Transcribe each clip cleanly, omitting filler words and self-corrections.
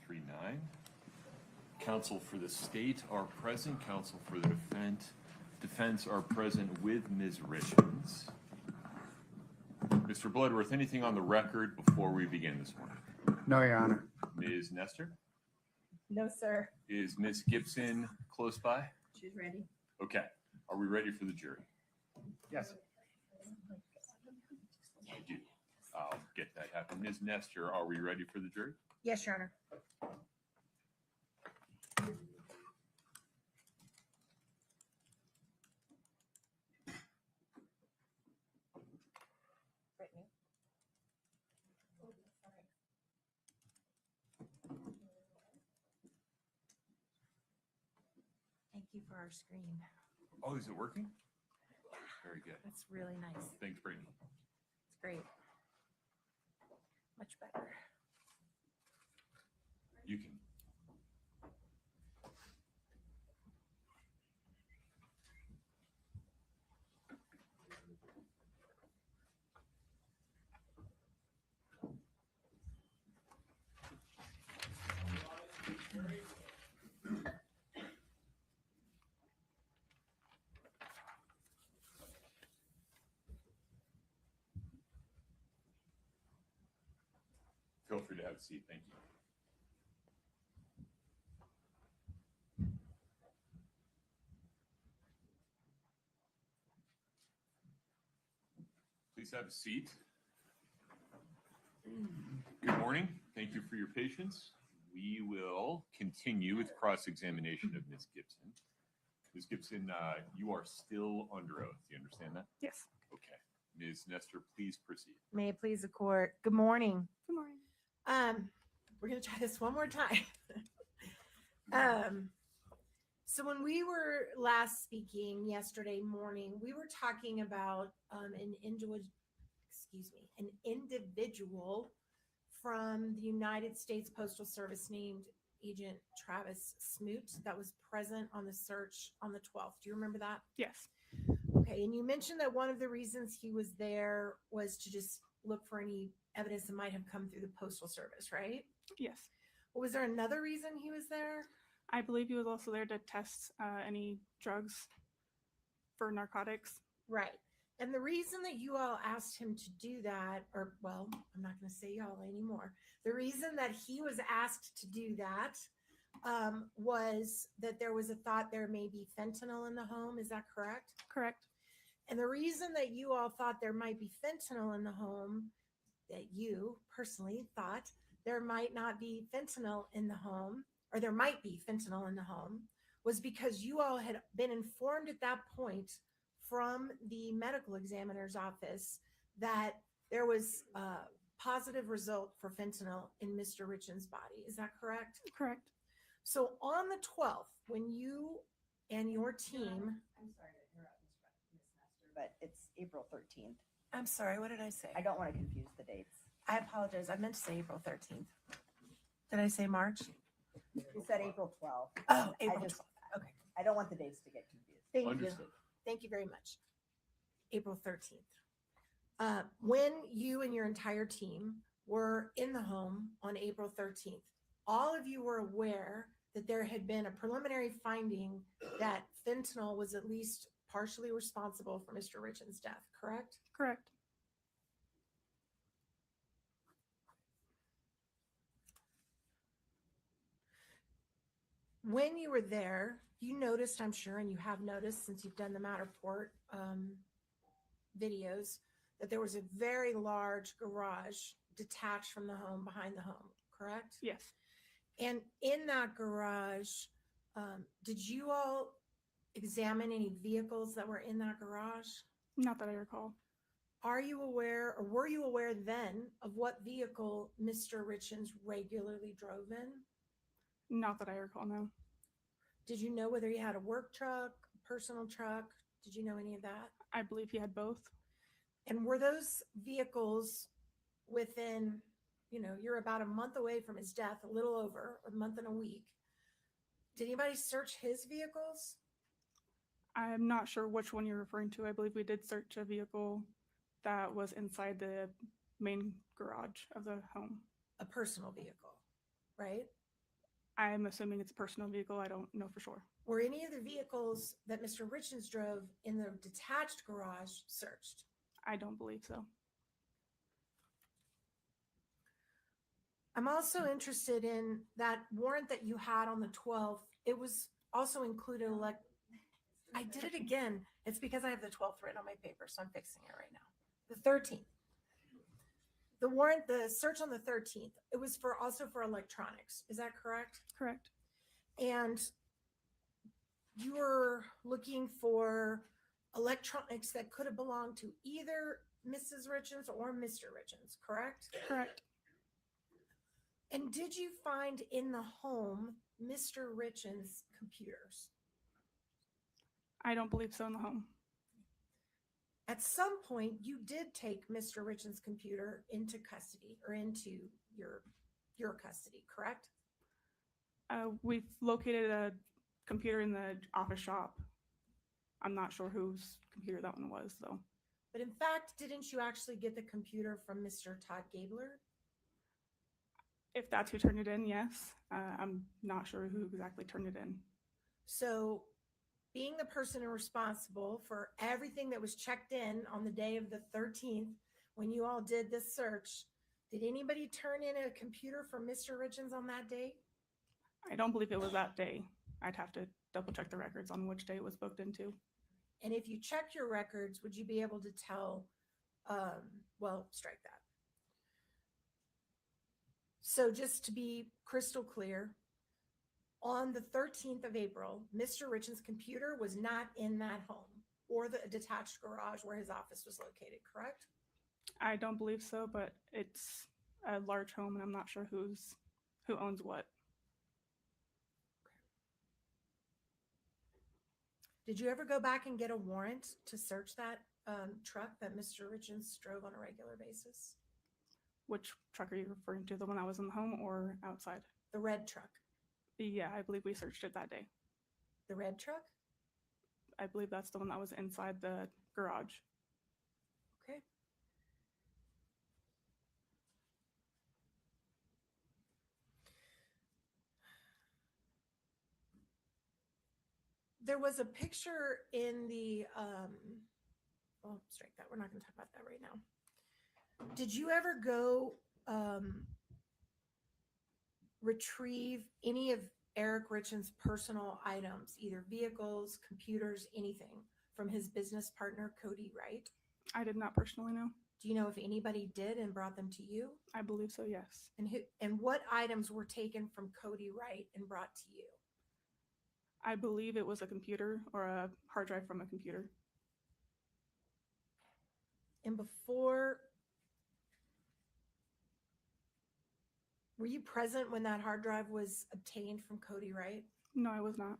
139. Counsel for the state are present. Counsel for the defense are present with Ms. Richins. Mr. Bloodworth, anything on the record before we begin this morning? No, Your Honor. Ms. Nestor? No, sir. Is Ms. Gibson close by? She's ready. Okay. Are we ready for the jury? Yes. I do. I'll get that happen. Ms. Nestor, are we ready for the jury? Yes, Your Honor. Thank you for our screen. Oh, is it working? Very good. That's really nice. Thanks, Brittany. It's great. Much better. You can. Feel free to have a seat. Thank you. Please have a seat. Good morning. Thank you for your patience. We will continue with cross-examination of Ms. Gibson. Ms. Gibson, you are still under oath. Do you understand that? Yes. Okay. Ms. Nestor, please proceed. May it please the court. Good morning. Good morning. We're going to try this one more time. So when we were last speaking yesterday morning, we were talking about an individual from the United States Postal Service named Agent Travis Smoot that was present on the search on the 12th. Do you remember that? Yes. Okay, and you mentioned that one of the reasons he was there was to just look for any evidence that might have come through the Postal Service, right? Yes. Well, was there another reason he was there? I believe he was also there to test any drugs for narcotics. Right. And the reason that you all asked him to do that, or well, I'm not going to say y'all anymore. The reason that he was asked to do that was that there was a thought there may be fentanyl in the home. Is that correct? Correct. And the reason that you all thought there might be fentanyl in the home, that you personally thought there might not be fentanyl in the home, or there might be fentanyl in the home, was because you all had been informed at that point from the medical examiner's office that there was a positive result for fentanyl in Mr. Richins' body. Is that correct? Correct. So on the 12th, when you and your team... I'm sorry to interrupt, Ms. Nestor, but it's April 13th. I'm sorry, what did I say? I don't want to confuse the dates. I apologize. I meant to say April 13th. Did I say March? You said April 12th. Oh, April 12th. Okay. I don't want the dates to get confused. Thank you. Understood. Thank you very much. April 13th. When you and your entire team were in the home on April 13th, all of you were aware that there had been a preliminary finding that fentanyl was at least partially responsible for Mr. Richins' death, correct? Correct. When you were there, you noticed, I'm sure, and you have noticed since you've done the Matterport videos, that there was a very large garage detached from the home behind the home, correct? Yes. And in that garage, did you all examine any vehicles that were in that garage? Not that I recall. Are you aware, or were you aware then, of what vehicle Mr. Richins regularly drove in? Not that I recall, no. Did you know whether he had a work truck, a personal truck? Did you know any of that? I believe he had both. And were those vehicles within, you're about a month away from his death, a little over a month and a week. Did anybody search his vehicles? I'm not sure which one you're referring to. I believe we did search a vehicle that was inside the main garage of the home. A personal vehicle, right? I'm assuming it's a personal vehicle. I don't know for sure. Were any of the vehicles that Mr. Richins drove in the detached garage searched? I don't believe so. I'm also interested in that warrant that you had on the 12th. It was also included I did it again. It's because I have the 12th written on my paper, so I'm fixing it right now. The 13th. The warrant, the search on the 13th, it was also for electronics. Is that correct? Correct. And you were looking for electronics that could have belonged to either Mrs. Richins or Mr. Richins, correct? Correct. And did you find in the home Mr. Richins' computers? I don't believe so in the home. At some point, you did take Mr. Richins' computer into custody or into your custody, correct? We've located a computer in the office shop. I'm not sure whose computer that one was, though. But in fact, didn't you actually get the computer from Mr. Todd Gabler? If that's who turned it in, yes. I'm not sure who exactly turned it in. So being the person responsible for everything that was checked in on the day of the 13th, when you all did this search, did anybody turn in a computer for Mr. Richins on that day? I don't believe it was that day. I'd have to double check the records on which day it was booked into. And if you check your records, would you be able to tell, well, strike that. So just to be crystal clear, on the 13th of April, Mr. Richins' computer was not in that home or the detached garage where his office was located, correct? I don't believe so, but it's a large home and I'm not sure who owns what. Did you ever go back and get a warrant to search that truck that Mr. Richins drove on a regular basis? Which truck are you referring to? The one that was in the home or outside? The red truck. Yeah, I believe we searched it that day. The red truck? I believe that's the one that was inside the garage. Okay. There was a picture in the, oh, strike that. We're not going to talk about that right now. Did you ever go retrieve any of Eric Richins' personal items, either vehicles, computers, anything, from his business partner, Kouri Wright? I did not personally know. Do you know if anybody did and brought them to you? I believe so, yes. And what items were taken from Kouri Wright and brought to you? I believe it was a computer or a hard drive from a computer. And before, were you present when that hard drive was obtained from Kouri Wright? No, I was not.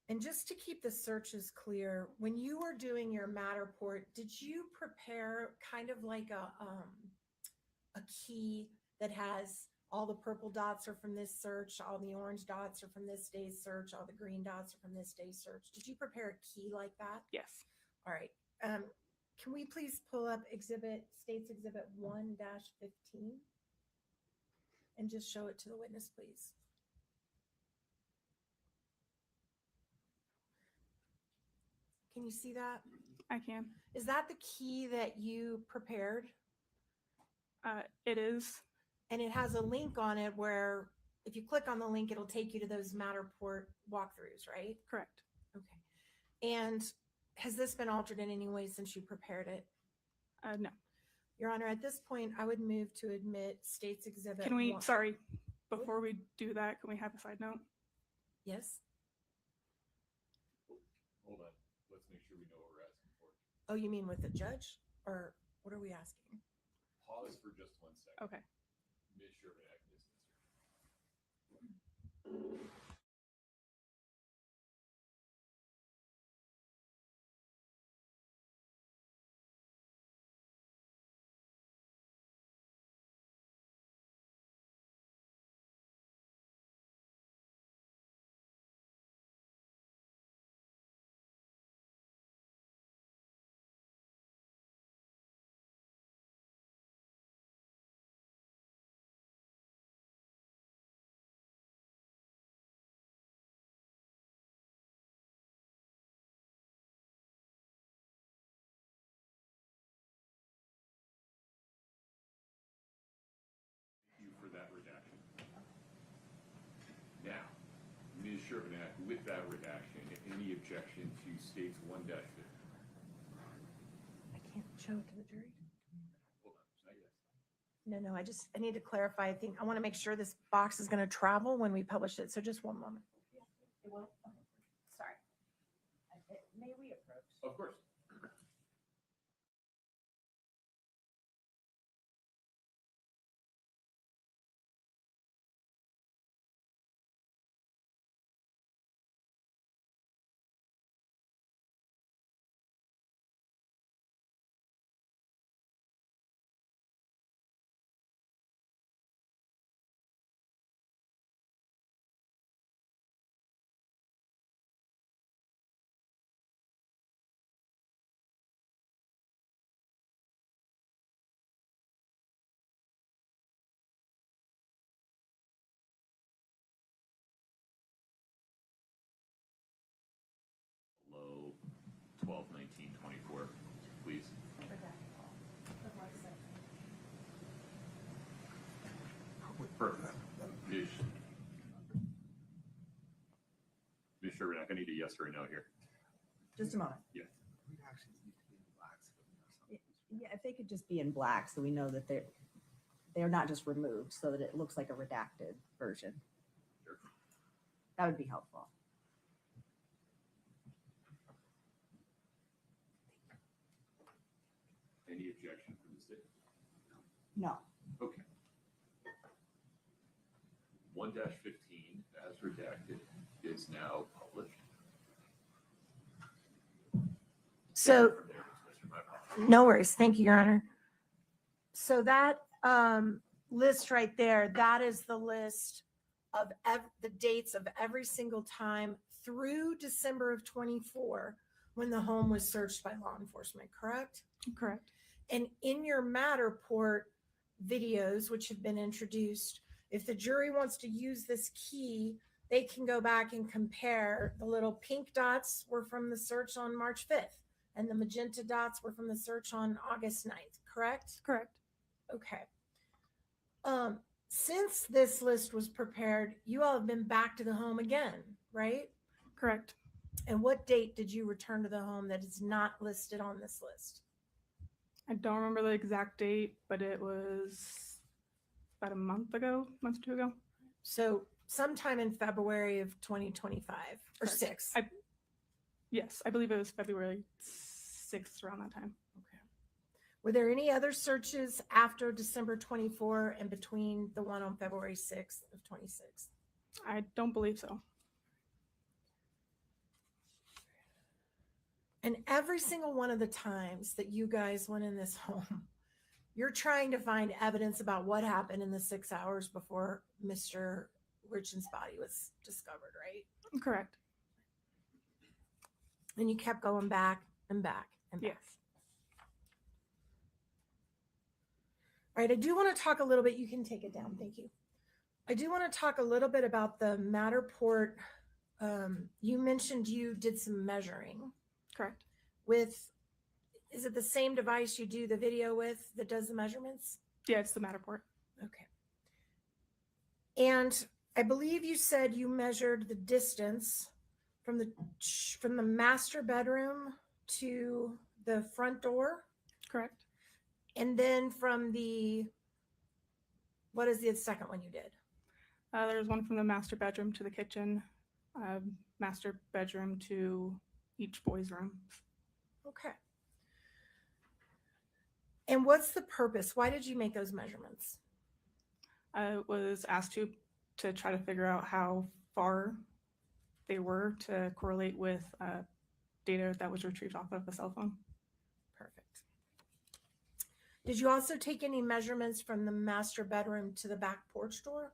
And just to keep the searches clear, when you were doing your Matterport, did you prepare kind of like a key that has all the purple dots are from this search, all the orange dots are from this day's search, all the green dots are from this day's search? Did you prepare a key like that? Yes. All right. Can we please pull up State's Exhibit 1-15 and just show it to the witness, please? Can you see that? I can. Is that the key that you prepared? It is. And it has a link on it where if you click on the link, it'll take you to those Matterport walkthroughs, right? Correct. Okay. And has this been altered in any way since you prepared it? No. Your Honor, at this point, I would move to admit State's Exhibit Can we, 1. sorry, before we do that, can we have a side note? Yes? Hold on. Let's make sure we know what we're asking for. Oh, you mean with the judge? Or what are we asking? Pause for just 1 second. Okay. Ms. Sherman, Mr. Ms. Shervinack, with that redaction, any objection to states 1-50? I can't show it to the jury. Hold on, not yet. No, I need to clarify. I want to make sure this box is going to travel when we publish it. So just one moment. It won't, okay. Sorry. May we approach? Of course. Low 12/19/24, please. Perfect. Ms. Shervinack, I need a yes or a no here. Just a moment. Yeah. Yeah, if they could just be in black so we know that they're not just removed, so that it looks like a redacted version. Sure. That would be helpful. Any objection from the state? No. Okay. 1-15 as redacted is now published. So From there, Mr. My apologies. no worries. Thank you, Your Honor. So that list right there, that is the list of the dates of every single time through December of 24 when the home was searched by law enforcement, correct? Correct. And in your Matterport videos, which have been introduced, if the jury wants to use this key, they can go back and compare. The little pink dots were from the search on March 5th, and the magenta dots were from the search on August 9th, correct? Correct. Okay. Since this list was prepared, you all have been back to the home again, right? Correct. And what date did you return to the home that is not listed on this list? I don't remember the exact date, but it was about a month or 2 ago. So sometime in February of 2025 or Correct. 6. Yes, I believe it was February 6th around that time. Okay. Were there any other searches after December 24 and between the one on February 6th of 26? I don't believe so. And every single one of the times that you guys went in this home, you're trying to find evidence about what happened in the 6 hours before Mr. Richins' body was discovered, right? Correct. And you kept going back and back and back. Yes. All right, I do want to talk a little bit. You can take it down. Thank you. I do want to talk a little bit about the Matterport. You mentioned you did some measuring Correct. with, is it the same device you do the video with that does the measurements? Yeah, it's the Matterport. Okay. And I believe you said you measured the distance from the master bedroom to the front door, Correct. and then from what is the second one you did? There's one from the master bedroom to the kitchen, master bedroom to each boy's room. Okay. And what's the purpose? Why did you make those measurements? I was asked to try to figure out how far they were to correlate with data that was retrieved off of a cell phone. Perfect. Did you also take any measurements from the master bedroom to the back porch door?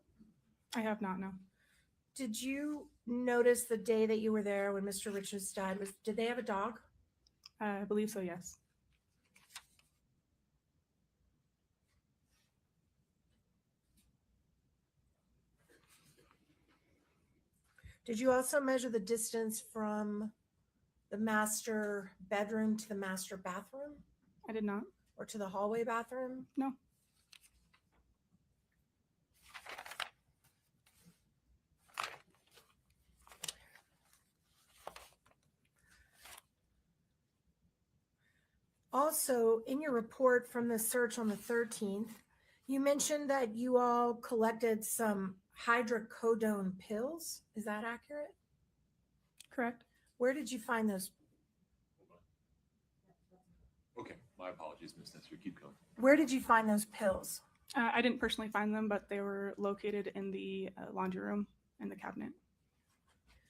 I have not, no. Did you notice the day that you were there when Mr. Richins died? Did they have a dog? I believe so, yes. Did you also measure the distance from the master bedroom to the master bathroom I did not. or to the hallway bathroom? No. Also, in your report from the search on the 13th, you mentioned that you all collected some hydrocodone pills. Is that accurate? Correct. Where did you find those? Okay, my apologies, Ms. Nestor. Keep going. Where did you find those pills? I didn't personally find them, but they were located in the laundry room in the cabinet.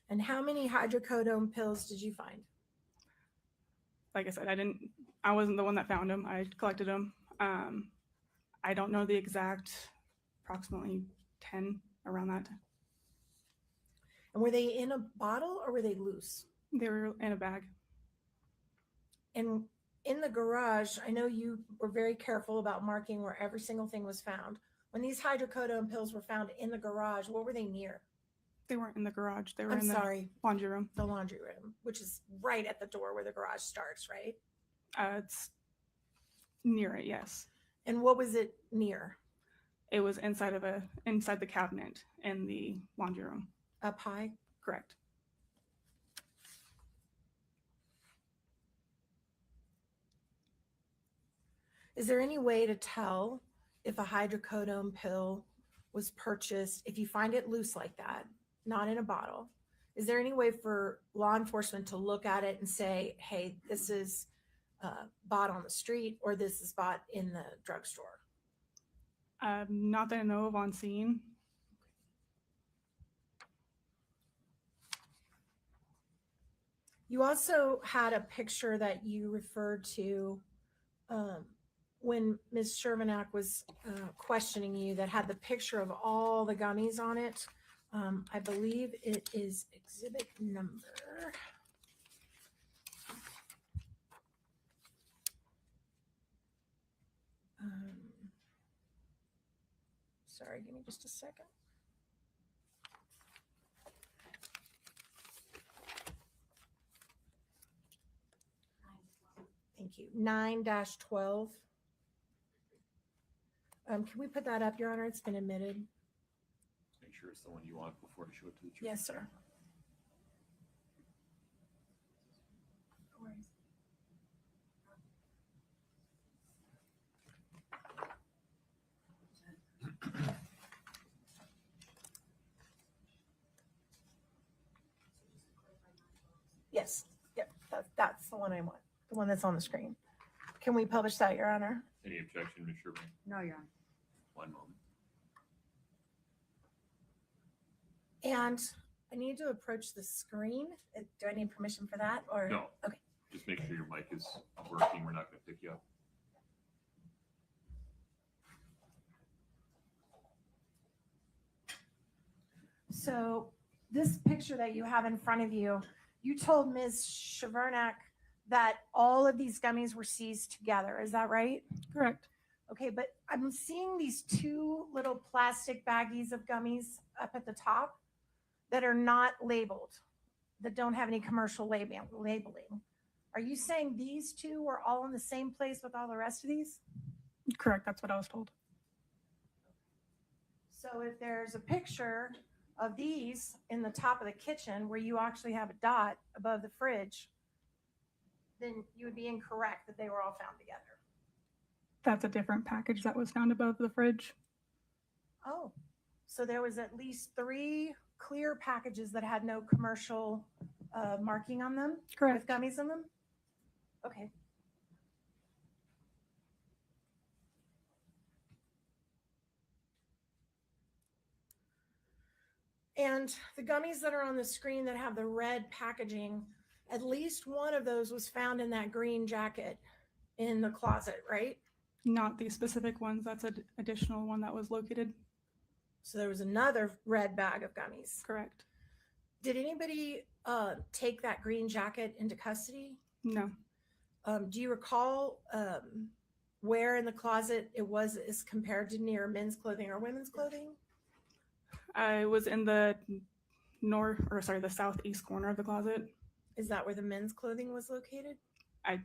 And how many hydrocodone pills did you find? Like I said, I wasn't the one that found them. I collected them. I don't know the exact, approximately 10 around that. And were they in a bottle or were they loose? They were in a bag. And in the garage, I know you were very careful about marking where every single thing was found. When these hydrocodone pills were found in the garage, what were they near? They weren't in the garage. They were I'm in the sorry, laundry room. the laundry room, which is right at the door where the garage starts, right? It's near it, yes. And what was it near? It was inside the cabinet in the laundry room. Up high? Correct. Is there any way to tell if a hydrocodone pill was purchased, if you find it loose like that, not in a bottle? Is there any way for law enforcement to look at it and say, hey, this is bought on the street or this is bought in the drugstore? Not that I know of on scene. You also had a picture that you referred to when Ms. Shervanack was questioning you that had the picture of all the gummies on it. I believe it is exhibit number. Sorry, give me just a second. Thank you. 9-12. Can we put that up, Your Honor? It's been admitted. Make sure it's the one you want before I show it to the jury. Yes, sir. Yes. Yep. That's the one I want. The one that's on the screen. Can we publish that, Your Honor? Any objection, Ms. Sherman? No, Your Honor. One moment. And I need to approach the screen. Do I need permission for that? Or No. Okay. Just make sure your mic is working. We're not going to pick you up. So this picture that you have in front of you, you told Ms. Shervanack that all of these gummies were seized together. Is that right? Correct. Okay, but I'm seeing these two little plastic baggies of gummies up at the top that are not labeled, that don't have any commercial labeling. Are you saying these two were all in the same place with all the rest of these? Correct. That's what I was told. So if there's a picture of these in the top of the kitchen where you actually have a dot above the fridge, then you would be incorrect that they were all found together. That's a different package that was found above the fridge. Oh, so there was at least 3 clear packages that had no commercial marking on them? Correct. With gummies in them? Okay. And the gummies that are on the screen that have the red packaging, at least one of those was found in that green jacket in the closet, right? Not these specific ones. That's an additional one that was located. So there was another red bag of gummies. Correct. Did anybody take that green jacket into custody? No. Do you recall where in the closet it was as compared to near men's clothing or women's clothing? I was in the the southeast corner of the closet. Is that where the men's clothing was located? I'm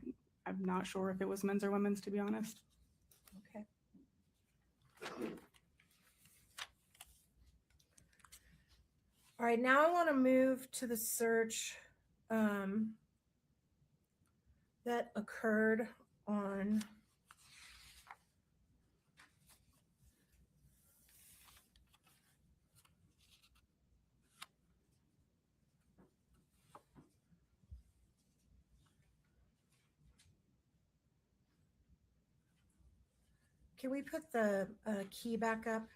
not sure if it was men's or women's, to be honest. Okay. All right, now I want to move to the search that occurred on can we put the key back up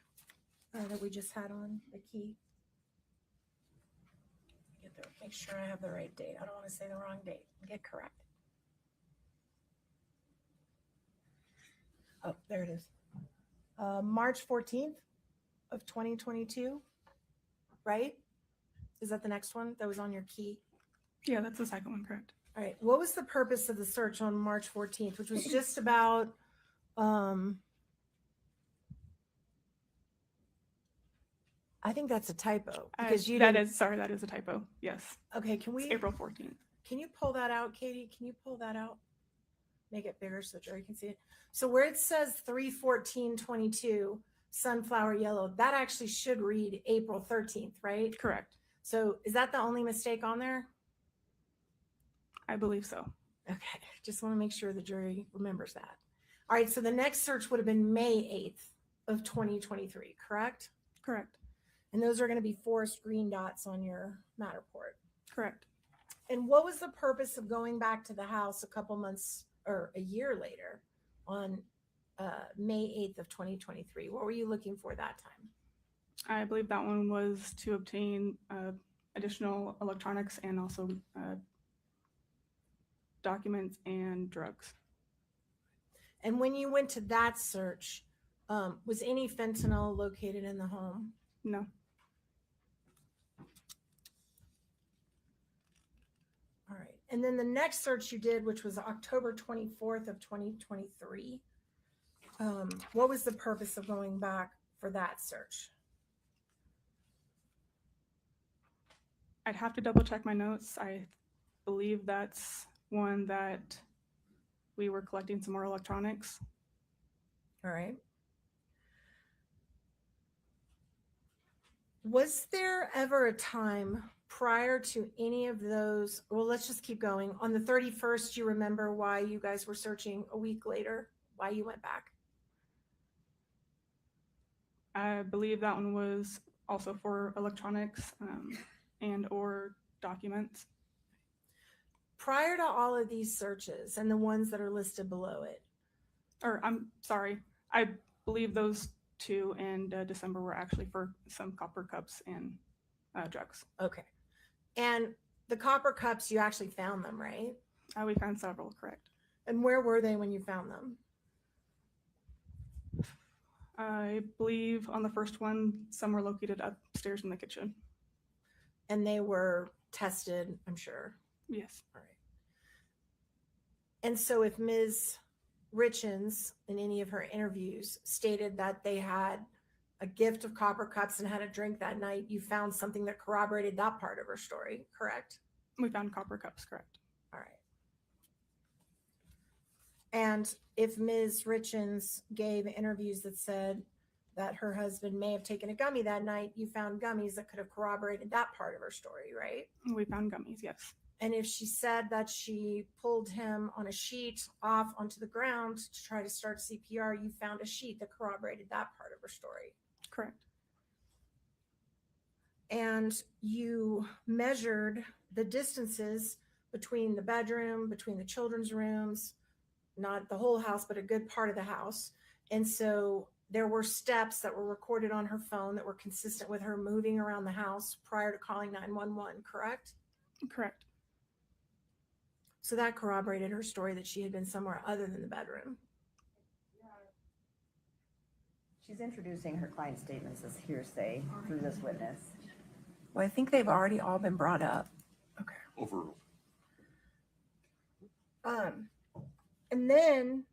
that we just had on the key? Make sure I have the right date. I don't want to say the wrong date and get correct. Oh, there it is. March 14th of 2022, right? Is that the next one that was on your key? Yeah, that's the second one, correct. All right. What was the purpose of the search on March 14th, which was just about I think that's a typo because you that didn't. is a typo. Yes. Okay, can It's we April 14th. Can you pull that out, Katie? Can you pull that out? Make it bigger so the jury can see it. So where it says 3/14/22 sunflower yellow, that actually should read April 13th, right? Correct. So is that the only mistake on there? I believe so. Okay, just want to make sure the jury remembers that. All right, so the next search would have been May 8th of 2023, correct? Correct. And those are going to be forest green dots on your Matterport. Correct. And what was the purpose of going back to the house a couple months or a year later on May 8th of 2023? What were you looking for that time? I believe that one was to obtain additional electronics and also documents and drugs. And when you went to that search, was any fentanyl located in the home? No. All right. And then the next search you did, which was October 24th of 2023, what was the purpose of going back for that search? I'd have to double check my notes. I believe that's one that we were collecting some more electronics. All right. Was there ever a time prior to any of those? Well, let's just keep going. On the 31st, you remember why you guys were searching a week later, why you went back? I believe that one was also for electronics and or documents. Prior to all of these searches and the ones that are listed below it. Or I'm sorry, I believe those two in December were actually for some copper cups and drugs. Okay. And the copper cups, you actually found them, right? We found several, correct. And where were they when you found them? I believe on the first one, some were located upstairs in the kitchen. And they were tested, I'm sure. Yes. All right. And so if Ms. Richins in any of her interviews stated that they had a gift of copper cups and had a drink that night, you found something that corroborated that part of her story, correct? We found copper cups, correct. All right. And if Ms. Richins gave interviews that said that her husband may have taken a gummy that night, you found gummies that could have corroborated that part of her story, right? We found gummies, yes. And if she said that she pulled him on a sheet off onto the ground to try to start CPR, you found a sheet that corroborated that part of her story. Correct. And you measured the distances between the bedroom, between the children's rooms, not the whole house, but a good part of the house. And so there were steps that were recorded on her phone that were consistent with her moving around the house prior to calling 911, correct? Correct. So that corroborated her story that she had been somewhere other than the bedroom. She's introducing her client's statements as hearsay through this witness. Well, I think they've already all been brought up. Okay. Overruled. And then,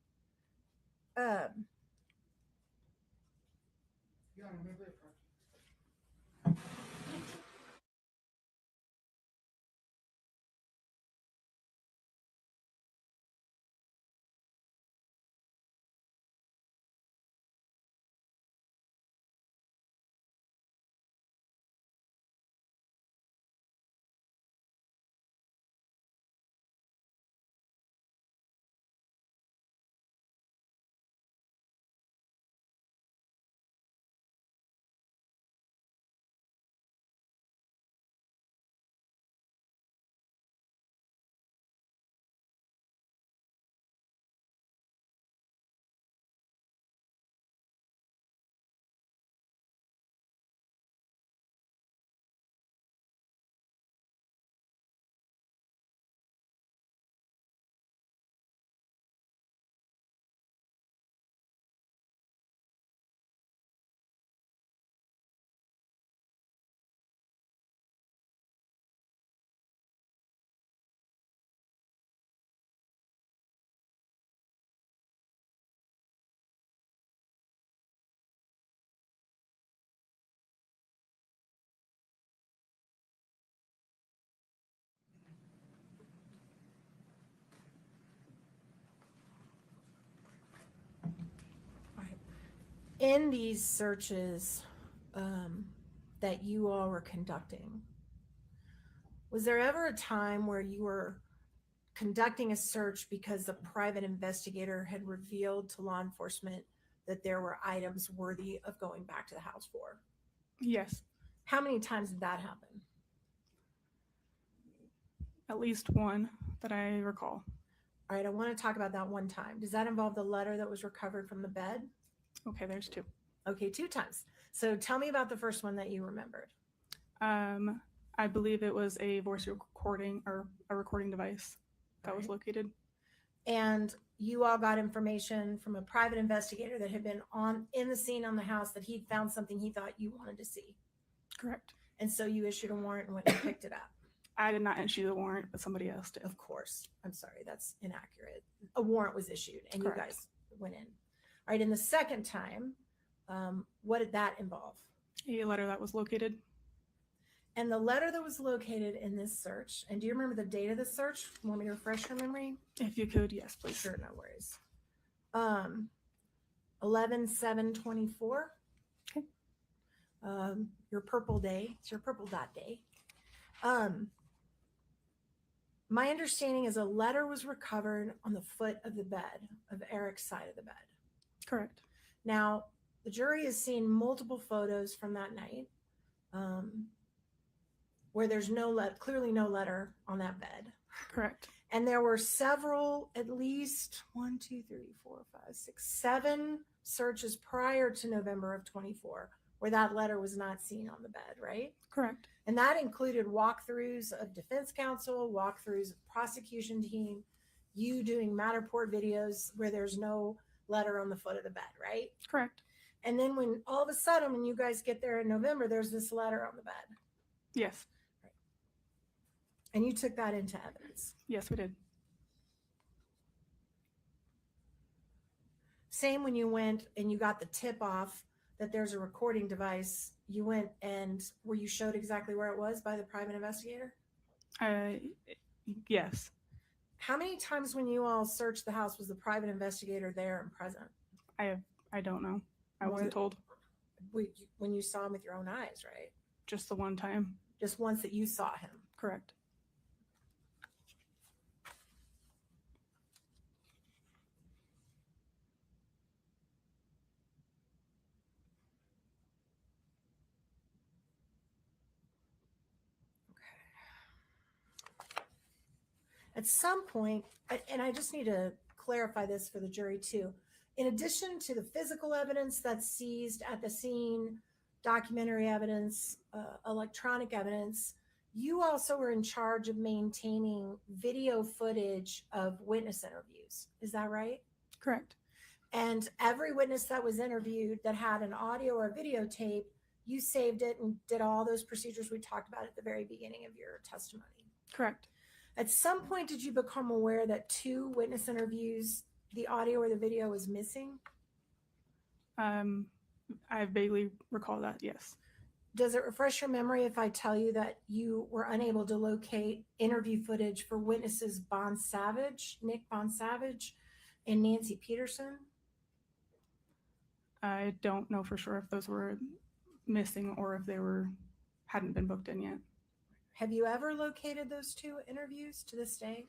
in these searches that you all were conducting, was there ever a time where you were conducting a search because the private investigator had revealed to law enforcement that there were items worthy of going back to the house for? Yes, How many times did that happen? at least one that I recall. All right, I want to talk about that one time. Does that involve the letter that was recovered from the bed? Okay, there's two. Okay, 2 times. So tell me about the first one that you remembered. I believe it was a voice recording or a recording device that was Right. located. And you all got information from a private investigator that had been in the scene on the house that he'd found something he thought you wanted to see. Correct. And so you issued a warrant and went and picked it up. I did not issue the warrant, but somebody else did. Of course. I'm sorry, that's inaccurate. A warrant was issued and Correct. you guys went in. All right, and the second time, what did that involve? A letter that was located. And the letter that was located in this search, and do you remember the date of the search? Want me to refresh your memory? If you could, yes, please. Sure, no worries. 11/7/24. Okay. Your purple day. It's your purple dot day. My understanding is a letter was recovered on the foot of the bed, of Eric's side of the bed. Correct. Now, the jury has seen multiple photos from that night where there's clearly no letter on that bed. Correct. And there were several, at least 1, 2, 3, 4, 5, 6, 7 searches prior to November of 24 where that letter was not seen on the bed, right? Correct. And that included walkthroughs of defense counsel, walkthroughs of prosecution team, you doing Matterport videos where there's no letter on the foot of the bed, right? Correct. And then when all of a sudden, when you guys get there in November, there's this letter on the bed. Yes. And you took that into evidence. Yes, we did. Same when you went and you got the tip off that there's a recording device, you went and where you showed exactly where it was by the private investigator? Yes. How many times when you all searched the house was the private investigator there and present? I don't know. I Was wasn't it- told. When you saw him with your own eyes, right? Just the one time. Just once that you saw him. Correct. At some point, and I just need to clarify this for the jury too, in addition to the physical evidence that's seized at the scene, documentary evidence, electronic evidence, you also were in charge of maintaining video footage of witness interviews. Is that right? Correct. And every witness that was interviewed that had an audio or videotape, you saved it and did all those procedures we talked about at the very beginning of your testimony. Correct. At some point, did you become aware that 2 witness interviews, the audio or the video was missing? I vaguely recall that. Yes. Does it refresh your memory if I tell you that you were unable to locate interview footage for witnesses Nick Bonsavage, and Nancy Peterson? I don't know for sure if those were missing or if they hadn't been booked in yet. Have you ever located those 2 interviews to this day?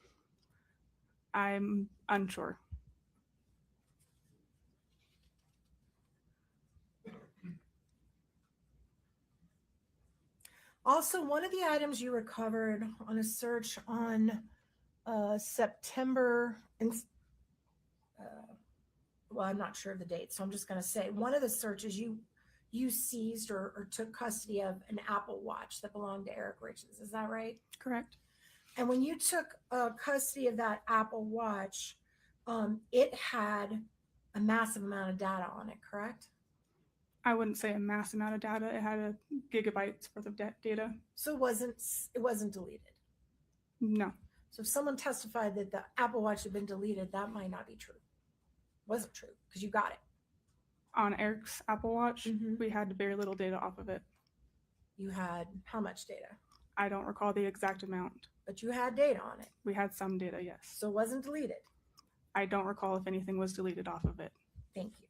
I'm unsure. Also, one of the items you recovered on a search on September, well, I'm not sure of the date, so I'm just going to say one of the searches you seized or took custody of an Apple Watch that belonged to Eric Richins. Is that right? Correct. And when you took custody of that Apple Watch, it had a massive amount of data on it, correct? I wouldn't say a mass amount of data. It had a gigabytes worth of data. So it wasn't deleted. No. So if someone testified that the Apple Watch had been deleted, that might not be true. Wasn't true because you got it. On Eric's Apple Watch, Mhm. we had very little data off of it. You had how much data? I don't recall the exact amount. But you had data on it. We had some data, yes. So it wasn't deleted. I don't recall if anything was deleted off of it. Thank you.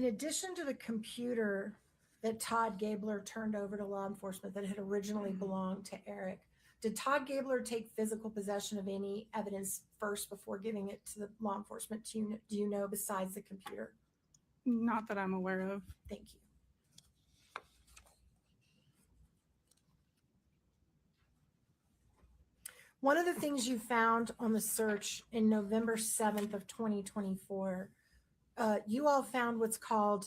In addition to the computer that Todd Gabler turned over to law enforcement that had originally belonged to Eric, did Todd Gabler take physical possession of any evidence first before giving it to the law enforcement? Do you know besides the computer? Not that I'm aware of. Thank you. One of the things you found on the search in November 7th of 2024, you all found what's called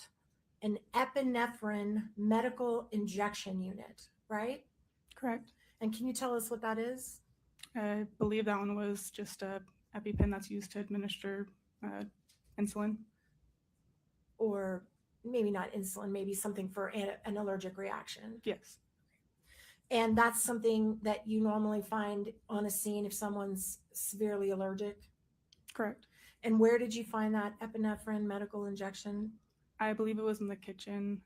an epinephrine medical injection unit, right? Correct. And can you tell us what that is? I believe that one was just a EpiPen that's used to administer insulin. Or maybe not insulin, maybe something for an allergic reaction. Yes. And that's something that you normally find on a scene if someone's severely allergic. Correct. And where did you find that epinephrine medical injection? I believe it was in the kitchen.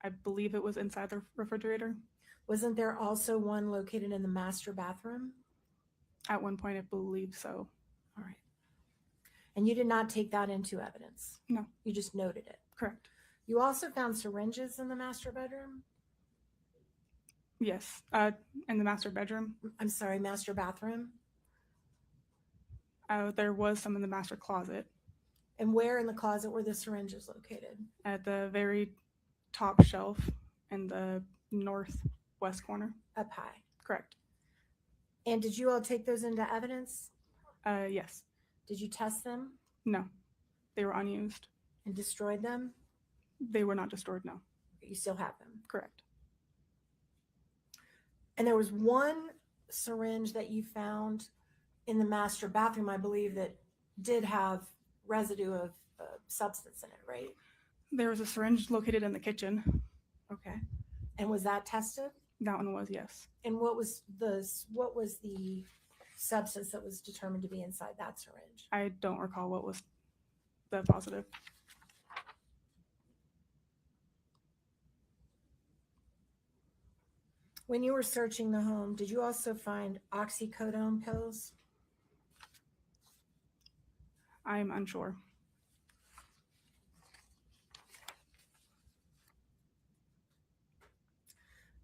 I believe it was inside the refrigerator. Wasn't there also one located in the master bathroom? At one point, I believe so. All right. And you did not take that into evidence? No. You just noted it? Correct. You also found syringes in the master bedroom? Yes. In the master bedroom. I'm sorry, master bathroom? There was some in the master closet. And where in the closet were the syringes located? At the very top shelf in the northwest corner. Up high. Correct. And did you all take those into evidence? Yes. Did you test them No. They were unused. and destroyed them? They were not destroyed, no. You still have them. Correct. And there was one syringe that you found in the master bathroom, I believe, that did have residue of substance in it, right? There was a syringe located in the kitchen. Okay. And was that tested? That one was, yes. And what was the substance that was determined to be inside that syringe? I don't recall what was the positive. When you were searching the home, did you also find oxycodone pills? I'm unsure.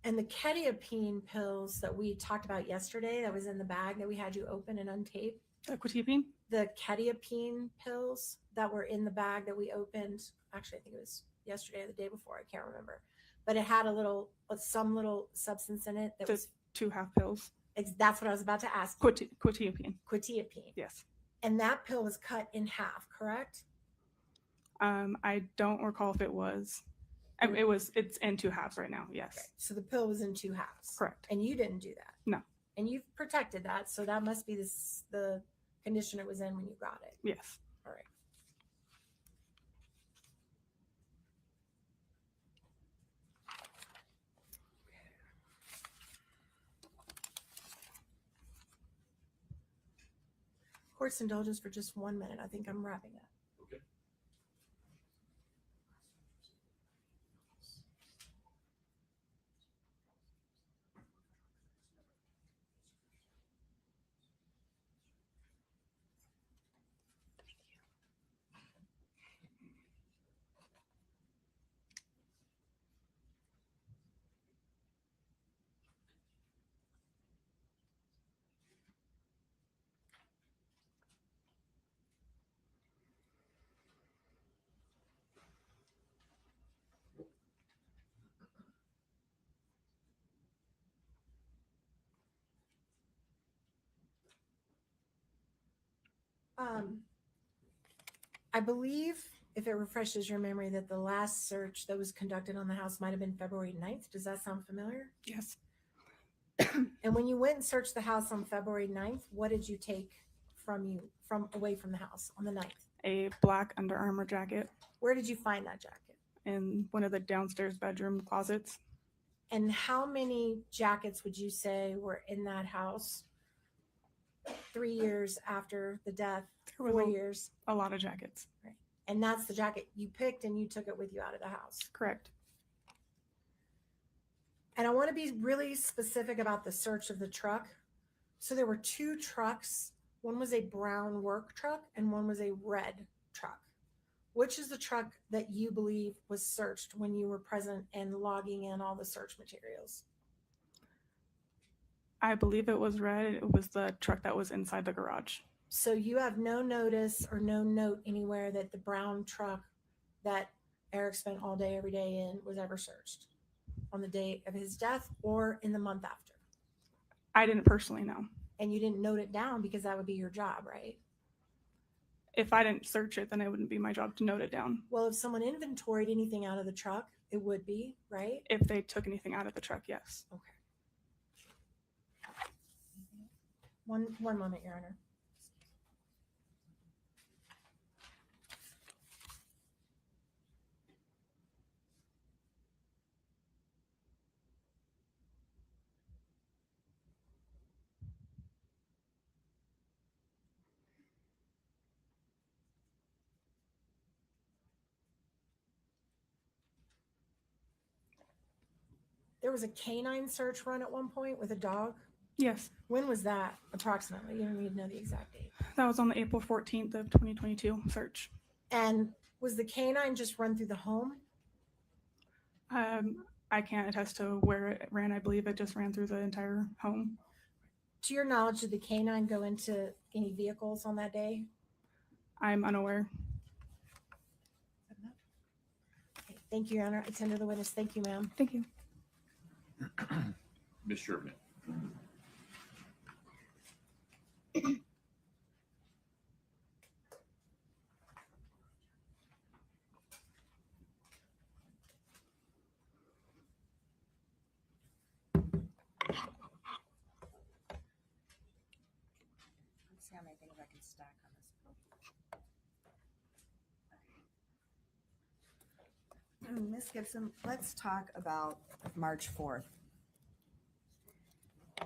And the quetiapine pills that we talked about yesterday that was in the bag that we had you open and untape? Quetiapine? The quetiapine pills that were in the bag that we opened, actually I think it was yesterday or the day before, I can't remember, but it had some little substance in it that was 2.5 pills. that's what I was about to ask. Quetiapine. Quetiapine. Yes. And that pill was cut in half, correct? I don't recall if it was. It's in 2 halves right now. Yes. Okay. So the pill was in 2 halves. Correct. And you didn't do that. No. And you've protected that, so that must be the condition it was in when you got it. Yes. All right. Court's indulgence for just 1 minute. I think I'm wrapping up. Okay. I believe, if it refreshes your memory, that the last search that was conducted on the house might have been February 9th. Does that sound familiar? Yes. And when you went and searched the house on February 9th, what did you take from away from the house on the 9th? A black Under Armour jacket Where did you find that jacket? in one of the downstairs bedroom closets. And how many jackets would you say were in that house 3 years after the death, There was 4 years? a lot of jackets. And that's the jacket you picked and you took it with you out of the house. Correct. And I want to be really specific about the search of the truck. So there were 2 trucks. One was a brown work truck and one was a red truck. Which is the truck that you believe was searched when you were present and logging in all the search materials? I believe it was red. It was the truck that was inside the garage. So you have no notice or no note anywhere that the brown truck that Eric spent all day, every day in was ever searched on the day of his death or in the month after. I didn't personally know. And you didn't note it down because that would be your job, right? If I didn't search it, then it wouldn't be my job to note it down. Well, if someone inventoried anything out of the truck, it would be, right? If they took anything out of the truck, yes. Okay. One moment, Your Honor. There was a canine search run at one point with a dog. Yes. When was that approximately? You don't need to know the exact date. That was on the April 14th of 2022 search. And was the canine just run through the home? I can't attest to where it ran. I believe it just ran through the entire home. To your knowledge, did the canine go into any vehicles on that day? I'm unaware. Okay, thank you, Your Honor. I tender the witness. Thank you, ma'am. Thank you. Ms. Sherman. Let's see how many things I can stack on this. Ms. Gibson, let's talk about March 4th.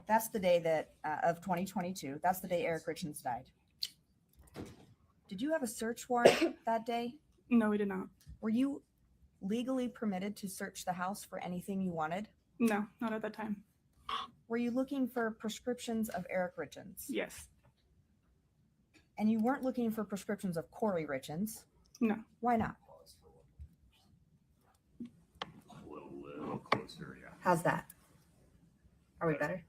That's the day that of 2022. That's the day Eric Richins died. Did you have a search warrant that day? No, we did not. Were you legally permitted to search the house for anything you wanted? No, not at that time. Were you looking for prescriptions of Eric Richins? Yes. And you weren't looking for prescriptions of Kouri Richins? No. Why not? A little closer, yeah. How's that? Are we better?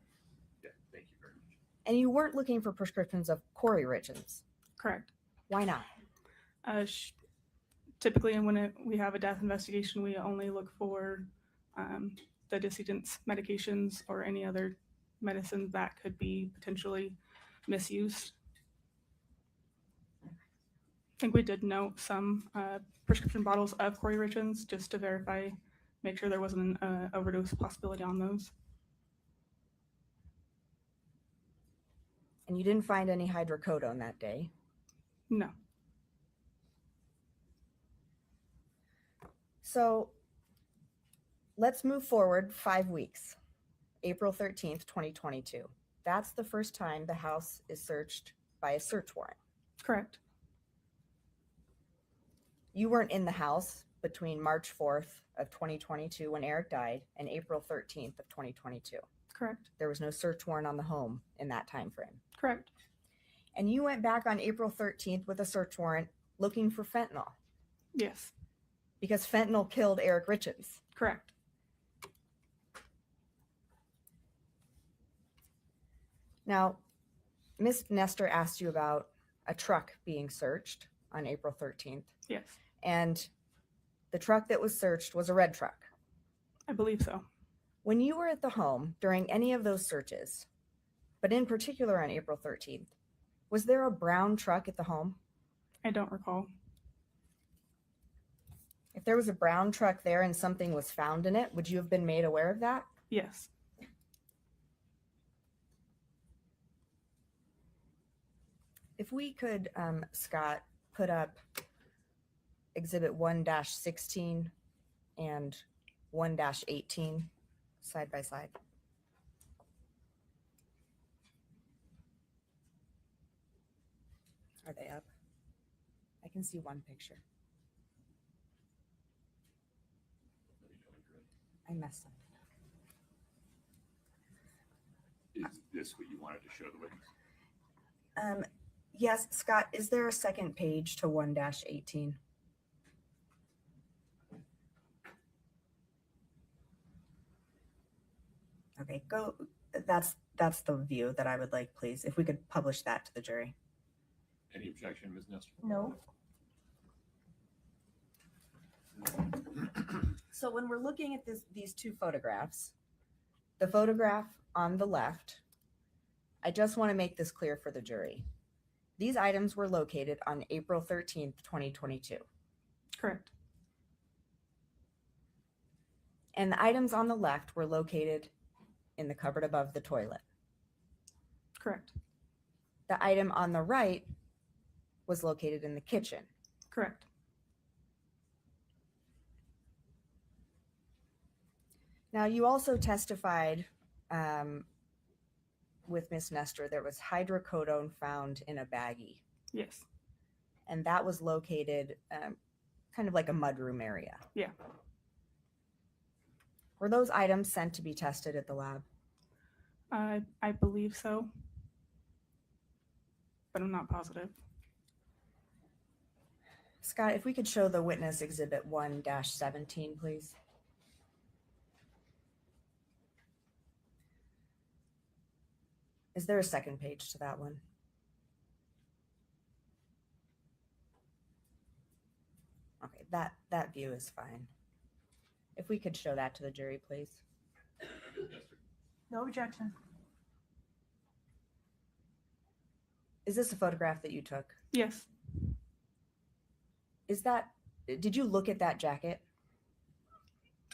Yeah, thank you very much. And you weren't looking for prescriptions of Kouri Richins? Correct. Why not? Typically, when we have a death investigation, we only look for the decedent's medications or any other medicines that could be potentially misused. I think we did note some prescription bottles of Kouri Richins just to verify, make sure there wasn't an overdose possibility on those. And you didn't find any hydrocodone that day? No. So let's move forward 5 weeks. April 13th, 2022. That's the first time the house is searched by a search warrant. Correct. You weren't in the house between March 4th of 2022 when Eric died and April 13th of 2022. Correct. There was no search warrant on the home in that time frame. Correct. And you went back on April 13th with a search warrant looking for fentanyl Yes. because fentanyl killed Eric Richins. Correct. Now, Ms. Nestor asked you about a truck being searched on April 13th, Yes. and the truck that was searched was a red truck. I believe so. When you were at the home during any of those searches, but in particular on April 13th, was there a brown truck at the home? I don't recall. If there was a brown truck there and something was found in it, would you have been made aware of that? Yes. If we could, Scott, put up Exhibit 1-16 and 1-18 side by side. Are they up? I can see one picture. I messed up. Is this what you wanted to show the witness? Yes, Scott, is there a second page to 1-18? Okay, go. That's the view that I would like, please. If we could publish that to the jury. Any objection, Ms. Nestor? No. So when we're looking at these two photographs, the photograph on the left, I just want to make this clear for the jury. These items were located on April 13th, 2022. Correct. And the items on the left were located in the cupboard above the toilet. Correct. The item on the right was located in the kitchen. Correct. Now, you also testified with Miss Nestor, there was hydrocodone found in a baggie, Yes. and that was located kind of like a mudroom area. Yeah. Were those items sent to be tested at the lab? I believe so, but I'm not positive. Scott, if we could show the witness exhibit 1-17, please. Is there a second page to that one? Okay, that view is fine. If we could show that to the jury, please. No objection. Is this a photograph that you took? Yes. Did you look at that jacket?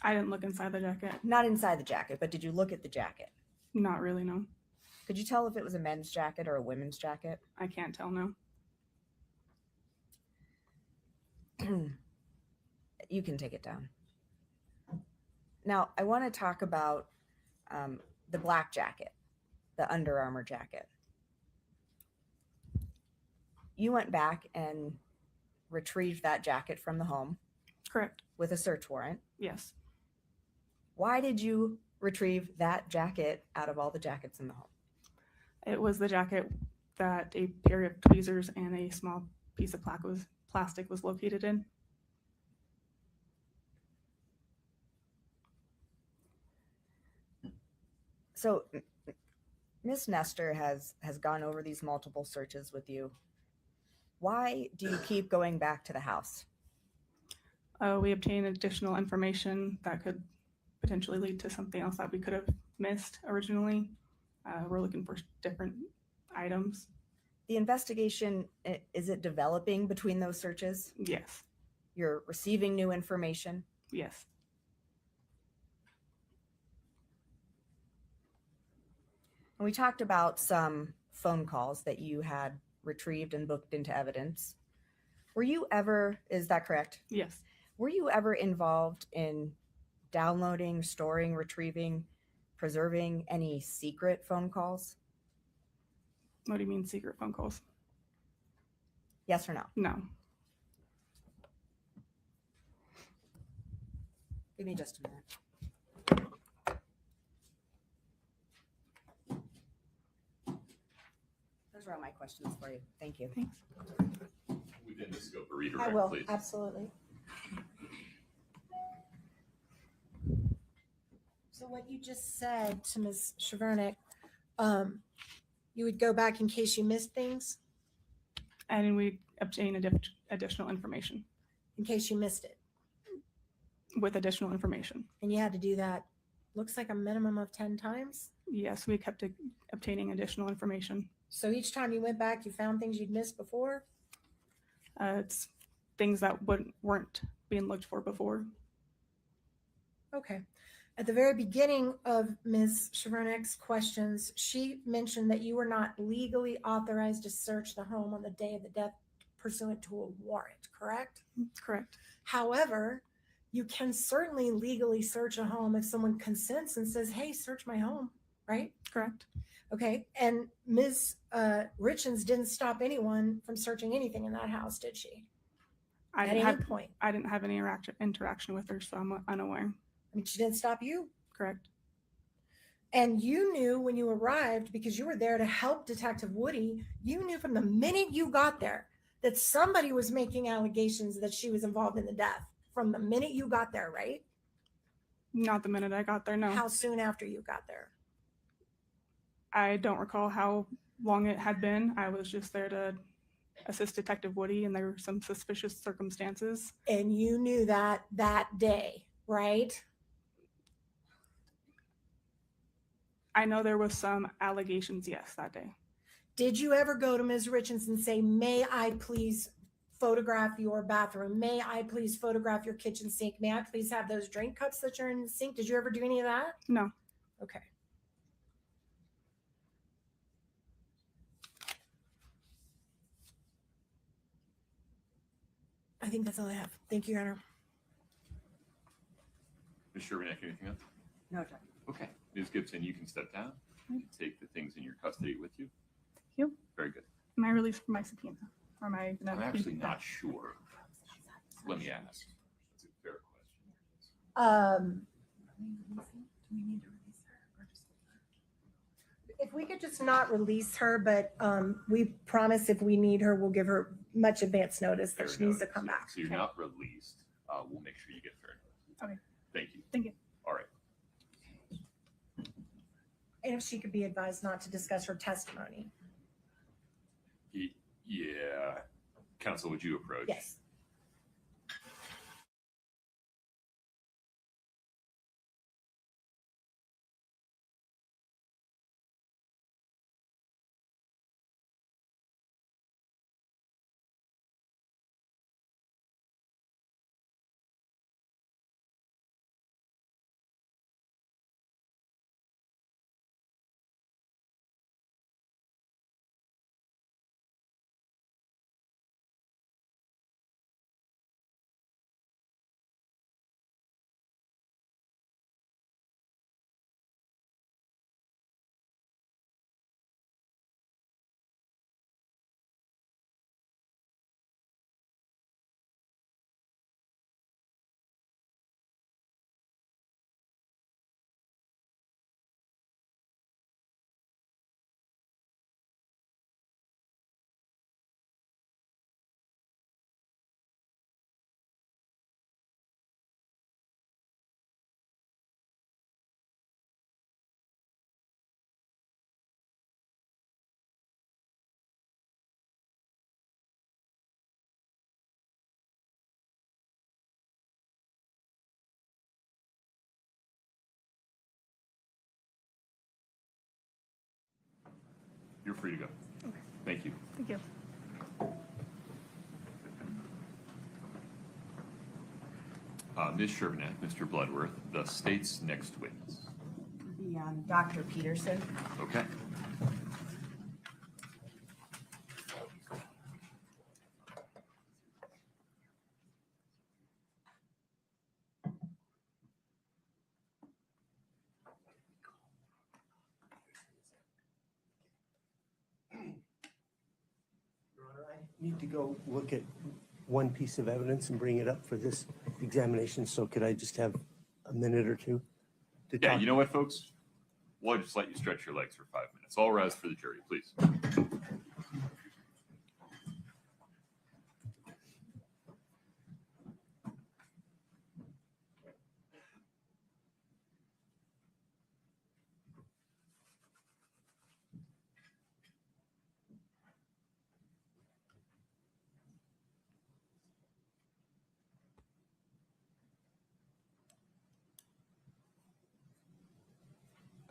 I didn't look inside the jacket. Not inside the jacket, but did you look at the jacket? Not really, no. Could you tell if it was a men's jacket or a women's jacket? I can't tell now. You can take it down. Now, I want to talk about the black jacket, the Under Armour jacket. You went back and retrieved that jacket from the home Correct. with a search warrant. Yes. Why did you retrieve that jacket out of all the jackets in the home? It was the jacket that a pair of tweezers and a small piece of plastic was located in. So Miss Nestor has gone over these multiple searches with you. Why do you keep going back to the house? We obtained additional information that could potentially lead to something else that we could have missed originally. We're looking for different items. The investigation, is it developing between those searches? Yes. You're receiving new information? Yes. And we talked about some phone calls that you had retrieved and booked into evidence. Were you ever, is that correct? Yes. Were you ever involved in downloading, storing, retrieving, preserving any secret phone calls? What do you mean secret phone calls? Yes or no? No. Give me just a minute. Those are all my questions for you. Thank you. Thanks. Within the scope of redirect, I will, please. absolutely. So what you just said to Ms. Chevernick, you would go back in case you missed things, And we obtain additional information in case you missed it. with additional information. And you had to do that, looks like a minimum of 10 times. Yes, we kept obtaining additional information. So each time you went back, you found things you'd missed before. It's things that weren't being looked for before. Okay. At the very beginning of Ms. Chevernick's questions, she mentioned that you were not legally authorized to search the home on the day of the death pursuant to a warrant, correct? Correct. However, you can certainly legally search a home if someone consents and says, hey, search my home, right? Correct. Okay. And Ms. Richins didn't stop anyone from searching anything in that house, did she? I At didn't any have point. I didn't have any interaction with her, so I'm unaware. I mean, she didn't stop you. Correct. And you knew when you arrived, because you were there to help Detective Woody, you knew from the minute you got there that somebody was making allegations that she was involved in the death from the minute you got there, right? Not the minute I got there, no. How soon after you got there? I don't recall how long it had been. I was just there to assist Detective Woody, and there were some suspicious circumstances. And you knew that day, right? I know there was some allegations, yes, that day. Did you ever go to Ms. Richins and say, may I please photograph your bathroom? May I please photograph your kitchen sink? May I please have those drink cups that are in the sink? Did you ever do any of that? No. Okay. I think that's all I have. Thank you, Your Honor. Ms. Sherman, anything else? No, Judge. Okay. Ms. Gibson, you can step down. You can take the things in your custody with you. Thank you. Very good. Am I released from my subpoena? Or am I gonna I'm be- actually not sure. Let me ask. That's a fair question. If we could just not release her, but we promise if we need her, we'll give her much advance notice that Fair she needs to notice. come back. So you're not released. We'll make sure you get fair notice. Okay. Thank you. Thank you. All right. And if she could be advised not to discuss her testimony. Yeah. Counsel, would you approach? Yes. You're free to go. Okay. Thank you. Thank you. Ms. Sherman, Mr. Bloodworth, the state's next witness. Dr. Peterson. Okay. Your Honor, I need to go look at one piece of evidence and bring it up for this examination. So could I just have a minute or two to Yeah, talk? you know what, folks? We'll just let you stretch your legs for 5 minutes. All rise for the jury, please.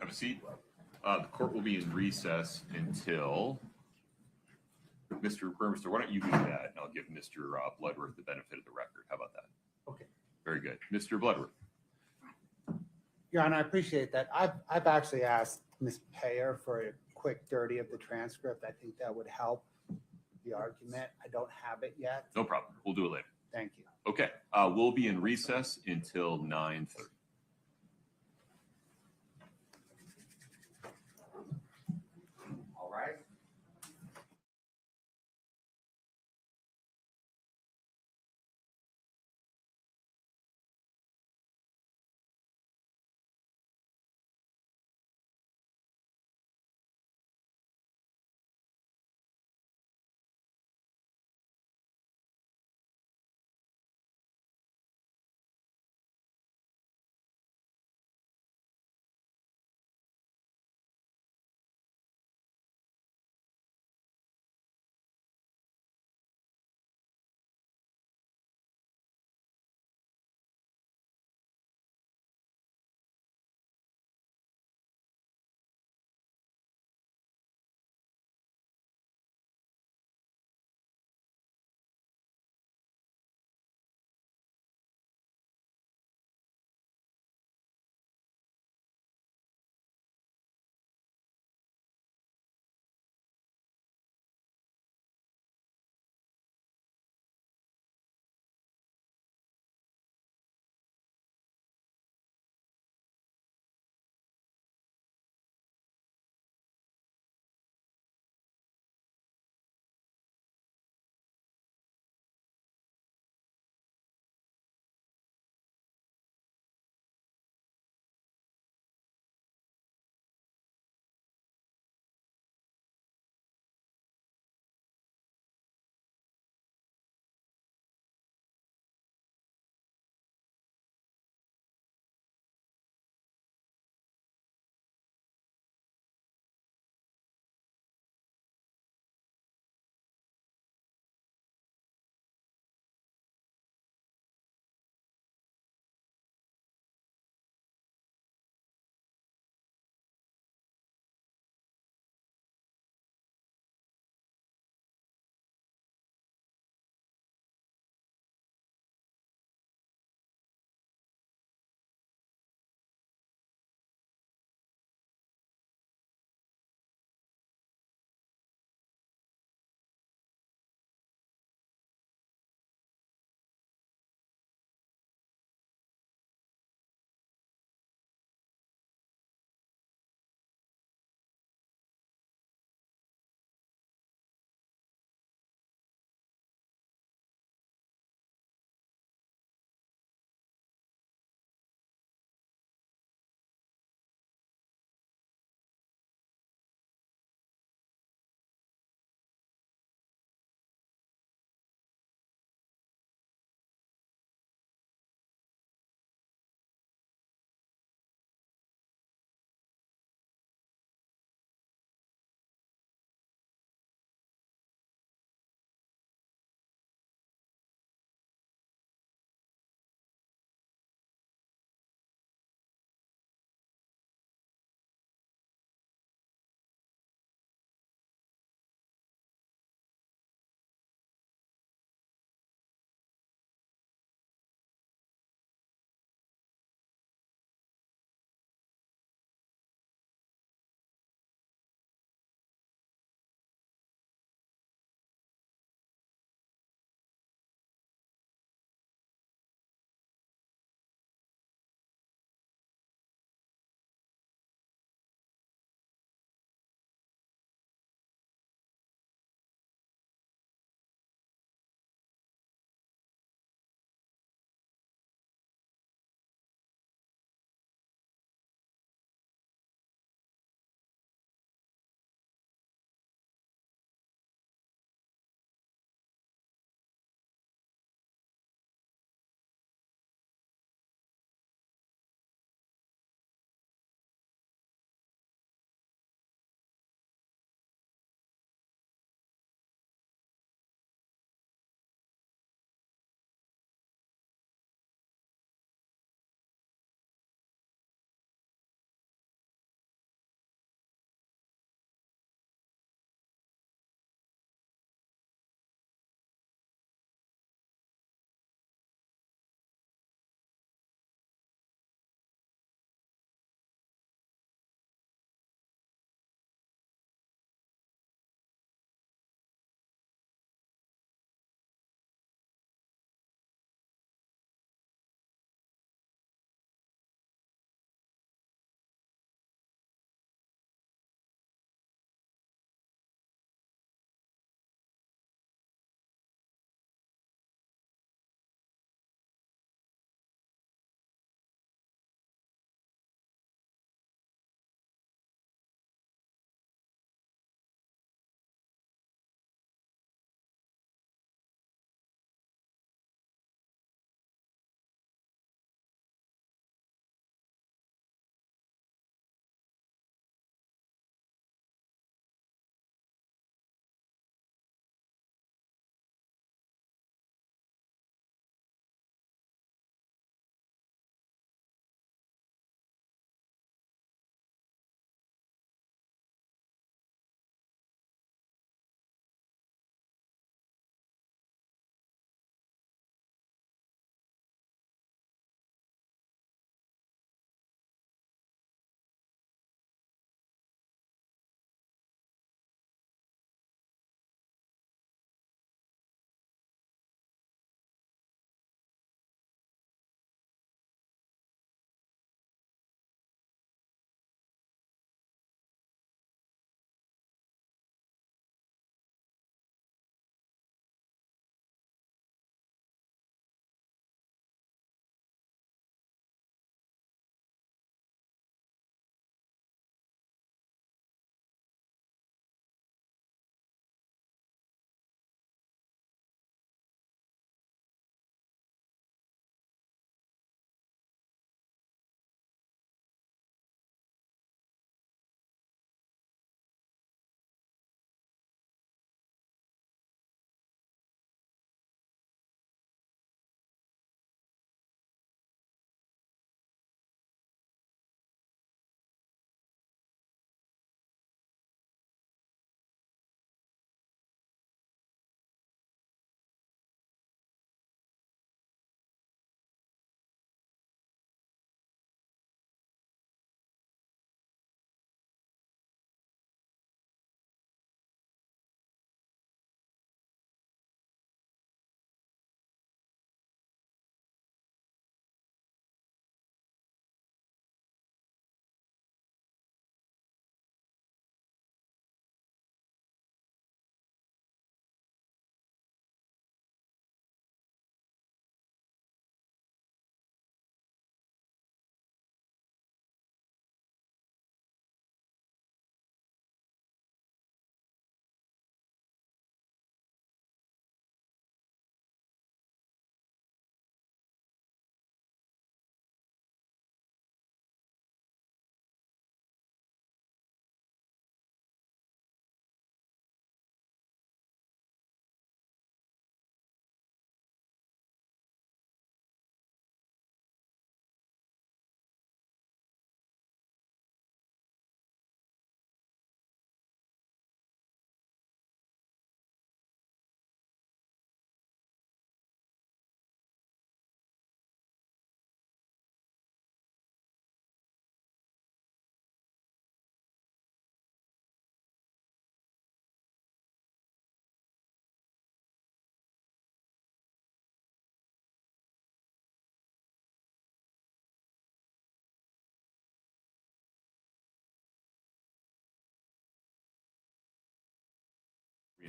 Have a seat. The court will be in recess until Mr. Burmester, why don't you do that? And I'll give Mr. Bloodworth the benefit of the record. How about that? Okay. Very good. Mr. Bloodworth. Your Honor, I appreciate that. I've actually asked Ms. Payer for a quick dirty of the transcript. I think that would help the argument. I don't have it yet. No problem. We'll do it later. Thank you. Okay. We'll be in recess until 9:30.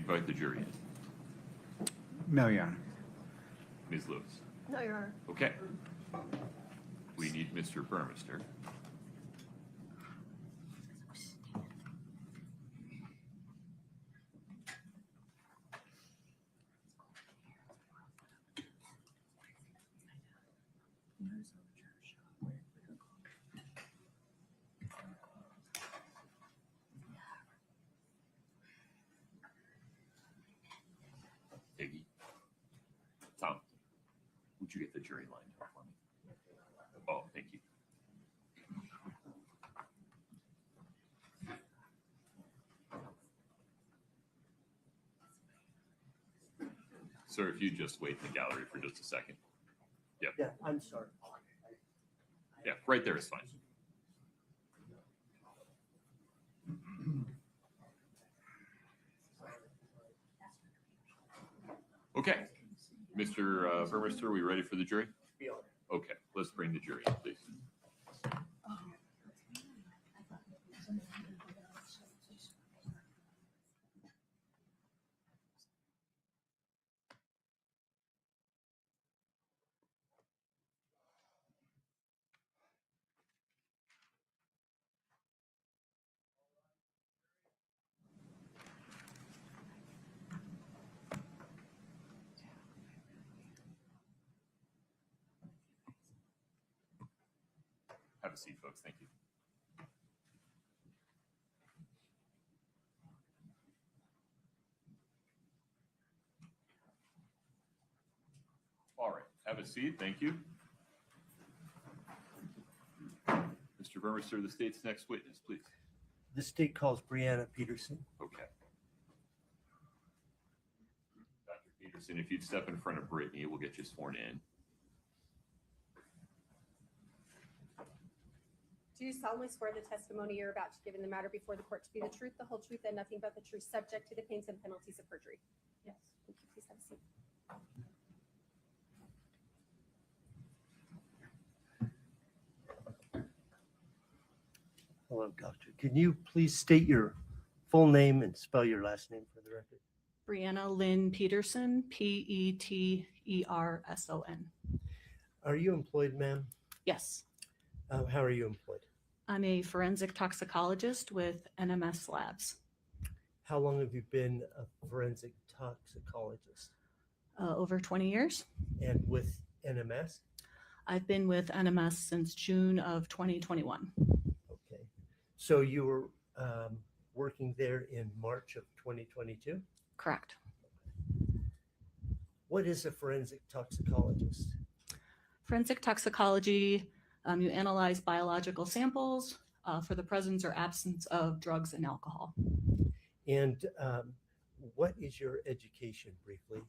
invite the jury in. No, Your Honor. Ms. Lewis. No, Your Honor. Okay. We need Mr. Burmester. Iggy. Tom, would you get the jury lined up for me? Oh, thank you. Sir, if you just wait in the gallery for just a second. Yeah, I'm sorry. Yeah, right there is fine. Okay. Mr. Burmester, are we ready for the jury? Okay, let's bring the jury in, please. Have a seat, folks. Thank you. All right, have a seat. Thank you. Mr. Burmester, the state's next witness, please. The state calls Brianna Peterson. Okay. Dr. Peterson, if you'd step in front of Brittany, we'll get you sworn in. Do you solemnly swear the testimony you're about to give in the matter before the court to be the truth, the whole truth, and nothing but the truth, subject to the pains and penalties of perjury? Yes. Thank you. Please have a seat. Hello, doctor. Can you please state your full name and spell your last name for the record? Brianna Lynn Peterson, Peterson. Are you employed, ma'am? Yes, How are you employed? I'm a forensic toxicologist with NMS Labs. How long have you been a forensic toxicologist? Over 20 years. And with NMS? I've been with NMS since June of 2021. Okay. So you were working there in March of 2022? Correct. What is a forensic toxicologist? Forensic toxicology, you analyze biological samples for the presence or absence of drugs and alcohol. And what is your education briefly?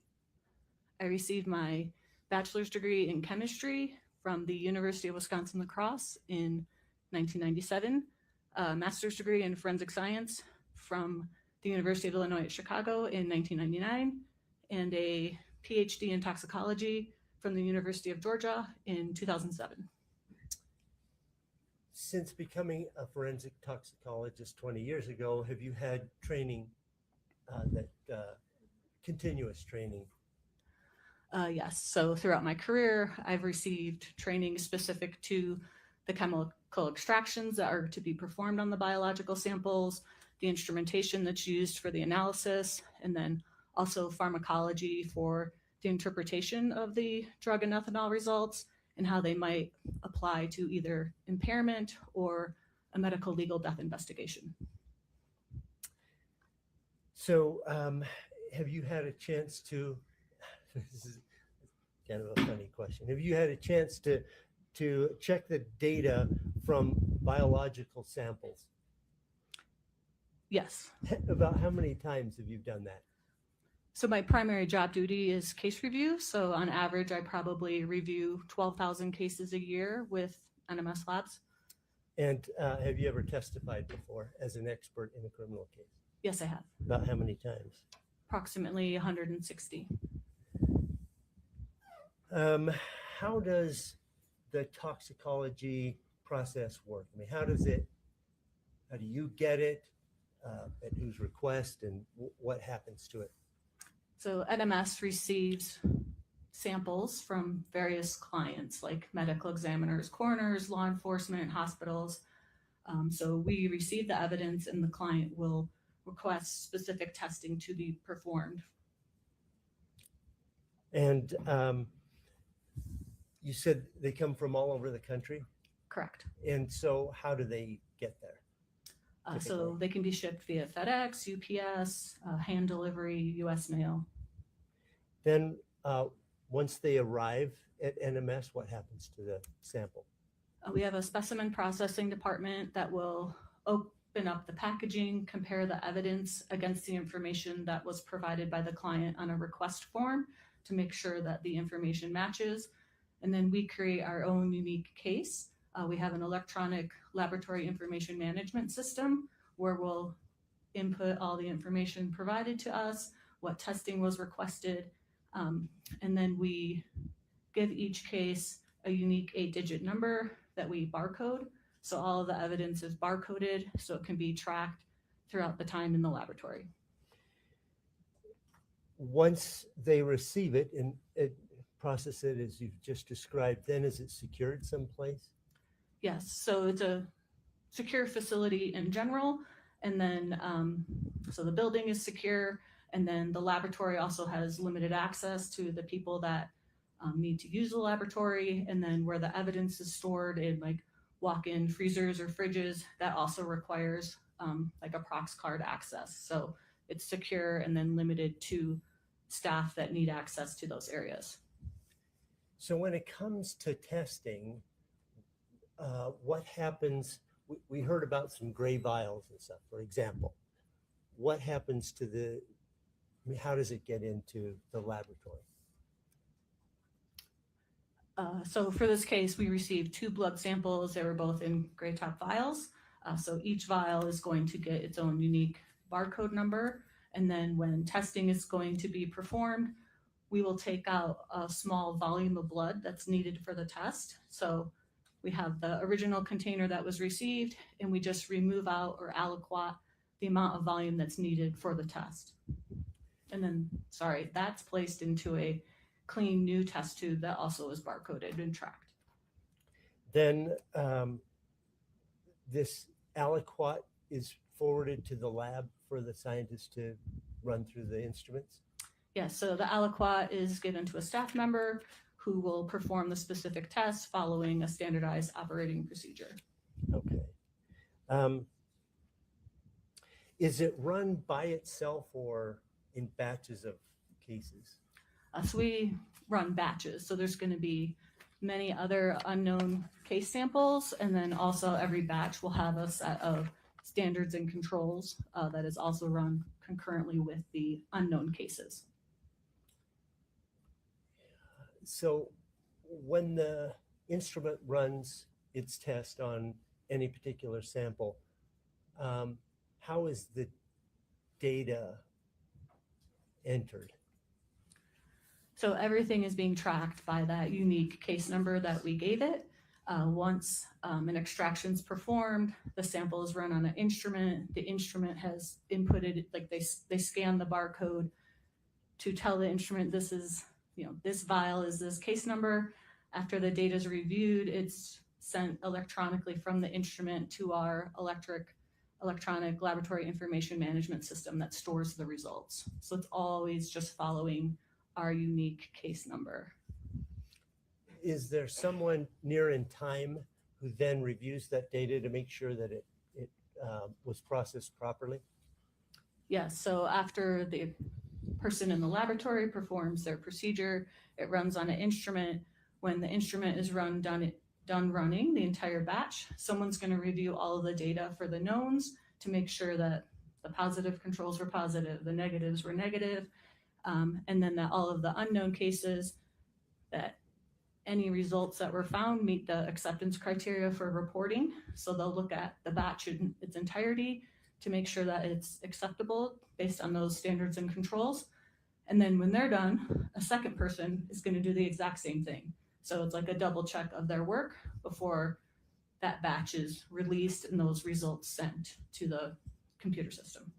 I received my bachelor's degree in chemistry from the University of Wisconsin-La Crosse in 1997, a master's degree in forensic science from the University of Illinois at Chicago in 1999, and a PhD in toxicology from the University of Georgia in 2007. Since becoming a forensic toxicologist 20 years ago, have you had training, continuous training? Yes, so throughout my career, I've received training specific to the chemical extractions that are to be performed on the biological samples, the instrumentation that's used for the analysis, and then also pharmacology for the interpretation of the drug and ethanol results and how they might apply to either impairment or a medical legal death investigation. So have you had a chance to, this is kind of a funny question, have you had a chance to check the data from biological samples? Yes. About how many times have you done that? So my primary job duty is case review. So on average, I probably review 12,000 cases a year with NMS Labs. And have you ever testified before as an expert in a criminal case? Yes, I have. About how many times? Approximately 160. How does the toxicology process work? I mean, how do you get it? at whose request, and what happens to it? So NMS receives samples from various clients like medical examiners, coroners, law enforcement, hospitals. So we receive the evidence and the client will request specific testing to be performed. And you said they come from all over the country, Correct. and so how do they get there? So Typically. they can be shipped via FedEx, UPS, hand delivery, US mail. Then once they arrive at NMS, what happens to the sample? We have a specimen processing department that will open up the packaging, compare the evidence against the information that was provided by the client on a request form to make sure that the information matches. And then we create our own unique case. We have an electronic laboratory information management system where we'll input all the information provided to us, what testing was requested, and then we give each case a unique 8-digit number that we barcode. So all of the evidence is barcoded so it can be tracked throughout the time in the laboratory. Once they receive it and process it as you've just described, then is it secured someplace? Yes, so it's a secure facility in general. And then, so the building is secure. And then the laboratory also has limited access to the people that need to use the laboratory. And then where the evidence is stored in like walk-in freezers or fridges, that also requires like a prox card access. So it's secure and then limited to staff that need access to those areas. So when it comes to testing, what happens? We heard about some gray vials and stuff, for example. What happens to the, I mean, how does it get into the laboratory? So for this case, we received 2 blood samples. They were both in gray top vials. So each vial is going to get its own unique barcode number. And then when testing is going to be performed, we will take out a small volume of blood that's needed for the test. So we have the original container that was received, and we just remove out or aliquot the amount of volume that's needed for the test. And then, sorry, that's placed into a clean new test tube that also is barcoded and tracked. Then this aliquot is forwarded to the lab for the scientist to run through the instruments? Yes, so the aliquot is given to a staff member who will perform the specific test following a standardized operating procedure. Okay. Is it run by itself or in batches of cases? So we run batches. So there's going to be many other unknown case samples. And then also every batch will have a set of standards and controls that is also run concurrently with the unknown cases. So when the instrument runs its test on any particular sample, how is the data entered? So everything is being tracked by that unique case number that we gave it. Once an extraction is performed, the sample is run on an instrument. The instrument has inputted, like they scan the barcode to tell the instrument this is, this vial is this case number. After the data is reviewed, it's sent electronically from the instrument to our electronic laboratory information management system that stores the results. So it's always just following our unique case number. Is there someone near in time who then reviews that data to make sure that it was processed properly? Yes, so after the person in the laboratory performs their procedure, it runs on an instrument. When the instrument is done running the entire batch, someone's going to review all of the data for the knowns to make sure that the positive controls were positive, the negatives were negative, and then that all of the unknown cases, that any results that were found meet the acceptance criteria for reporting. So they'll look at the batch in its entirety to make sure that it's acceptable based on those standards and controls. And then when they're done, a second person is going to do the exact same thing. So it's like a double check of their work before that batch is released and those results sent to the computer system.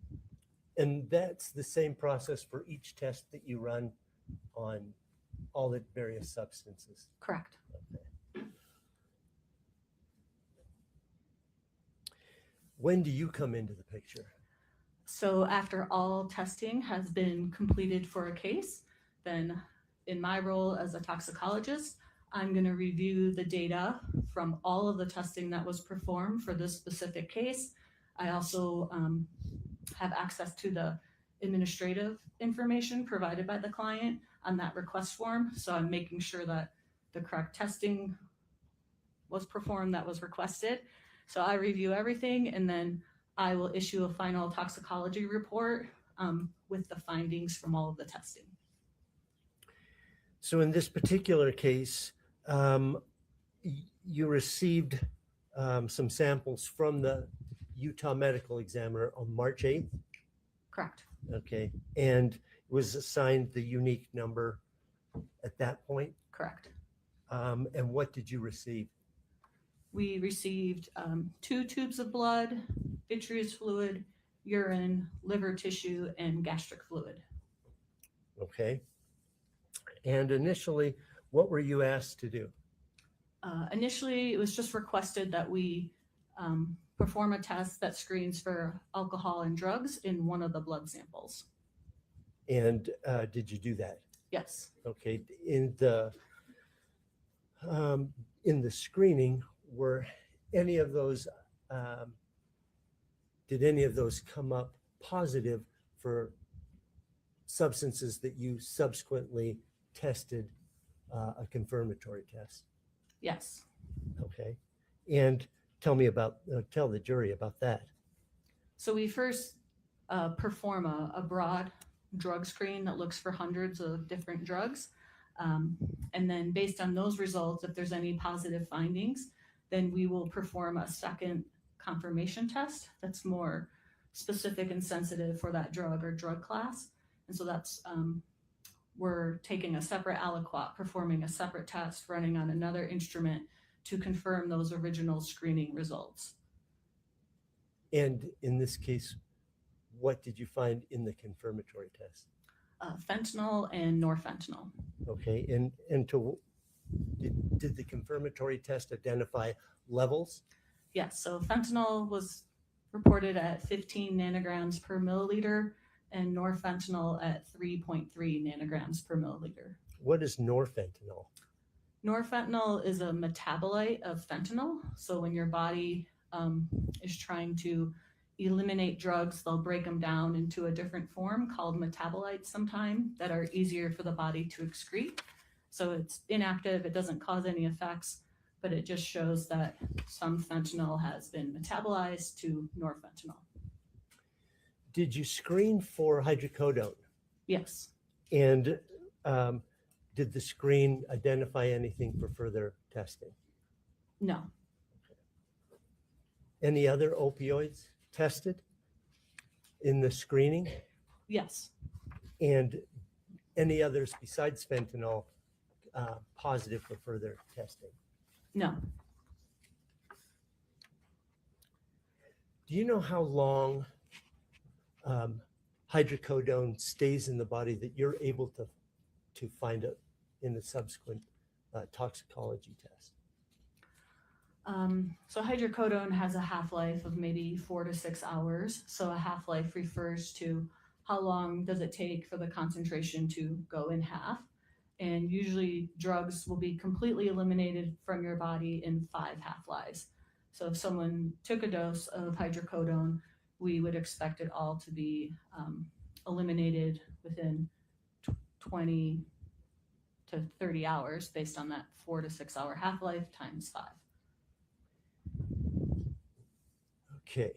And that's the same process for each test that you run on all the various substances. Correct. When do you come into the picture? So after all testing has been completed for a case, then in my role as a toxicologist, I'm going to review the data from all of the testing that was performed for this specific case. I also have access to the administrative information provided by the client on that request form. So I'm making sure that the correct testing was performed that was requested. So I review everything, and then I will issue a final toxicology report with the findings from all of the testing. So in this particular case, you received some samples from the Utah medical examiner on March 8th. Correct. Okay. And was assigned the unique number at that point. Correct. And what did you receive? We received 2 tubes of blood, vitreous fluid, urine, liver tissue, and gastric fluid. Okay. And initially, what were you asked to do? Initially, it was just requested that we perform a test that screens for alcohol and drugs in one of the blood samples. And did you do that? Yes. Okay. In the screening, were any of those, did any of those come up positive for substances that you subsequently tested a confirmatory test? Yes. Okay. And tell the jury about that. So we first perform a broad drug screen that looks for hundreds of different drugs. And then based on those results, if there's any positive findings, then we will perform a second confirmation test that's more specific and sensitive for that drug or drug class. And so that's, we're taking a separate aliquot, performing a separate test, running on another instrument to confirm those original screening results. And in this case, what did you find in the confirmatory test? Fentanyl and norfentanyl. Okay. Did the confirmatory test identify levels? Yes, so fentanyl was reported at 15 nanograms per milliliter and norfentanyl at 3.3 nanograms per milliliter. What is norfentanyl? Norfentanyl is a metabolite of fentanyl. So when your body is trying to eliminate drugs, they'll break them down into a different form called metabolites sometime that are easier for the body to excrete. So it's inactive, it doesn't cause any effects, but it just shows that some fentanyl has been metabolized to norfentanyl. Did you screen for hydrocodone? Yes. And did the screen identify anything for further testing? No. Any other opioids tested in the screening? Yes. And any others besides fentanyl positive for further testing? No. Do you know how long hydrocodone stays in the body that you're able to find it in the subsequent toxicology test? So hydrocodone has a half-life of maybe 4 to 6 hours. So a half-life refers to how long does it take for the concentration to go in half. And usually drugs will be completely eliminated from your body in 5 half-lives. So if someone took a dose of hydrocodone, we would expect it all to be eliminated within 20 to 30 hours based on that 4 to 6 hour half-life times 5. Okay.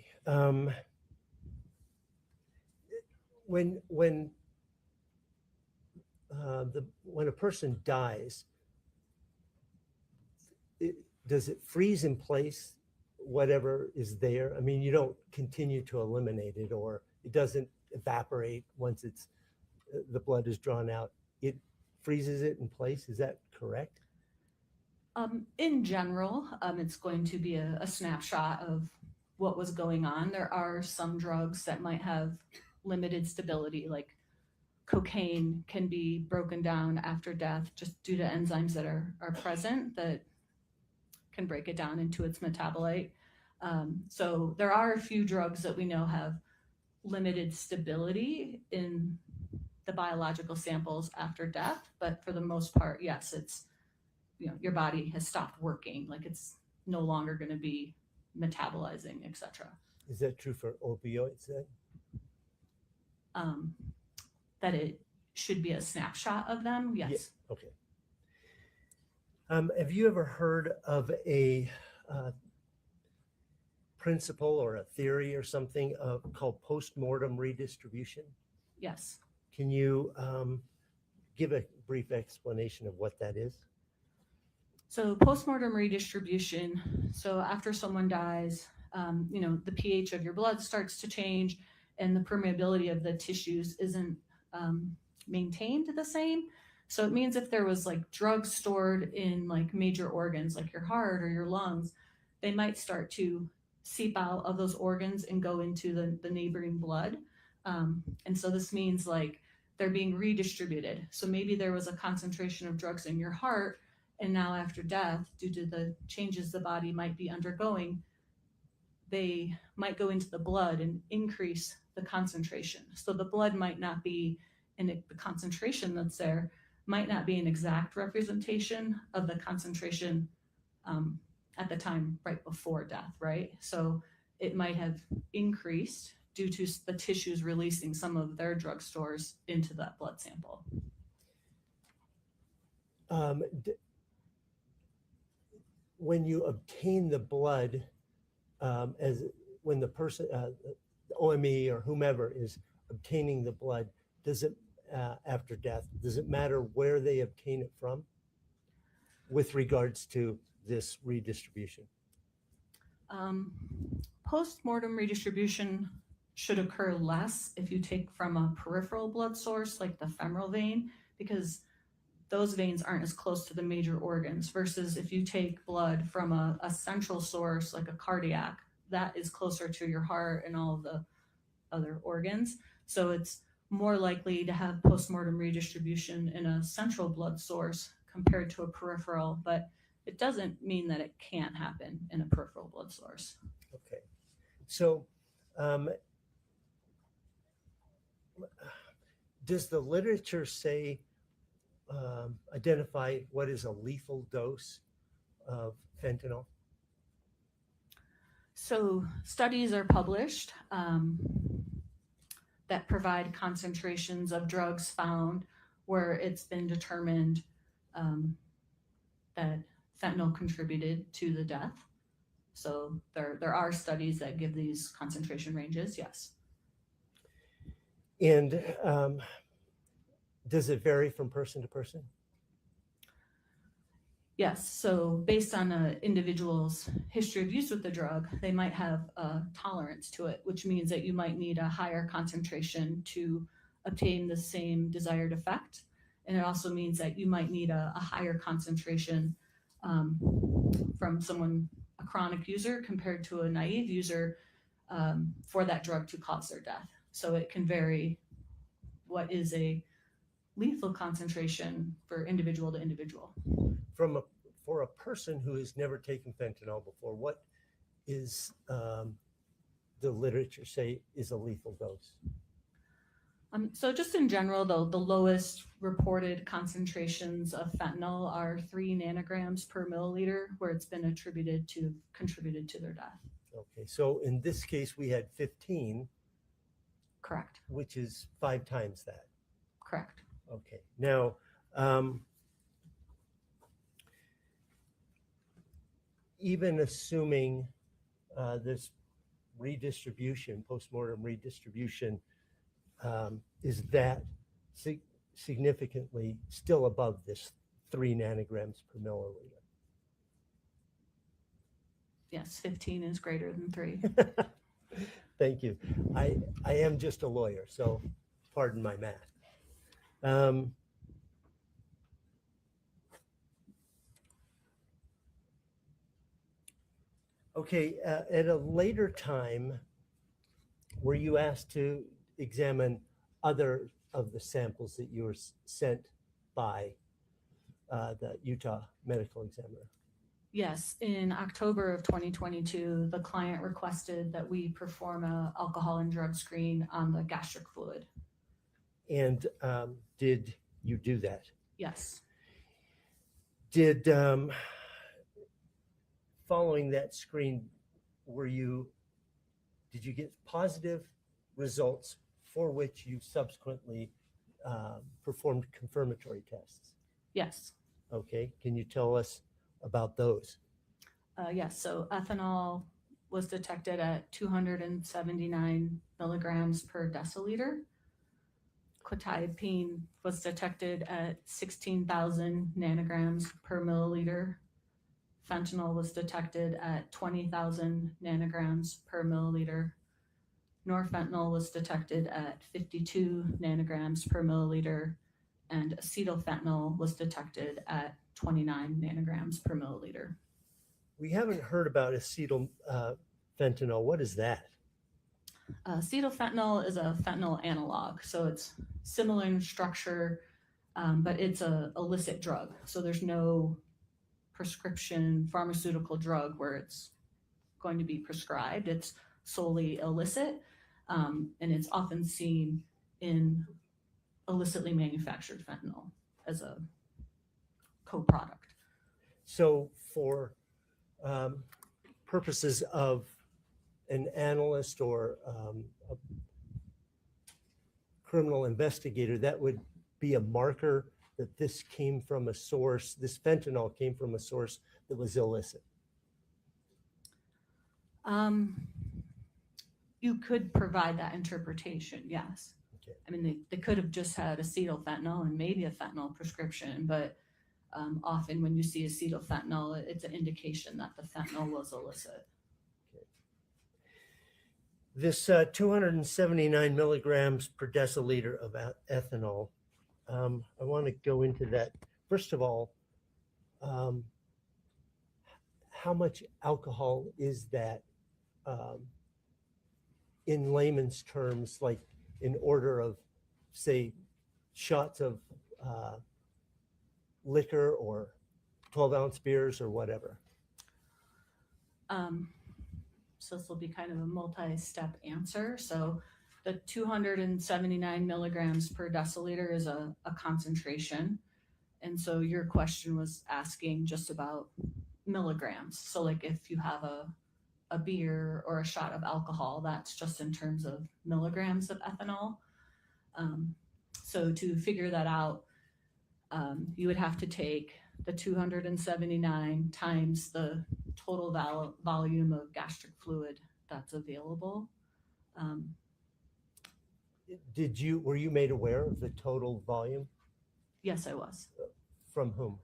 When a person dies, does it freeze in place whatever is there? I mean, you don't continue to eliminate it, or it doesn't evaporate once the blood is drawn out. It freezes it in place. Is that correct? In general, it's going to be a snapshot of what was going on. There are some drugs that might have limited stability, like cocaine can be broken down after death just due to enzymes that are present that can break it down into its metabolite. So there are a few drugs that we know have limited stability in the biological samples after death, but for the most part, yes, it's, your body has stopped working, like it's no longer going to be metabolizing, etc. Is that true for opioids then? That it should be a snapshot of them, yes. Yeah. Okay. Have you ever heard of a principle or a theory or something called postmortem redistribution? Yes. Can you give a brief explanation of what that is? So postmortem redistribution, so after someone dies, the pH of your blood starts to change and the permeability of the tissues isn't maintained the same. So it means if there was like drugs stored in like major organs like your heart or your lungs, they might start to seep out of those organs and go into the neighboring blood. And so this means like they're being redistributed. So maybe there was a concentration of drugs in your heart, and now after death, due to the changes the body might be undergoing, they might go into the blood and increase the concentration. So the blood might not be, and the concentration that's there might not be an exact representation of the concentration at the time right before death, right? So it might have increased due to the tissues releasing some of their drug stores into that blood sample. When you obtain the blood, when the person, the OME or whomever is obtaining the blood, does it, after death, does it matter where they obtain it from with regards to this redistribution? Post-mortem redistribution should occur less if you take from a peripheral blood source like the femoral vein, because those veins aren't as close to the major organs, versus if you take blood from a central source like a cardiac, that is closer to your heart and all of the other organs. So it's more likely to have post-mortem redistribution in a central blood source compared to a peripheral, but it doesn't mean that it can't happen in a peripheral blood source. Okay. So does the literature say, identify what is a lethal dose of fentanyl? So studies are published that provide concentrations of drugs found where it's been determined that fentanyl contributed to the death. So there are studies that give these concentration ranges, yes. And does it vary from person to person? Yes, so based on an individual's history of use with the drug, they might have a tolerance to it, which means that you might need a higher concentration to obtain the same desired effect. And it also means that you might need a higher concentration from someone, a chronic user, compared to a naive user for that drug to cause their death. So it can vary what is a lethal concentration for individual to individual. For a person who has never taken fentanyl before, what is the literature say is a lethal dose? So just in general, the lowest reported concentrations of fentanyl are 3 nanograms per milliliter, where it's been contributed to their death. Okay, so in this case, we had 15. Correct. Which is 5 times that. Correct. Okay, now, even assuming this redistribution, postmortem redistribution, is that significantly still above this 3 nanograms per milliliter? Yes, 15 is greater than 3. Thank you. I am just a lawyer, so pardon my math. Okay, at a later time, were you asked to examine other of the samples that you were sent by the Utah medical examiner? Yes, in October of 2022, the client requested that we perform a alcohol and drug screen on the gastric fluid. And did you do that? Yes. Did, following that screen, did you get positive results for which you subsequently performed confirmatory tests? Yes. Okay, can you tell us about those? Yes, so ethanol was detected at 279 milligrams per deciliter. Quetiapine was detected at 16,000 nanograms per milliliter. Fentanyl was detected at 20,000 nanograms per milliliter. Norfentanyl was detected at 52 nanograms per milliliter, and acetylfentanyl was detected at 29 nanograms per milliliter. We haven't heard about acetyl fentanyl. What is that? Acetylfentanyl is a fentanyl analog, so it's similar in structure, but it's a illicit drug. So there's no prescription pharmaceutical drug where it's going to be prescribed. It's solely illicit, and it's often seen in illicitly manufactured fentanyl as a co-product. So for purposes of an analyst or a criminal investigator, that would be a marker that this came from a source, this fentanyl came from a source that was illicit. You could provide that interpretation, yes. Okay. I mean, they could have just had acetylfentanyl and maybe a fentanyl prescription, but often when you see acetylfentanyl, it's an indication that the fentanyl was illicit. Okay. This 279 milligrams per deciliter of ethanol, I want to go into that. First of all, how much alcohol is that in layman's terms, like in order of, say, shots of liquor or 12-ounce beers or whatever? So this will be kind of a multi-step answer. So the 279 milligrams per deciliter is a concentration. And so your question was asking just about milligrams. So like if you have a beer or a shot of alcohol, that's just in terms of milligrams of ethanol. So to figure that out, you would have to take the 279 times the total volume of gastric fluid that's available. Were you made aware of the total volume? Yes, I was. From whom?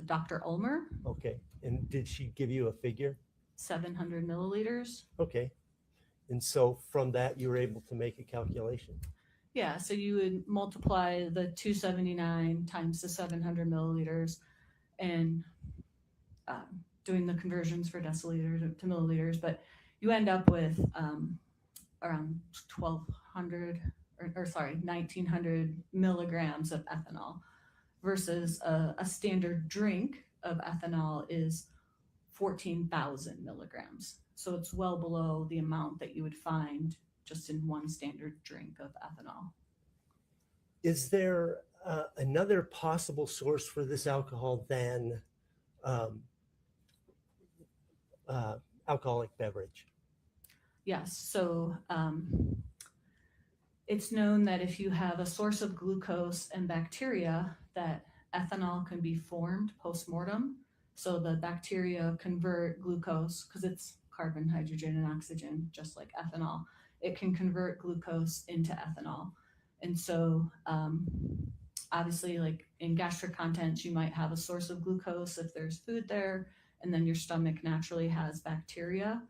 Dr. Ulmer. Okay, and did she give you a figure? 700 milliliters. Okay, and so from that you were able to make a calculation? Yeah, so you would multiply the 279 times the 700 milliliters and doing the conversions for deciliters to milliliters, but you end up with around 1,900 milligrams of ethanol versus a standard drink of ethanol is 14,000 milligrams. So it's well below the amount that you would find just in one standard drink of ethanol. Is there another possible source for this alcohol than alcoholic beverage? Yes, so it's known that if you have a source of glucose and bacteria, that ethanol can be formed post-mortem. So the bacteria convert glucose, because it's carbon, hydrogen, and oxygen, just like ethanol. It can convert glucose into ethanol. And so obviously, like in gastric contents, you might have a source of glucose if there's food there, and then your stomach naturally has bacteria.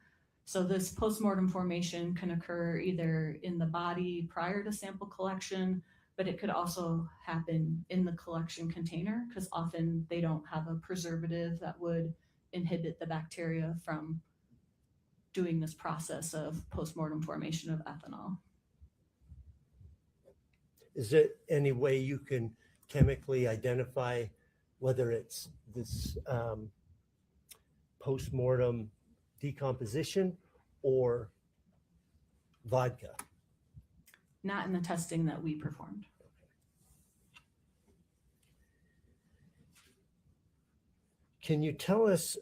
So this postmortem formation can occur either in the body prior to sample collection, but it could also happen in the collection container because often they don't have a preservative that would inhibit the bacteria from doing this process of postmortem formation of ethanol. Is there any way you can chemically identify whether it's this postmortem decomposition or vodka? Not in the testing that we performed. Can you tell us,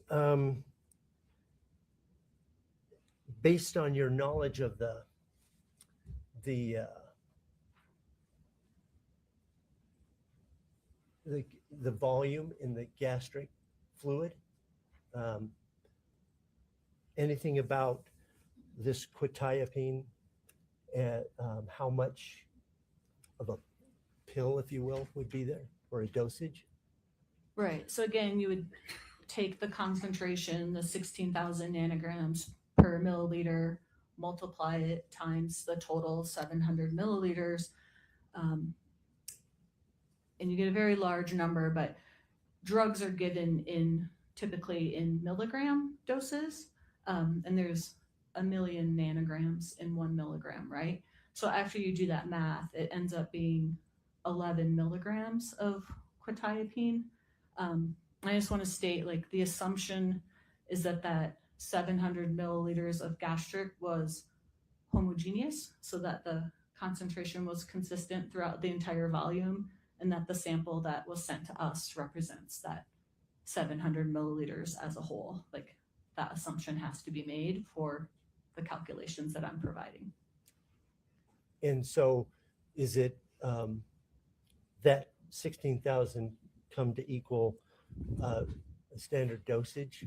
based on your knowledge of the volume in the gastric fluid, anything about this quetiapine and how much of a pill, if you will, would be there, or a dosage? Right. So again, you would take the concentration, the 16,000 nanograms per milliliter, multiply it times the total 700 milliliters, and you get a very large number. But drugs are given typically in milligram doses, and there's 1 million nanograms in 1 milligram, right? So after you do that math, it ends up being 11 milligrams of quetiapine. I just want to state, like, the assumption is that 700 milliliters of gastric was homogeneous, so that the concentration was consistent throughout the entire volume, and that the sample that was sent to us represents that 700 milliliters as a whole. Like, that assumption has to be made for the calculations that I'm providing. And so is it that 16,000 come to equal a standard dosage,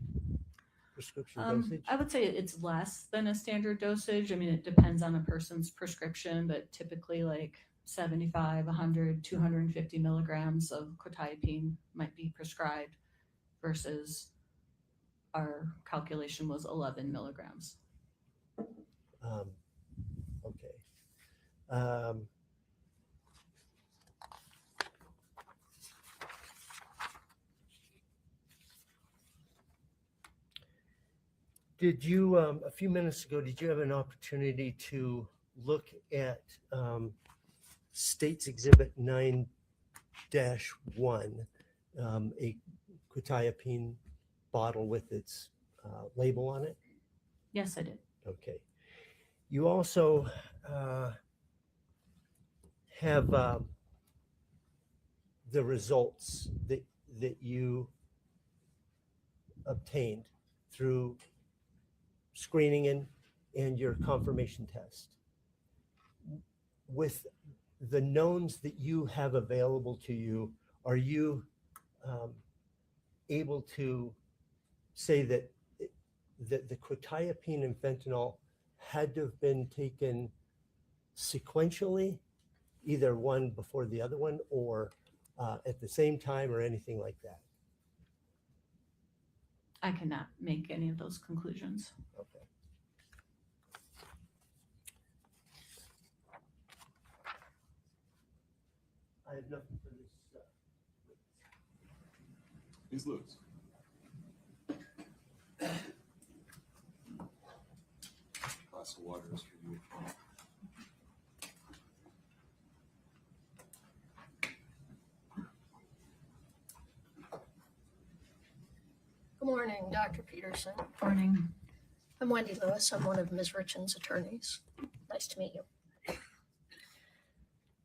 prescription dosage? I would say it's less than a standard dosage. I mean, it depends on a person's prescription, but typically like 75, 100, 250 milligrams of quetiapine might be prescribed, versus our calculation was 11 milligrams. Okay. Did you, a few minutes ago, did you have an opportunity to look at State's Exhibit 9-1, a quetiapine bottle with its label on it? Yes, I did. Okay. You also have the results that you obtained through screening and your confirmation test. With the knowns that you have available to you, are you able to say that the quetiapine and fentanyl had to have been taken sequentially, either one before the other one, or at the same time, or anything like that? I cannot make any of those conclusions. Okay. I have nothing for this. Ms. Lewis. Glass of water is for you. Good morning, Dr. Peterson. Morning. I'm Wendy Lewis. I'm one of Ms. Richins' attorneys. Nice to meet you.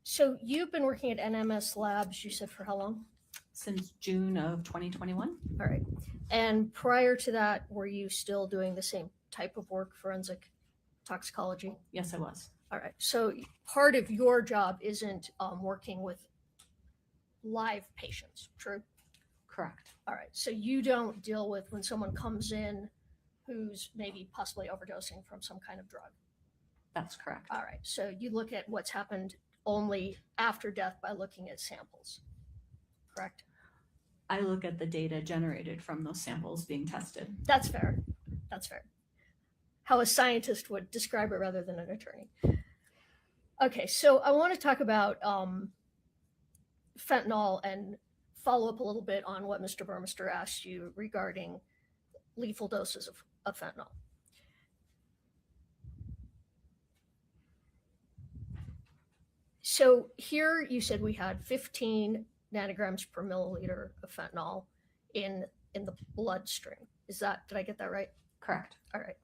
So you've been working at NMS Labs, you said, for how long? Since June of 2021. All right. And prior to that, were you still doing the same type of work, forensic toxicology? Yes, I was. All right. So part of your job isn't working with live patients, true? Correct. All right. So you don't deal with when someone comes in who's maybe possibly overdosing from some kind of drug. That's correct. All right. So you look at what's happened only after death by looking at samples, correct? I look at the data generated from those samples being tested. That's fair. That's fair. How a scientist would describe it rather than an attorney. Okay. So I want to talk about fentanyl and follow up a little bit on what Mr. Burmester asked you regarding lethal doses of fentanyl. So here you said we had 15 nanograms per milliliter of fentanyl in the bloodstream. Did I get that right? Correct. All right.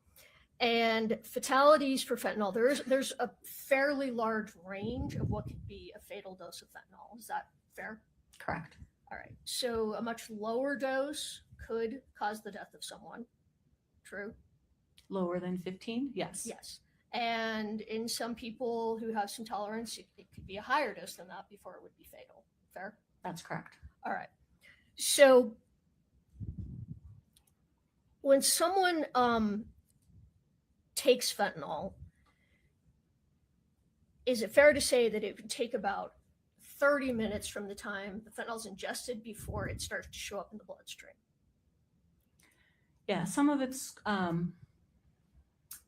And fatalities for fentanyl, there's a fairly large range of what could be a fatal dose of fentanyl. Is that fair? Correct. All right. So a much lower dose could cause the death of someone. True? Lower than 15? Yes. Yes. And in some people who have some tolerance, it could be a higher dose than that before it would be fatal. Fair? That's correct. All right. So when someone takes fentanyl, is it fair to say that it would take about 30 minutes from the time the fentanyl is ingested before it starts to show up in the bloodstream? Yeah, some of it's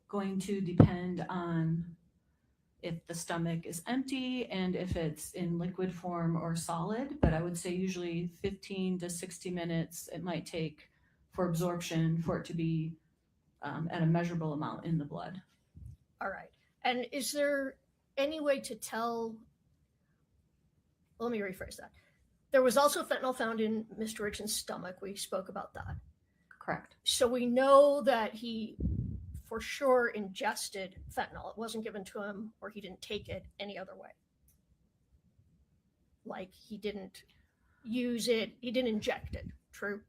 going to depend on if the stomach is empty and if it's in liquid form or solid, but I would say usually 15 to 60 minutes it might take for absorption for it to be at a measurable amount in the blood. All right. And is there any way to tell? Let me rephrase that. There was also fentanyl found in Mr. Richins' stomach. We spoke about that. Correct. So we know that he for sure ingested fentanyl. It wasn't given to him or he didn't take it any other way. Like he didn't use it, he didn't inject it. True?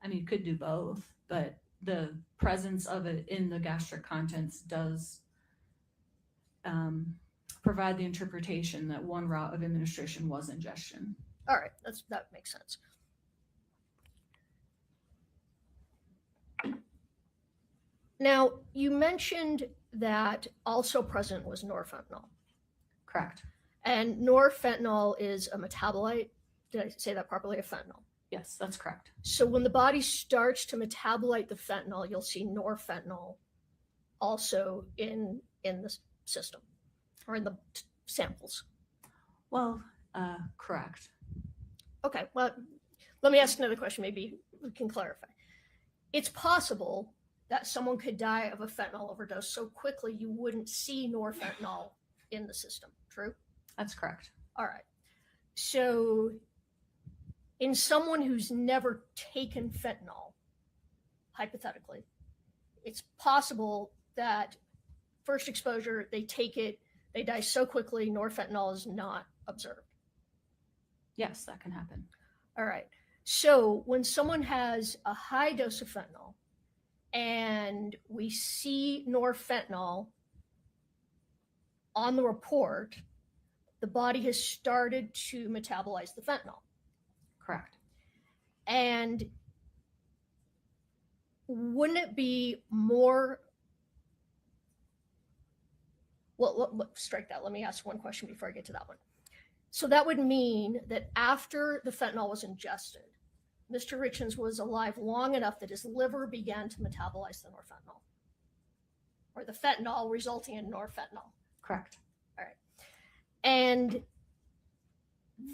I mean, you could do both, but the presence of it in the gastric contents does provide the interpretation that one route of administration was ingestion. All right, that makes sense. Now, you mentioned that also present was norfentanyl. Correct. And norfentanyl is a metabolite. Did I say that properly? Of fentanyl. Yes, that's correct. So when the body starts to metabolite the fentanyl, you'll see norfentanyl also in the system or in the samples. Well, correct. Okay, well, let me ask another question. Maybe we can clarify. It's possible that someone could die of a fentanyl overdose so quickly you wouldn't see norfentanyl in the system. True? That's correct. All right. So in someone who's never taken fentanyl, hypothetically, it's possible that first exposure, they take it, they die so quickly, norfentanyl is not observed. Yes, that can happen. All right. So when someone has a high dose of fentanyl and we see norfentanyl on the report, the body has started to metabolize the fentanyl. Correct. And wouldn't it be more? Well, strike that. Let me ask one question before I get to that one. So that would mean that after the fentanyl was ingested, Mr. Richins was alive long enough that his liver began to metabolize the norfentanyl, or the fentanyl resulting in norfentanyl. Correct. All right. And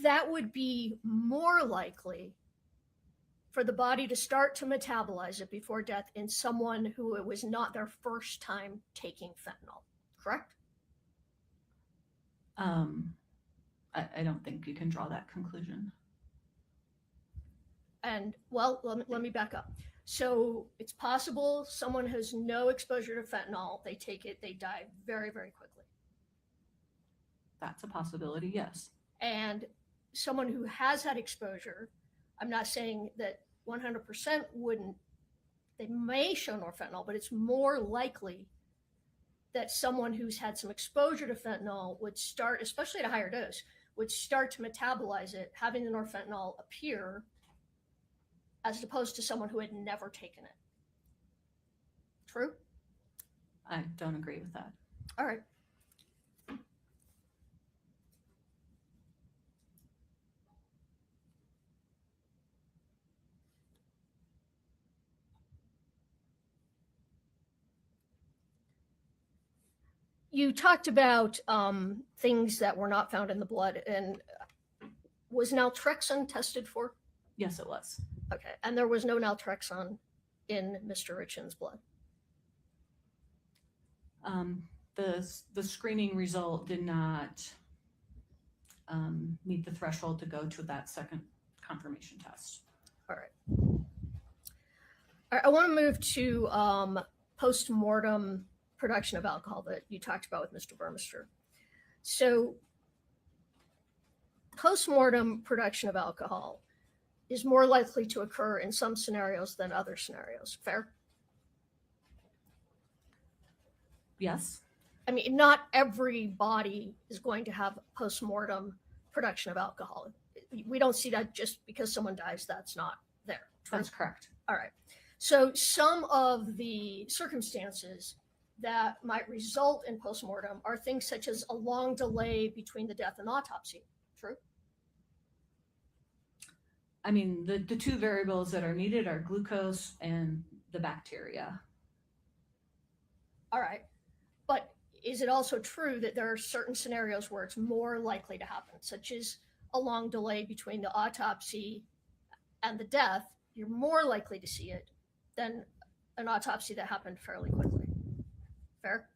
that would be more likely for the body to start to metabolize it before death in someone who it was not their first time taking fentanyl, correct? I don't think you can draw that conclusion. And well, let me back up. So it's possible someone has no exposure to fentanyl, they take it, they die very, very quickly. That's a possibility, yes. And someone who has had exposure, I'm not saying that 100% wouldn't, they may show norfentanyl, but it's more likely that someone who's had some exposure to fentanyl would start, especially at a higher dose, would start to metabolize it, having the norfentanyl appear, as opposed to someone who had never taken it. True? I don't agree with that. All right. You talked about things that were not found in the blood, and was naltrexone tested for? Yes, it was. Okay, and there was no naltrexone in Mr. Richins' blood? The screening result did not meet the threshold to go to that second confirmation test. All right. I want to move to post-mortem production of alcohol that you talked about with Mr. Burmester. So post-mortem production of alcohol is more likely to occur in some scenarios than other scenarios. Fair? Yes. I mean, not every body is going to have post-mortem production of alcohol. We don't see that just because someone dies, that's not there. True? That's correct. All right. So some of the circumstances that might result in postmortem are things such as a long delay between the death and autopsy. True? I mean, the two variables that are needed are glucose and the bacteria. All right. But is it also true that there are certain scenarios where it's more likely to happen, such as a long delay between the autopsy and the death? You're more likely to see it than an autopsy that happened fairly quickly. Fair?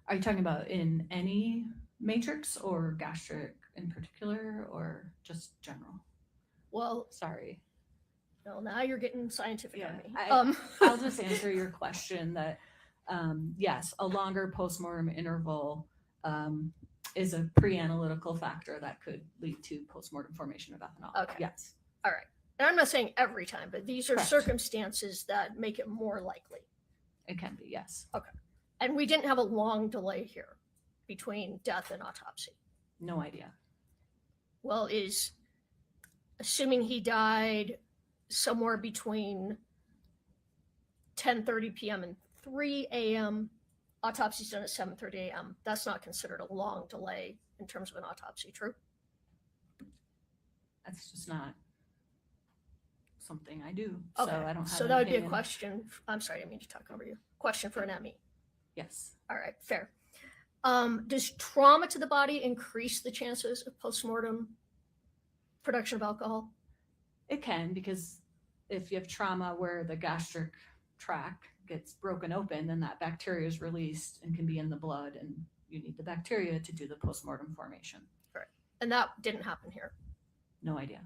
Are you talking about in any matrix or gastric in particular or just general? Well, Sorry. no, now you're getting scientific Yeah, on me. I'll just answer your question that yes, a longer postmortem interval is a pre-analytical factor that could lead to postmortem formation of ethanol. Okay. Yes. All right. And I'm not saying every time, but these are Correct. circumstances that make it more likely. It can be, yes. And we didn't have a long delay here between death and autopsy. No idea. Well, is assuming he died somewhere between 10:30 p.m. and 3 a.m., autopsy's done at 7:30 a.m. That's not considered a long delay in terms of an autopsy, true? That's just not something I do. Okay. So I don't have So an that would be a opinion. question. I'm sorry, I didn't mean to talk over you. Question for an Emmy. Yes. All right, fair. Does trauma to the body increase the chances of postmortem production of alcohol? It can, because if you have trauma where the gastric tract gets broken open, then that bacteria is released and can be in the blood, and you need the bacteria to do the postmortem formation. And that didn't happen here. No idea.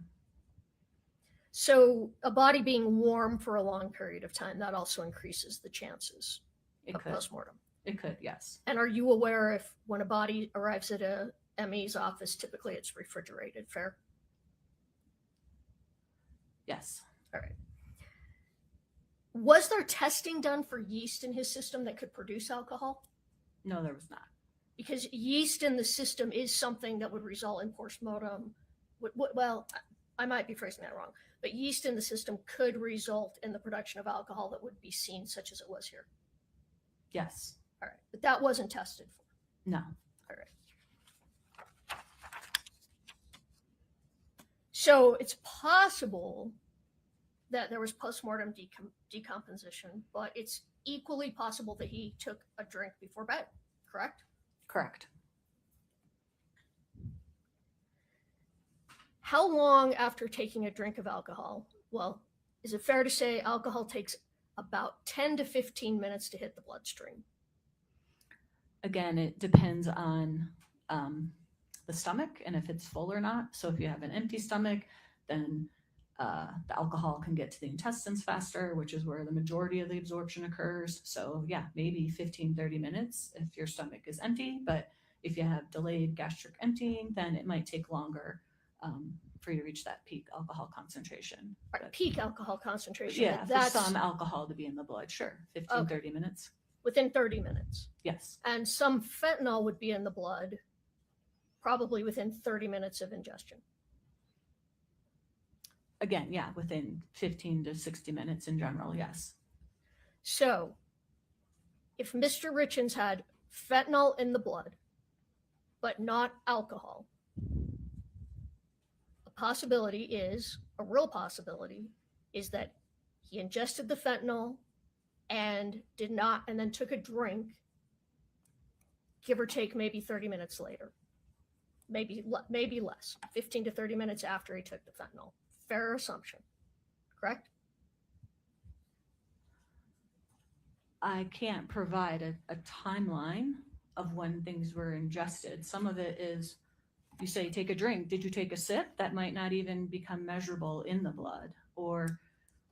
So a body being warm for a long period of time, that also increases the chances It of could. postmortem. It could, yes. And are you aware if when a body arrives at a ME's office, typically it's refrigerated? Fair? Yes. All right. Was there testing done for yeast in his system that could produce alcohol? No, there was not. Because yeast in the system is something that would result in postmortem. Well, I might be phrasing that wrong, but yeast in the system could result in the production of alcohol that would be seen, such as it was here. Yes. All right. But that wasn't tested for. No. All right. So it's possible that there was postmortem decomposition, but it's equally possible that he took a drink before bed, correct? Correct. How long after taking a drink of alcohol? Well, is it fair to say alcohol takes about 10 to 15 minutes to hit the bloodstream? Again, it depends on the stomach and if it's full or not. So if you have an empty stomach, then the alcohol can get to the intestines faster, which is where the majority of the absorption occurs. So yeah, maybe 15, 30 minutes if your stomach is empty. But if you have delayed gastric emptying, then it might take longer for you to reach that peak alcohol concentration. All right, peak alcohol concentration. Yeah, that's for some alcohol to be in the blood, sure. 15, Okay. 30 minutes. within 30 minutes. Yes. And some fentanyl would be in the blood probably within 30 minutes of ingestion. Again, yeah, within 15 to 60 minutes in general, yes. So if Mr. Richins had fentanyl in the blood, but not alcohol, a real possibility is that he ingested the fentanyl and then took a drink, give or take maybe 30 minutes later, maybe less, 15 to 30 minutes after he took the fentanyl. Fair assumption, correct? I can't provide a timeline of when things were ingested. Some of it is, you say, take a drink. Did you take a sip? That might not even become measurable in the blood. Or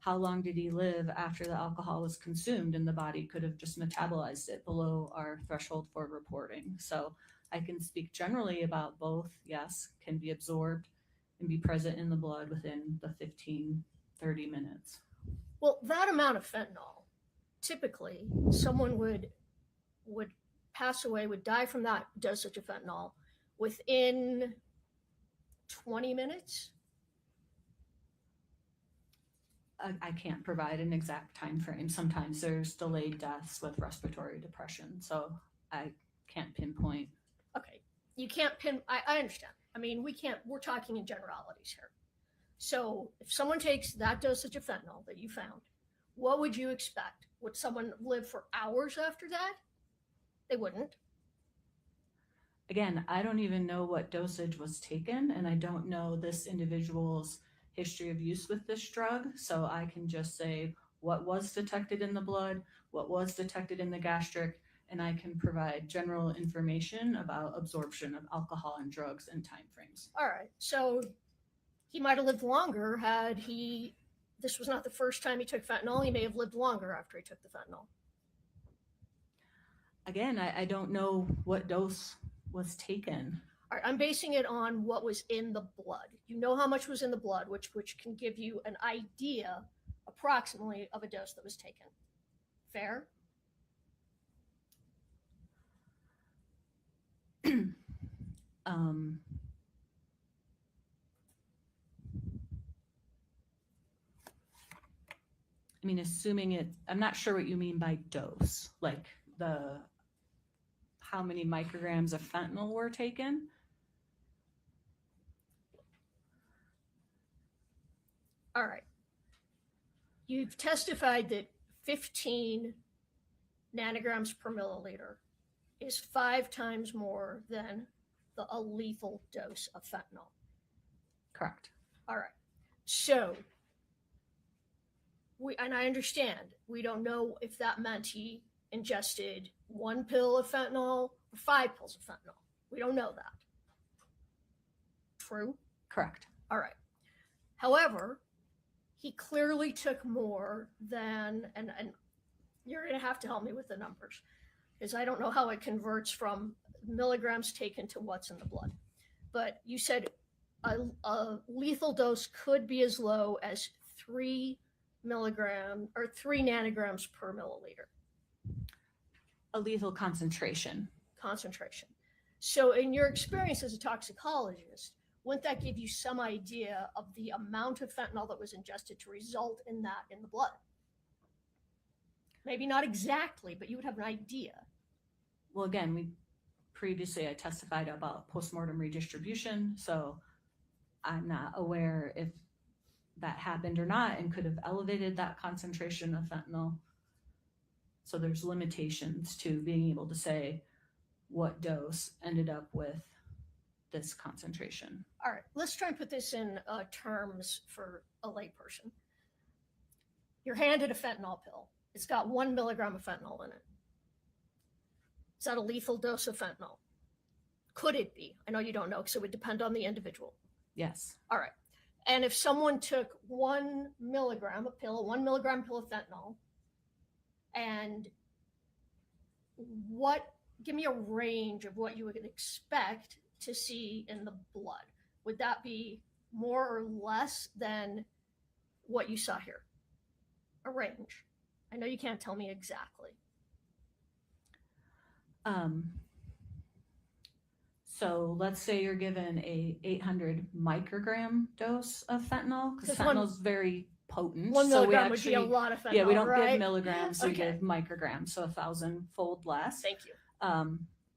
how long did he live after the alcohol was consumed, and the body could have just metabolized it below our threshold for reporting. So I can speak generally about both. Yes, can be absorbed and be present in the blood within the 15, 30 minutes. Well, that amount of fentanyl, typically someone would pass away, would die from that dosage of fentanyl within 20 minutes. I can't provide an exact time frame. Sometimes there's delayed deaths with respiratory depression, so I can't pinpoint. Okay, you can't I understand. I mean, we're talking in generalities here. So if someone takes that dosage of fentanyl that you found, what would you expect? Would someone live for hours after that? They wouldn't. Again, I don't even know what dosage was taken, and I don't know this individual's history of use with this drug. So I can just say what was detected in the blood, what was detected in the gastric, and I can provide general information about absorption of alcohol and drugs and timeframes. All right. So he might have lived longer this was not the first time he took fentanyl. He may have lived longer after he took the fentanyl. Again, I don't know what dose was taken. All right, I'm basing it on what was in the blood. You know how much was in the blood, which can give you an idea approximately of a dose that was taken. Fair? I mean, assuming I'm not sure what you mean by dose, like how many micrograms of fentanyl were taken. All right. You've testified that 15 nanograms per milliliter is 5 times more than a lethal dose of fentanyl. Correct. All right. So, and I understand, we don't know if that meant he ingested 1 pill of fentanyl or 5 pills of fentanyl. We don't know that. True? Correct. All right. However, he clearly took more than, and you're going to have to help me with the numbers, because I don't know how it converts from milligrams taken to what's in the blood. But you said a lethal dose could be as low as 3 nanograms per milliliter. A lethal concentration. So in your experience as a toxicologist, wouldn't that give you some idea of the amount of fentanyl that was ingested to result in that in the blood? Maybe not exactly, but you would have an idea. Well, again, I testified about postmortem redistribution, so I'm not aware if that happened or not and could have elevated that concentration of fentanyl. So there's limitations to being able to say what dose ended up with this concentration. All right, let's try and put this in terms for a layperson. You're handed a fentanyl pill. It's got 1 milligram of fentanyl in it. Is that a lethal dose of fentanyl? Could it be? I know you don't know, because it would depend on the individual. Yes. All right. And if someone took 1 milligram of pill, 1 milligram pill of fentanyl, and give me a range of what you would expect to see in the blood. Would that be more or less than what you saw here? A range. I know you can't tell me exactly. So let's say you're given a 800 microgram dose of fentanyl, because 'Cause fentanyl is very potent. 1 so milligram would be a lot of fentanyl, yeah, we don't right? give milligrams, we Okay. give micrograms, so 1,000-fold less. Thank you.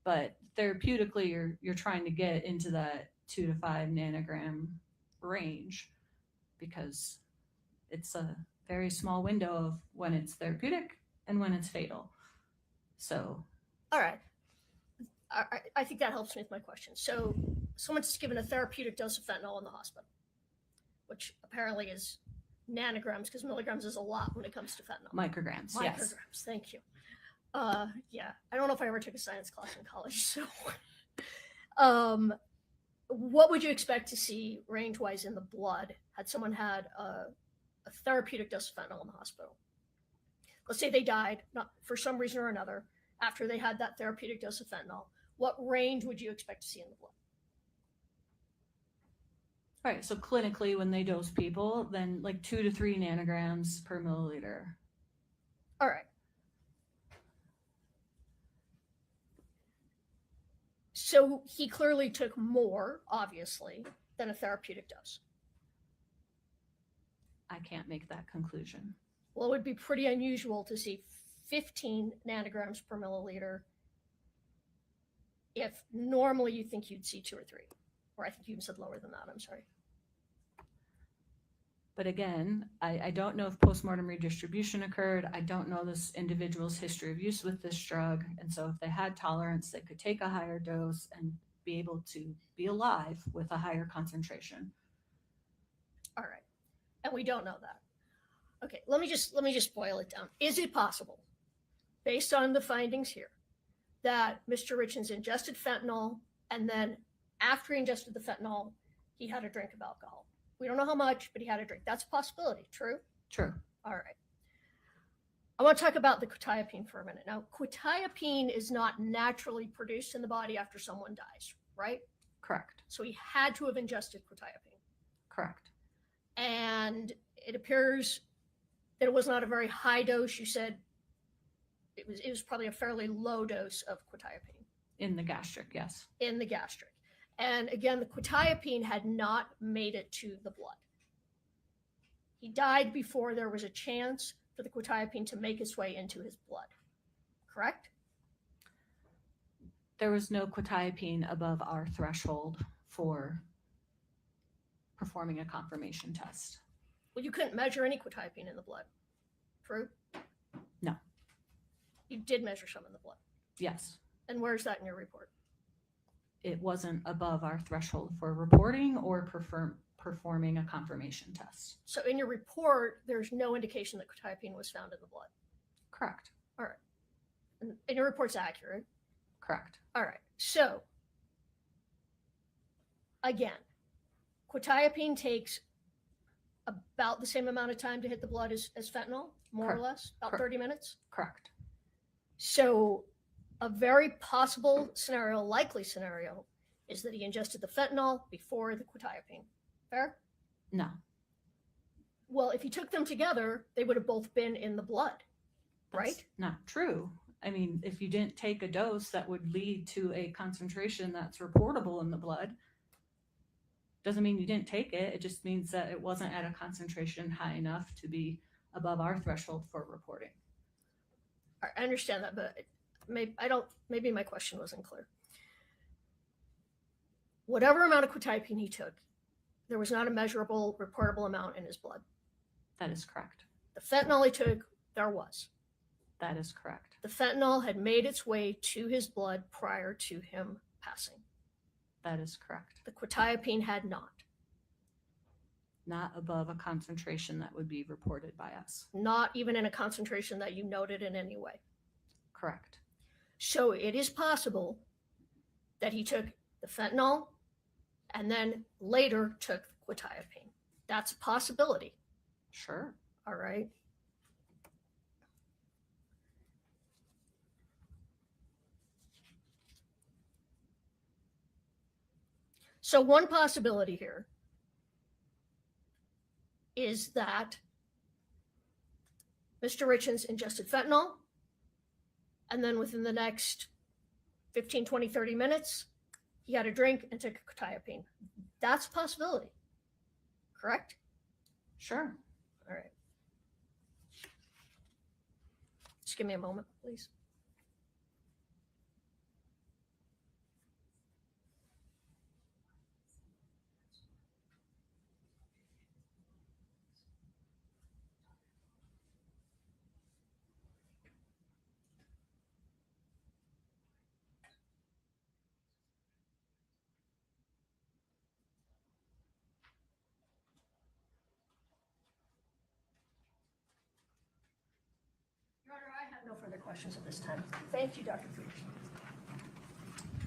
But therapeutically, you're trying to get into that 2 to 5 nanogram range, because it's a very small window of when it's therapeutic and when it's fatal. So, All right. I think that helps me with my question. So someone's given a therapeutic dose of fentanyl in the hospital, which apparently is nanograms, because milligrams is a lot when it comes to fentanyl. micrograms, yes. Micrograms, thank you. Yeah, I don't know if I ever took a science class in college, so what would you expect to see range-wise in the blood had someone had a therapeutic dose of fentanyl in the hospital? Let's say they died, not for some reason or another, after they had that therapeutic dose of fentanyl. What range would you expect to see in the blood? Right. So clinically, when they dose people, then like 2 to 3 nanograms per milliliter. All right. So he clearly took more, obviously, than a therapeutic dose. I can't make that conclusion. Well, it would be pretty unusual to see 15 nanograms per milliliter if normally you think you'd see 2 or 3. Or I think you even said lower than that. I'm sorry. But again, I don't know if postmortem redistribution occurred. I don't know this individual's history of use with this drug. And so if they had tolerance, they could take a higher dose and be able to be alive with a higher concentration. All right. And we don't know that. Okay, let me just boil it down. Is it possible, based on the findings here, that Mr. Richins ingested fentanyl and then after he ingested the fentanyl, he had a drink of alcohol? We don't know how much, but he had a drink. That's a possibility. True? True. All right. I want to talk about the quetiapine for a minute. Now, quetiapine is not naturally produced in the body after someone dies, right? Correct. So he had to have ingested quetiapine. Correct. And it appears that it was not a very high dose. You said it was probably a fairly low dose of quetiapine. In the gastric, yes. In the gastric. And again, the quetiapine had not made it to the blood. He died before there was a chance for the quetiapine to make its way into his blood. Correct? There was no quetiapine above our threshold for performing a confirmation test. Well, you couldn't measure any quetiapine in the blood. True? No. You did measure some in the blood. Yes. And where's that in your report? It wasn't above our threshold for reporting or performing a confirmation test. So in your report, there's no indication that quetiapine was found in the blood. Correct. All right. And your report's accurate. Correct. All right. So again, quetiapine takes about the same amount of time to hit the blood as fentanyl, more Correct. or less, about Correct. 30 minutes. Correct. So a very possible scenario, likely scenario, is that he ingested the fentanyl before the quetiapine. Fair? No. Well, if he took them together, they would have both been in the blood, That's right? not true. I mean, if you didn't take a dose that would lead to a concentration that's reportable in the blood, doesn't mean you didn't take it. It just means that it wasn't at a concentration high enough to be above our threshold for reporting. I understand that, but maybe my question wasn't clear. Whatever amount of quetiapine he took, there was not a measurable, reportable amount in his blood. That is correct. The fentanyl he took, there was. That is correct. The fentanyl had made its way to his blood prior to him passing. That is correct. The quetiapine had not. Not above a concentration that would be reported by us. Not even in a concentration that you noted in any way. Correct. So it is possible that he took the fentanyl and then later took the quetiapine. That's a possibility. Sure. All right. So one possibility here is that Mr. Richins ingested fentanyl, and then within the next 15, 20, 30 minutes, he had a drink and took a quetiapine. That's a possibility. Correct? Sure. All right. Just give me a moment, please. Your Honor, I have no no further questions at this time. Thank you, Dr. Peterson.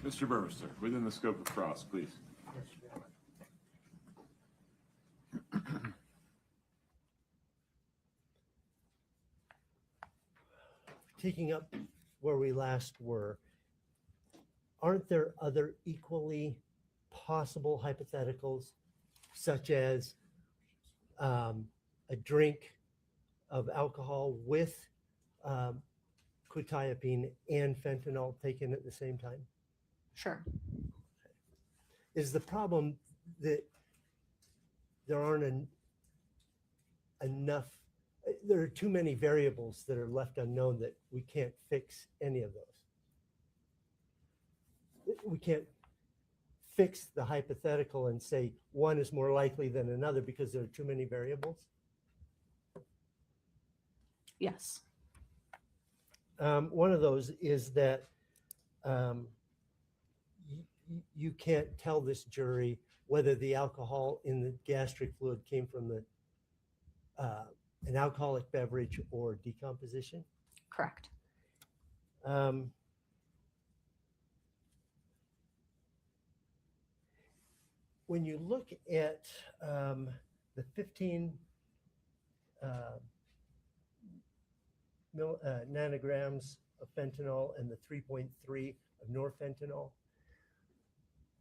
Mr. Burmester, within the scope of cross, please. Taking up where we last were, aren't there other equally possible hypotheticals, such as a drink of alcohol with quetiapine and fentanyl taken at the same time? Sure. Is the problem that there aren't enough, there are too many variables that are left unknown that we can't fix any of those? We can't fix the hypothetical and say one is more likely than another because there are too many variables? Yes. One of those is that you can't tell this jury whether the alcohol in the gastric fluid came from an alcoholic beverage or decomposition. Correct. When you look at the 15 nanograms of fentanyl and the 3.3 of norfentanyl,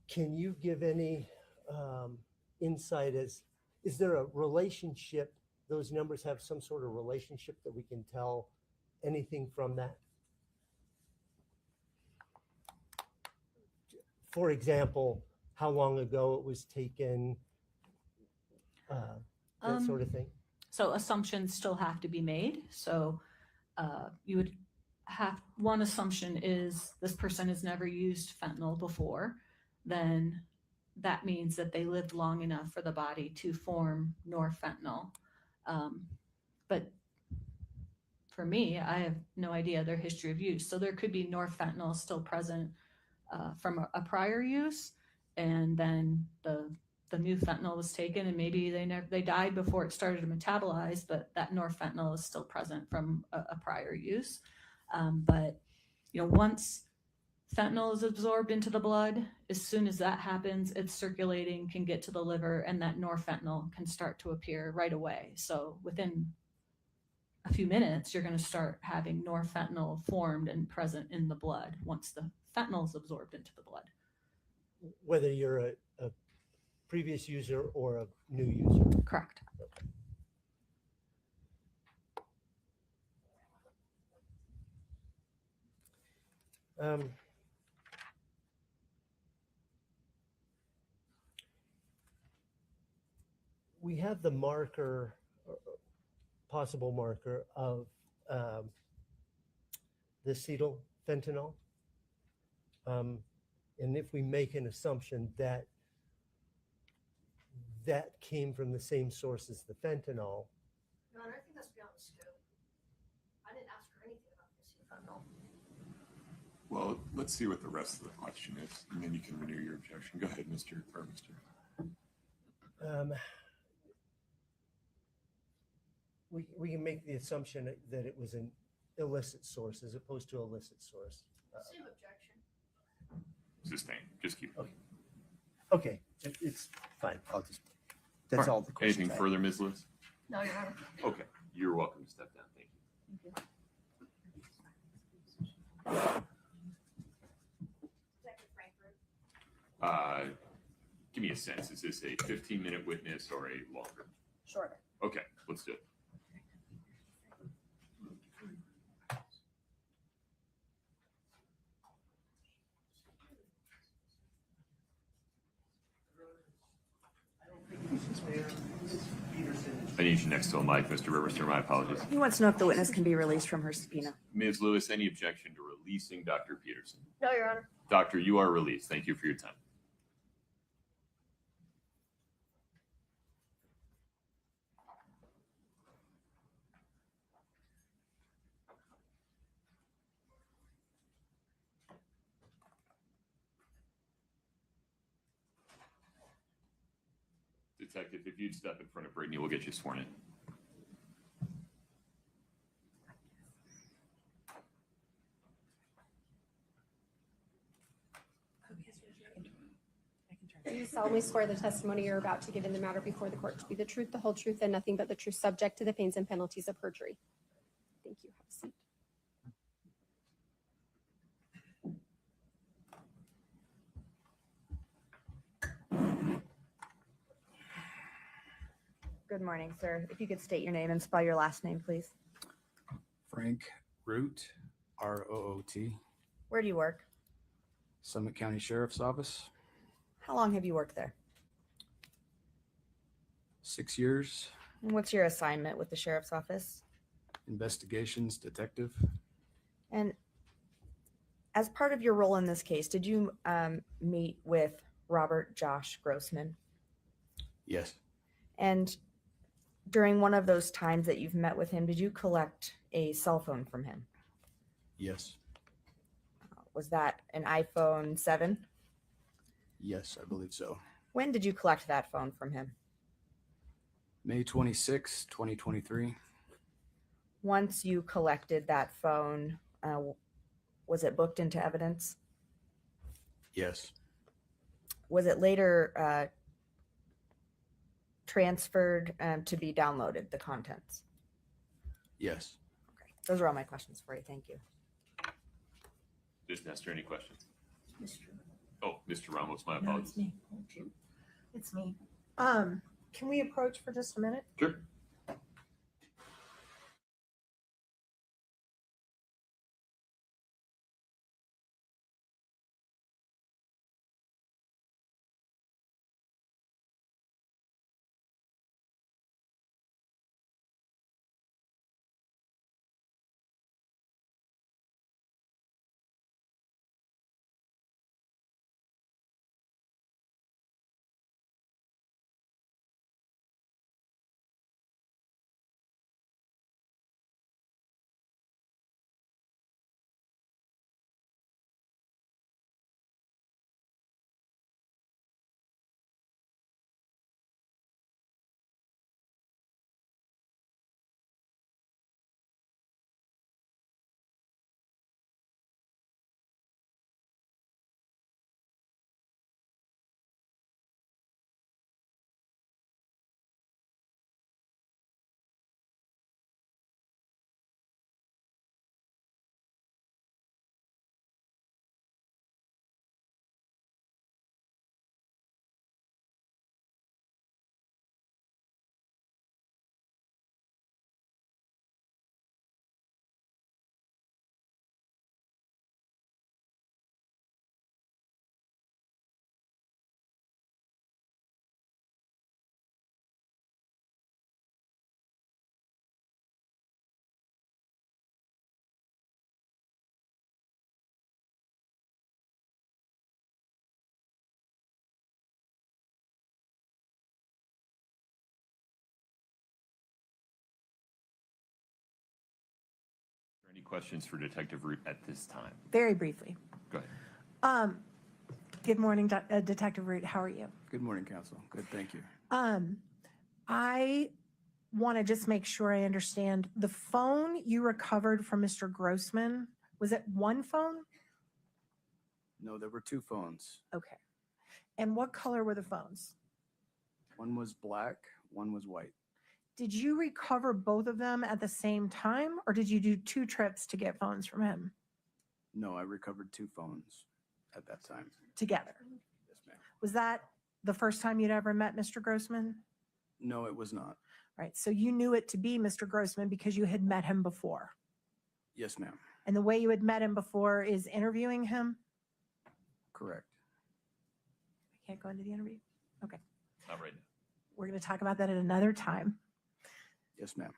can you give any insight as, is there a relationship, those numbers have some sort of relationship that we can tell anything from that? For example, how long ago it was taken, that sort of thing? So assumptions still have to be made. So you would have, one assumption is this person has never used fentanyl before. Then that means that they lived long enough for the body to form norfentanyl. But for me, I have no idea their history of use. So there could be norfentanyl still present from a prior use, and then the new fentanyl was taken, and maybe they died before it started to metabolize, but that norfentanyl is still present from a prior use. But once fentanyl is absorbed into the blood, as soon as that happens, it's circulating, can get to the liver, and that norfentanyl can start to appear right away. So within a few minutes, you're going to start having norfentanyl formed and present in the blood once the fentanyl is absorbed into the blood. Whether you're a previous user or a new user? Correct. We have the marker, possible marker of the acetyl fentanyl. And if we make an assumption that that came from the same source as the fentanyl. Your Honor, I think that's beyond the scope. I didn't ask her anything about this fentanyl. Well, let's see what the rest of the question is, and then you can renew your objection. Go ahead, Mr. Burmester. We can make the assumption that it was an illicit source as opposed to a illicit source. Same objection. Sustain. Just keep it. Okay, it's fine. I'll just, that's all the questions. Anything I have. further, Ms. Lewis? No, Your Honor. Okay, you're welcome to step down. Thank you. Give me a sense. Is this a 15-minute witness or a longer? Shorter. Okay, let's do it. I need you next to a mic, Mr. Burmester. My apologies. He wants to know if the witness can be released from her subpoena. Ms. Lewis, any objection to releasing Dr. Peterson? No, Your Honor. Doctor, you are released. Thank you for your time. Detective, if you'd step in front of Brittany, we'll get you sworn in. solemnly swear the testimony you're about to give in the matter before the court to be the truth, the whole truth, and nothing but the truth, subject to the pains and penalties of perjury. Thank you. Have a seat. Good morning, sir. If you could state your name and spell your last name, please. Frank Root, ROOT, Where do you work? Summit County Sheriff's Office. How long have you worked there? 6 years, And what's your assignment with the sheriff's office? investigations detective. And as part of your role in this case, did you meet with Robert Josh Grossman? Yes, And during one of those times that you've met with him, did you collect a cell phone from him? yes, Was that an iPhone 7? yes, I believe so. When did you collect that phone from him? May 26, 2023. Once you collected that phone, was it booked into evidence? Yes, Was it later transferred to be downloaded, the contents? yes. Okay. Those are all my questions for you. Thank you. Does Nestor any questions? Mr. Oh, Mr. Ramos, my No, apologies. it's me. It's me. Can we approach for just a minute? Sure. Any questions for Detective Root at this time? Very briefly. Go ahead. Good morning, Detective Root. How are you? Good morning, counsel. Good, thank you. I want to just make sure I understand. The phone you recovered from Mr. Grossman, was it one phone? No, there were 2 phones. Okay. And what color were the phones? One was black, one was white. Did you recover both of them at the same time, or did you do 2 trips to get phones from him No, I recovered 2 phones at that time. together? Yes, ma'am. Was that the first time you'd ever met Mr. Grossman? No, it was not. Right. So you knew it to be Mr. Grossman because you had met him before. Yes, ma'am. And the way you had met him before is interviewing him? Correct. I can't go into the interview. Okay. Not right now. We're going to talk about that at another time. Yes, ma'am.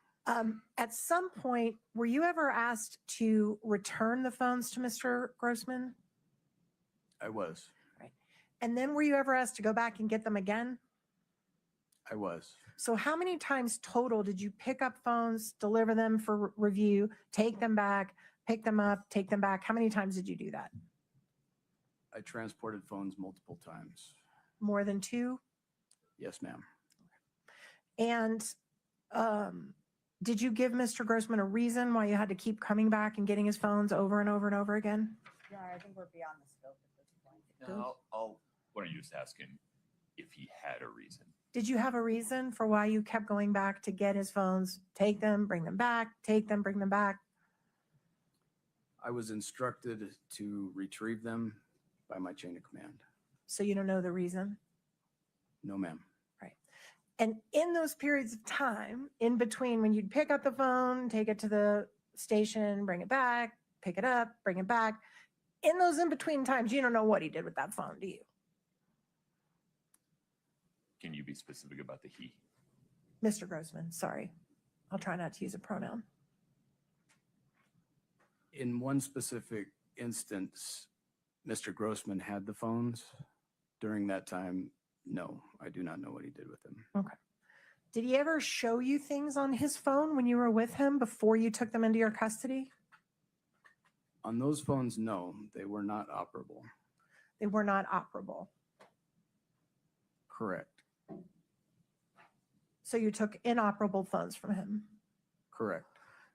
At some point, were you ever asked to return the phones to Mr. Grossman? I was. And then were you ever asked to go back and get them again? I was. So how many times total did you pick up phones, deliver them for review, take them back, pick them up, take them back? How many times did you do that? I transported phones multiple times. More than 2? Yes, ma'am. And did you give Mr. Grossman a reason why you had to keep coming back and getting his phones over and over and over again? Yeah, I think we're beyond the scope at this point. No, why don't you just ask him? if he had a reason. Did you have a reason for why you kept going back to get his phones, take them, bring them back, take them, bring them back? I was instructed to retrieve them by my chain of command. So you don't know the reason? No, ma'am. And in those periods of time, in between when you'd pick up the phone, take it to the station, bring it back, pick it up, bring it back, in those in between times, you don't know what he did with that phone, do you? Can you be specific about the he? Mr. Grossman, sorry. I'll try not to use a pronoun. In one specific instance, Mr. Grossman had the phones. During that time, no, I do not know what he did with them. Okay. Did he ever show you things on his phone when you were with him before you took them into your custody? On those phones, no, they were not operable. They were not operable. Correct. So you took inoperable phones from him. Correct.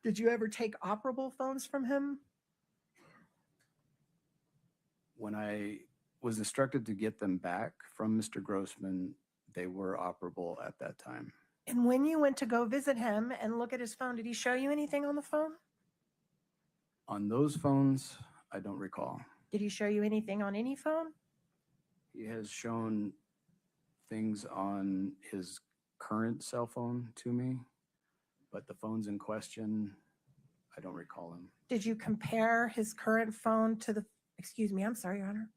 Did you ever take operable phones from him? When I was instructed to get them back from Mr. Grossman, they were operable at that time. And when you went to go visit him and look at his phone, did he show you anything on the phone? On those phones, I don't recall. Did he show you anything on any phone? He has shown things on his current cell phone to me, but the phones in question, I don't recall him. Did you compare his current phone to the, excuse me, I'm sorry, Your Honor.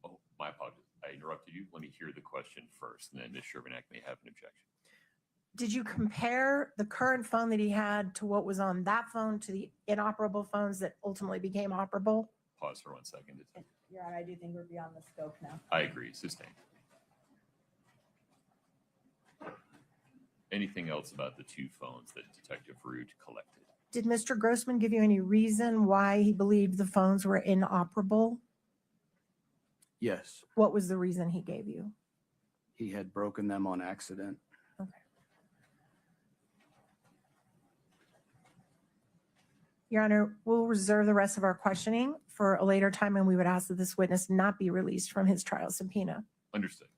Oh, my apologies. I interrupted you. Let me hear the question first, and then Ms. Shervinack may have an objection. Did you compare the current phone that he had to what was on that phone to the inoperable phones that ultimately became operable? Pause for 1 second. Your Honor, I do think we're beyond the scope now. I agree. Sustained. Anything else about the two phones that Detective Root collected? Did Mr. Grossman give you any reason why he believed the phones were inoperable? Yes, What was the reason he gave you? he had broken them on accident. Okay. Your Honor, we'll reserve the rest of our questioning for a later time, and we would ask that this witness not be released from his trial subpoena. Understood.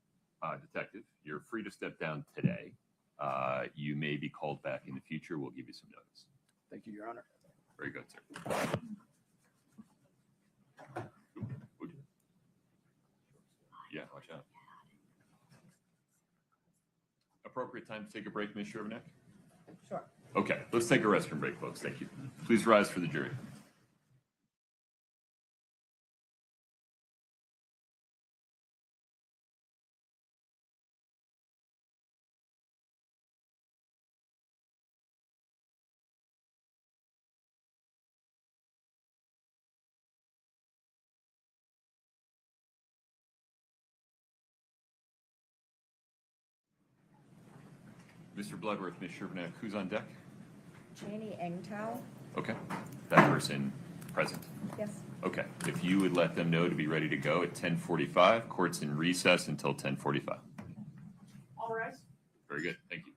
Detective, you're free to step down today. You may be called back in the future. We'll give you some notice. Thank you, Your Honor. Very good, sir. Yeah, watch out. Appropriate time to take a break, Ms. Shervinack? Sure. Okay, let's take a restroom break, folks. Thank you. Please rise for the jury. Mr. Bloodworth, Ms. Shervinack, who's on deck? Janie Engtau? Okay, that person present. Yes. Okay, if you would let them know to be ready to go at 10:45, court's in recess until 10:45. All rise. Very good, thank you.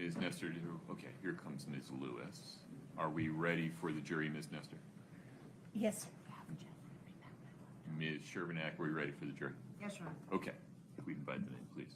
Ms. Nestor, okay, here comes Ms. Lewis. Are we ready for the jury, Ms. Nestor? Yes. Ms. Shervinack, are we ready for the jury? Yes, Your Honor. Okay, if we can invite them in, please.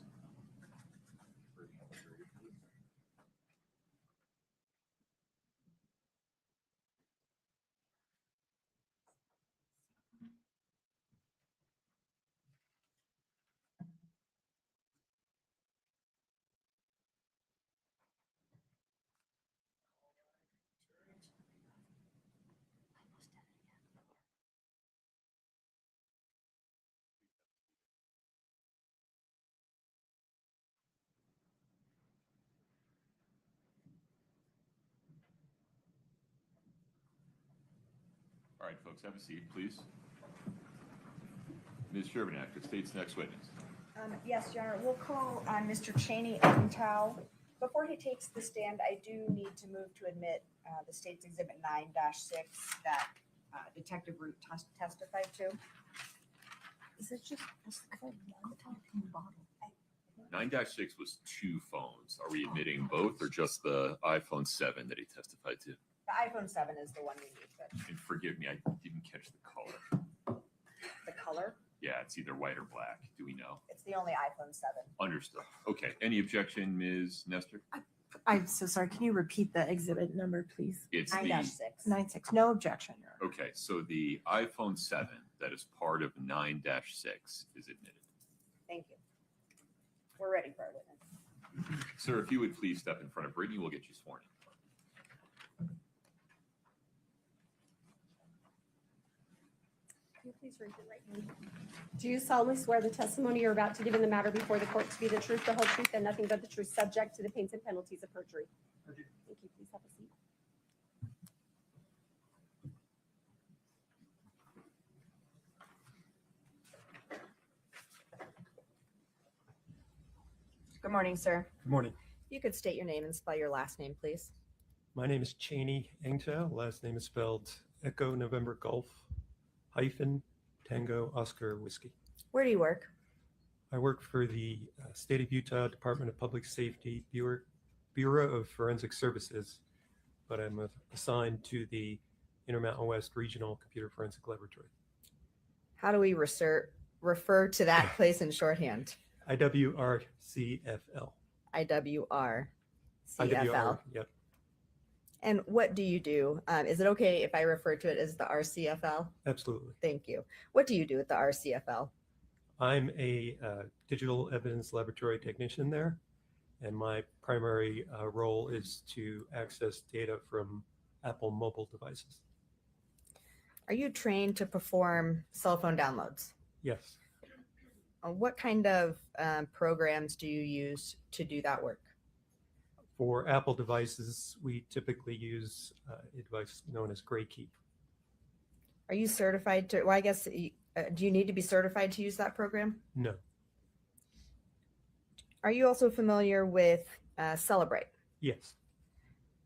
All right, folks, have a seat, please. Ms. Shervinack, the state's next witness. Yes, Your Honor, we'll call on Mr. Cheney Engtow. Before he takes the stand, I do need to move to admit the state's exhibit 9-6 that Detective Root testified to. Is it just one talking bottle? 9-6 was 2 phones. Are we admitting both or just the iPhone 7 that he testified to? The iPhone 7 is the one we need, but And forgive me, I didn't catch the color. the color, Yeah, it's either white or black. Do we know? it's the only iPhone 7. Understood. Okay. Any objection, Ms. Nestor? I'm so sorry. Can you repeat the exhibit number, please? It's 9-6. 96. No objection, Your Honor. okay. So the iPhone 7 that is part of 9-6 is admitted. Thank you. We're ready for our witness. Sir, if you would please step in front of Brittany, we'll get you sworn in. Can you please raise your right hand? Do you solemnly swear the testimony you're about to give in the matter before the court to be the truth, the whole truth, and nothing but the truth, subject to the pains and penalties of perjury? I do. Thank you. Please have a seat. Good morning, sir. Good morning. You could state your name and spell your last name, please. My name is Cheney Engtow. Last name is spelled Echo November Golf hyphen Tango Oscar Whiskey. Where do you work? I work for the State of Utah Department of Public Safety Bureau of Forensic Services, but I'm assigned to the Intermountain West Regional Computer Forensic Laboratory. How do we refer to that place in shorthand? IWRCFL. IWR. IWR, yep. And what do you do? Is it okay if I refer to it as the RCFL? Absolutely. Thank you. What do you do at the RCFL? I'm a digital evidence laboratory technician there, and my primary role is to access data from Apple mobile devices. Are you trained to perform cell phone downloads? Yes. What kind of programs do you use to do that work? For Apple devices, we typically use a device known as Gray Key. Are you certified to, well, I guess, do you need to be certified to use that program? No. Are you also familiar with Celebrate? Yes.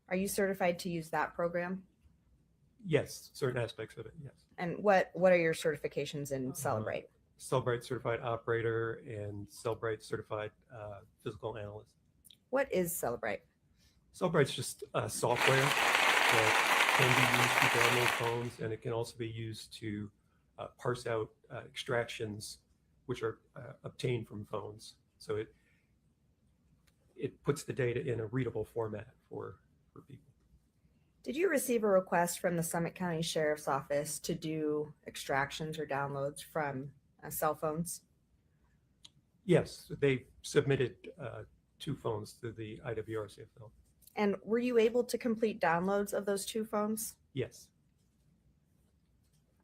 Are you certified to use that program? Yes, certain aspects of it, yes. And what are your certifications in Celebrate? Cellbrite certified operator and Cellbrite certified physical analyst. What is Celebrate? Cellbrite's just software that can be used to download phones, and it can also be used to parse out extractions which are obtained from phones. So it puts the data in a readable format for people. Did you receive a request from the Summit County Sheriff's Office to do extractions or downloads from cell phones? Yes, they submitted 2 phones to the IWRCFL. And were you able to complete downloads of those 2 phones? Yes.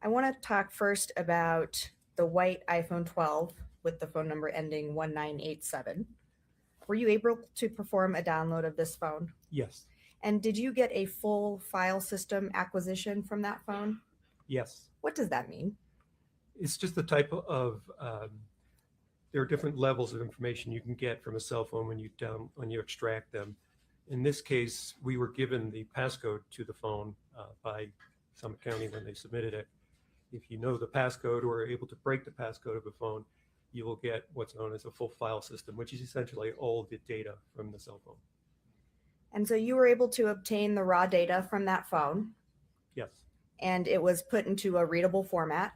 I want to talk first about the white iPhone 12 with the phone number ending 1987. Were you able to perform a download of this phone? Yes. And did you get a full file system acquisition from that phone? Yes. What does that mean? It's just the type of there are different levels of information you can get from a cell phone when you extract them. In this case, we were given the passcode to the phone by Summit County when they submitted it. If you know the passcode or are able to break the passcode of a phone, you will get what's known as a full file system, which is essentially all the data from the cell phone. And so you were able to obtain the raw data from that phone, Yes, and it was put into a readable format.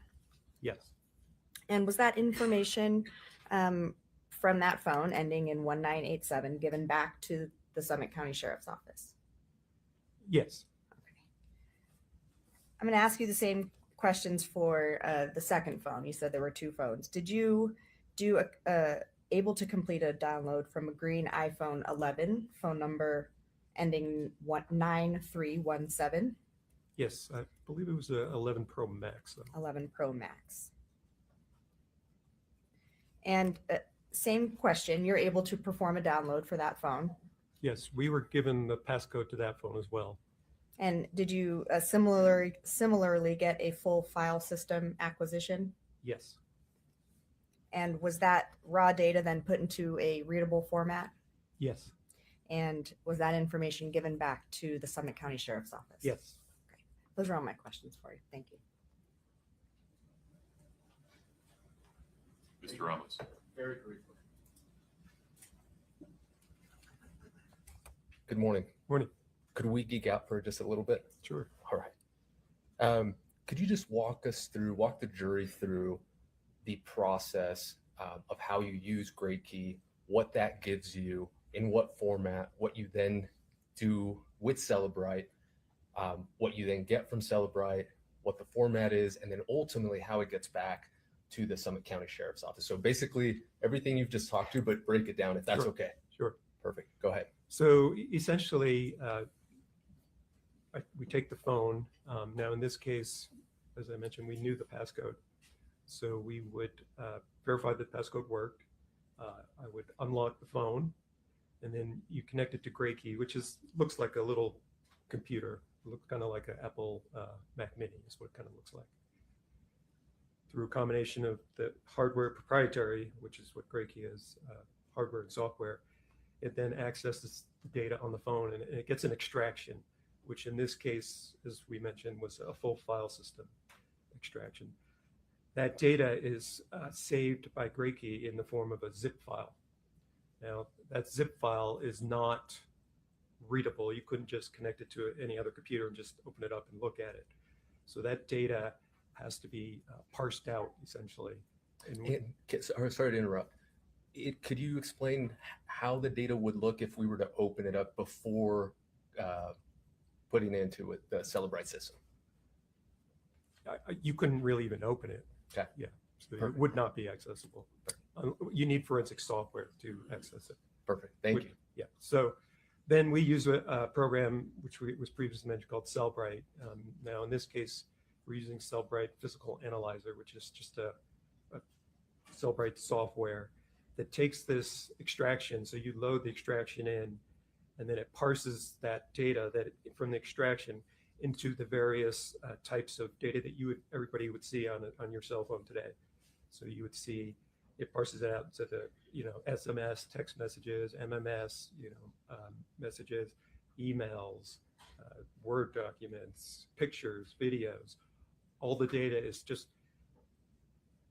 yes, And was that information from that phone ending in 1987 given back to the Summit County Sheriff's Office? yes. I'm going to ask you the same questions for the second phone. You said there were two phones. Did you able to complete a download from a green iPhone 11 phone number ending 9317? Yes, I believe it was a 11 Pro Max. Though. 11 Pro Max. And same question, you're able to perform a download for that phone. Yes, we were given the passcode to that phone as well. And did you similarly get a full file system acquisition? Yes, And was that raw data then put into a readable format? yes, And was that information given back to the Summit County Sheriff's Office? yes. Those are all my questions for you. Thank you. Mr. Ramos. Very briefly. Good morning. Morning. Could we geek out for just a little bit? Sure. All right. Could you just walk the jury through the process of how you use Grade Key, what that gives you, in what format, what you then do with Celebrite, what you then get from Celebrite, what the format is, and then ultimately how it gets back to the Summit County Sheriff's Office. So basically everything you've just talked to, but break it down if that's Sure. okay. Sure. Perfect. Go ahead. So essentially, we take the phone. Now, in this case, as I mentioned, we knew the passcode. So we would verify that the passcode worked. I would unlock the phone, and then you connect it to Grey Key, which looks like a little computer. It looks kind of like an Apple Mac Mini is what it kind of looks like. Through a combination of the hardware proprietary, which is what Grey Key is, hardware and software, it then accesses the data on the phone and it gets an extraction, which in this case, as we mentioned, was a full file system extraction. That data is saved by Grey Key in the form of a zip file. Now, that zip file is not readable. You couldn't just connect it to any other computer and just open it up and look at it. So that data has to be parsed out, essentially. Sorry to interrupt. Could you explain how the data would look if we were to open it up before putting it into it, the Celebrite system? You couldn't really even open it. Okay. Yeah. So Perfect. it would not be accessible. You need forensic software to access it. Perfect. Thank you. Yeah. So then we use a program which was previously mentioned called Cellbrite. Now in this case, we're using Cellbrite Physical Analyzer, which is just a Cellbrite software that takes this extraction. So you load the extraction in, and then it parses that data from the extraction into the various types of data that everybody would see on your cell phone today. So you would see it parses it out to the SMS, text messages, MMS, messages, emails, Word documents, pictures, videos. All the data is just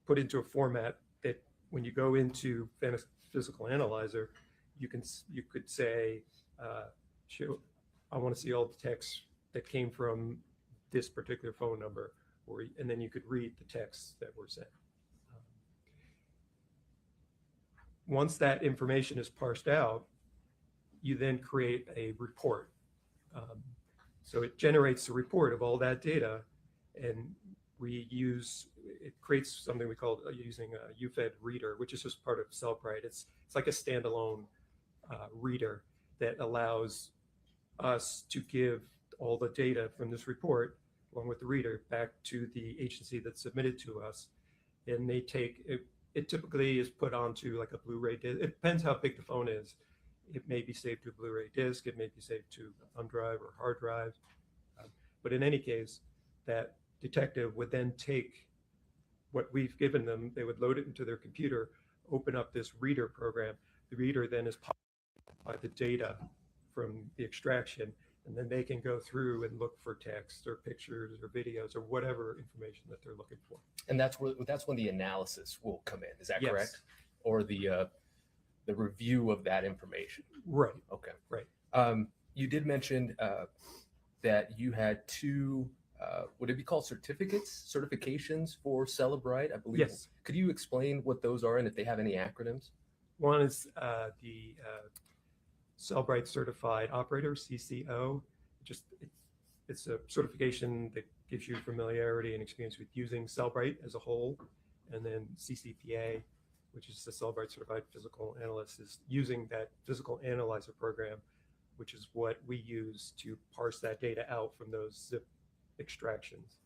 put into a format that when you go into Physical Analyzer, you could say, I want to see all the texts that came from this particular phone number, and then you could read the texts that were sent. Once that information is parsed out, you then create a report. So it generates a report of all that data, and it creates something we call using a UFED reader, which is just part of Cellbrite. It's like a standalone reader that allows us to give all the data from this report, along with the reader, back to the agency that submitted to us. And they take it. It typically is put onto like a Blu-ray disc. It depends how big the phone is. It may be saved to a Blu-ray disc. It may be saved to a thumb drive or hard drive. But in any case, that detective would then take what we've given them. They would load it into their computer, open up this reader program. The reader then is populated by the data from the extraction, and then they can go through and look for text or pictures or videos or whatever information that they're looking for. And that's when the analysis will come in. Is that Yes. correct? Or the review of that information? Right. Okay. Right. you did mention that you had two, would it be called certifications for Celebrite, I believe? Yes. Could you explain what those are and if they have any acronyms? One is the Cellbrite Certified Operator, CCO. It's a certification that gives you familiarity and experience with using Cellbrite as a whole. And then CCPA, which is the Cellbrite Certified Physical Analyst, is using that physical analyzer program, which is what we use to parse that data out from those zip extractions.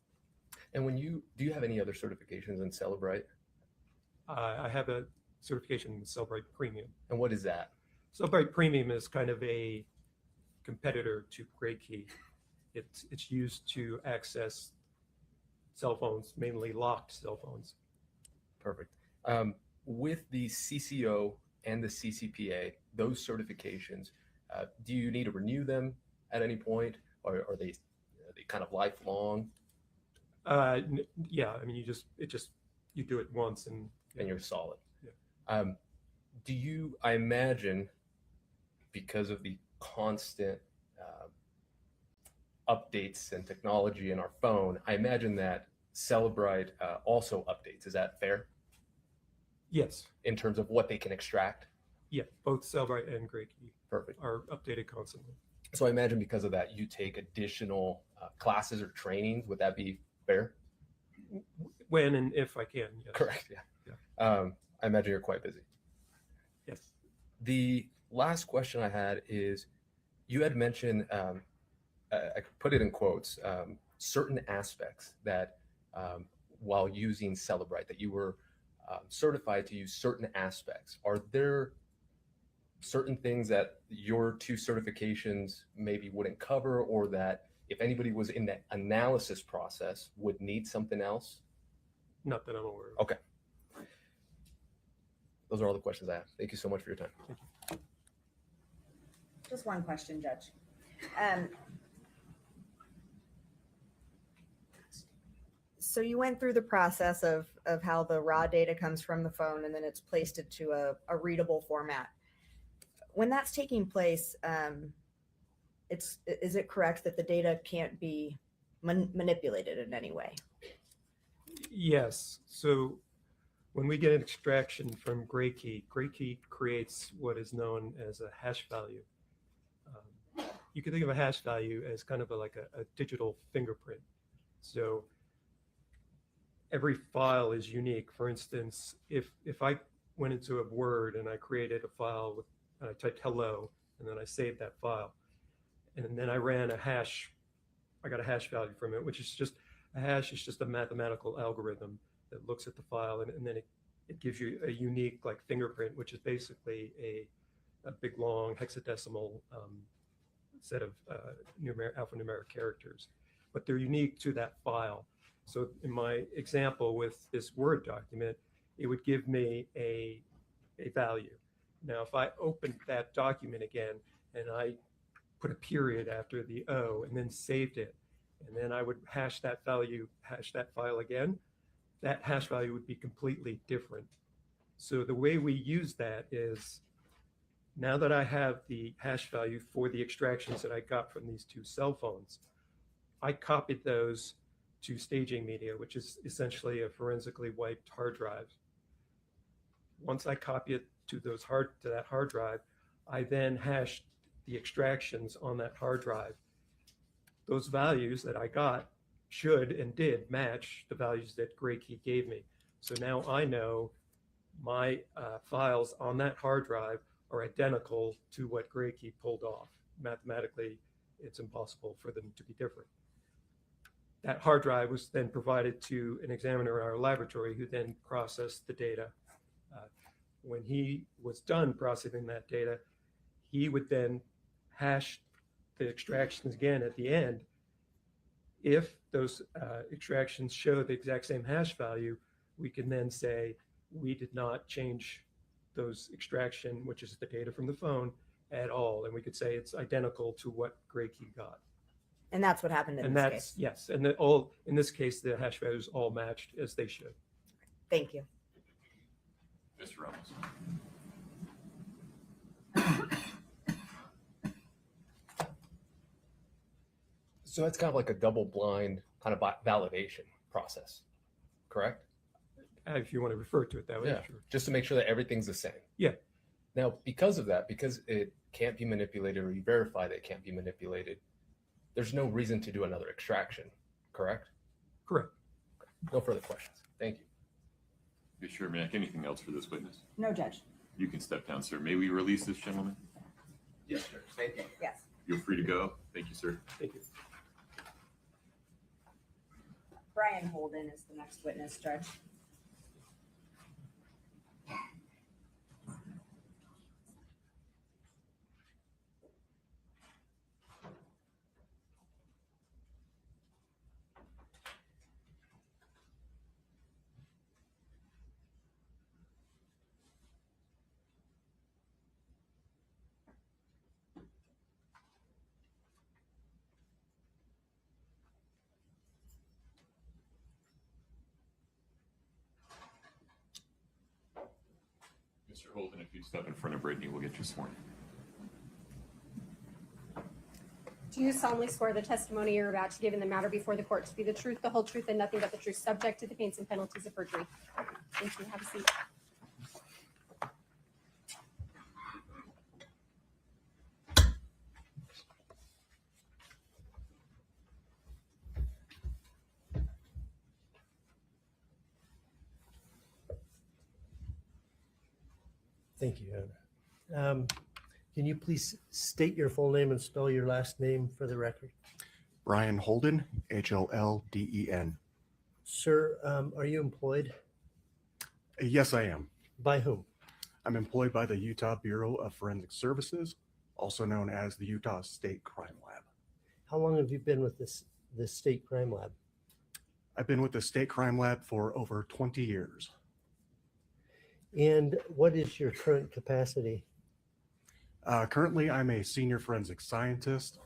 And do you have any other certifications in Celebrite? I have a certification in Cellbrite Premium. And what is that? Cellbrite Premium is kind of a competitor to GrayKey. It's used to access cell phones, mainly locked cell phones. Perfect. With the CCO and the CCPA, those certifications, do you need to renew them at any point, or are they kind of lifelong? Yeah, I mean, you do it once and you're solid. Yeah. I imagine, because of the constant updates and technology in our phone, I imagine that Celebrite also updates. Is that fair? Yes. In terms of what they can extract? Yeah, both Cellbrite and GrayKey Perfect. are updated constantly. So I imagine because of that, you take additional classes or trainings. Would that be fair? When and if I can, yes. Correct. Yeah. I imagine you're quite busy. Yes. The last question I had is, you had mentioned, I could put it in quotes, certain aspects that while using Celebrite, that you were certified to use certain aspects. Are there certain things that your two certifications maybe wouldn't cover, or that if anybody was in the analysis process would need something else? Not that I'm aware of. Okay. Those are all the questions I have. Thank you so much for your time. Just one question, Judge. So you went through the process of how the raw data comes from the phone and then it's placed into a readable format. When that's taking place, is it correct that the data can't be manipulated in any way? Yes. So when we get an extraction from GrayKey, GrayKey creates what is known as a hash value. You can think of a hash value as kind of like a digital fingerprint. So every file is unique. For instance, if I went into a Word and I created a file and I typed hello, and then I saved that file, and then I ran a hash, I got a hash value from it, which is just a hash is just a mathematical algorithm that looks at the file, and then it gives you a unique like fingerprint, which is basically a big long hexadecimal set of alphanumeric characters, but they're unique to that file. So in my example with this Word document, it would give me a value. Now, if I opened that document again and I put a period after the O and then saved it, and then I would hash that file again, that hash value would be completely different. So the way we use that is, now that I have the hash value for the extractions that I got from these two cell phones, I copied those to staging media, which is essentially a forensically wiped hard drive. Once I copy it to that hard drive, I then hashed the extractions on that hard drive. Those values that I got should and did match the values that GrayKey gave me. So now I know my files on that hard drive are identical to what GrayKey pulled off. Mathematically, it's impossible for them to be different. That hard drive was then provided to an examiner in our laboratory who then processed the data. When he was done processing that data, he would then hash the extractions again at the end. If those extractions show the exact same hash value, we can then say we did not change those extraction, which is the data from the phone, at all. And we could say it's identical to what GrayKey got. And that's what happened in this case. Yes. And in this case, the hash values all matched as they should. Thank you. Mr. Ramos. So that's kind of like a double blind kind of validation process, correct? If you want to refer to it that way, Yeah. sure. Just to make sure that everything's the same. Yeah. Now, because of that, because it can't be manipulated or you verify that it can't be manipulated, there's no reason to do another extraction, correct? Correct. No further questions. Thank you. Mr. Mack, anything else for this witness? No, Judge. You can step down, sir. May we release this gentleman? Yes, sir. Thank you. Yes. You're free to go. Thank you, sir. Thank you. Brian Holden is the next witness, Judge. Mr. Holden, if you step in front of Brittany, we'll get you sworn in. Do you solemnly swear the testimony you're about to give in the matter before the court to be the truth, the whole truth, and nothing but the truth, subject to the pains and penalties of perjury? Thank you. Have a seat. Thank you, Anna. Can you please state your full name and spell your last name for the record? Brian Holden, Holden. Sir, are you employed? Yes, I am. By whom? I'm employed by the Utah Bureau of Forensic Services, also known as the Utah State Crime Lab. How long have you been with this state crime lab? I've been with the State Crime Lab for over 20 years. And what is your current capacity? Currently, I'm a senior forensic scientist.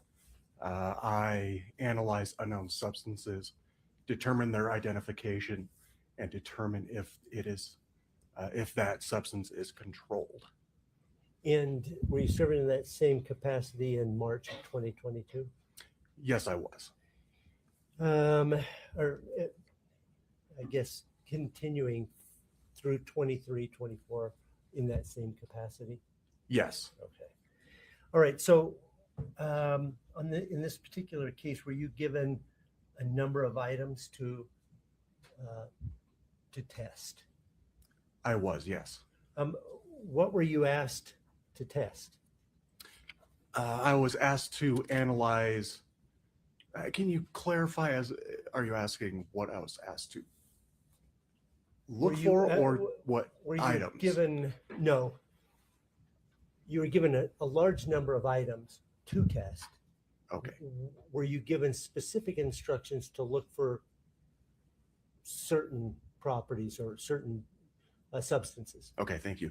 I analyze unknown substances, determine their identification, and determine if that substance is controlled. And were you serving in that same capacity in March of 2022? Yes, I was. Or I guess continuing through 23, 24 in that same capacity? Yes. Okay. All right. So in this particular case, were you given a number of items to test? I was, yes. What were you asked to test? I was asked to analyze. Can you clarify? Are you asking what I was asked to look for, or what were you items? No. You were given a large number of items to test. Okay. Were you given specific instructions to look for certain properties or certain substances? Okay, thank you.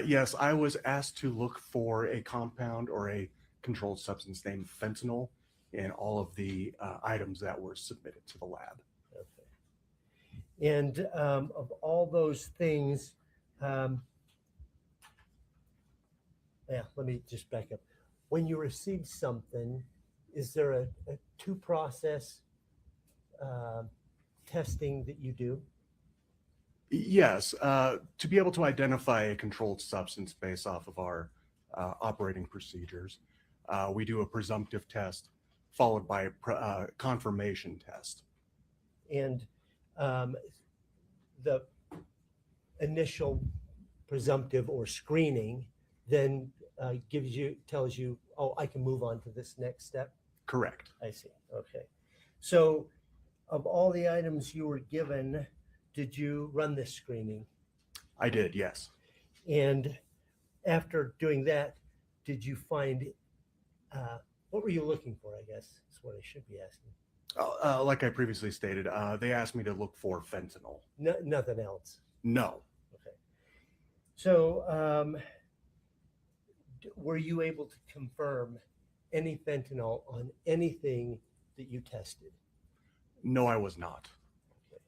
Yes, I was asked to look for a compound or a controlled substance named fentanyl in all of the items that were submitted to the lab. Okay. And of all those things, let me just back up. When you receive something, is there a two-process testing that you do? Yes, to be able to identify a controlled substance based off of our operating procedures, we do a presumptive test followed by a confirmation test. And the initial presumptive or screening then tells you, oh, I can move on to this next step? Correct. I see. Okay. So of all the items you were given, did you run this screening? I did, yes. And after doing that, did you find, what were you looking for, I guess, is what I should be asking. Like I previously stated, they asked me to look for fentanyl. Nothing else? No. Okay. So were you able to confirm any fentanyl on anything that you tested? No, I was not. Okay.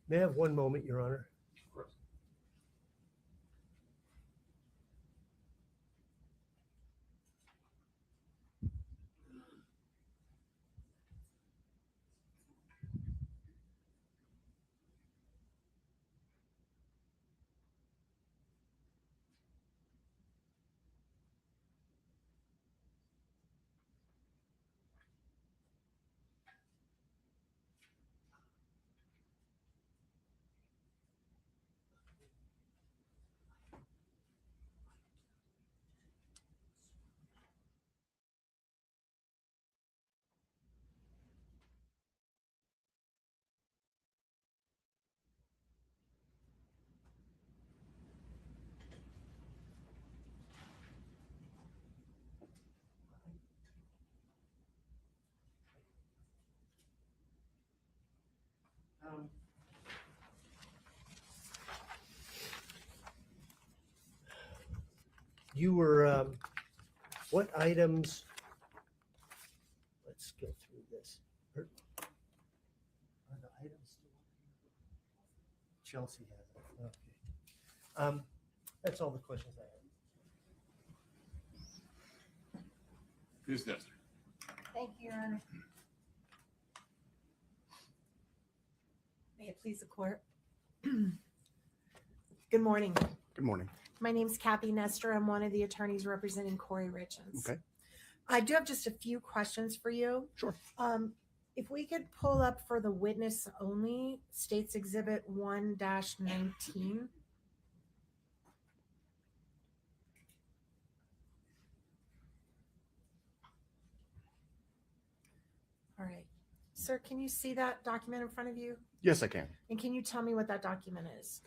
May I have one moment, Your Honor? Of course. You were, what items? Let's go through this. Are the items still up here? Chelsea has it. Okay. That's all the questions I have. Ms. Nestor. Thank you, Your Honor. May it please the court. Good morning. Good morning. My name's Kathy Nestor. I'm one of the attorneys representing Kouri Richins. Okay. I do have just a few questions for you. Sure. If we could pull up for the witness only, States Exhibit 1-19. All right. Sir, can you see that document in front of you? Yes, I can. And can you tell me what that document is?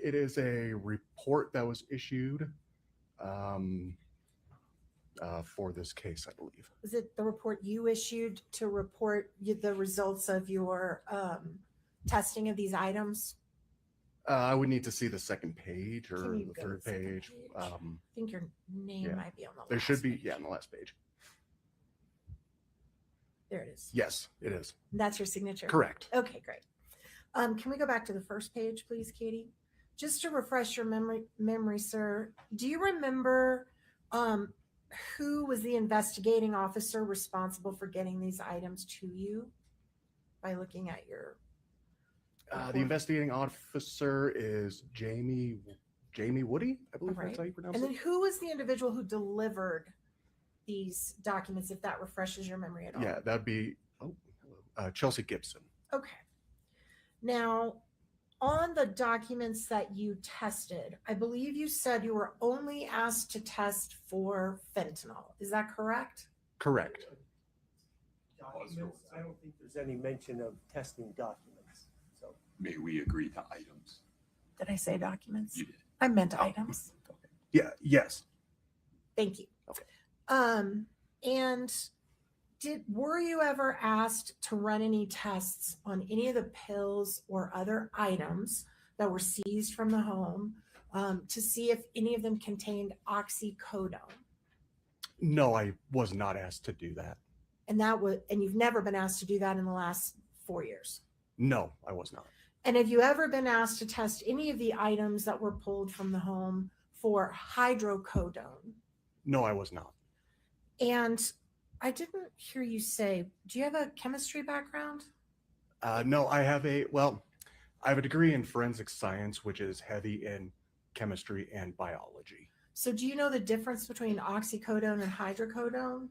It is a report that was issued for this case, I believe. Is it the report you issued to report the results of your testing of these items? I would need to see the second page or Can you the go to third the second page. I think your name yeah. might be on the There last should be, page. yeah, on the last page. There it is. Yes, it is. That's your signature? Correct. Okay, great. Can we go back to the first page, please, Katie? Just to refresh your memory, sir, do you remember who was the investigating officer responsible for getting these items to you by looking at your The investigating officer is Jamie Woody, I believe Right. that's how you pronounce And then it. who was the individual who delivered these documents, if that refreshes your memory at all? Yeah, that'd be Chelsea Gibson. Okay. Now, on the documents that you tested, I believe you said you were only asked to test for fentanyl. Is that correct? Correct. Documents, I don't think there's any mention of testing documents, so. May we agree to items? Did I say documents? You did. I meant items. Yeah, yes. Thank you. Okay. And were you ever asked to run any tests on any of the pills or other items that were seized from the home to see if any of them contained oxycodone? No, I was not asked to do that. And you've never been asked to do that in the last 4 years? No, I was not. And have you ever been asked to test any of the items that were pulled from the home for hydrocodone? No, I was not. And I didn't hear you say, do you have a chemistry background? No, I have a degree in forensic science, which is heavy in chemistry and biology. So do you know the difference between oxycodone and hydrocodone?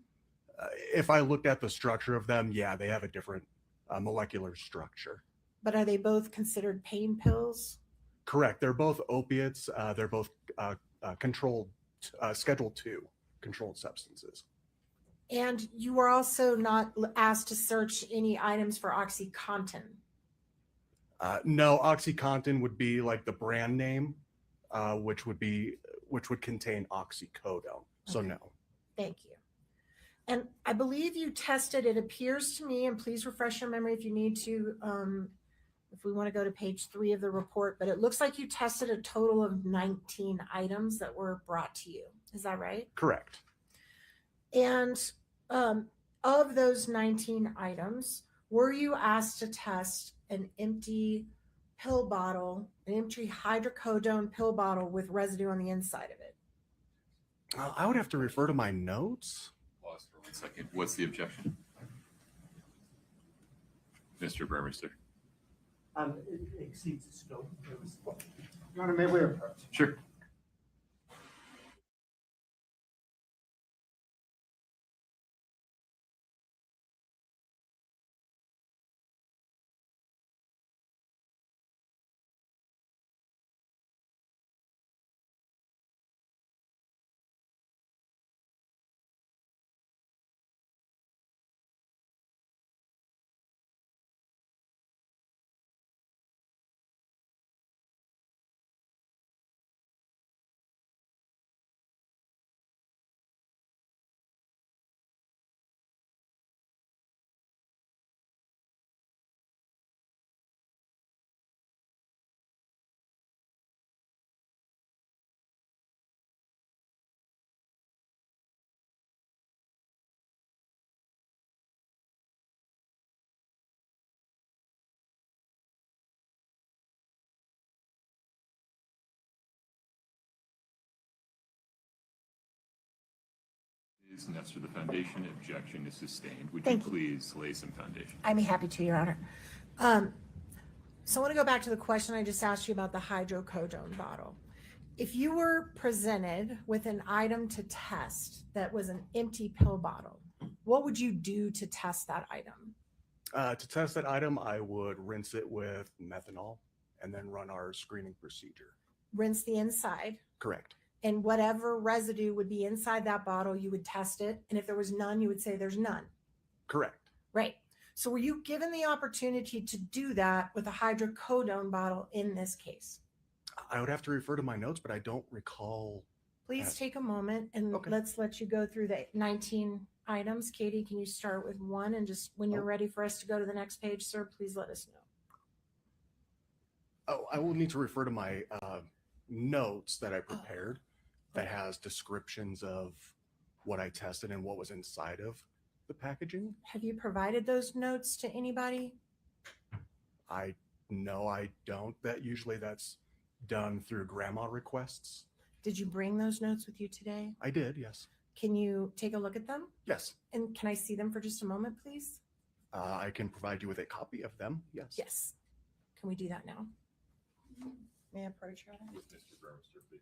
If I looked at the structure of them, yeah, they have a different molecular structure. But are they both considered pain pills? Correct. They're both opiates. They're both controlled, Schedule II controlled substances. And you were also not asked to search any items for OxyContin. No, OxyContin would be like the brand name, which would contain oxycodone. So Okay. no. Thank you. And I believe you tested, it appears to me, and please refresh your memory if you need to, if we want to go to page 3 of the report, but it looks like you tested a total of 19 items that were brought to you. Is that right? Correct. And of those 19 items, were you asked to test an empty pill bottle, an empty hydrocodone pill bottle with residue on the inside of it? I would have to refer to my notes. Pause for 1 second. What's the objection? Mr. Burmester. It exceeds the scope. Your Honor, may we approach? Sure. Is Nestor the foundation? Objection is sustained. Would Thank you please lay some foundation? I'd be happy to, Your Honor. So I want to go back to the question I just asked you about the hydrocodone bottle. If you were presented with an item to test that was an empty pill bottle, what would you do to test that item? To test that item, I would rinse it with methanol and then run our screening procedure. Rinse the inside, Correct. and whatever residue would be inside that bottle, you would test it. And if there was none, you would say there's none. Correct. Right. So were you given the opportunity to do that with a hydrocodone bottle in this case? I would have to refer to my notes, but I don't recall. Please take a moment and Okay. let's let you go through the 19 items. Katie, can you start with one? And just when you're ready for us to go to the next page, sir, please let us know. Oh, I will need to refer to my notes that I prepared that has descriptions of what I tested and what was inside of the packaging. Have you provided those notes to anybody? No, I don't. That's done through grandma requests. Did you bring those notes with you today? I did, yes. Can you take a look at them? Yes. And can I see them for just a moment, please? I can provide you with a copy of them. Yes. Yes. Can we do that now? May I approach you? With Mr. Burmester, please.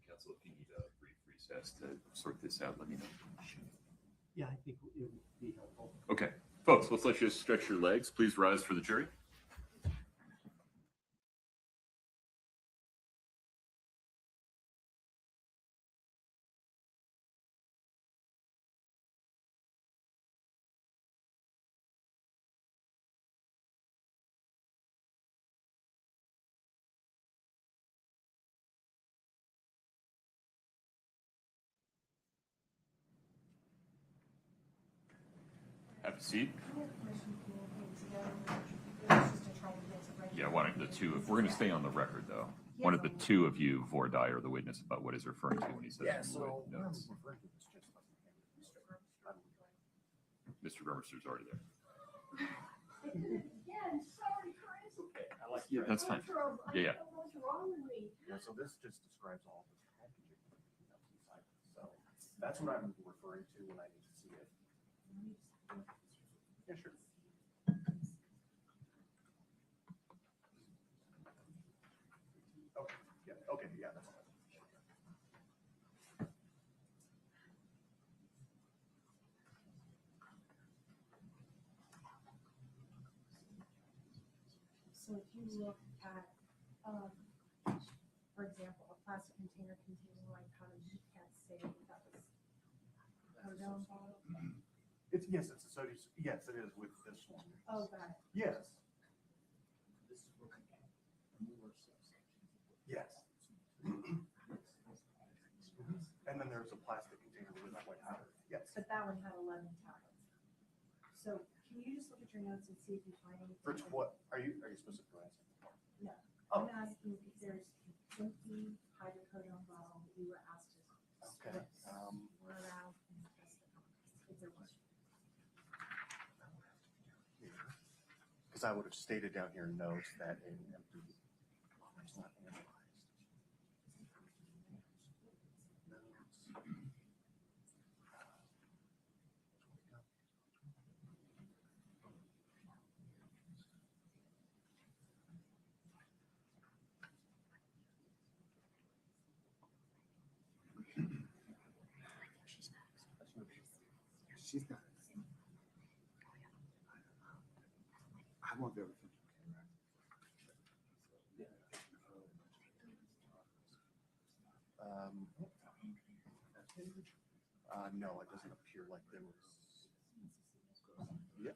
Counsel, if you need a brief recess to sort this out, let me know. Yeah, I think it would be helpful. Okay, folks, let's let you stretch your legs. Please rise for the jury. Have a seat. Yeah, one of the two, if we're going to stay on the record though, one of the two of you, Vordi, are the witness about what he's referring to when he says notes. Mr. Burmester's already there. Again, sorry, Chris. Okay, I like Yeah, that's fine. Yeah. What's wrong with me? Yeah, so this just describes all the packaging that's inside. So that's what I'm referring to when I need to see it. Yeah, sure. Okay, yeah, that's all. So if you look at, for example, a plastic container containing white powder, you can't say that was codone bottle. Yes, it's associated. Yes, it is with this one. Oh, got it. Yes. Yes. And then there's a plastic container with that white powder. Yes. But that one had 11 tablets. So can you just look at your notes and see if you find anything? For what are you specifically asking? No. Oh. I'm asking if there's an empty hydrocodone bottle that you were asked to Okay. swirl around and test the contents, if there was. Because I would have stated down here notes that an empty. It's not analyzed. She's not. I want everything. No, it doesn't appear like there was. Yeah.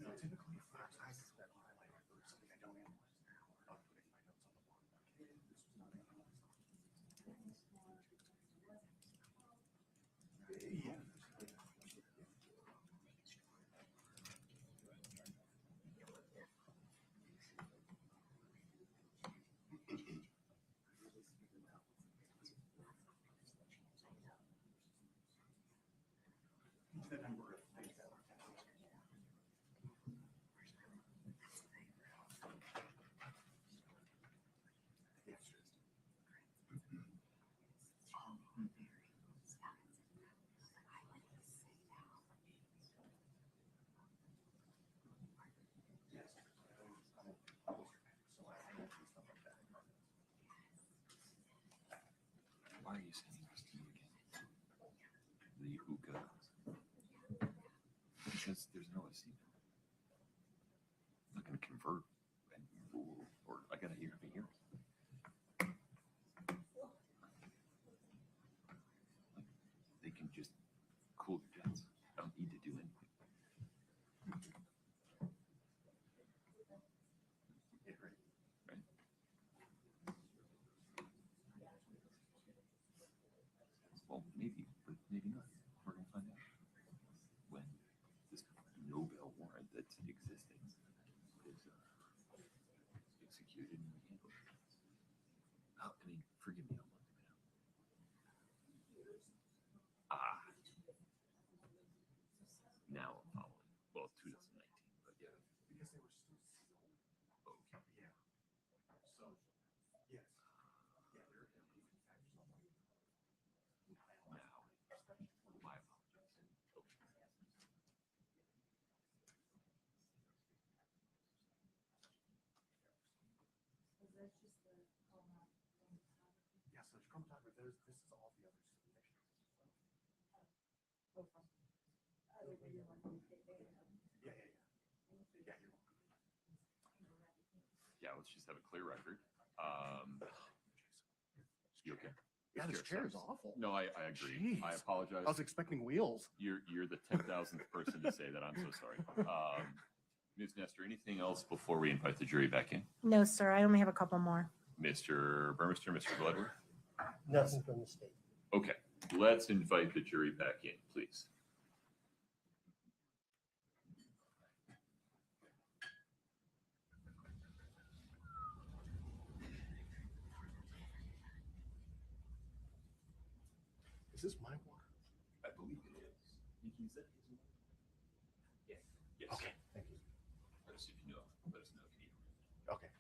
No, typically, if there's items that are highlighted or something I don't analyze now, I'll put it in my notes on the bottom. Okay, this was not analyzed. Yeah. so come talk about this is all the other submissions. Yeah, yeah, yeah. Yeah, you're welcome. Yeah, let's just have a clear record. You okay? Yeah, this chair is awful. No, I agree. I Jeez. apologize. I was expecting wheels. You're the 10,000th person to say that. I'm so sorry. Ms. Nestor, anything else before we invite the jury back in? No, sir. I only have a couple more. Mr. Burmester, Mr. Bloodworth? Nothing from the state. Okay, let's invite the jury back in, please. Is this my water? I believe it is. Yes. Yes. Okay, thank you. Let us, if you know, let us know if you need. Okay.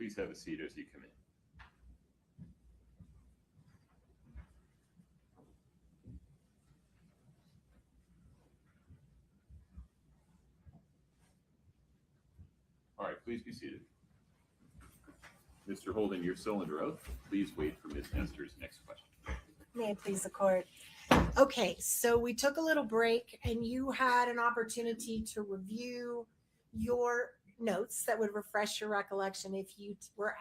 Please have a seat as you come in. All right, please be seated. Mr. Holden, you're still under oath. Please wait for Ms. Nestor's next question. May it please the court. Okay, so we took a little break and you had an opportunity to review your notes that would refresh your recollection if you were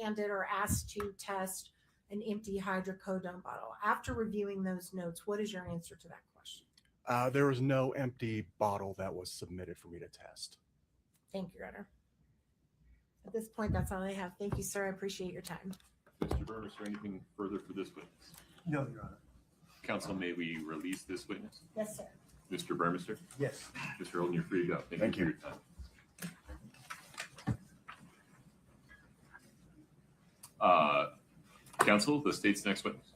handed or asked to test an empty hydrocodone bottle. After reviewing those notes, what is your answer to that question? There was no empty bottle that was submitted for me to test. Thank you, Your Honor. At this point, that's all I have. Thank you, sir. I appreciate your time. Mr. Burmester, anything further for this witness? No, Your Honor. Counsel, may we release this witness? Yes, sir. Mr. Burmester? Yes. Mr. Holden, you're free to go. Thank you you. for your time. Counsel, the state's next witness.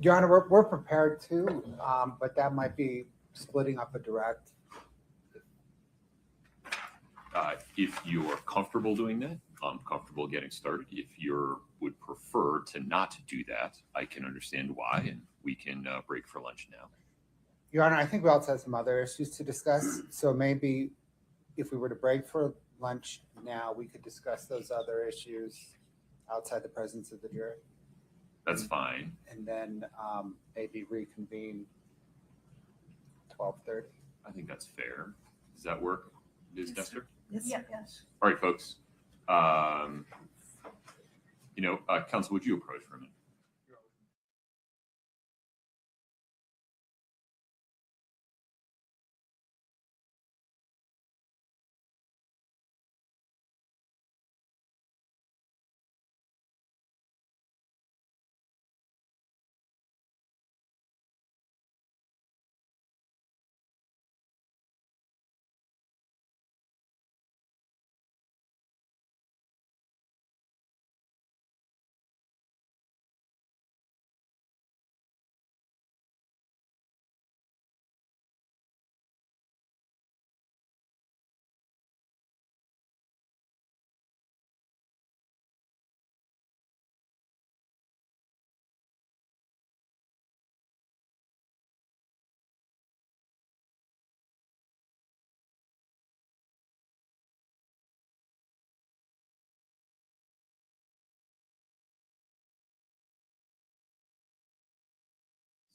Your Honor, we're prepared to, but that might be splitting up a direct. If you're comfortable doing that, I'm comfortable getting started. If you would prefer to not do that, I can understand why, and we can break for lunch now. Your Honor, I think we also have some other issues to discuss. So maybe if we were to break for lunch now, we could discuss those other issues outside the presence of the jury. That's fine. And then maybe reconvene 12:30. I think that's fair. Does that work, Ms. Nestor? Yes, Yeah, sir. yes. All right, folks. Counsel, would you approach for a minute?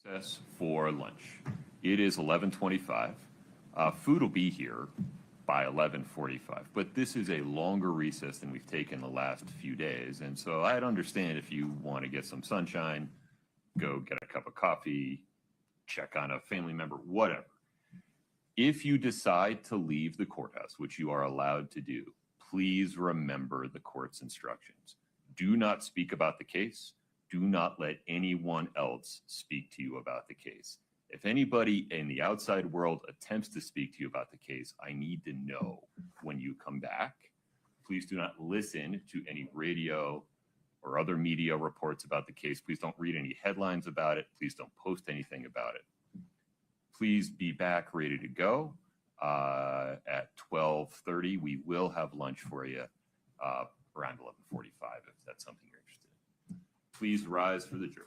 Recess for lunch. It is 11:25. Food will be here by 11:45, but this is a longer recess than we've taken the last few days. And so I'd understand if you want to get some sunshine, go get a cup of coffee, check on a family member, whatever. If you decide to leave the courthouse, which you are allowed to do, please remember the court's instructions. Do not speak about the case. Do not let anyone else speak to you about the case. If anybody in the outside world attempts to speak to you about the case, I need to know when you come back. Please do not listen to any radio or other media reports about the case. Please don't read any headlines about it. Please don't post anything about it. Please be back ready to go at 12:30. We will have lunch for you around 11:45 if that's something you're interested in. Please rise for the jury.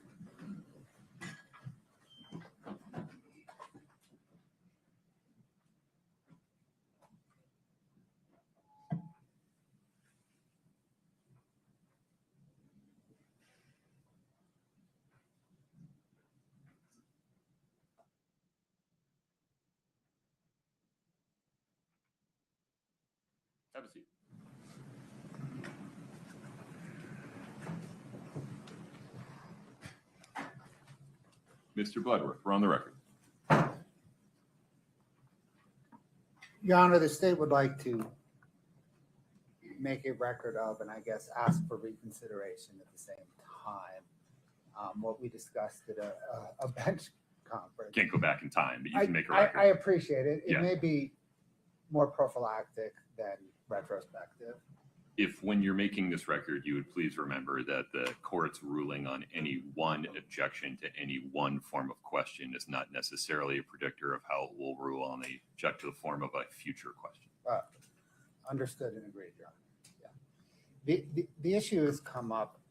Have a seat. Mr. Bloodworth, we're on the record. Your Honor, the state would like to make a record of, and I guess ask for reconsideration at the same time, what we discussed at a bench conference. Can't go back in time, but you can make a I record. appreciate it. It Yeah. may be more prophylactic than retrospective. If when you're making this record, you would please remember that the court's ruling on any one objection to any one form of question is not necessarily a predictor of how it will rule on the objective form of a future question. Understood and agreed, Your Honor. Yeah. The issue has come up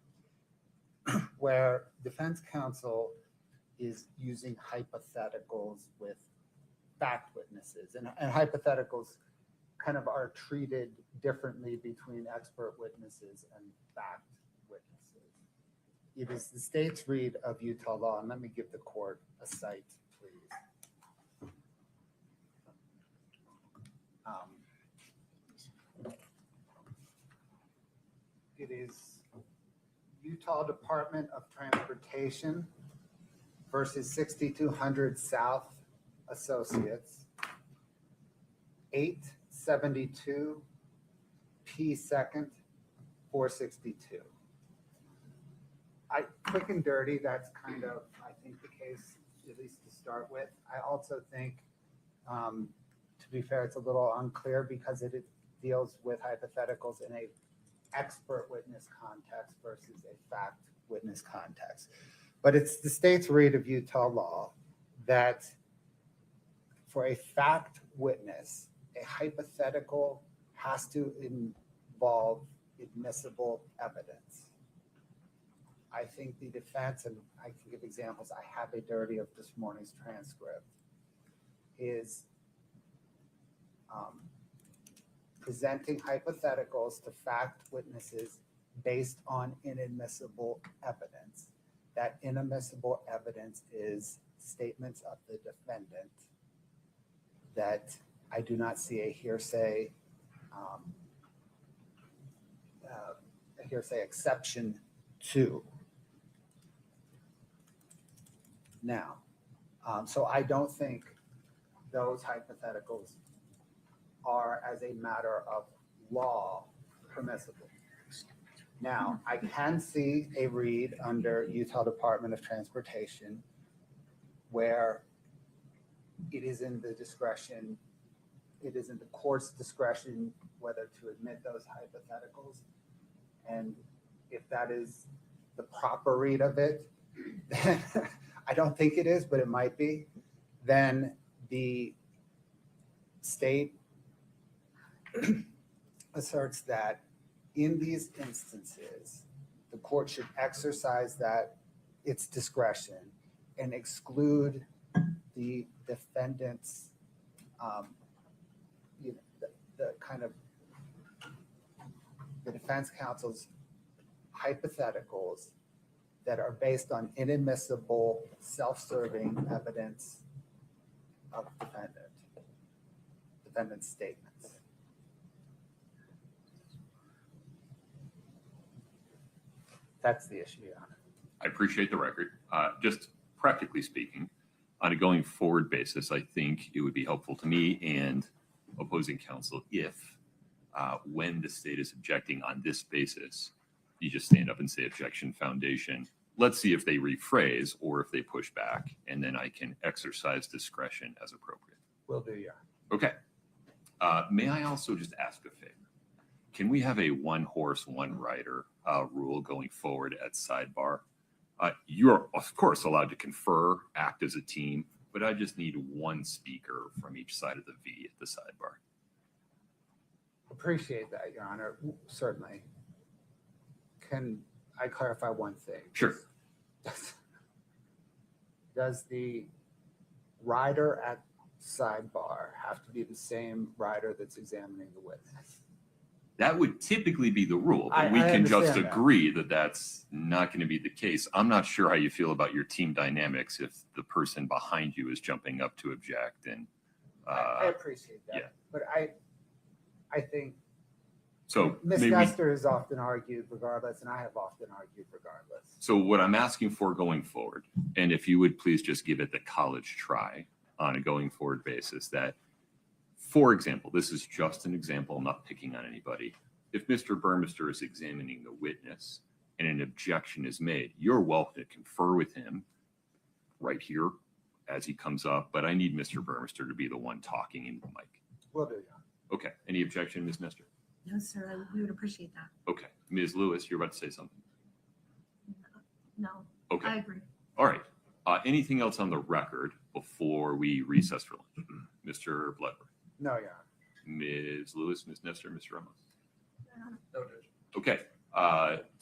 where defense counsel is using hypotheticals with fact witnesses, and hypotheticals kind of are treated differently between expert witnesses and fact witnesses. It is the state's read of Utah law, and let me give the court a cite, please. It is Utah Department of Transportation versus 6200 South Associates, 872 P second 462. Quick and dirty, that's kind of, I think, the case, at least to start with. I also think, to be fair, it's a little unclear because it deals with hypotheticals in a expert witness context versus a fact witness context. But it's the state's read of Utah law that for a fact witness, a hypothetical has to involve admissible evidence. I think the defense, and I can give examples, I have a dirty of this morning's transcript, is presenting hypotheticals to fact witnesses based on inadmissible evidence. That inadmissible evidence is statements of the defendant that I do not see a hearsay exception to. Now, so I don't think those hypotheticals are, as a matter of law, permissible. Now, I can see a read under Utah Department of Transportation where it is in the discretion, it is in the court's discretion whether to admit those hypotheticals. And if that is the proper read of it, then I don't think it is, but it might be, then the state asserts that in these instances, the court should exercise that its discretion and exclude the defendant's, the kind of the defense counsel's hypotheticals that are based on inadmissible, self-serving evidence of defendant's statements. That's the issue, Your Honor. I appreciate the record. Just practically speaking, on a going forward basis, I think it would be helpful to me and opposing counsel if, when the state is objecting on this basis, you just stand up and say objection foundation. Let's see if they rephrase or if they push back, and then I can exercise discretion as appropriate. Will do, Your Honor. Okay. May I also just ask a favor? Can we have a one horse, one rider rule going forward at sidebar? You're, of course, allowed to confer, act as a team, but I just need one speaker from each side of the V at the sidebar. Appreciate that, Your Honor. Certainly. Can I clarify one thing? Sure. Does the rider at sidebar have to be the same rider that's examining the witness? That would typically be the rule, but I we can just understand that. agree that that's not going to be the case. I'm not sure how you feel about your team dynamics if the person behind you is jumping up to object. And I appreciate that. yeah. But I think so Ms. maybe, Nestor has often argued regardless, and I have often argued regardless. so what I'm asking for going forward, and if you would please just give it the college try on a going forward basis, that, for example, this is just an example, I'm not picking on anybody. If Mr. Burmester is examining the witness and an objection is made, you're welcome to confer with him right here as he comes up, but I need Mr. Burmester to be the one talking into the mic. Will do, Your Honor. Okay, any objection, Ms. Nestor? No, sir, we would appreciate that. Okay, Ms. Lewis, you're about to say something. No, Okay, I agree. all right. Anything else on the record before we recess for lunch? Mr. Bloodworth, No, Your Honor. Ms. Lewis, Ms. Nestor, Mr. Ramos. Noted. Okay,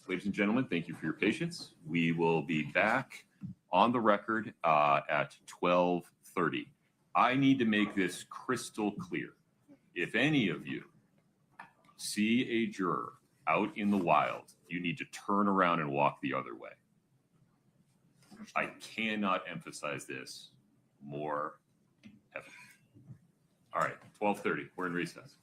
ladies and gentlemen, thank you for your patience. We will be back on the record at 12:30. I need to make this crystal clear. If any of you see a juror out in the wild, you need to turn around and walk the other way. I cannot emphasize this more heavily. All right, 12:30, we're in recess.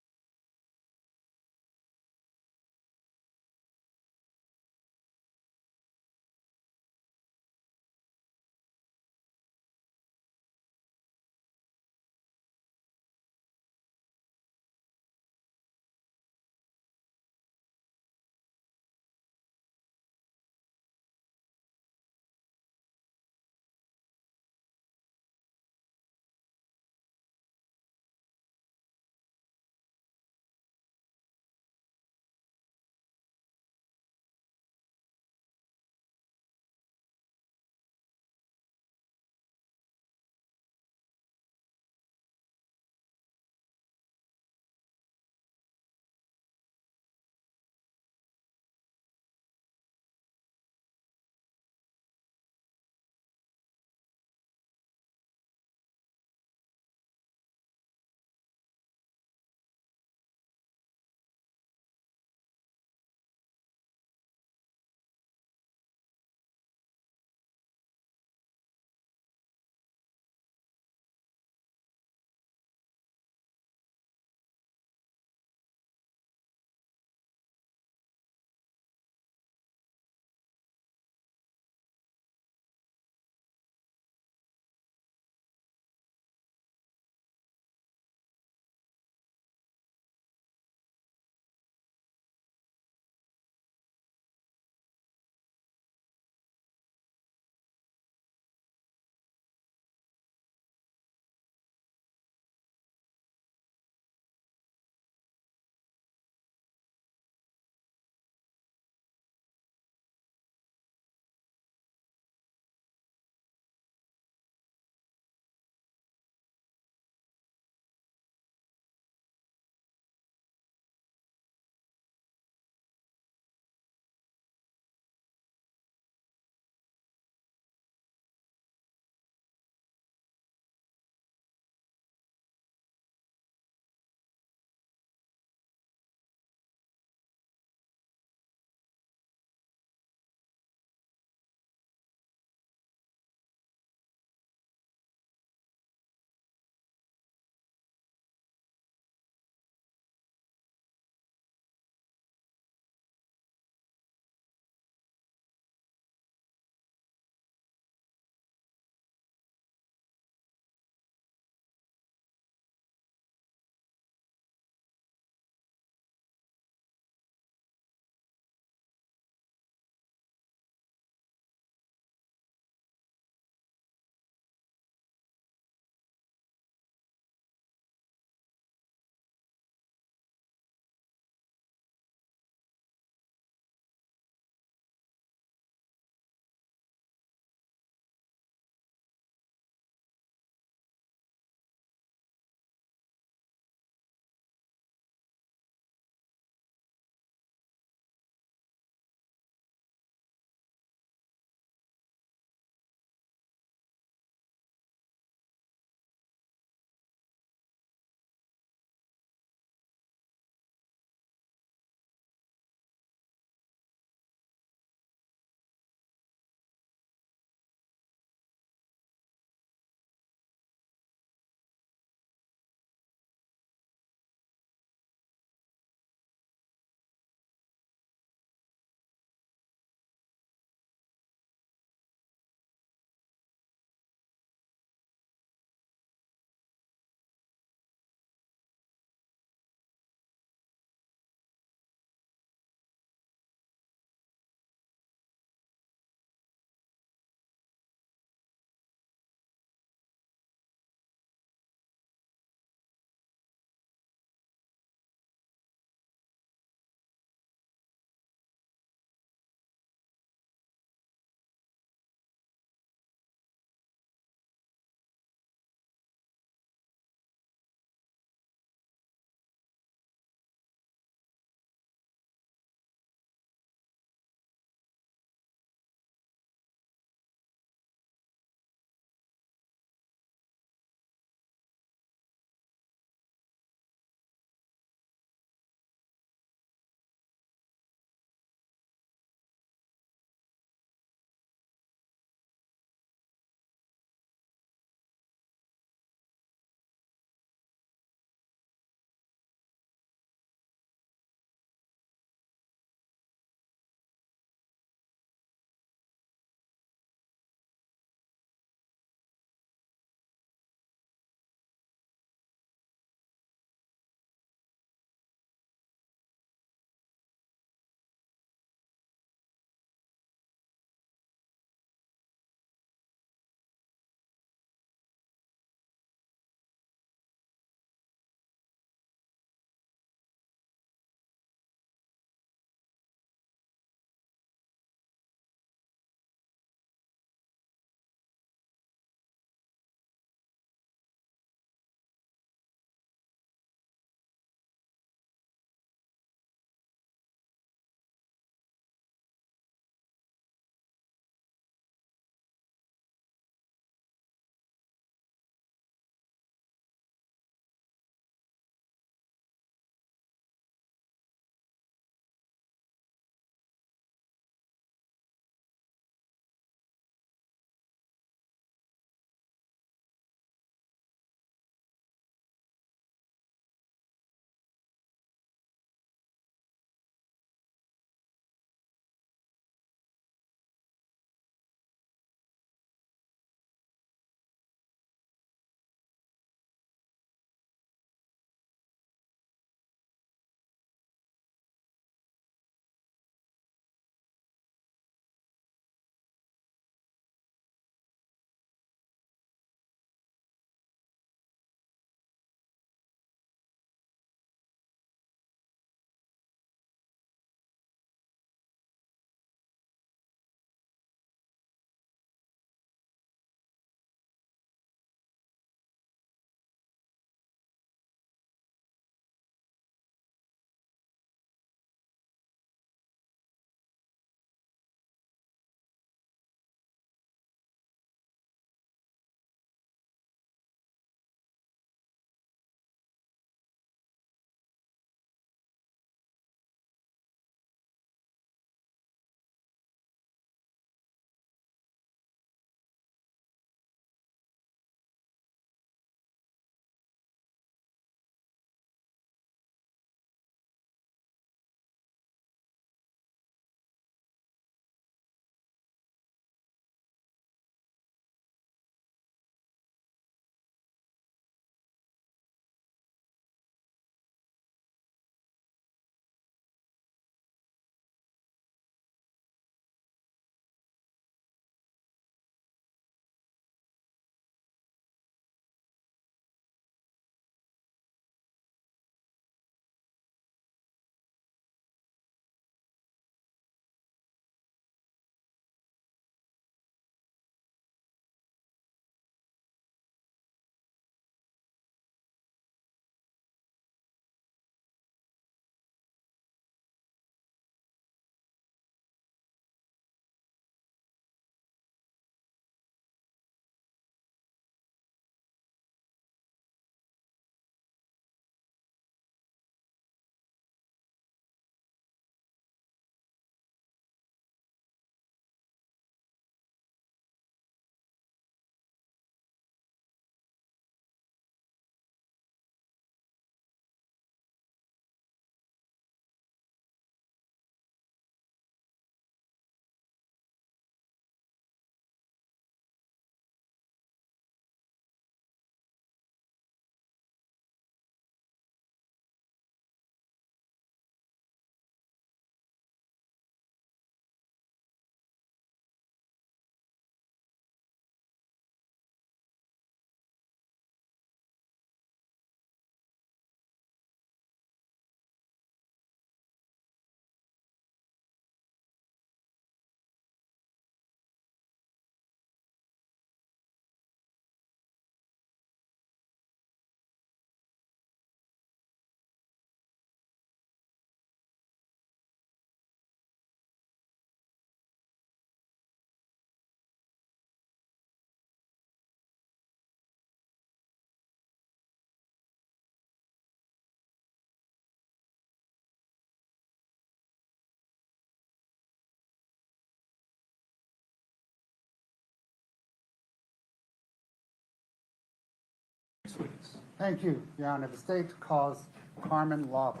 Thank you, Your Honor. The state calls Carmen Lauber.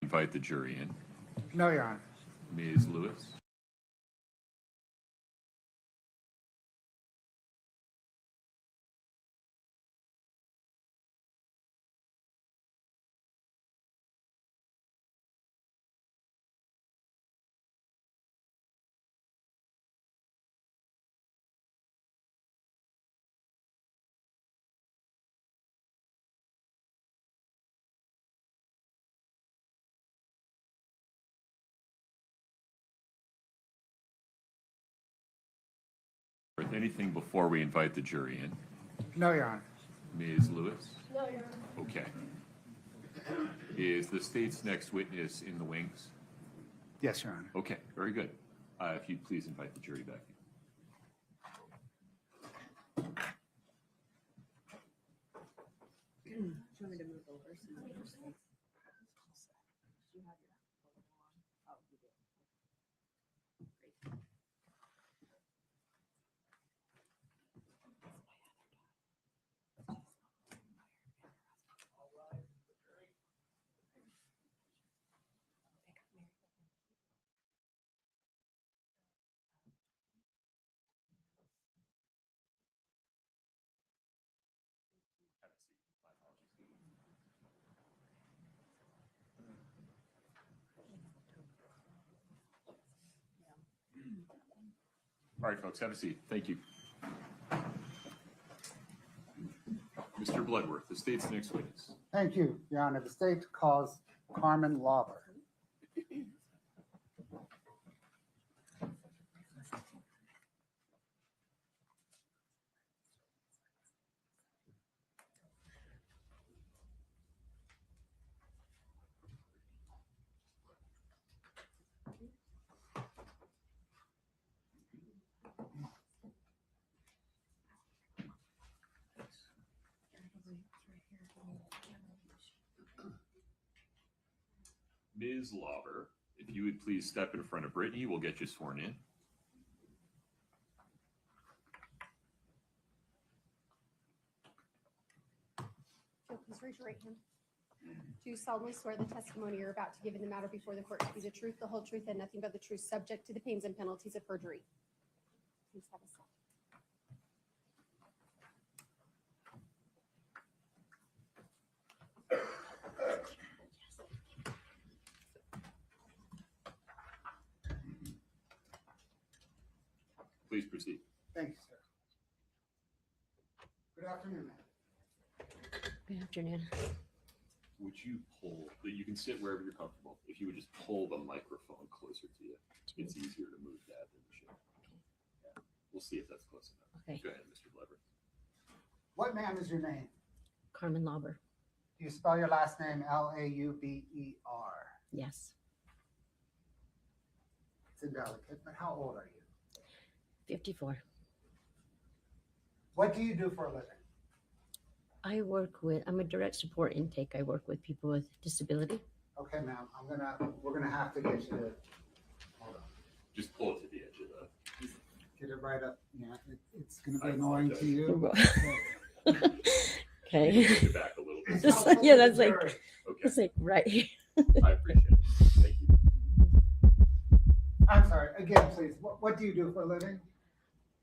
Invite the jury in. No, Your Honor. Ms. Lewis? Anything before we invite the jury in? No, Your Honor. Ms. Lewis? No, Your Honor. Okay. Is the state's next witness in the wings? Yes, Your Honor. Okay, very good. If you'd please invite the jury back in. All right, folks, have a seat. Thank you. Mr. Bloodworth, the state's next witness. Thank you, Your Honor. The state calls Carmen Lauber. Ms. Lauber, if you would please step in front of Brittany, we'll get you sworn in. Please raise your right hand. Do you solemnly swear the testimony you're about to give in the matter before the court to be the truth, the whole truth, and nothing but the truth, subject to the pains and penalties of perjury? Please have a seat. Please proceed. Thank you, sir. Good afternoon, ma'am. Good afternoon. Would you pull, you can sit wherever you're comfortable. If you would just pull the microphone closer to you, it's easier to move that than the show. Yeah. We'll see if that's close enough. Okay. Go ahead, Mr. Bloodworth. What, ma'am, is your name? Carmen Lauber. Do you spell your last name Lauber? Yes. It's indelicate, but how old are you? 54. What do you do for a living? I'm a direct support intake. I work with people with disability. Okay, ma'am, we're gonna have to get you to, hold on, Just pull it to the edge of the. get it right up. Yeah, it's gonna be annoying to you. Okay. Push it back a little bit. Just like, yeah, that's like, Okay, it's like right here. I appreciate it. Thank you. I'm sorry, again, please, what do you do for a living?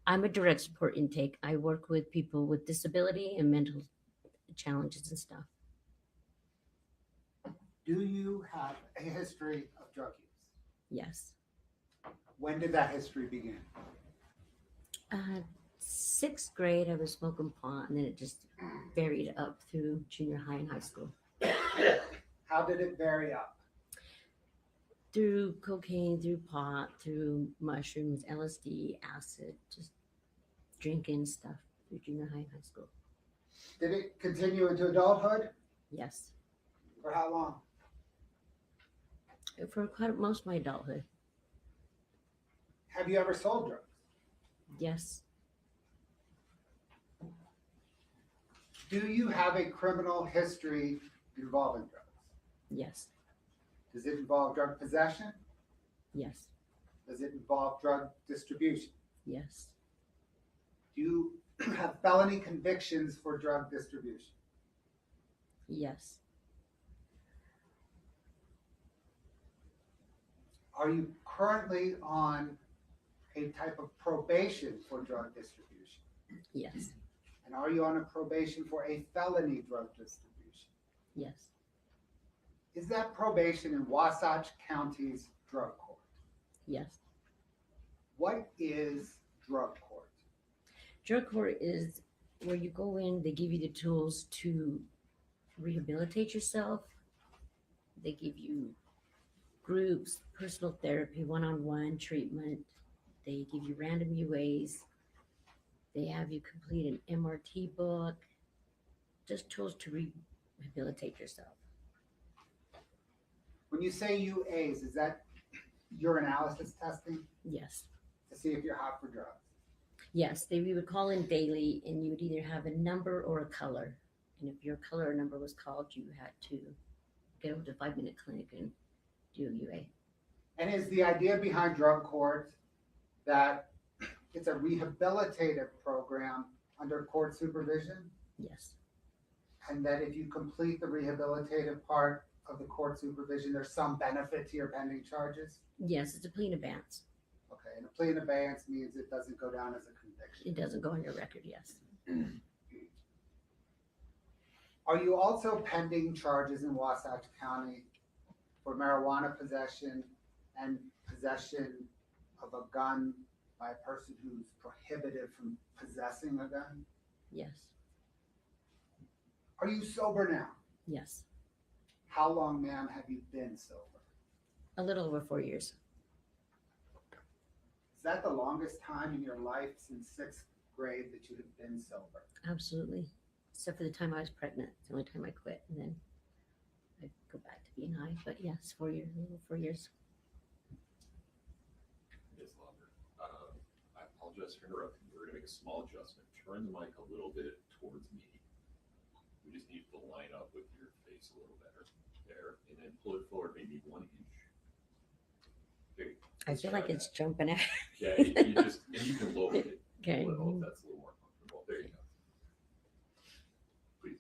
I'm a direct support intake. I work with people with disability and mental challenges and stuff. Do you have a history of drug use? Yes. When did that history begin? 6th grade, I was smoking pot, and then it just varied up through junior high and high school. How did it vary up? Through cocaine, through pot, through mushrooms, LSD, acid, just drinking stuff through junior high and high school. Did it continue into adulthood? Yes. For how long? For quite most of my adulthood. Have you ever sold drugs? Yes. Do you have a criminal history involving drugs? Yes. Does it involve drug possession? Yes. Does it involve drug distribution? Yes. Do you have felony convictions for drug distribution? Yes. Are you currently on a type of probation for drug distribution? Yes. And are you on a probation for a felony drug distribution? Yes. Is that probation in Wasatch County's drug court? Yes. What is drug court? Drug court is where you go in, they give you the tools to rehabilitate yourself. They give you groups, personal therapy, one-on-one treatment. They give you random UAs. They have you complete an MRT book, just tools to rehabilitate yourself. When you say UAs, is that urinalysis testing Yes. to see if you're hot for drugs? Yes, we would call in daily and you would either have a number or a color. And if your color or number was called, you had to go to 5-minute clinic and do a UA. And is the idea behind drug court that it's a rehabilitative program under court supervision? Yes. And that if you complete the rehabilitative part of the court supervision, there's some benefit to your pending charges? Yes, it's a plea in advance. Okay, and a plea in advance means it doesn't go down as a conviction. It doesn't go on your record, yes. Are you also pending charges in Wasatch County for marijuana possession and possession of a gun by a person who's prohibited from possessing a gun? Yes. Are you sober now? Yes. How long, ma'am, have you been sober? A little over 4 years. Is that the longest time in your life since 6th grade that you have been sober? Absolutely. Except for the time I was pregnant. It's the only time I quit. And then I go back to being high. But yes, 4 years, a little 4 years. Ms. Lauber, I apologize for interrupting. We're going to make a small adjustment. Turn the mic a little bit towards me. We just need to line up with your face a little better there, and then pull it forward maybe 1 inch. Okay, I feel like it's jumping out. yeah, you just, and you can lower it. Okay. A little, if that's a little more comfortable. There you go. Please.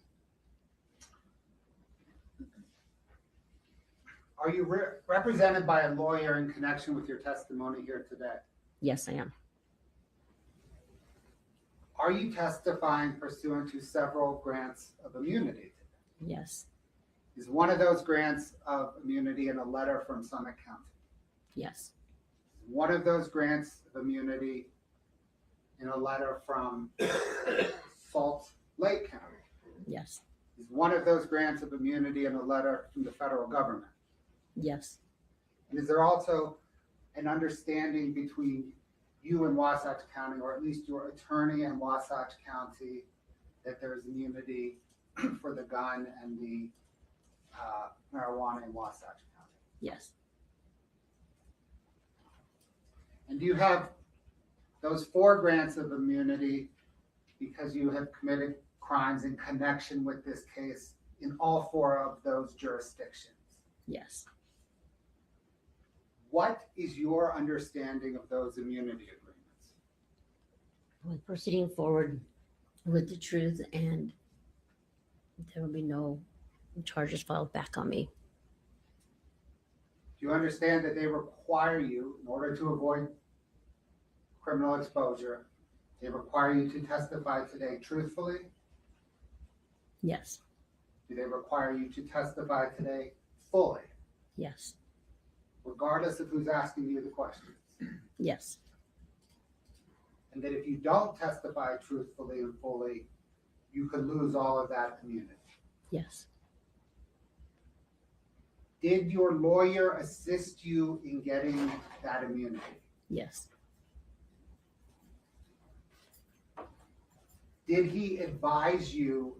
Are you represented by a lawyer in connection with your testimony here today? Yes, I am. Are you testifying pursuant to several grants of immunity? Yes. Is one of those grants of immunity in a letter from Summit County? Yes. Is one of those grants of immunity in a letter from Salt Lake County? Yes. Is one of those grants of immunity in a letter from the federal government? Yes. And is there also an understanding between you and Wasatch County, or at least your attorney and Wasatch County, that there's immunity for the gun and the marijuana in Wasatch County? Yes. And do you have those 4 grants of immunity because you have committed crimes in connection with this case in all 4 of those jurisdictions? Yes. What is your understanding of those immunity agreements? With proceeding forward with the truth, and there will be no charges filed back on me. Do you understand that they require you, in order to avoid criminal exposure, they require you to testify today truthfully? Yes. Do they require you to testify today fully, Yes. regardless of who's asking you the questions? Yes. And that if you don't testify truthfully and fully, you could lose all of that immunity? Yes. Did your lawyer assist you in getting that immunity? Yes. Did he advise you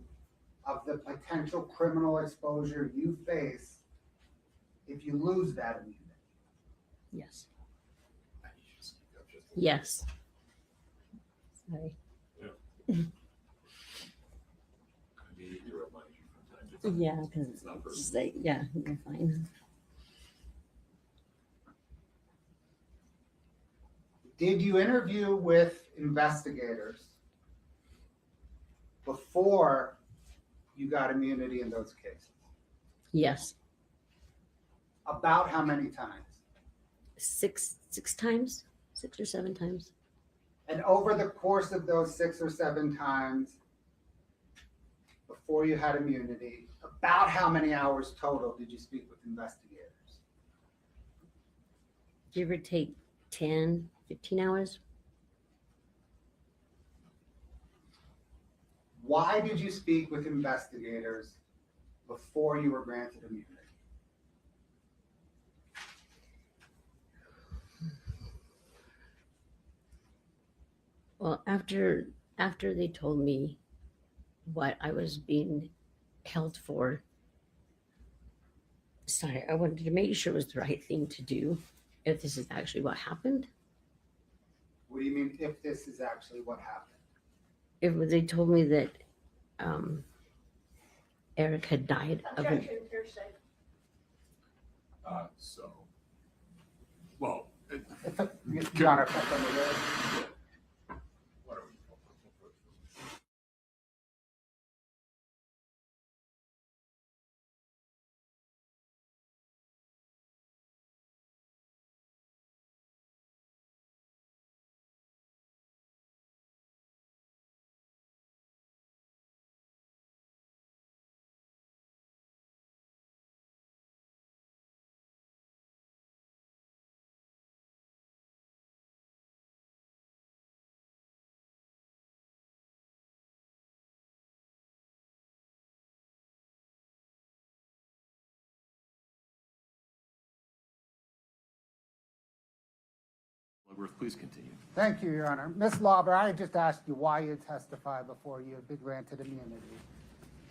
of the potential criminal exposure you face if you lose that immunity? Yes. I need you to speak up just a little. Yes. Sorry. I may need to remind you from time to Yeah, because It's not it's just personal. like, yeah, you're fine. Did you interview with investigators before you got immunity in those cases? Yes, About how many times? six times, 6 or 7 times. And over the course of those 6 or 7 times, before you had immunity, about how many hours total did you speak with investigators? Give or take 10, 15 hours. Why did you speak with investigators before you were granted immunity? Well, after they told me what I was being held for, sorry, I wanted to make sure it was the right thing to do, if this is actually what happened. What do you mean, if this is actually what happened? If they told me that Eric had died of an, Objection, hearsay. So, well, Your Honor, if that's under there. what are we? Bloodworth, please continue. Thank you, Your Honor. Ms. Lauber, I just asked you why you testified before you had been granted immunity.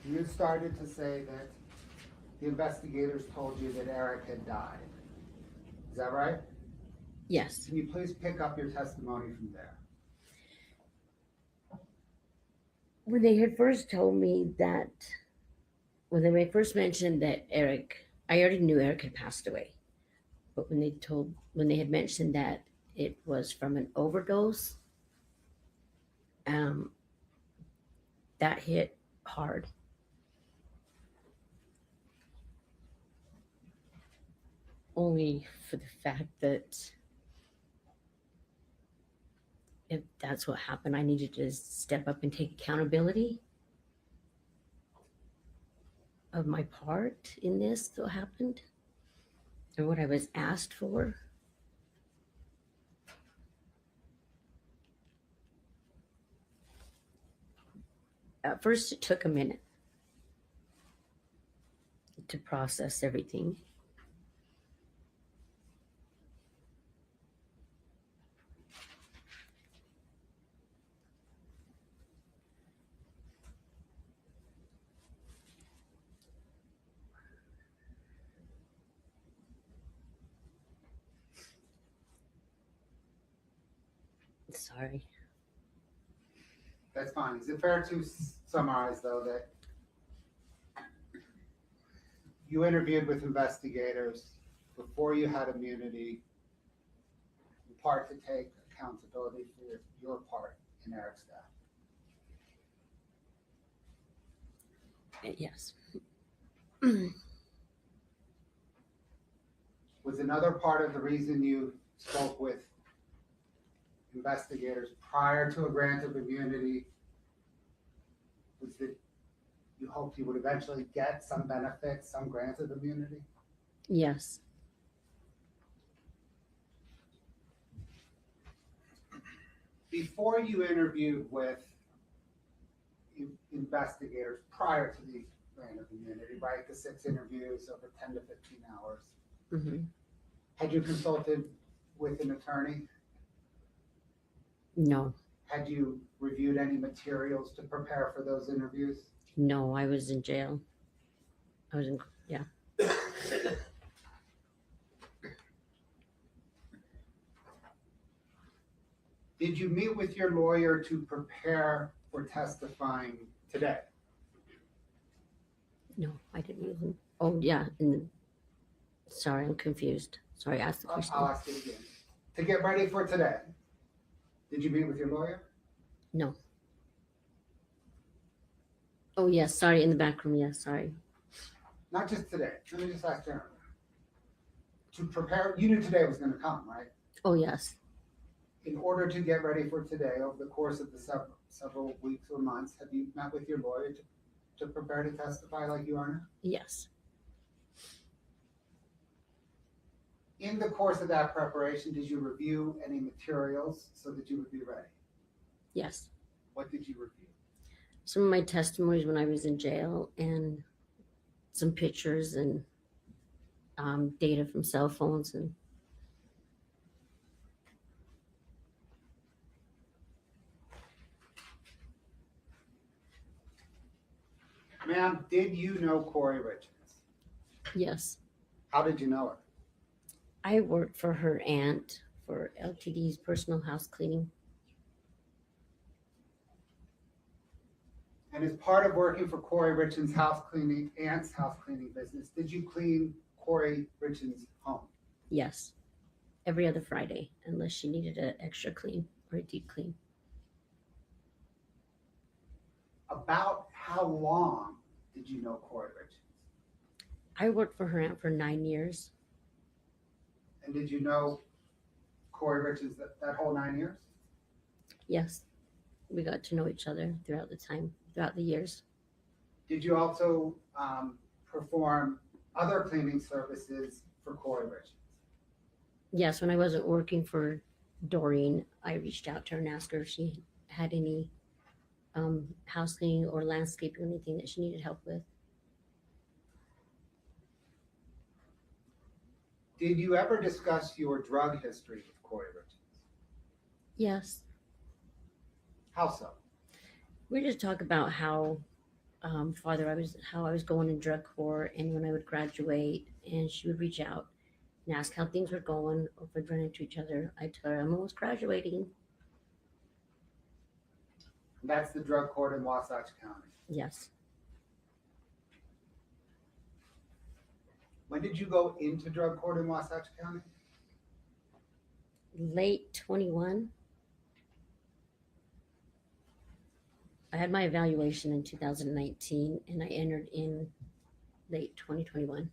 You started to say that the investigators told you that Eric had died. Is that right? yes. Can you please pick up your testimony from there? When they had first told me that, when they first mentioned that Eric, I already knew Eric had passed away. But when they had mentioned that it was from an overdose, that hit hard. Only for the fact that if that's what happened, I needed to step up and take accountability of my part in this that happened and what I was asked for. At first, it took a minute to process everything. Sorry. That's fine. Is it fair to summarize, though, that you interviewed with investigators before you had immunity, in part to take accountability for your part in Eric's death? Yes. Was another part of the reason you spoke with investigators prior to a grant of immunity was that you hoped you would eventually get some benefits, some grant of immunity? Yes. Before you interviewed with investigators prior to the grant of immunity, right, the 6 interviews over 10 to 15 hours, Mm-hmm. had you consulted with an attorney? No, Had you reviewed any materials to prepare for those interviews? no, I was in jail. I was in, yeah. Did you meet with your lawyer to prepare for testifying today? No, I didn't even. Oh, yeah. Sorry, I'm confused. Sorry, ask the question. I'll ask it again. To get ready for today, did you meet with your lawyer? No. Oh, yes. Sorry, in the back room. Yes, sorry. Not just today. Let me just ask Aaron. To prepare, you knew today was going to come, right? Oh, yes. In order to get ready for today, over the course of the several weeks or months, have you met with your lawyer to prepare to testify like you are now? Yes. In the course of that preparation, did you review any materials so that you would be ready? Yes. What did you review? Some of my testimonies when I was in jail and some pictures and data from cell phones and Ma'am, did you know Kouri Richins? yes. How did you know her? I worked for her aunt for LTD's personal house cleaning. And as part of working for Kouri Richins' aunt's house cleaning business, did you clean Kouri Richins' home? Yes. Every other Friday, unless she needed an extra clean or a deep clean. About how long did you know Kouri Richins? I worked for her aunt for 9 years. And did you know Kouri Richins that whole 9 years? Yes. We got to know each other throughout the years. Did you also perform other cleaning services for Kouri Richins? Yes, when I wasn't working for Doreen, I reached out to her and asked her if she had any house cleaning or landscaping or anything that she needed help with. Did you ever discuss your drug history with Kouri Richins? Yes. How so? We just talk about how how I was going in drug court and when I would graduate, and she would reach out and ask how things were going or if we'd run into each other. I tell her I'm almost graduating. That's the drug court in Wasatch County. Yes. When did you go into drug court in Wasatch County? Late 21. I had my evaluation in 2019 and I entered in late 2021.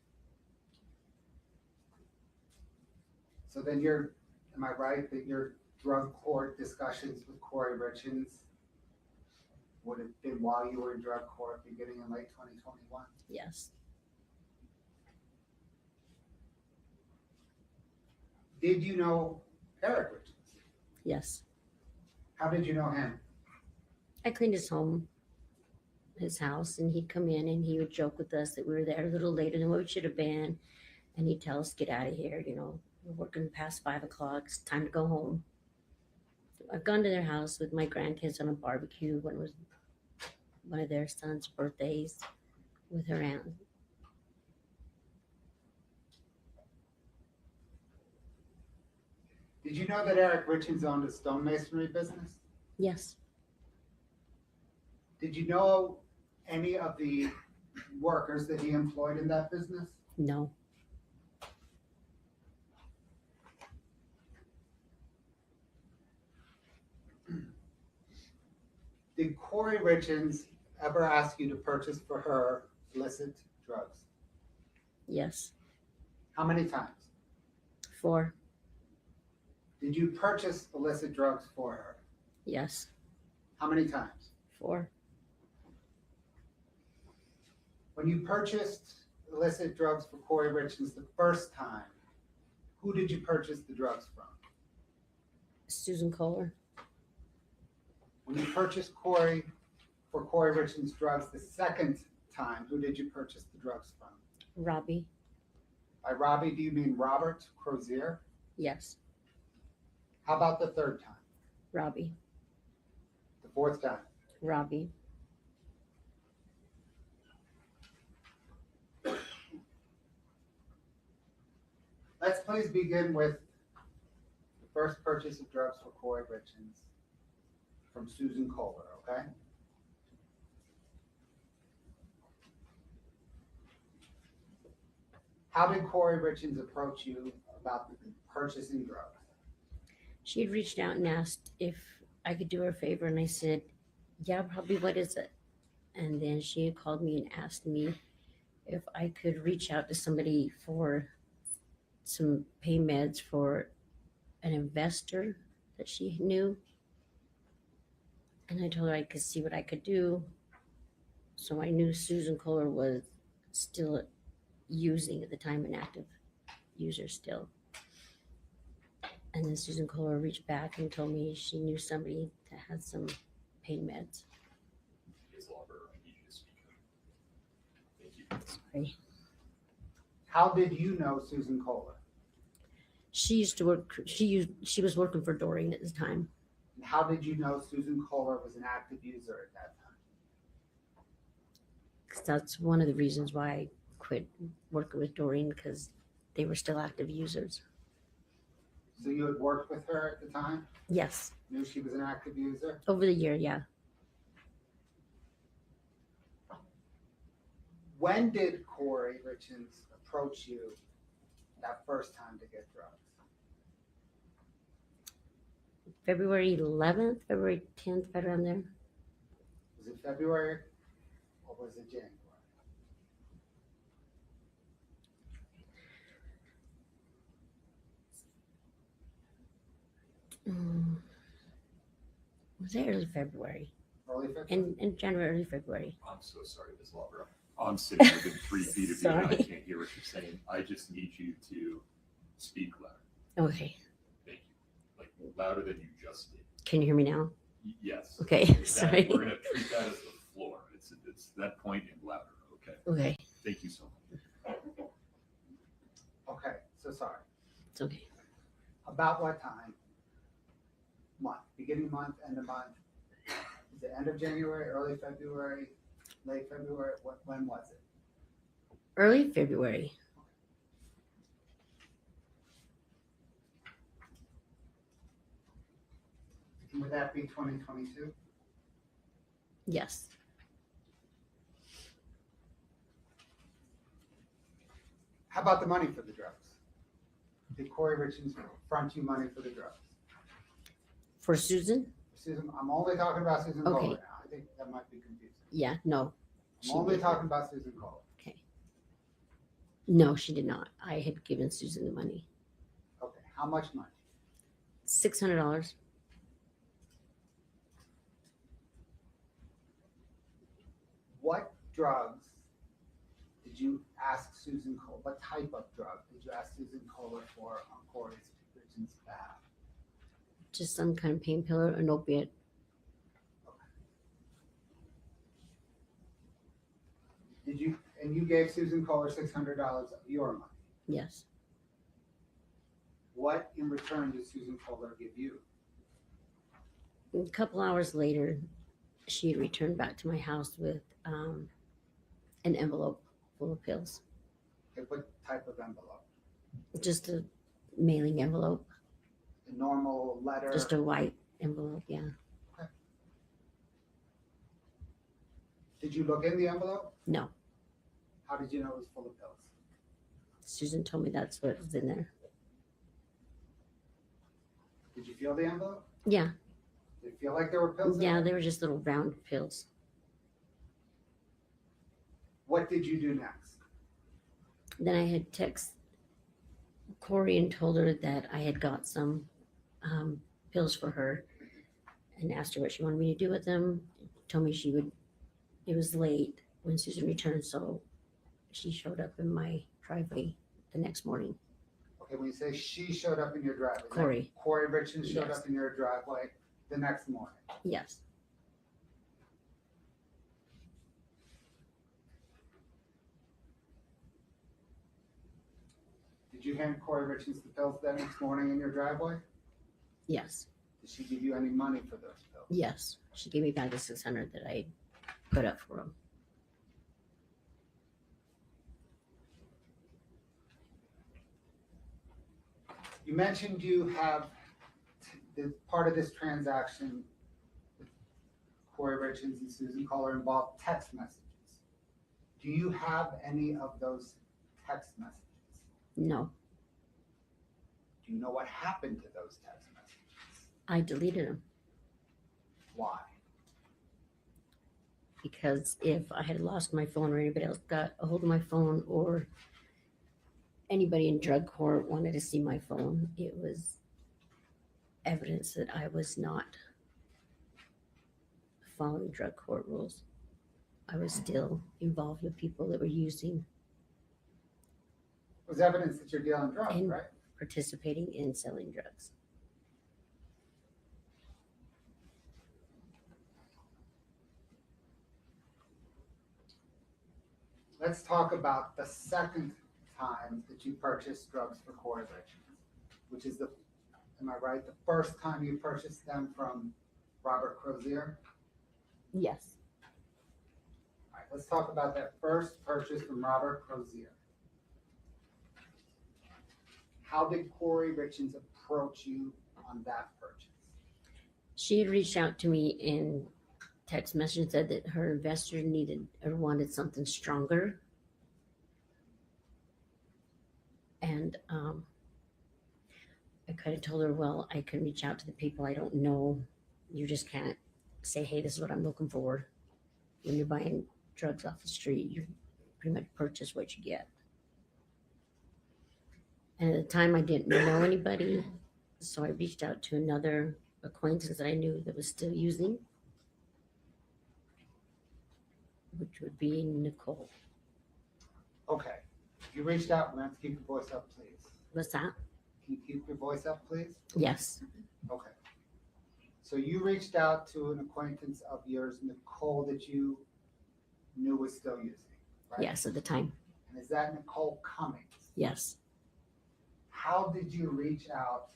So then am I right that your drug court discussions with Kouri Richins would have been while you were in drug court beginning in late 2021? Yes. Did you know Eric Richins? Yes. How did you know him? I cleaned his house, and he'd come in and he would joke with us that we were there a little later than what we should have been. And he'd tell us, get out of here, we're working past 5 o'clock, it's time to go home. I've gone to their house with my grandkids on a barbecue when it was one of their sons' birthdays with her aunt. Did you know that Eric Richins owned a stonemasonry business? Yes. Did you know any of the workers that he employed in that business? No. Did Kouri Richins ever ask you to purchase for her illicit drugs? Yes. How many times? 4. Did you purchase illicit drugs for her? Yes. How many times? 4. When you purchased illicit drugs for Kouri Richins the first time, who did you purchase the drugs from? Susan Kohler. When you purchased Kouri for Kouri Richins drugs the second time, who did you purchase the drugs from? Robbie. By Robbie, do you mean Robert Crozier? Yes. How about the third time? Robbie. The fourth time? Robbie. Let's please begin with the first purchase of drugs for Kouri Richins from Susan Kohler, okay? How did Kouri Richins approach you about purchasing drugs? She had reached out and asked if I could do her a favor, and I said, yeah, probably, what is it? And then she had called me and asked me if I could reach out to somebody for some pay meds for an investor that she knew. And I told her I could see what I could do. So I knew Susan Kohler was still using at the time, an active user still. And then Susan Kohler reached back and told me she knew somebody that had some pain meds. Ms. Lauber, I need you to speak up. Thank you. Sorry. How did you know Susan Kohler? She used to work, she was working for Doreen at the time. And how did you know Susan Kohler was an active user at that time? 'Cause that's one of the reasons why I quit working with Doreen, because they were still active users. So you had worked with her at the time? Yes, Knew she was an active user? over the year, yeah. When did Kouri Richins approach you that first time to get drugs? February 11th, February 10th, right around there. Was it February or was it January? Was it early February? Early February? In January, early February. I'm so sorry, Ms. Lauber. I'm sitting within 3 feet of you and I Sorry. can't hear what you're saying. I just need you to speak louder. Okay, Thank you. Like louder than you just did. can you hear me now? Yes. Okay, That- sorry. We're gonna treat that as the floor. It's that point and louder, okay? Okay, Thank you so much. Okay, so sorry. it's okay. About what time? Month, beginning month, end of month? Is it end of January, early February, late February? When was it? Early February. Would that be 2022? Yes. How about the money for the drugs? Did Kouri Richins front you money for the drugs? For Susan? Susan, I'm only talking about Susan Okay. Kohler now. I think that might be confusing. Yeah, no. I'm only didn't. talking about Susan Kohler. No, she did not. I had given Susan the money. Okay, how much money? $600. What drugs did you ask Susan Kohler? What type of drug did you ask Susan Kohler for on Kouri Richins' behalf? Just some kind of pain pill or an opiate. Did you, and you gave Susan Kohler $600 of your money. Yes. What in return did Susan Kohler give you? A couple hours later, she had returned back to my house with an envelope full of pills. Okay, what type of envelope? Just a mailing envelope, A normal letter? just a white envelope, yeah. Did you look in the envelope? No, How did you know it was full of pills? Susan told me that's what was in there. Did you feel the envelope? Yeah, Did it feel like there were pills in yeah, it? they were just little round pills. What did you do next? Then I had text Kouri and told her that I had got some pills for her and asked her what she wanted me to do with them. Told me she would, it was late when Susan returned, so she showed up in my driveway the next morning. Okay, when you say she showed up in your driveway. that Kouri. Kouri Richins showed Yes. up in your driveway the next morning. Yes, Did you hand Kouri Richins the pills that next morning in your driveway? yes, Did she give you any money for those pills? yes. She gave me back the 600 that I put up for them. You mentioned you have the part of this transaction with Kouri Richins and Susan Kohler involved text messages. Do you have any of those text messages? No, Do you know what happened to those text messages? I deleted them Why? because if I had lost my phone or anybody else got a hold of my phone or anybody in drug court wanted to see my phone, it was evidence that I was not following drug court rules. I was still involved with people that were using, It was evidence that you're dealing drugs, And- right? participating in selling drugs. Let's talk about the second time that you purchased drugs for Kouri Richins, which is am I right, the first time you purchased them from Robert Crozier? Yes. All right, let's talk about that first purchase from Robert Crozier. How did Kouri Richins approach you on that purchase? She had reached out to me in text message and said that her investor needed or wanted something stronger. And I kind of told her, well, I can reach out to the people I don't know. You just can't say, hey, this is what I'm looking for. When you're buying drugs off the street, you pretty much purchase what you get. And at the time, I didn't know anybody. So I reached out to another acquaintance that I knew that was still using, which would be Nicole. Okay, you reached out, we're going to have to keep your voice up, please. What's that? Can you keep your voice up, please? Yes. Okay. So you reached out to an acquaintance of yours, Nicole, that you knew was still using, right? Yes, at the time. And is that Nicole Cummings? Yes. How did you reach out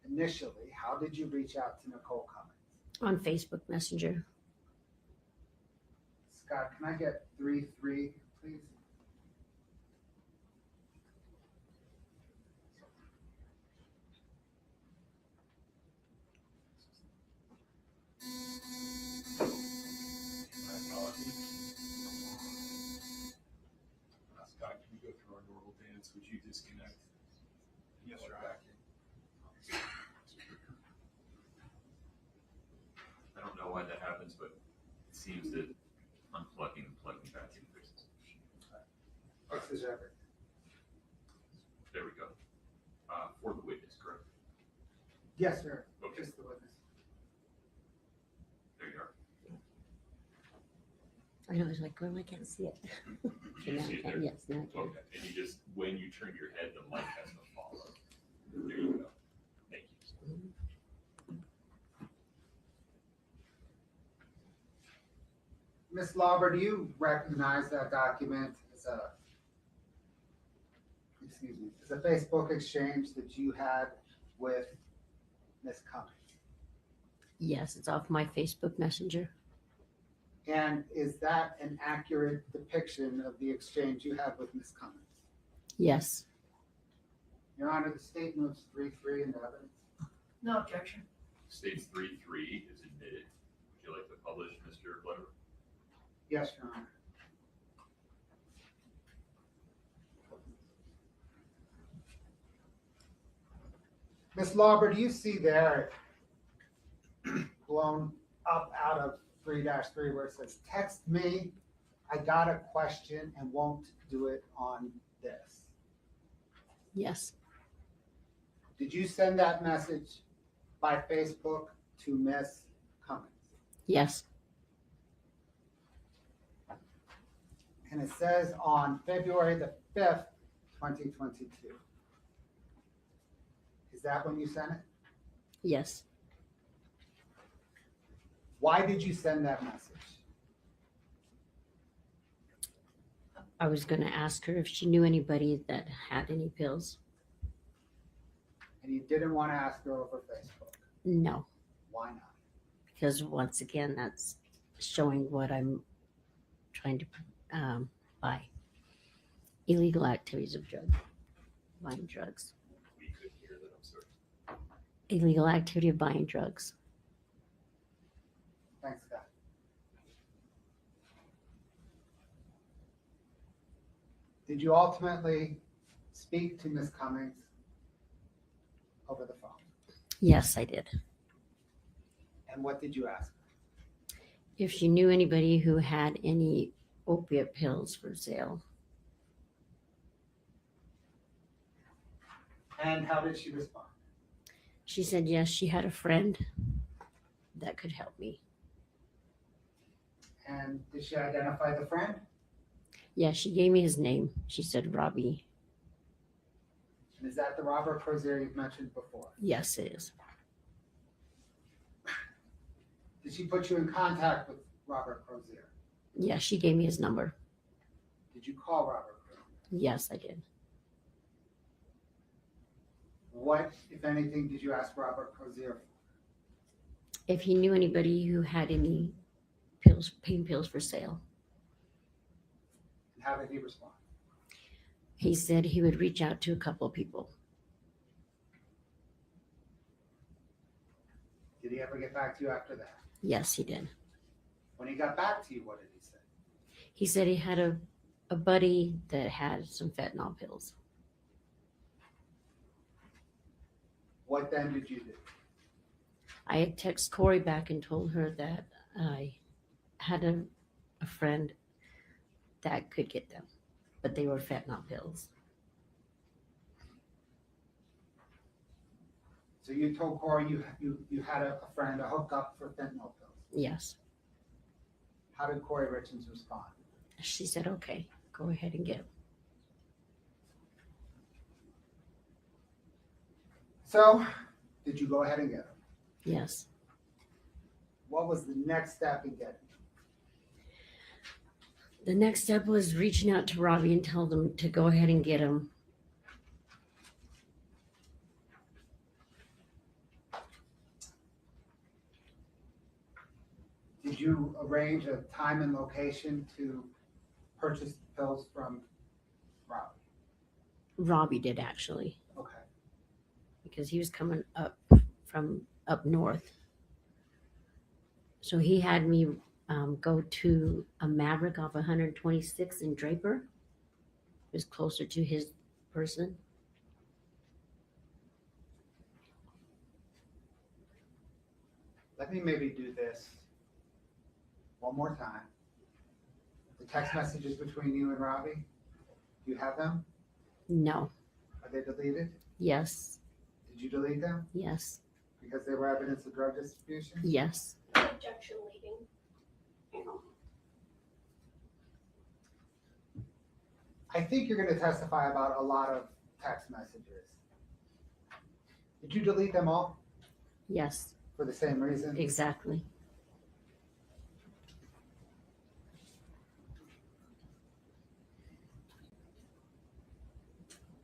initially? How did you reach out to Nicole Cummings? On Facebook Messenger. Scott, can I get 3-3, please? Scott, can we go through our normal dance? Would you disconnect? Yes, sir. I don't know why that happens, but it seems that unplugging and plugging back in fixes it. This is everything. There we go. For the witness, correct? Yes, sir. Okay. Just the witness. There you are. I know, I was like, well, I can't see it. Can you Now see I it can. there? Yes, now I can. Okay, and you just, when you turn your head, the light has to follow. There you go. Thank you. Ms. Lauber, do you recognize that document as a Facebook exchange that you had with Ms. Cummings? Yes, it's off my Facebook Messenger. And is that an accurate depiction of the exchange you had with Ms. Cummings? Yes. Your Honor, the state moves 3-3 in the evidence. No objection. States 3-3 is admitted. Would you like to publish, Mr. Bloodworth? Yes, Your Honor. Ms. Lauber, do you see there blown up out of 3-3 where it says, text me, I got a question and won't do it on this? Yes. Did you send that message by Facebook to Ms. Cummings? Yes. And it says on February the 5th, 2022. Is that when you sent it? Yes. Why did you send that message? I was going to ask her if she knew anybody that had any pills. And you didn't want to ask her over Facebook. No, Why not? because once again, that's showing what I'm trying to buy. Illegal activities of buying drugs. We couldn't hear that, I'm sorry. Illegal activity of buying drugs. Thanks, Scott. Did you ultimately speak to Ms. Cummings over the phone? Yes, I did. And what did you ask? If she knew anybody who had any opiate pills for sale. And how did she respond? She said yes, she had a friend that could help me. And did she identify the friend? Yeah, she gave me his name. She said Robbie. And is that the Robert Crozier you've mentioned before? Yes, it is. Did she put you in contact with Robert Crozier? Yeah, she gave me his number. Did you call Robert Crozier? Yes, I did. What, if anything, did you ask Robert Crozier? If he knew anybody who had any pills, pain pills for sale. And how did he respond? He said he would reach out to a couple of people. Did he ever get back to you after that? Yes, he did. When he got back to you, what did he say? He said he had a buddy that had some fentanyl pills. What then did you do? I had texted Kouri back and told her that I had a friend that could get them, but they were fentanyl pills. So you told Kouri you had a friend, a hookup for fentanyl pills. Yes. How did Kouri Richins respond? She said, okay, go ahead and get them. So, did you go ahead and get them? Yes. What was the next step in getting them? The next step was reaching out to Robbie and tell them to go ahead and get them. Did you arrange a time and location to purchase pills from Robbie? Robbie did actually, Okay. because he was coming up from up north. So he had me go to a Maverick off 126 in Draper. It was closer to his person. Let me maybe do this one more time. The text messages between you and Robbie, do you have them? No. Are they deleted? Yes. Did you delete them? Yes. Because they were evidence of drug distribution? Yes. Objection leading. I think you're going to testify about a lot of text messages. Did you delete them all Yes. for the same reason? Exactly.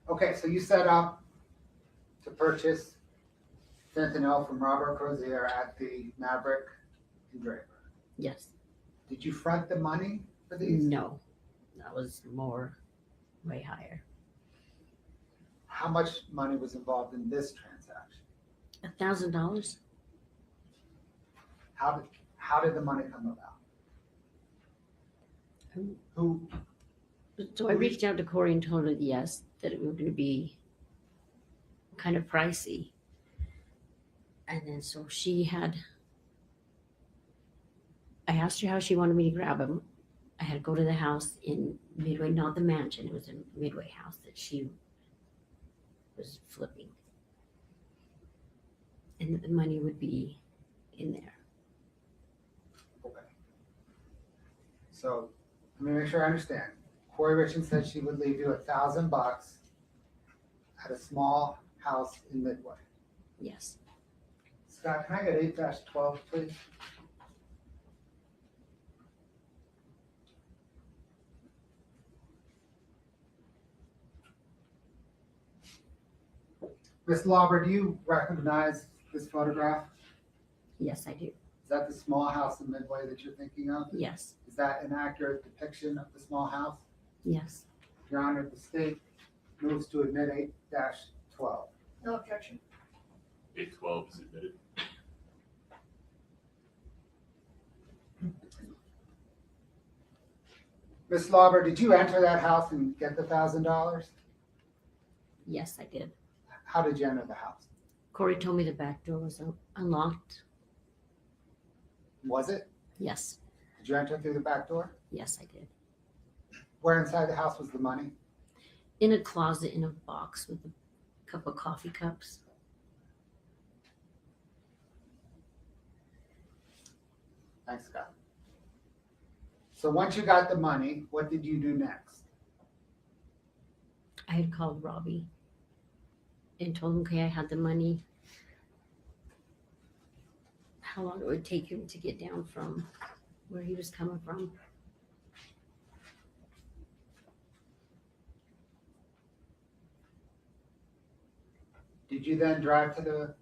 Okay, so you set up to purchase fentanyl from Robert Crozier at the Maverick in Draper. Yes. Did you front the money for these? No. That was more, way higher. How much money was involved in this transaction? $1,000. How did the money come about? Who? So I reached out to Kouri and told her yes, that it was going to be kind of pricey. And then so I asked her how she wanted me to grab them. I had to go to the house in Midway, not the mansion. It was a Midway house that she was flipping. And that the money would be in there. Okay. So let me make sure I understand. Kouri Richins said she would leave you $1,000 at a small house in Midway. Yes. Scott, can I get 8-12, please? Ms. Lauber, do you recognize this photograph? Yes, I do. Is that the small house in Midway that you're thinking of? Yes. Is that an accurate depiction of the small house? Yes. Your Honor, the state moves to admit 8-12. No objection. 812 is admitted. Ms. Lauber, did you enter that house and get the $1,000? Yes, I did. How did you enter the house? Kouri told me the back door was unlocked. Was it? Yes, Did you enter through the back door? yes, I did. Where inside the house was the money? In a closet in a box with a couple coffee cups. Thanks, Scott. So once you got the money, what did you do next? I had called Robbie and told him, okay, I had the money. How long it would take him to get down from where he was coming from. Did you then drive to the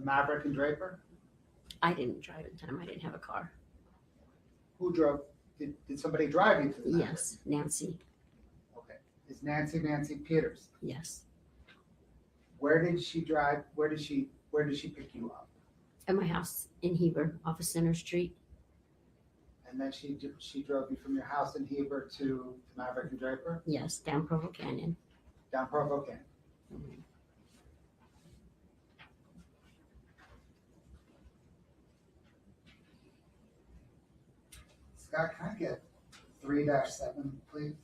Maverick and Draper? I didn't drive at the time. I didn't have a car. Who drove? Did somebody drive you to the Maverick? Yes, Nancy. Okay. Is Nancy Peters? Yes. Where did she drive? Where did she pick you up? At my house in Heber, off of Center Street. And then she drove you from your house in Heber to Maverick and Draper? Yes, down Provo Canyon. Down Provo Canyon. Mhm. Scott, can I get 3-7, please?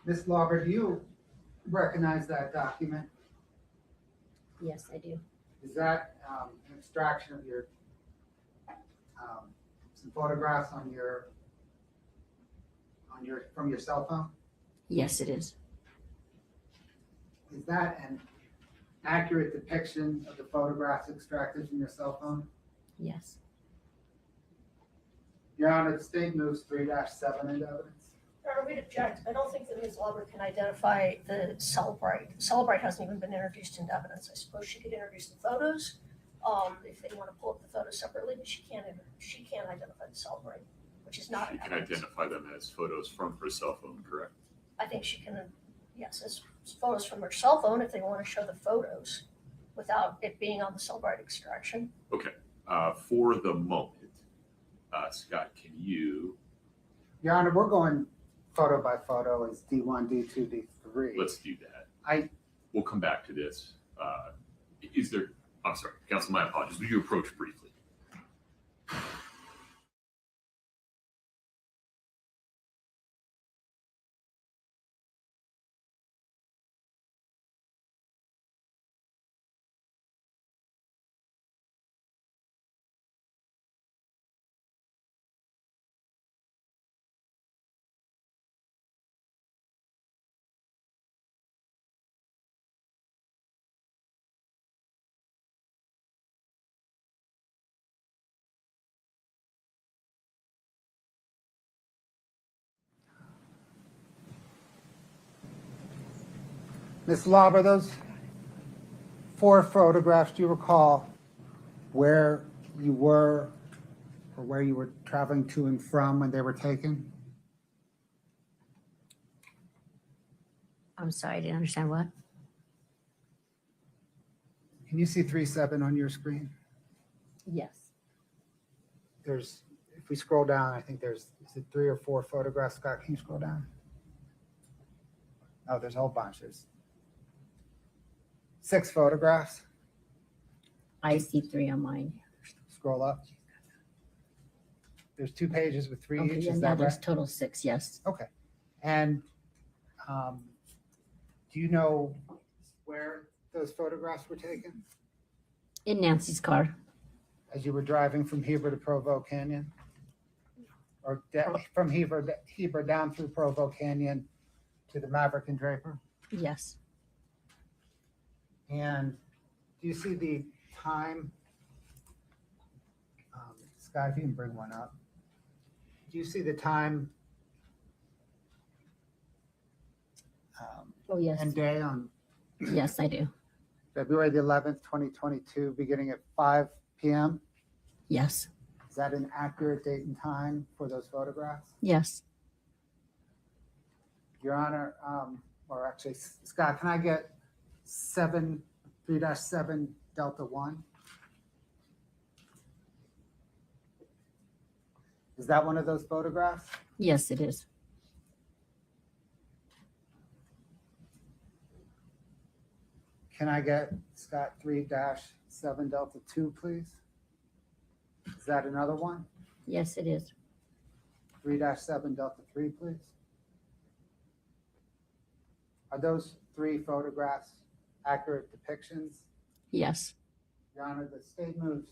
Ms. Lauber, do you recognize that document? Yes, I do. Is that an extraction of your, some photographs on from your cell phone? Yes, it is. Is that an accurate depiction of the photographs extracted from your cell phone? Yes. Your Honor, the state moves 3-7 into evidence. Your Honor, we'd object. I don't think that Ms. Lauber can identify the Celebrite. Celebrite hasn't even been introduced into evidence. I suppose she could introduce the photos if they want to pull up the photos separately, but she can't identify the Celebrite, which is not She can evidence. identify them as photos from her cell phone, correct? I think she can, yes, as photos from her cell phone if they want to show the photos without it being on the Celebrite extraction. Okay, for the moment, Scott, can you, Your Honor, we're going photo by photo as D1, D2, D3. let's do that. We'll come back to this. I'm sorry, counsel, my apologies. Would you approach briefly? Ms. Lauber, those 4 photographs, do you recall where you were or where you were traveling to and from when they were taken? I'm sorry, I didn't understand what. Can you see 3-7 on your screen? Yes. If we scroll down, I think is it 3 or 4 photographs? Scott, can you scroll down? Oh, there's a whole bunch. There's 6 photographs. I see 3 on mine. Scroll up. There's 2 pages with 3 Okay, each. yeah, Is now that there's right? total 6, yes. Okay. And do you know where those photographs were taken? In Nancy's car. As you were driving from Heber to Provo Canyon? Or from Heber down through Provo Canyon to the Maverick and Draper? Yes. And do you see the time? Scott, if you can bring one up. Do you see the time Oh, yes. and day on Yes, I do. February the 11th, 2022, beginning at 5 p.m.? Yes. Is that an accurate date and time for those photographs? Yes. Your Honor, or actually, Scott, can I get 3-7 Delta 1? Is that one of those photographs? Yes, it is. Can I get Scott 3-7 Delta 2, please? Is that another one? Yes, it is. 3-7 Delta 3, please. Are those three photographs accurate depictions? Yes. Your Honor, the state moves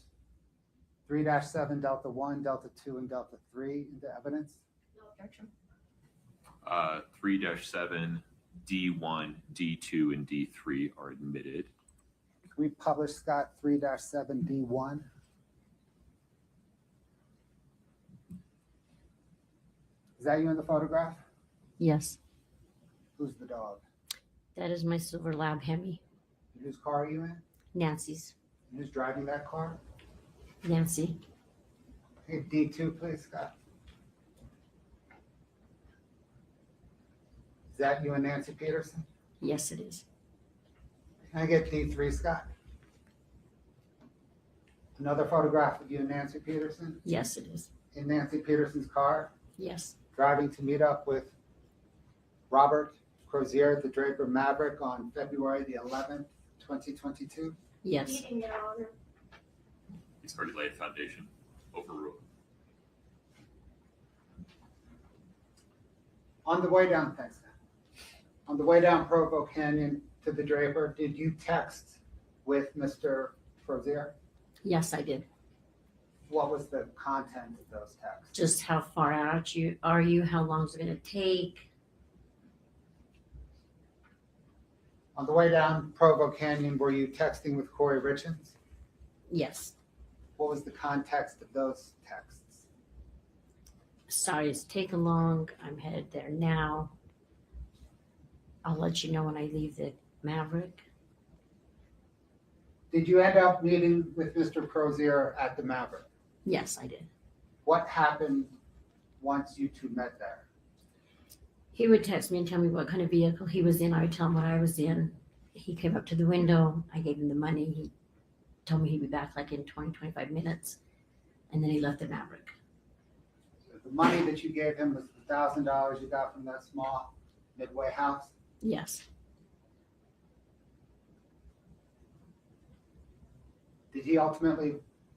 3-7 Delta 1, Delta 2, and Delta 3 into evidence. No objection. 3-7, D1, D2, and D3 are admitted. Can we publish Scott 3-7 D1? Is that you in the photograph? Yes. Who's the dog? That is my silver lab Hemi. And whose car are you in? Nancy's. And who's driving that car? Nancy. Hey, D2, please, Scott. Is that you and Nancy Peterson? Yes, it is. Can I get D3, Scott? Another photograph of you and Nancy Peterson Yes, it is. in Nancy Peterson's car, Yes. driving to meet up with Robert Crozier, the Draper Maverick, on February the 11th, 2022. Yes. Meeting, Your Honor. He's already laid foundation. Overruled. On the way down, thanks, Scott. On the way down Provo Canyon to the Draper, did you text with Mr. Crozier? Yes, I did. What was the content of those texts? Just how far out you are you? How long is it going to take? On the way down Provo Canyon, were you texting with Kouri Richins? Yes. What was the context of those texts? Sorry, it's taken long. I'm headed there now. I'll let you know when I leave the Maverick. Did you end up meeting with Mr. Crozier at the Maverick? Yes, I did. What happened once you two met there? He would text me and tell me what kind of vehicle he was in. I would tell him what I was in. He came up to the window. I gave him the money. He told me he'd be back like in 20, 25 minutes. And then he left the Maverick. The money that you gave him was the $1,000 you got from that small Midway house? Yes. Did he ultimately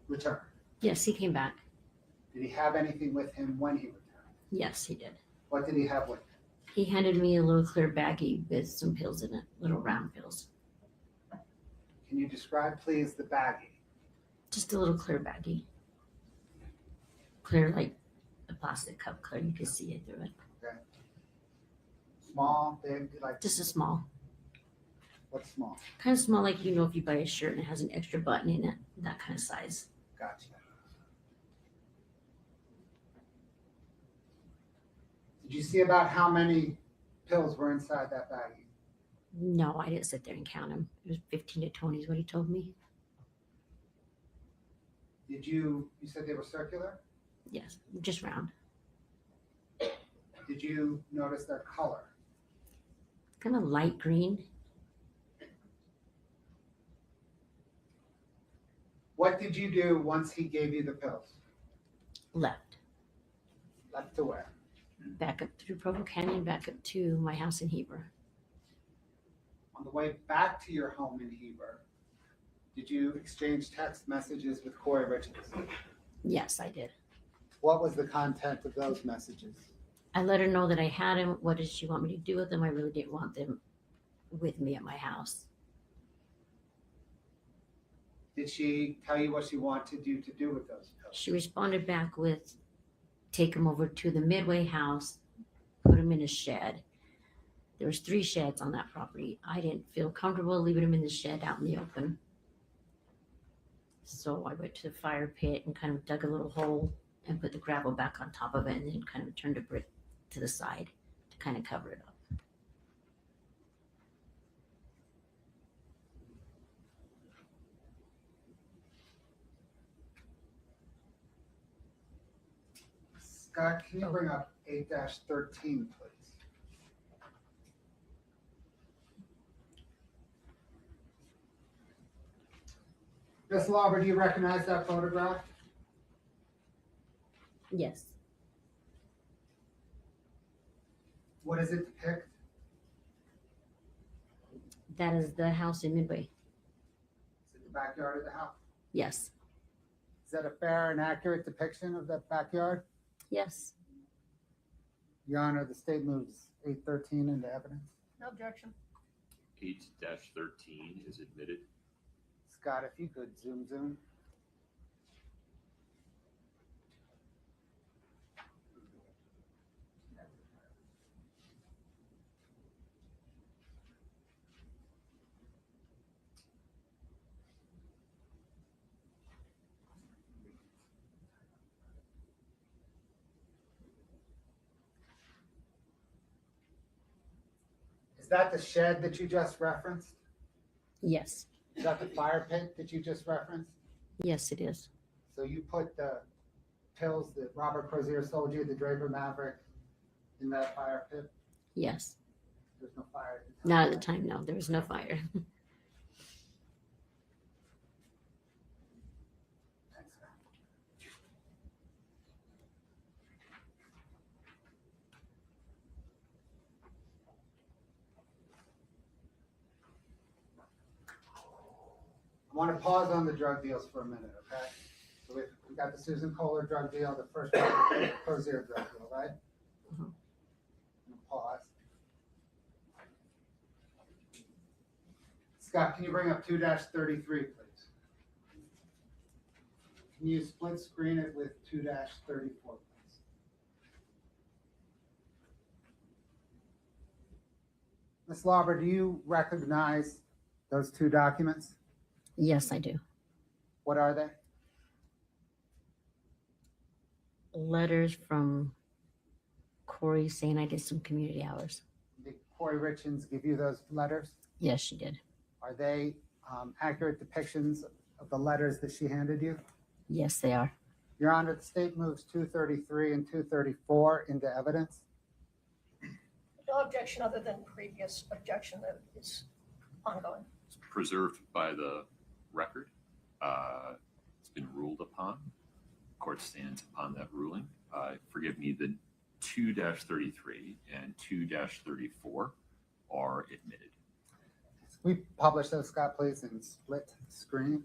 return? Yes, he came back. Did he have anything with him when he returned? Yes, he did. What did he have with him? He handed me a little clear baggie with some pills in it, little round pills. Can you describe, please, the baggie? Just a little clear baggie. Clear like a plastic cup clear. You could see it through it. Okay. Small, big, like Just a small. what's small? Kind of small like, you know, if you buy a shirt and it has an extra button in it. That kind of size. Gotcha. Did you see about how many pills were inside that baggie? No, I didn't sit there and count them. It was 15 to 20 is what he told me. Did you said they were circular? Yes, just round. Did you notice their color? Kind of light green. What did you do once he gave you the pills? Left. Left to where? Back up through Provo Canyon, back up to my house in Heber. On the way back to your home in Heber, did you exchange text messages with Kouri Richins? Yes, I did. What was the content of those messages? I let her know that I had him. What did she want me to do with them? I really didn't want them with me at my house. Did she tell you what she wanted you to do with those pills? She responded back with, take him over to the Midway house, put him in a shed. There was 3 sheds on that property. I didn't feel comfortable leaving him in the shed out in the open. So I went to the fire pit and kind of dug a little hole and put the gravel back on top of it and then kind of turned a brick to the side to kind of cover it up. Scott, can you bring up 8-13, please? Ms. Lauber, do you recognize that photograph? Yes, What does it depict? that is the house in Midway. Is it the backyard of the house? Yes, Is that a fair and accurate depiction of that backyard? yes, Your Honor, the state moves 813 into evidence. No objection. 8-13 is admitted. Scott, if you could zoom. Is that the shed that you just referenced? yes, Is that the fire pit that you just referenced? yes, it is. So you put the pills that Robert Crozier sold you, the Draper Maverick, in that fire pit? Yes. There's no fire. At the time. Not at the time, no, there was no fire. Thanks, Scott. I want to pause on the drug deals for a minute, okay? So we got the Susan Kohler drug deal, the first one, Crozier drug deal, right? Mhm. Pause. Scott, can you bring up 2-33, please? Can you split screen it with 2-34, please? Ms. Lauber, do you recognize those two documents? Yes, I do. What are they? Letters from Kouri saying I did some community hours. Did Kouri Richins give you those letters? Yes, she did. Are they accurate depictions of the letters that she handed you? Yes, they are. Your Honor, the state moves 233 and 234 into evidence. No objection other than previous objection that is ongoing. It's preserved by the record. It's been ruled upon. Court stands upon that ruling. Forgive me, the 2-33 and 2-34 are admitted. We publish those, Scott, please, and split screen.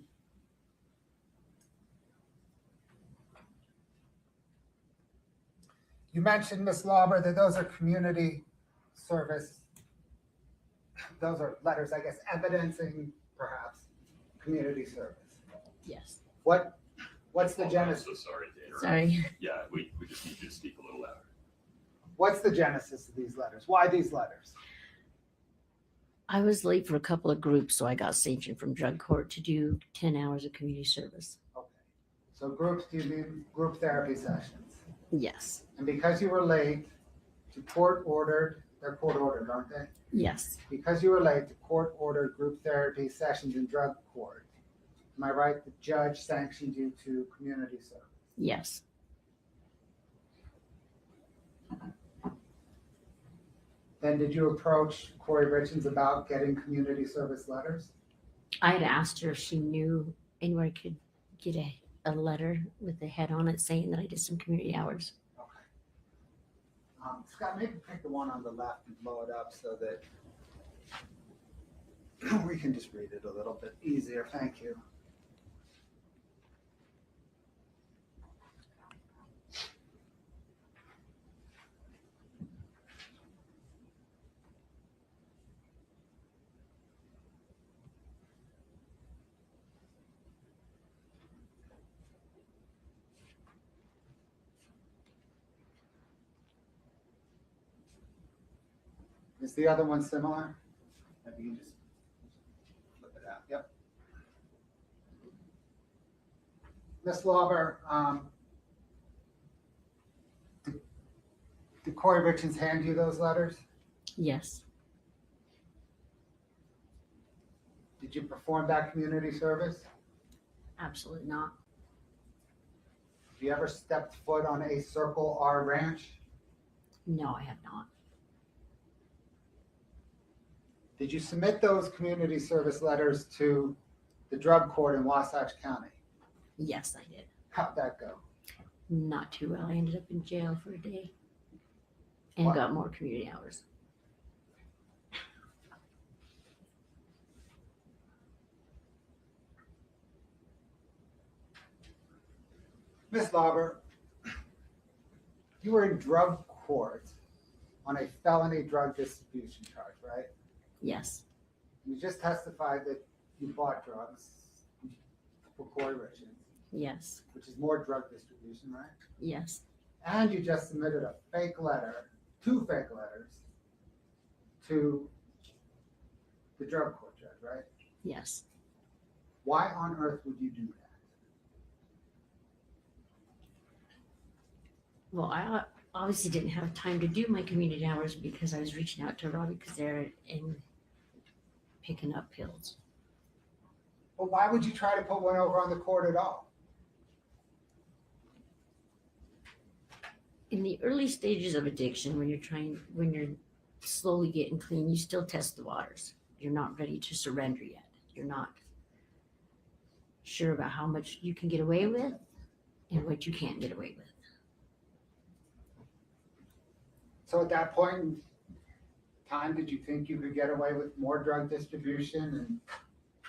You mentioned, Ms. Lauber, that those are community service. Those are letters, I guess, evidencing perhaps community service. Yes. What's the I'm genesis? so sorry to interrupt. Sorry. Yeah, we just need you to speak a little louder. What's the genesis of these letters? Why these letters? I was late for a couple of groups, so I got sanctioned from drug court to do 10 hours of community service. Okay. So groups, do you mean group therapy sessions? Yes. And because you were late to court ordered, they're court ordered, aren't they? Yes. Because you were late to court ordered group therapy sessions in drug court, am I right? The judge sanctioned you to community service. Yes. Then did you approach Kouri Richins about getting community service letters? I had asked her if she knew anywhere I could get a letter with a head on it saying that I did some community hours. Okay. Scott, maybe pick the one on the left and blow it up so that we can just read it a little bit easier. Thank you. Is the other one similar? Maybe you just flip it out. Yep. Ms. Lauber, did Kouri Richins hand you those letters? Yes. Did you perform that community service? Absolutely not. Have you ever stepped foot on a Circle R ranch? No, I have not. Did you submit those community service letters to the drug court in Wasatch County? Yes, I did. How'd that go? Not too well. I ended up in jail for a day and Wow. got more community hours. Miss Lauber, you were in drug court on a felony drug distribution charge, right? Yes, You just testified that you bought drugs for Kouri Richins, yes, which is more drug distribution, right? yes, And you just submitted a fake letter, 2 fake letters, to the drug court judge, right? yes. Why on earth would you do that? Well, I obviously didn't have time to do my community hours because I was reaching out to Robbie Kazera and picking up pills. But why would you try to put one over on the court at all? In the early stages of addiction, when you're slowly getting clean, you still test the waters. You're not ready to surrender yet. You're not sure about how much you can get away with and what you can't get away with. So at that point in time, did you think you could get away with more drug distribution and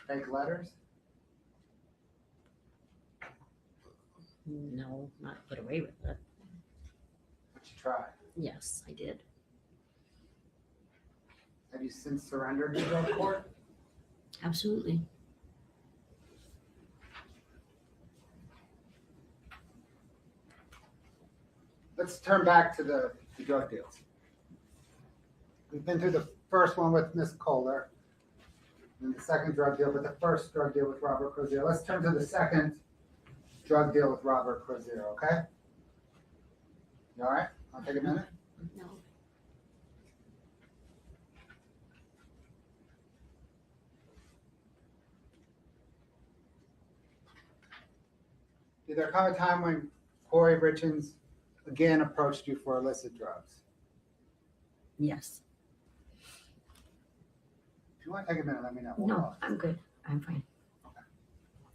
fake letters? No, not put away with it. But you tried. Yes, I did. Have you since surrendered to drug court? Absolutely. Let's turn back to the drug deals. We've been through the first one with Miss Kohler, and the second drug deal, but the first drug deal with Robert Crozier. Let's turn to the second drug deal with Robert Crozier, okay? You all right? I'll take a minute. No. Did there come a time when Kouri Richins again approached you for illicit drugs? Yes. If you want to take a minute, let me know. We'll No, pause. I'm good. I'm fine.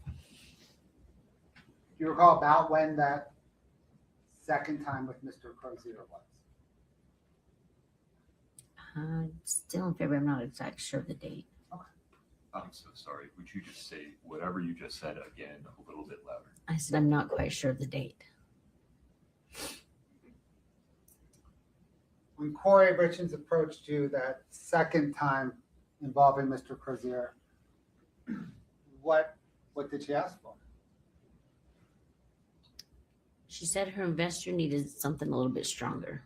Do you recall about when that second time with Mr. Crozier was? Still in February. I'm not exactly sure of the date. I'm so sorry. Would you just say whatever you just said again, a little bit louder? I said I'm not quite sure of the date. When Kouri Richins approached you that second time involving Mr. Crozier, what did she ask for? She said her investor needed something a little bit stronger.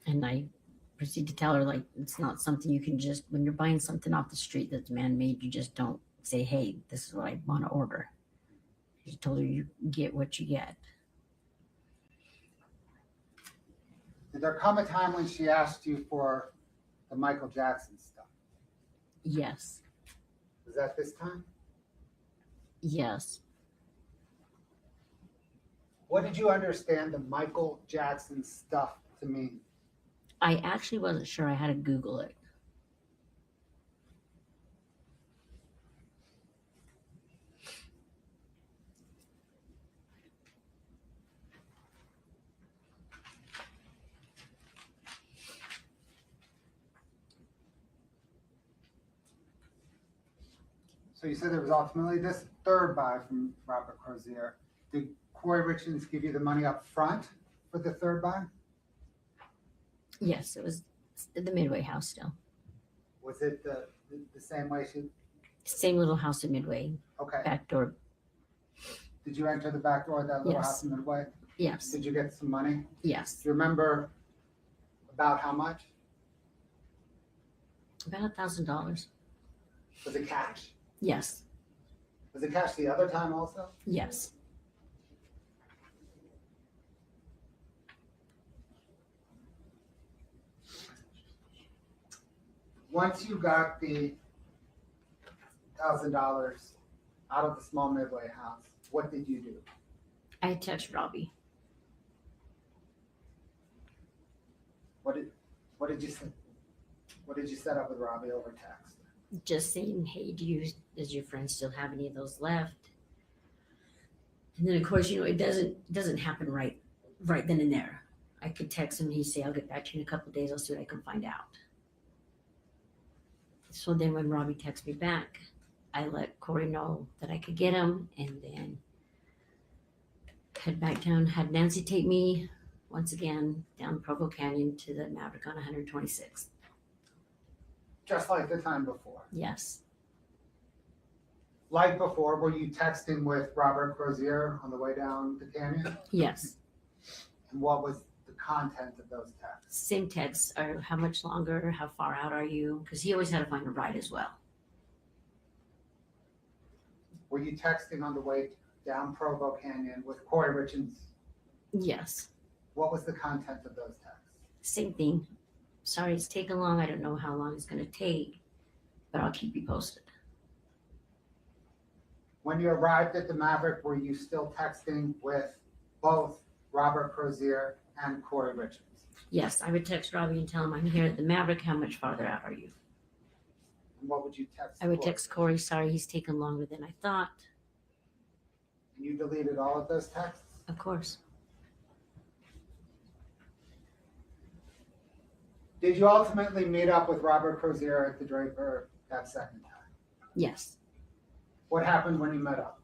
And I proceeded to tell her, like, it's not something you can just, when you're buying something off the street that's man-made, you just don't say, hey, this is what I want to order. She told her you get what you get. Did there come a time when she asked you for the Michael Jackson stuff? Yes. Was that this time? Yes. What did you understand the Michael Jackson stuff to mean? I actually wasn't sure. I had to Google it. So you said there was ultimately this third buy from Robert Crozier. Did Kouri Richins give you the money up front for the third buy? Yes, it was the Midway house still. Was it the same way she? Same little house in Midway, Okay. back door. Did you enter the back door of that little Yes. house in Midway? Yes, Did you get some money? yes. Do you remember about how much? About $1,000. Was it cash? Yes, Was it cash the other time also? yes. Once you got the $1,000 out of the small Midway house, what did you do? I texted Robbie. What did you say? What did you set up with Robbie over text? just saying, hey, does your friend still have any of those left? And then of course, it doesn't happen right then and there. I could text him and he'd say, I'll get back to you in a couple of days, I'll see what I can find out. So then when Robbie texted me back, I let Kouri know that I could get him, and then head back down, had Nancy take me once again down Provo Canyon to the Maverick on 126th. Just like the time before. Yes. Like before, were you texting with Robert Crozier on the way down the canyon? Yes. And what was the content of those texts? Same texts. Or how much longer? How far out are you? Because he always had to find a ride as well. Were you texting on the way down Provo Canyon with Kouri Richins? Yes. What was the content of those texts? Same thing. Sorry it's taken long. I don't know how long it's going to take, but I'll keep you posted. When you arrived at the Maverick, were you still texting with both Robert Crozier and Kouri Richins? Yes, I would text Robbie and tell him I'm here at the Maverick. How much farther out are you? And what would you text? I would Kouri? text Kouri, sorry he's taken longer than I thought. And you deleted all of those texts? Of course. Did you ultimately meet up with Robert Crozier at the Draper that second time? Yes. What happened when you met up?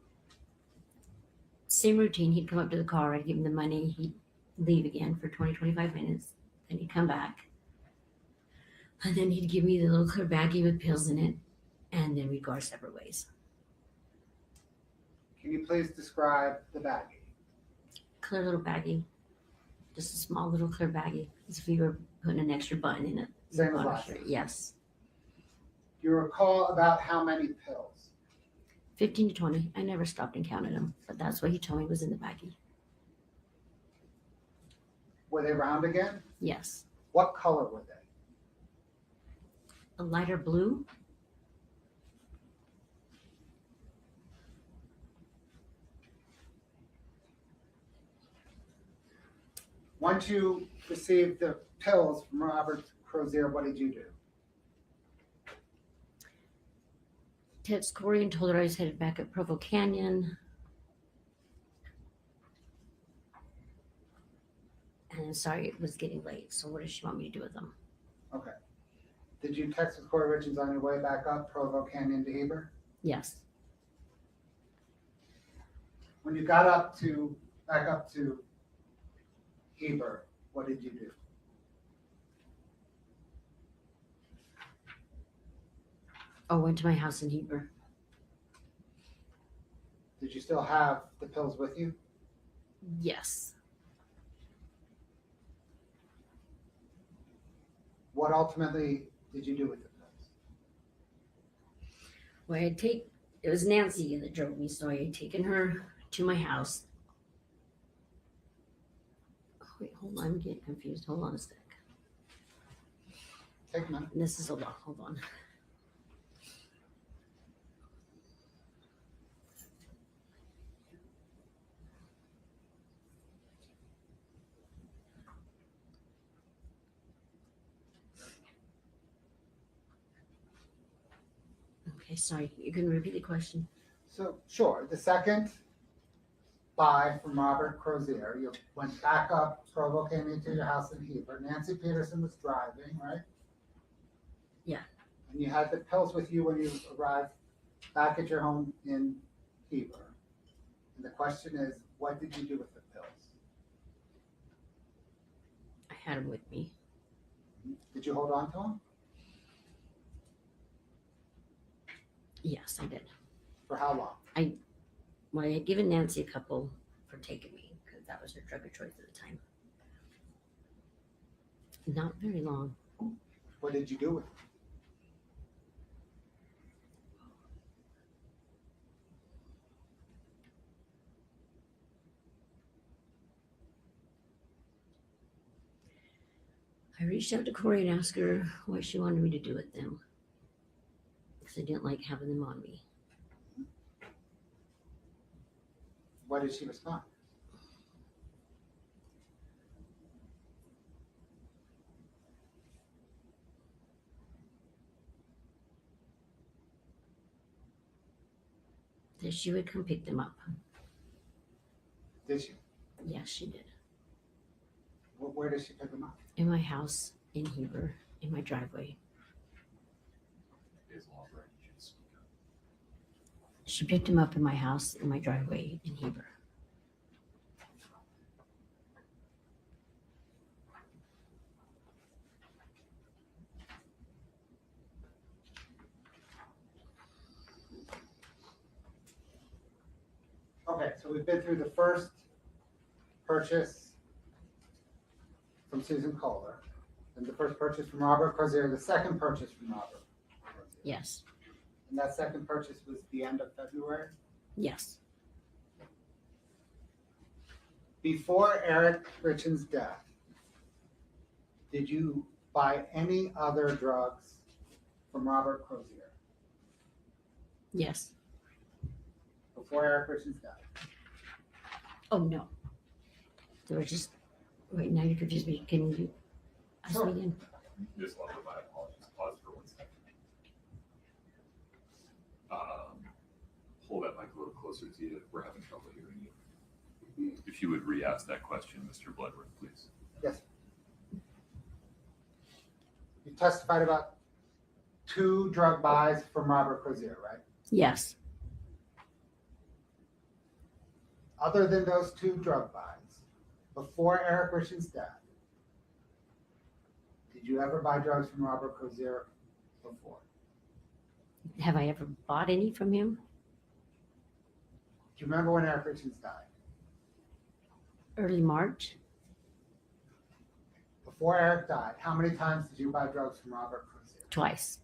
Same routine. He'd come up to the car, I'd give him the money, he'd leave again for 20, 25 minutes, then he'd come back. And then he'd give me the little clear baggie with pills in it, and then we'd go our separate ways. Can you please describe the baggie? Clear little baggie. Just a small little clear baggie, as if you were putting an extra button in it. Same as last Shirt. Yes. Do you recall about how many pills? 15 to 20. I never stopped and counted them, but that's what he told me was in the baggie. Were they round again? Yes. What color were they? A lighter blue. Once you received the pills from Robert Crozier, what did you do? Text Kouri and told her I was headed back at Provo Canyon. And sorry, it was getting late. So what does she want me to do with them? Okay. Did you text with Kouri Richins on your way back up Provo Canyon to Heber? Yes. When you got back up to Heber, what did you do? Oh, went to my house in Heber. Did you still have the pills with you? Yes. What ultimately did you do with the pills? Well, it was Nancy that drove me, so I had taken her to my house. Oh, wait, hold on, I'm getting confused. Hold on a sec. Take a minute. This is a lot. Hold on. Okay, sorry. You can repeat the question. So, sure, the second buy from Robert Crozier, you went back up Provo Canyon to your house in Heber. Nancy Peterson was driving, right? Yeah. And you had the pills with you when you arrived back at your home in Heber. And the question is, what did you do with the pills? I had them with me. Did you hold on to them? Yes, I did. For how long? Well, I had given Nancy a couple for taking me because that was her drug of choice at the time. Not very long. What did you do with them? I reached out to Kouri and asked her what she wanted me to do with them because I didn't like having them on me. What did she respond? that she would come pick them up. Did she? Yes, she did. Where did she pick them up? In my house in Heber, in my driveway. She picked him up in my house in my driveway in Heber. Okay, so we've been through the first purchase from Susan Kohler, then the first purchase from Robert Crozier, the second purchase from Robert Crozier. Yes, And that second purchase was the end of February? yes, Before Eric Richins' death, did you buy any other drugs from Robert Crozier yes. before Eric Richins' death? Oh, no. They were just, wait, now you confused me. Can you ask Sure. me again? Ms. Lauber, my apologies. Pause for 1 second. Pull that mic a little closer to you. We're having trouble hearing you. If you would re-ask that question, Mr. Bloodworth, please. Yes. You testified about 2 drug buys from Robert Crozier, right? Yes, Other than those 2 drug buys, before Eric Richins' death, did you ever buy drugs from Robert Crozier before? have I ever bought any from him? Do you remember when Eric Richins died? Early March? Before Eric died, how many times did you buy drugs from Robert Crozier? Twice.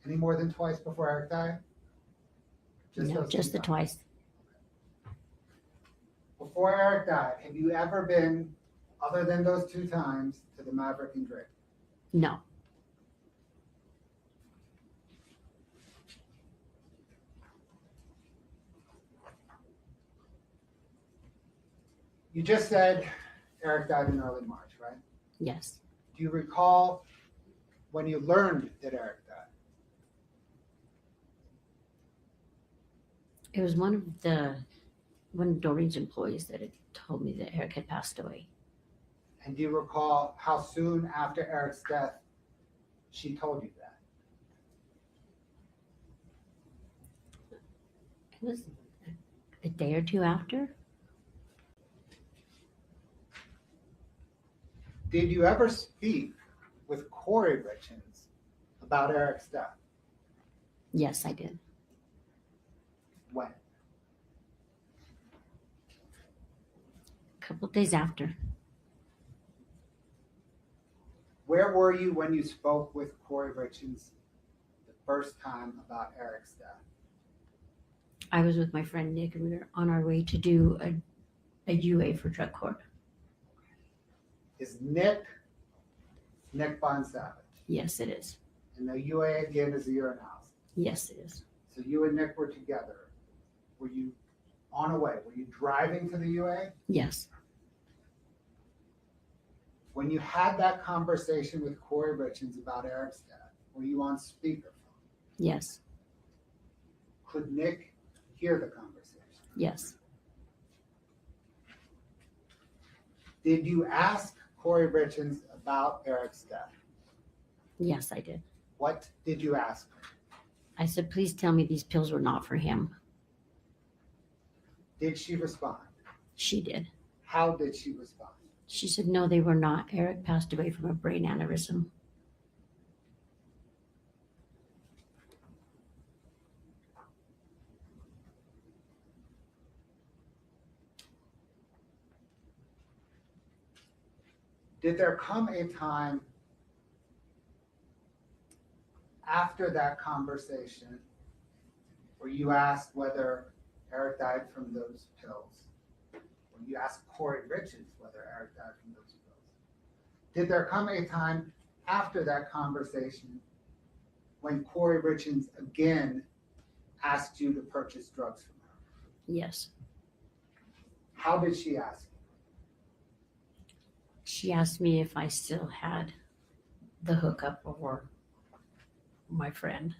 Any more than twice before Eric died? No, those just 2 the times. twice. Before Eric died, have you ever been, other than those 2 times, to the Maverick and Drake? No, You just said Eric died in early March, right? yes. Do you recall when you learned that Eric died? It was one of Doreen's employees that had told me that Eric had passed away. And do you recall how soon after Eric's death she told you that? It was a day or 2 after. Did you ever speak with Kouri Richins about Eric's death? Yes, I did. When? A couple days after. Where were you when you spoke with Kouri Richins the first time about Eric's death? I was with my friend Nick, and we were on our way to do a UA for drug court. Is Nick Bond Savage? Yes, it is. And the UA again is a urine house. Yes, it is. So you and Nick were together. Were you on a way? Were you driving to the UA? Yes, When you had that conversation with Kouri Richins about Eric's death, were you on speakerphone? yes, Could Nick hear the conversation? yes. Did you ask Kouri Richins about Eric's death? Yes, I did. What did you ask her? I said, please tell me these pills were not for him. Did she respond? She did. How did she respond? She said, no, they were not. Eric passed away from a brain aneurysm. Did there come a time after that conversation where you asked whether Eric died from those pills? Or you asked Kouri Richins whether Eric died from those pills? Did there come a time after that conversation when Kouri Richins again asked you to purchase drugs from her? Yes. How did she ask you? She asked me if I still had the hookup or my friend.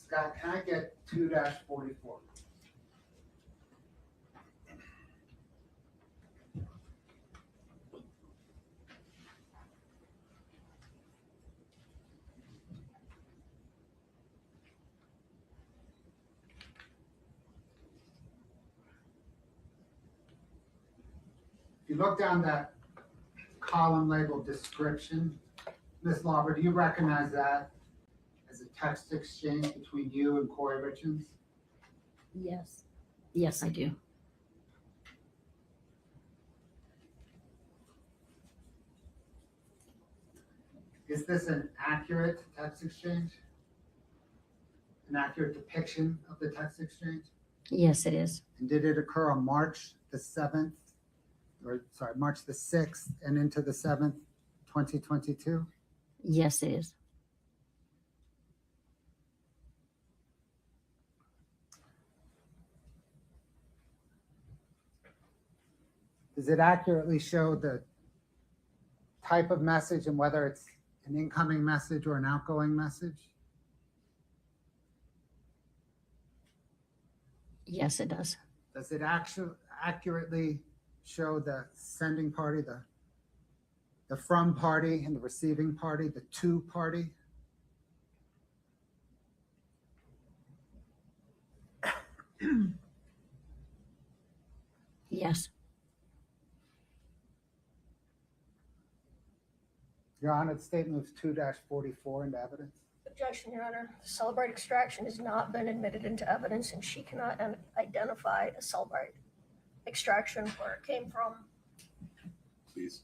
Scott, can I get 2-44? If you look down that column labeled description, Ms. Lauber, do you recognize that as a text exchange between you and Kouri Richins? Yes. Yes, I do. Is this an accurate text exchange? An accurate depiction of the text exchange? Yes, it is. And did it occur on March the 7th, March the 6th and into the 7th, 2022? Yes, it is. Does it accurately show the type of message and whether it's an incoming message or an outgoing message? Yes, it does. Does it accurately show the sending party, the from party and the receiving party, the to party? Yes. Your Honor, the state moves 2-44 into evidence. Objection, Your Honor. Celebrate extraction has not been admitted into evidence, and she cannot identify a celebrate extraction where it came from. Please.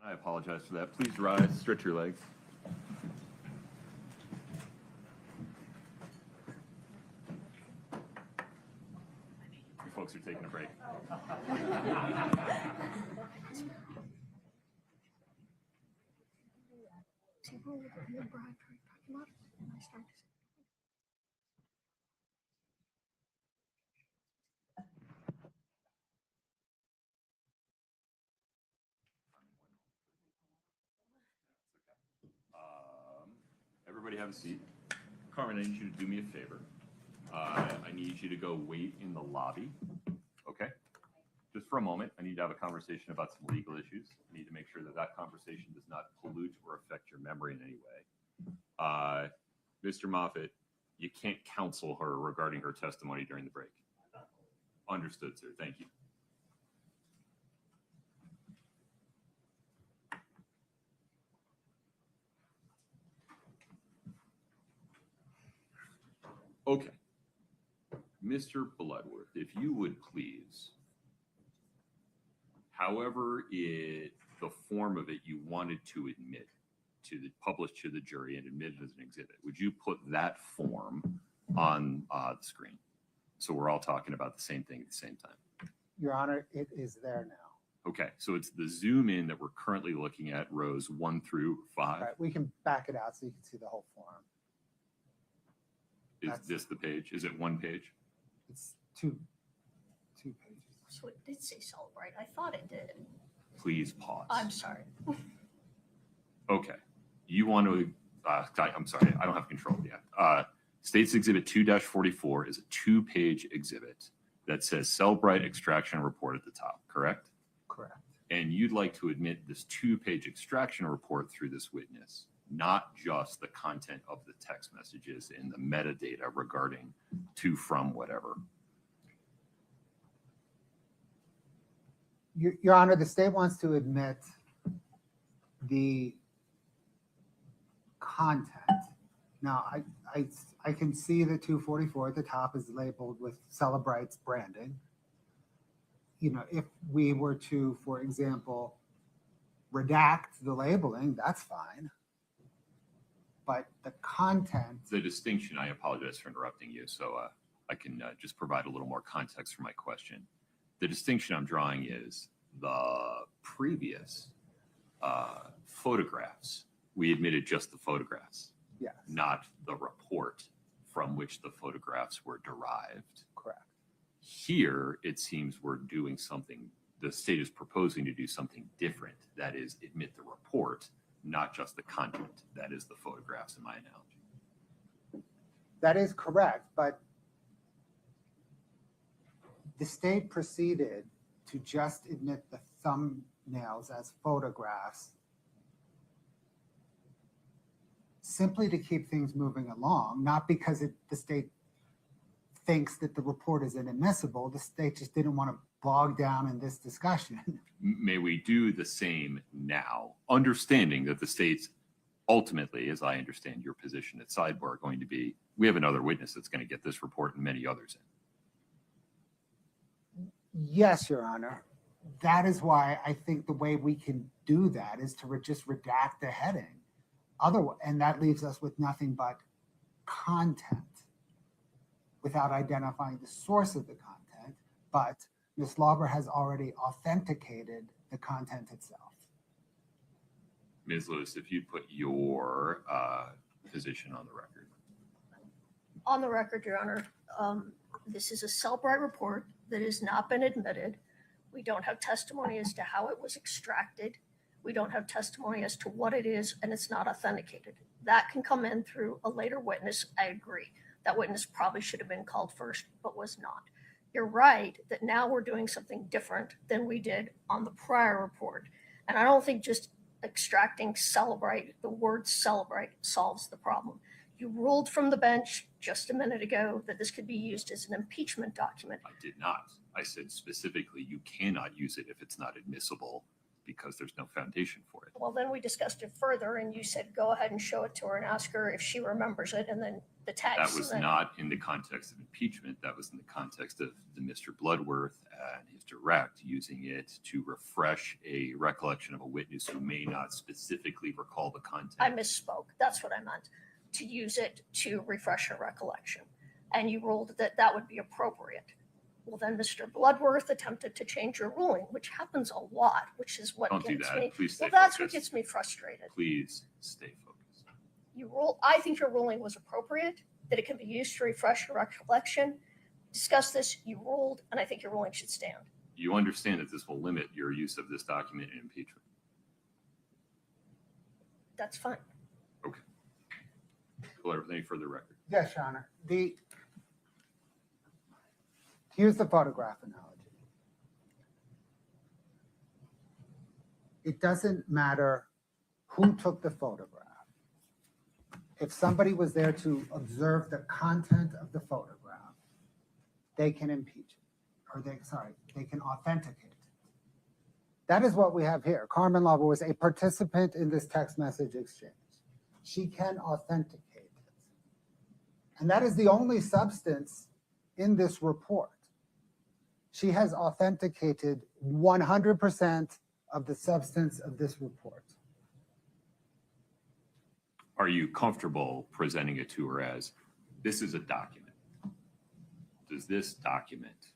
I apologize for that. Please rise, stretch your legs. You folks are taking a break. Everybody have a seat. Carmen, I need you to do me a favor. I need you to go wait in the lobby. Okay? Just for a moment. I need to have a conversation about some legal issues. I need to make sure that that conversation does not pollute or affect your memory in any way. Mr. Moffat, you can't counsel her regarding her testimony during the break. Understood, sir. Thank you. Okay. Mr. Bloodworth, if you would please, however the form of it you wanted to admit to the publish to the jury and admit it as an exhibit, would you put that form on the screen? So we're all talking about the same thing at the same time. Your Honor, it is there now. Okay, so it's the zoom in that we're currently looking at, rows 1 through 5. Right, we can back it out so you can see the whole form. Is this the page? Is it one page? It's two pages. So it did say celebrate. I thought it did. Please pause. I'm sorry. Okay. You want to, I'm sorry, I don't have control yet. State's Exhibit 2-44 is a 2-page exhibit that says Cellbrite extraction report at the top, correct? Correct. And you'd like to admit this 2-page extraction report through this witness, not just the content of the text messages and the metadata regarding to, from, whatever. Your Honor, the state wants to admit the content. Now, I can see the 244 at the top is labeled with Celebrite's branding. You know, if we were to, for example, redact the labeling, that's fine. But the content. The distinction, I apologize for interrupting you, so I can just provide a little more context for my question. The distinction I'm drawing is the previous photographs. We admitted just the photographs, Yes, not the report from which the photographs were derived. correct. Here, it seems we're doing something, the state is proposing to do something different. That is, admit the report, not just the content. That is the photographs in my analogy. That is correct, but the state proceeded to just admit the thumbnails as photographs simply to keep things moving along, not because the state thinks that the report is inadmissible. The state just didn't want to bog down in this discussion. May we do the same now, understanding that the state's ultimately, as I understand your position at sidebar, are going to be, we have another witness that's going to get this report and many others in. Yes, Your Honor. That is why I think the way we can do that is to just redact the heading. And that leaves us with nothing but content without identifying the source of the content. But Ms. Lauber has already authenticated the content itself. Ms. Lewis, if you'd put your position on the record. On the record, Your Honor, this is a Cellbrite report that has not been admitted. We don't have testimony as to how it was extracted. We don't have testimony as to what it is, and it's not authenticated. That can come in through a later witness. I agree. That witness probably should have been called first, but was not. You're right that now we're doing something different than we did on the prior report. And I don't think just extracting Cellbrite, the word Cellbrite, solves the problem. You ruled from the bench just a minute ago that this could be used as an impeachment document. I did not. I said specifically you cannot use it if it's not admissible because there's no foundation for it. Well, then we discussed it further and you said, go ahead and show it to her and ask her if she remembers it and then the text. That was and then- not in the context of impeachment. That was in the context of the Mr. Bloodworth and his direct using it to refresh a recollection of a witness who may not specifically recall the content. I misspoke. That's what I meant. To use it to refresh her recollection. And you ruled that that would be appropriate. Well, then Mr. Bloodworth attempted to change your ruling, which happens a lot, which is what Don't do gets that. me. Please stay Well, that's what focused. gets me frustrated. Please stay focused. I think your ruling was appropriate, that it can be used to refresh your recollection. Discuss this, you ruled, and I think your ruling should stand. You understand that this will limit your use of this document in impeachment. That's fine. With any further record? Yes, Your Honor. Here's the photograph analogy. It doesn't matter who took the photograph. If somebody was there to observe the content of the photograph, they can impeach it, or they can authenticate it. That is what we have here. Carmen Lauber was a participant in this text message exchange. She can authenticate it. And that is the only substance in this report. She has authenticated 100% of the substance of this report. Are you comfortable presenting it to her as, this is a document? Does this document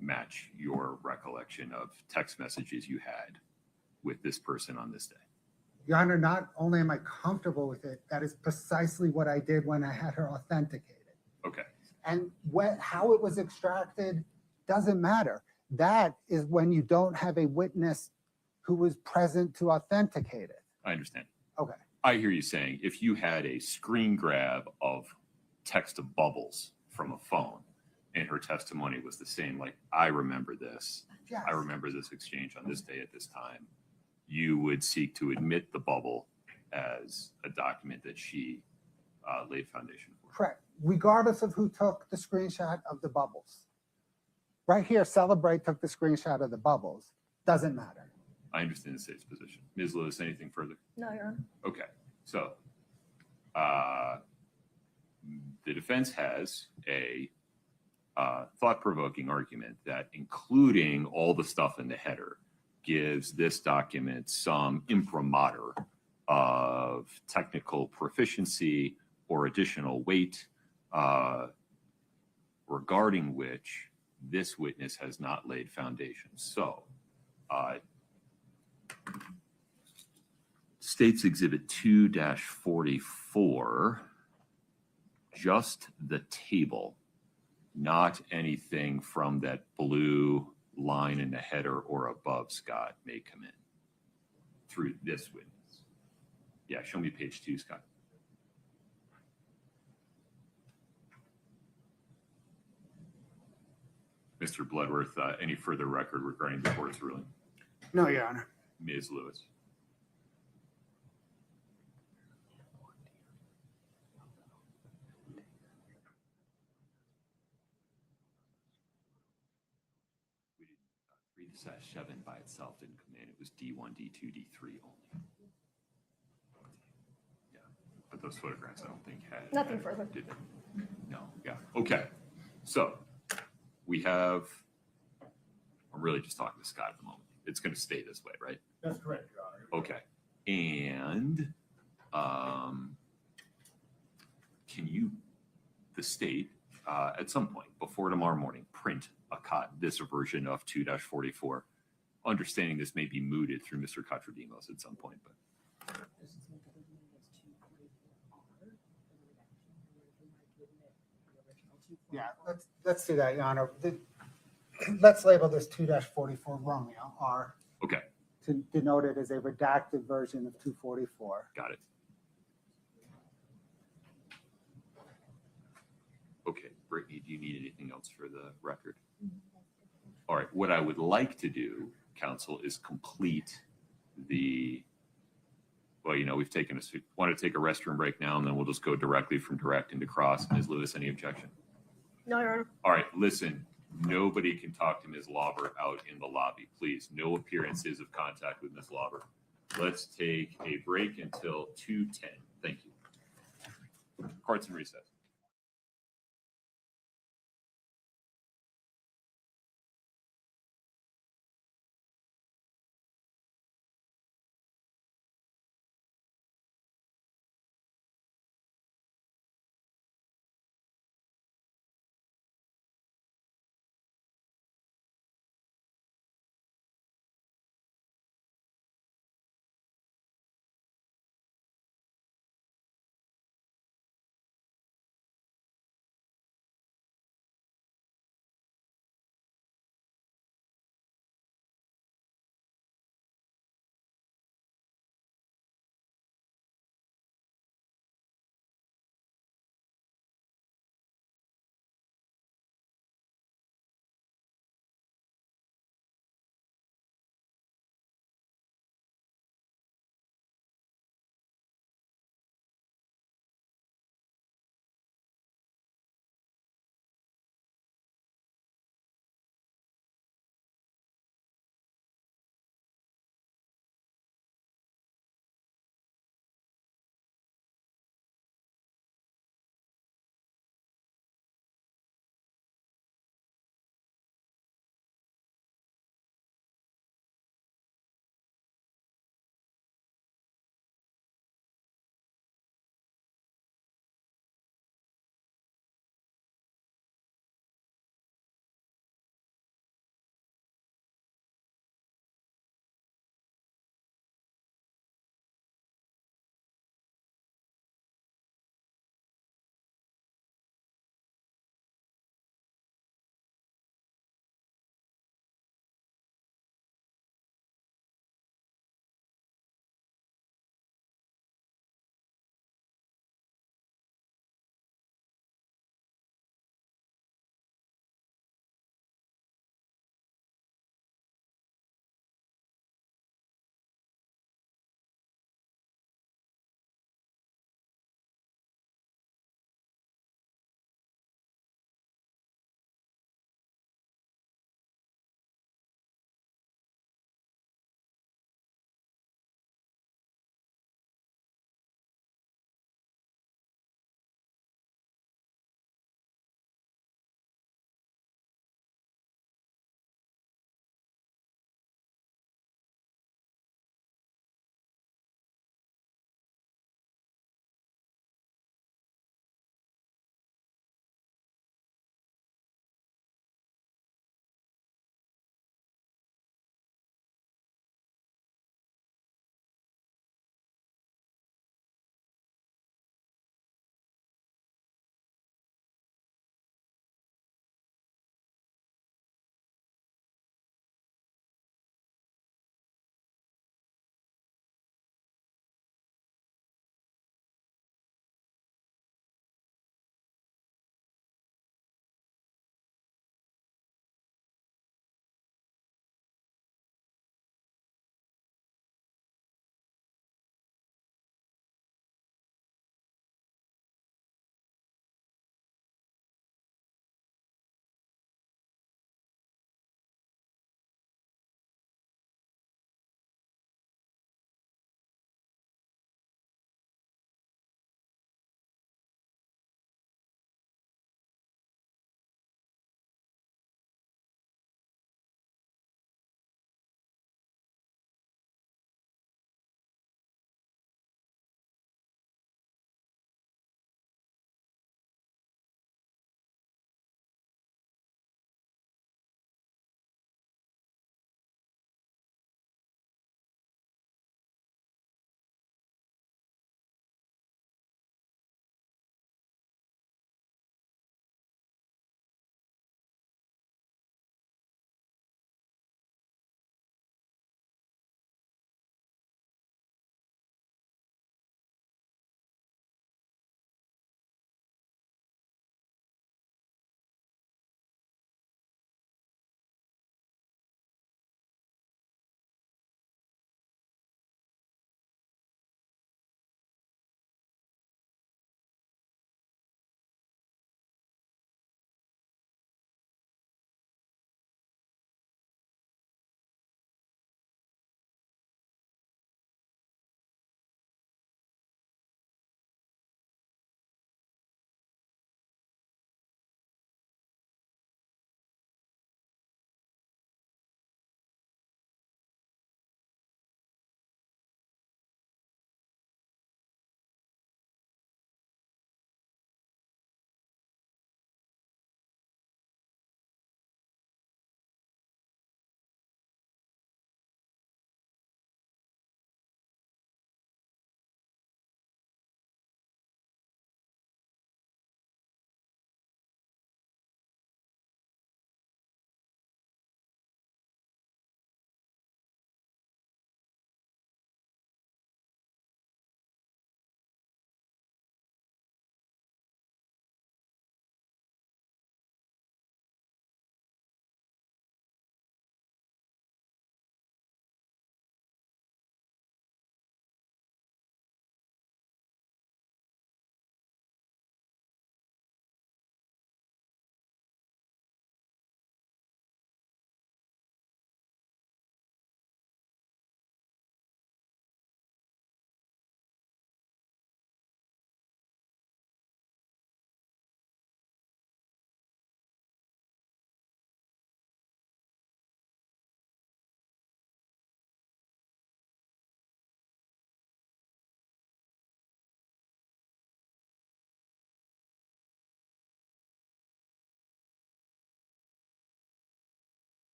match your recollection of text messages you had with this person on this day? Your Honor, not only am I comfortable with it, that is precisely what I did when I had her authenticated. Okay. And how it was extracted doesn't matter. That is when you don't have a witness who was present to authenticate it. I understand. Okay. I hear you saying if you had a screen grab of text of bubbles from a phone and her testimony was the same, like, I remember this, Yes. I remember this exchange on this day at this time, you would seek to admit the bubble as a document that she laid foundation for. Correct. Regardless of who took the screenshot of the bubbles. Right here, Celebrate took the screenshot of the bubbles. Doesn't matter. I understand the state's position. Ms. Lewis, anything further? No, Your Honor. Okay, so the defense has a thought-provoking argument that including all the stuff in the header gives this document some imprimatur of technical proficiency or additional weight regarding which this witness has not laid foundation. So State's Exhibit 2-44, just the table, not anything from that blue line in the header or above, Scott, may come in through this witness. Yeah, show me page 2, Scott. Mr. Bloodworth, any further record regarding the court's ruling? No, Your Honor. Ms. Lewis. We did 3-7 by itself didn't come in. It was D1, D2, D3 only. Yeah, but those photographs I don't think had. Nothing further. Did they? No, yeah, okay. So we have, I'm really just talking to Scott at the moment. It's going to stay this way, right? That's correct, Your Honor. Okay. And can you, the state, at some point before tomorrow morning, print this version of 2-44, understanding this may be mooted through Mr. Katradimos at some point, but Yeah, let's do that, Your Honor. Let's label this 2-44 Romeo R okay, to denote it as a redacted version of 244. got it. Okay, Brittany, do you need anything else for the record? All right, what I would like to do, counsel, is complete the, well, you know, we've taken a, want to take a restroom break now, and then we'll just go directly from direct into cross. Ms. Lewis, any objection? No, Your Honor. All right, listen, Nobody can talk to Ms. Lauber out in the lobby. Please, no appearances of contact with Ms. Lauber. Let's take a break until 2:10. Thank you. Court's in recess.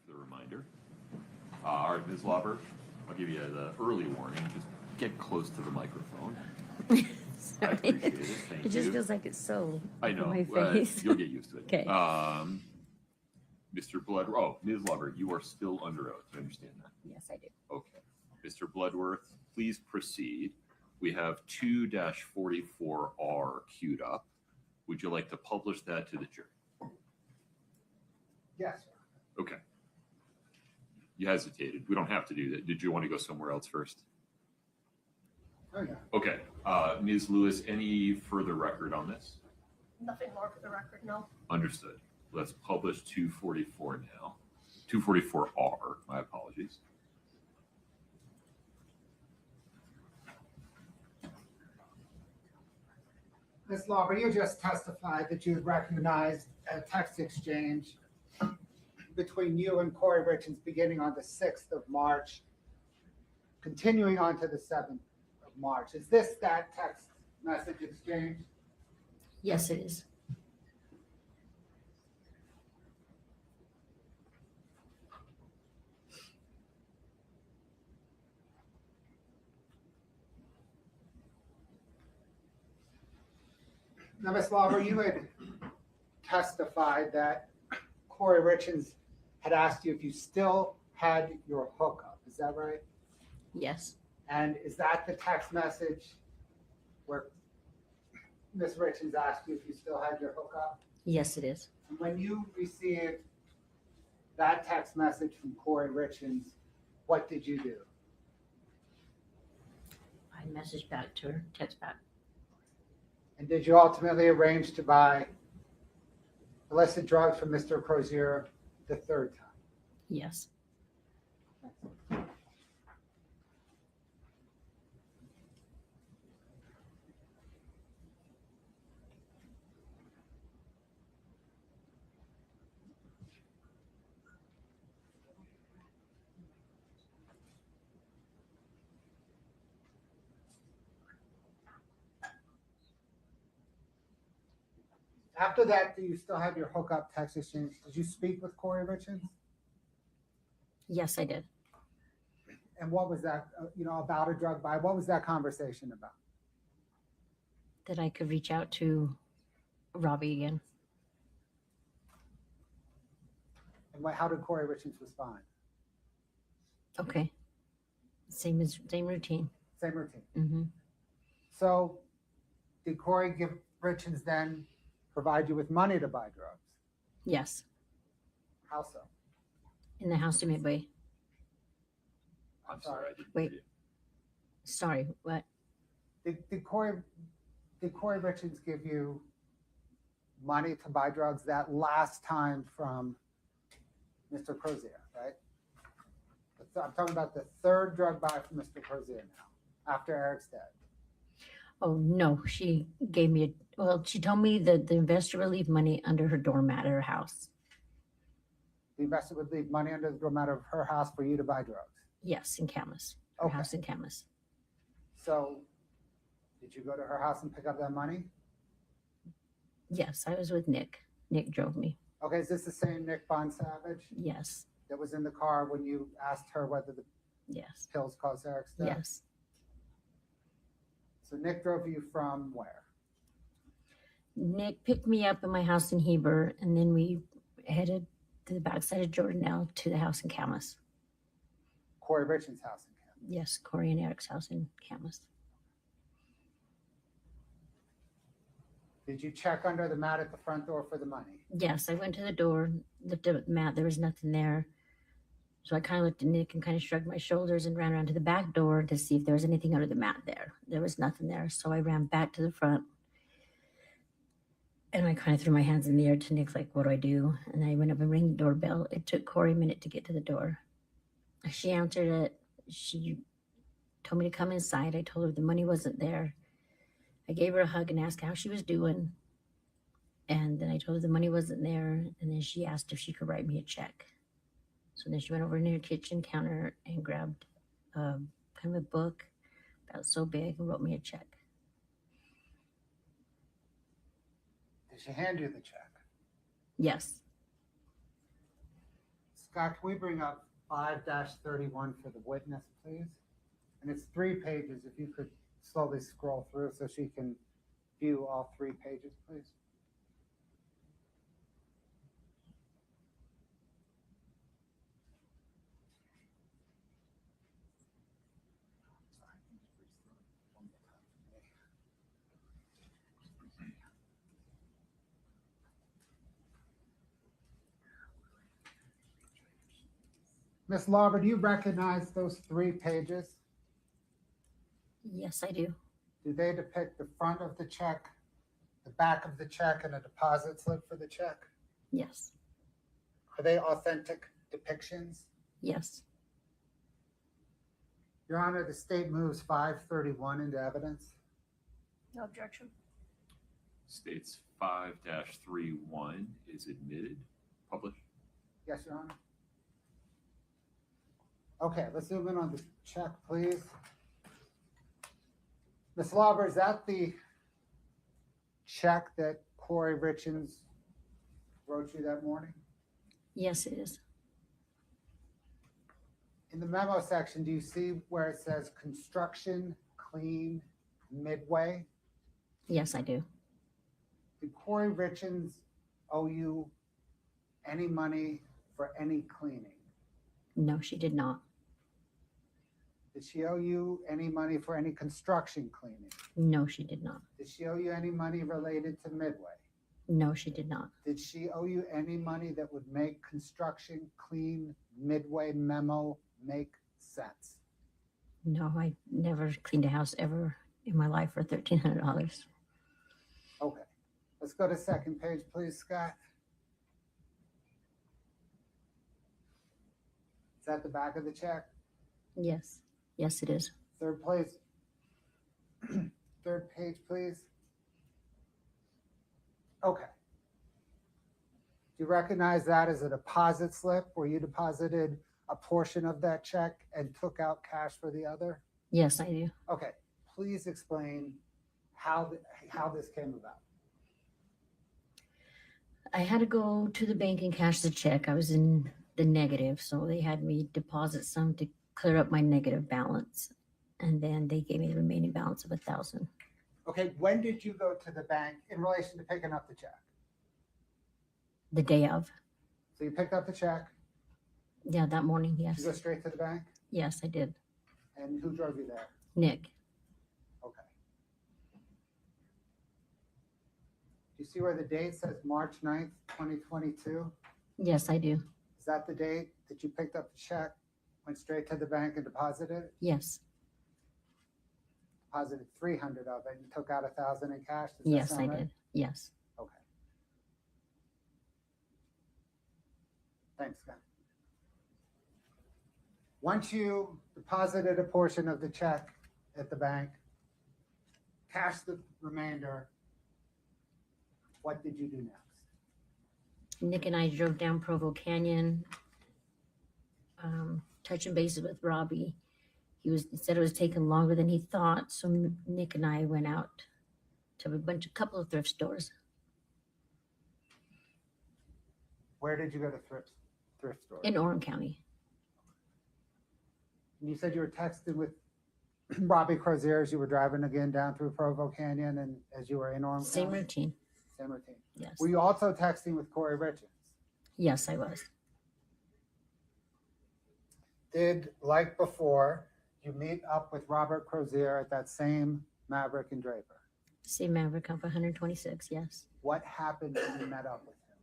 for the reminder. All right, Ms. Lauber, I'll give you the early warning. Just get close to the microphone. I Sorry. appreciate it. Thank It just you. feels like it's so I in know. my face. You'll get used to it. Okay. Mr. Ms. Lauber, you are still under oath. I understand that. Yes, I do. Okay. Mr. Bloodworth, please proceed. We have 2-44R queued up. Would you like to publish that to the jury? Yes, sir. Okay. You hesitated. We don't have to do that. Did you want to go somewhere else first? Oh, yeah. Okay. Ms. Lewis, any further record on this? Nothing more for the record, no. Understood. Let's publish 244 now. 244R, my apologies. Ms. Lauber, you just testified that you recognized a text exchange between you and Kouri Richins beginning on the 6th of March, continuing on to the 7th of March. Is this that text message exchange? Yes, it is. Now, Ms. Lauber, you had testified that Kouri Richins had asked you if you still had your hookup. Is that right? Yes. And is that the text message where Ms. Richins asked you if you still had your hookup? Yes, it is. And when you received that text message from Kouri Richins, what did you do? I messaged back to her, text back. And did you ultimately arrange to buy illicit drugs from Mr. Crozier the third time? Yes. After that, do you still have your hookup text exchange? Did you speak with Kouri Richins? Yes, I did. And what was that, about a drug buy? What was that conversation about? That I could reach out to Robbie again. And how did Kouri Richins respond? Okay. Same routine. Same routine. Mm-hmm. So did Kouri give Richins then provide you with money to buy drugs? Yes. How so? In the house to Midway. I'm sorry. I didn't Wait. hear you. Sorry, what? Did Kouri Richins give you money to buy drugs that last time from Mr. Crozier, right? I'm talking about the third drug buy from Mr. Crozier now, after Eric's dead. Oh, no, she gave me she told me that the investor would leave money under her doormat at her house. The investor would leave money under the doormat of her house for you to buy drugs. Yes, in Camas. Her Okay. house in Camas. So did you go to her house and pick up that money? Yes, I was with Nick. Nick drove me. Okay, is this the same Nick Bond Savage Yes, that was in the car when you asked her whether the yes, pills caused Eric's death? yes. So Nick drove you from where? Nick picked me up in my house in Heber, and then we headed to the backside of Jordanelle to the house in Camas. Kouri Richins' house in Canada. Yes, Corey and Eric's house in Camas. Did you check under the mat at the front door for the money? Yes, I went to the door, looked at the mat, there was nothing there. So I kind of looked at Nick and kind of shrugged my shoulders and ran around to the back door to see if there was anything under the mat there. There was nothing there. So I ran back to the front. And I kind of threw my hands in the air to Nick, like, what do I do? And I went up and rang the doorbell. It took Corey a minute to get to the door. She answered it. She told me to come inside. I told her the money wasn't there. I gave her a hug and asked how she was doing. And then I told her the money wasn't there. And then she asked if she could write me a check. So then she went over to her kitchen counter and grabbed kind of a book about so big and wrote me a check. Did she hand you the check? Yes. Scott, can we bring up 5-31 for the witness, please? And it's 3 pages. If you could slowly scroll through so she can view all 3 pages, please. Ms. Lauber, do you recognize those 3 pages? Yes, I do. Do they depict the front of the check, the back of the check, and a deposit slip for the check? Yes. Are they authentic depictions? Yes. Your Honor, the state moves 531 into evidence. No objection. States 5-31 is admitted, published. Yes, Your Honor. Okay, let's zoom in on the check, please. Ms. Lauber, is that the check that Kouri Richins wrote you that morning? Yes, it is. In the memo section, do you see where it says construction clean midway? Yes, I do. Did Kouri Richins owe you any money for any cleaning? No, she did not. Did she owe you any money for any construction cleaning? No, she did not. Did she owe you any money related to midway? No, she did not. Did she owe you any money that would make construction clean midway memo make sense? No, I never cleaned a house ever in my life for $1,300. Okay, let's go to second page, please, Scott. Is that the back of the check? Yes. Yes, it is. Third place. Third page, please. Okay. Do you recognize that as a deposit slip where you deposited a portion of that check and took out cash for the other? Yes, I do. Okay, please explain how this came about. I had to go to the bank and cash the check. I was in the negative, so they had me deposit some to clear up my negative balance. And then they gave me the remaining balance of $1,000. Okay, when did you go to the bank in relation to picking up the check? The day of. So you picked up the check, Yeah, that morning, did yes. you go straight to the bank? Yes, I did. And who drove you there? Nick. Okay. Do you see where the date says March 9th, 2022? Yes, I do. Is that the date that you picked up the check, went straight to the bank and deposited it? Yes. Deposited 300 of it and took out 1,000 in cash? Does that Yes, sound I right? did. Yes. Okay. Thanks, Scott. Once you deposited a portion of the check at the bank, cashed the remainder, what did you do next? Nick and I drove down Provo Canyon, touching bases with Robbie. He said it was taking longer than he thought, so Nick and I went out to couple of thrift stores. Where did you go to thrift stores? In Orem County. And you said you were texting with Robbie Crozier as you were driving again down through Provo Canyon and as you were in Orem Same County? routine. Same routine. Yes. Were you also texting with Kouri Richins? Yes, I was. Did, like before, you meet up with Robert Crozier at that same Maverick and Draper? Same Maverick up 126, yes. What happened when you met up with him?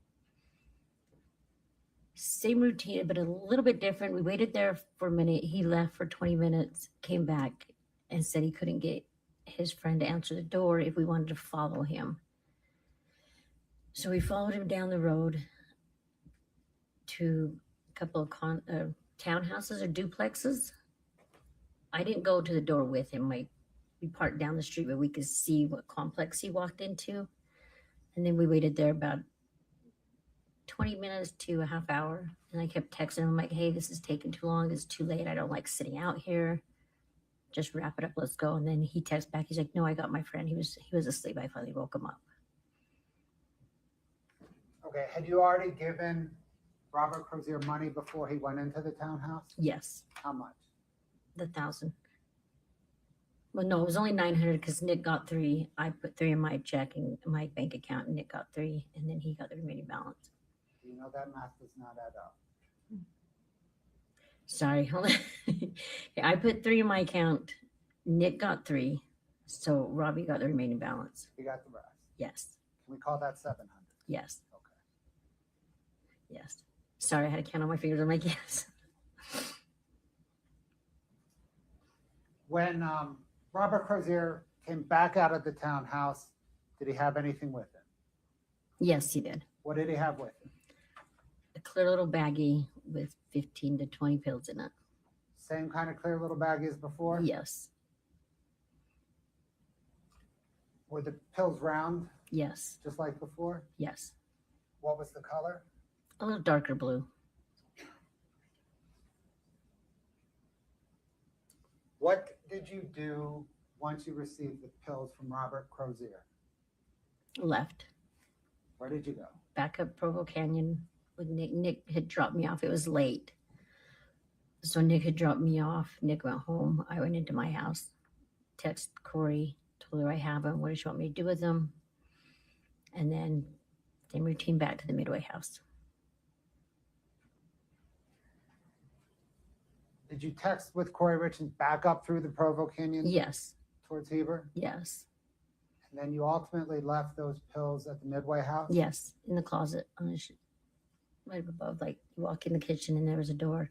Same routine, but a little bit different. We waited there for a minute. He left for 20 minutes, came back and said he couldn't get his friend to answer the door if we wanted to follow him. So we followed him down the road to a couple of townhouses or duplexes. I didn't go to the door with him. We parked down the street where we could see what complex he walked into. And then we waited there about 20 minutes to a half hour. And I kept texting him like, hey, this is taking too long. It's too late. I don't like sitting out here. Just wrap it up. Let's go. And then he texts back. He's like, no, I got my friend. He was asleep. I finally woke him up. Okay, had you already given Robert Crozier money before he went into the townhouse? Yes, How much? the 1,000. Well, no, it was only 900 because Nick got 3. I put 3 in my check and my bank account, and Nick got 3, and then he got the remaining balance. You know that math does not add up. Sorry, hold on. I put 3 in my account. Nick got 3, so Robbie got the remaining balance. You got the rest. Yes, Can we call that 700? yes, Okay. yes. Sorry, I had to count on my fingers. I'm like, yes. When Robert Crozier came back out of the townhouse, did he have anything with him? Yes, he did. What did he have with him? A clear little baggie with 15 to 20 pills in it. Same kind of clear little baggie as before? Yes, Were the pills round, yes, just like before? yes. What was the color? A little darker blue. What did you do once you received the pills from Robert Crozier? Left. Where did you go? Back up Provo Canyon with Nick. Nick had dropped me off. It was late. So Nick had dropped me off. Nick went home. I went into my house, texted Kouri, told her I have him. What does she want me to do with him? And then same routine back to the Midway house. Did you text with Kouri Richins back up through the Provo Canyon Yes, towards Heber? yes, And then you ultimately left those pills at the Midway house? yes. In the closet on the right above. Like you walk in the kitchen and there was a door,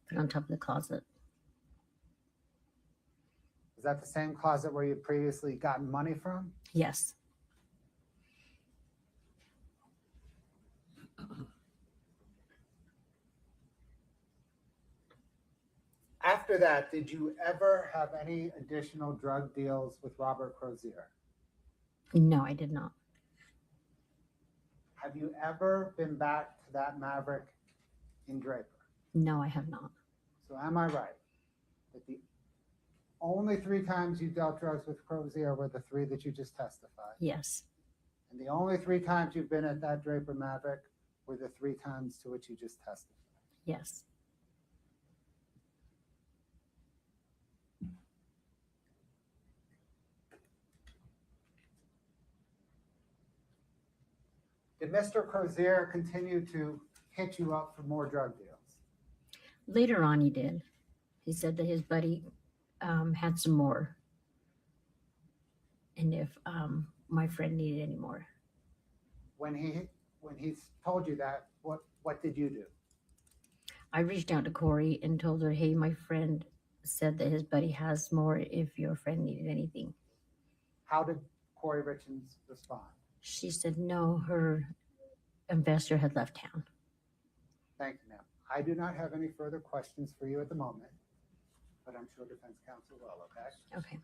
put on top of the closet. Is that the same closet where you had previously gotten money from? Yes, After that, did you ever have any additional drug deals with Robert Crozier? no, I did not. Have you ever been back to that Maverick in Draper? No, I have not. So am I right that the only 3 times you dealt drugs with Crozier were the 3 that you just testified? Yes, And the only 3 times you've been at that Draper Maverick were the 3 times to which you just testified? yes, Did Mr. Crozier continue to hit you up for more drug deals? later on he did. He said that his buddy had some more, and if my friend needed any more. When he told you that, what did you do? I reached out to Kouri and told her, hey, my friend said that his buddy has more if your friend needed anything. How did Kouri Richins respond? She said no, her investor had left town. Thank you, ma'am. I do not have any further questions for you at the moment, but I'm sure defense counsel will, okay? Okay.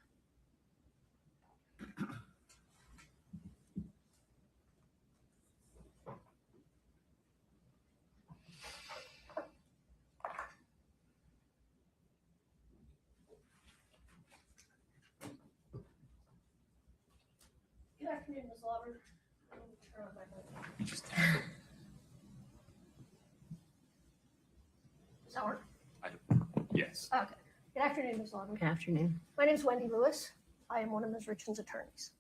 Good afternoon, Ms. Lauber. Does that work? Yes. Okay. Good afternoon, Ms. Lauber. Good afternoon. My name is Wendy Lewis. I am one of Ms. Richins' attorneys.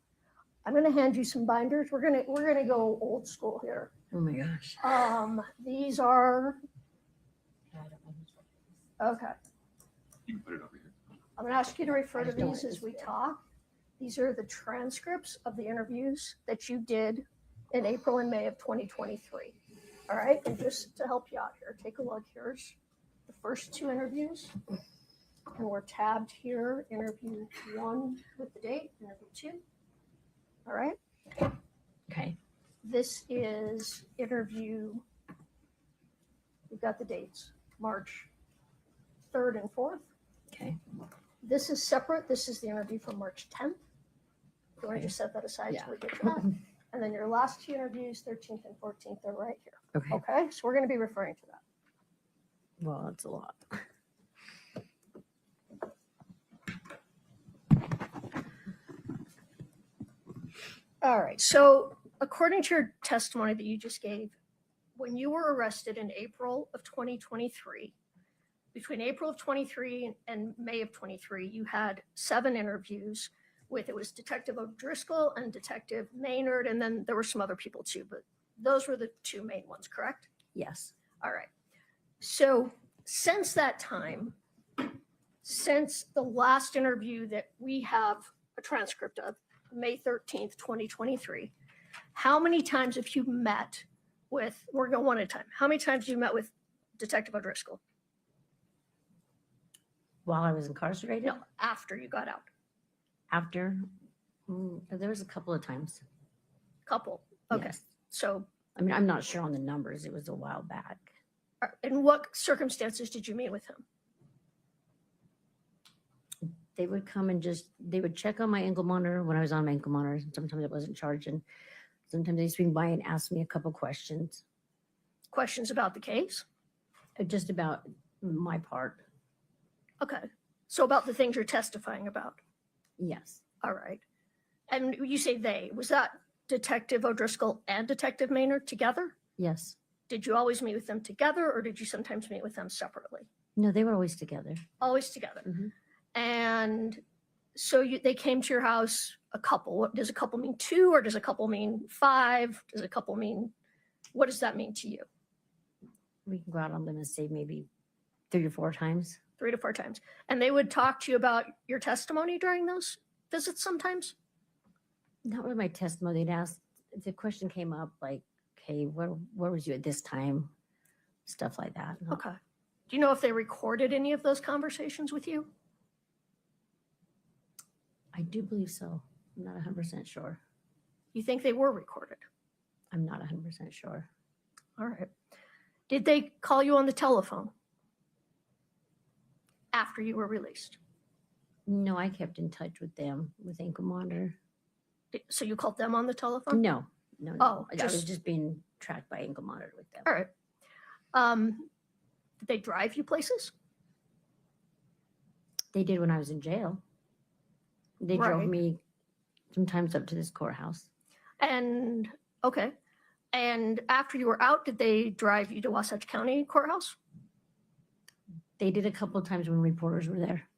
I'm going to hand you some binders. We're gonna go old school here. Oh my gosh. These are okay. You can put it over here. I'm going to ask you to refer I to just don't these like as this we bit. talk. These are the transcripts of the interviews that you did in April and May of 2023. All right, and just to help you out here, take a look. Here's the first 2 interviews, and we're tabbed here. Interview 1 with the date. Interview 2. All right. Okay. This is interview. We've got the dates: March 3rd and 4th. Okay. This is separate. This is the interview from March 10th. You want to just set that aside Yeah. so we get to that. And then your last 2 interviews, 13th and 14th, are right here. Okay. Okay, so we're going to be referring to that. Well, that's a lot. All right. So according to your testimony that you just gave, when you were arrested in April of 2023, between April of 23 and May of 23, you had 7 interviews with, it was Detective O'Driscoll and Detective Maynard, and then there were some other people too, but those were the 2 main ones, correct? Yes. All right. So since that time, since the last interview that we have a transcript of, May 13th, 2023, how many times have you met with, we're going one at a time, how many times have you met with Detective O'Driscoll? While I was incarcerated? No, after you got out. After? There was a couple of times. Couple. Okay. Yes. So I mean, I'm not sure on the numbers. It was a while back. in what circumstances did you meet with him? They would come and they would check on my ankle monitor when I was on my ankle monitor. Sometimes I wasn't charging. Sometimes they'd swing by and ask me a couple questions. Questions about the case? Just about my part. Okay. So about the things you're testifying about? Yes. All right. And you say they, was that Detective O'Driscoll and Detective Maynard together? Yes. Did you always meet with them together or did you sometimes meet with them separately? No, they were always together. Always together. Mhm. And so they came to your house a couple. What does a couple mean 2 or does a couple mean 5? Does a couple mean, what does that mean to you? We can go out on them and say maybe 3 or 4 times. 3 to 4 times. And they would talk to you about your testimony during those visits sometimes? Not really my testimony. They'd ask, if the question came up like, okay, where was you at this time? Stuff like that. No. Okay. Do you know if they recorded any of those conversations with you? I do believe so. I'm not 100% sure. You think they were recorded? I'm not 100% sure. All right. Did they call you on the telephone after you were released? No, I kept in touch with them with ankle monitor. So you called them on the telephone? No. Oh, I was just being tracked by ankle monitor with them. All right. Did they drive you places? They did when I was in jail. They drove Right. me sometimes up to this courthouse. And, okay. And after you were out, did they drive you to Wasatch County Courthouse? They did a couple of times when reporters were there.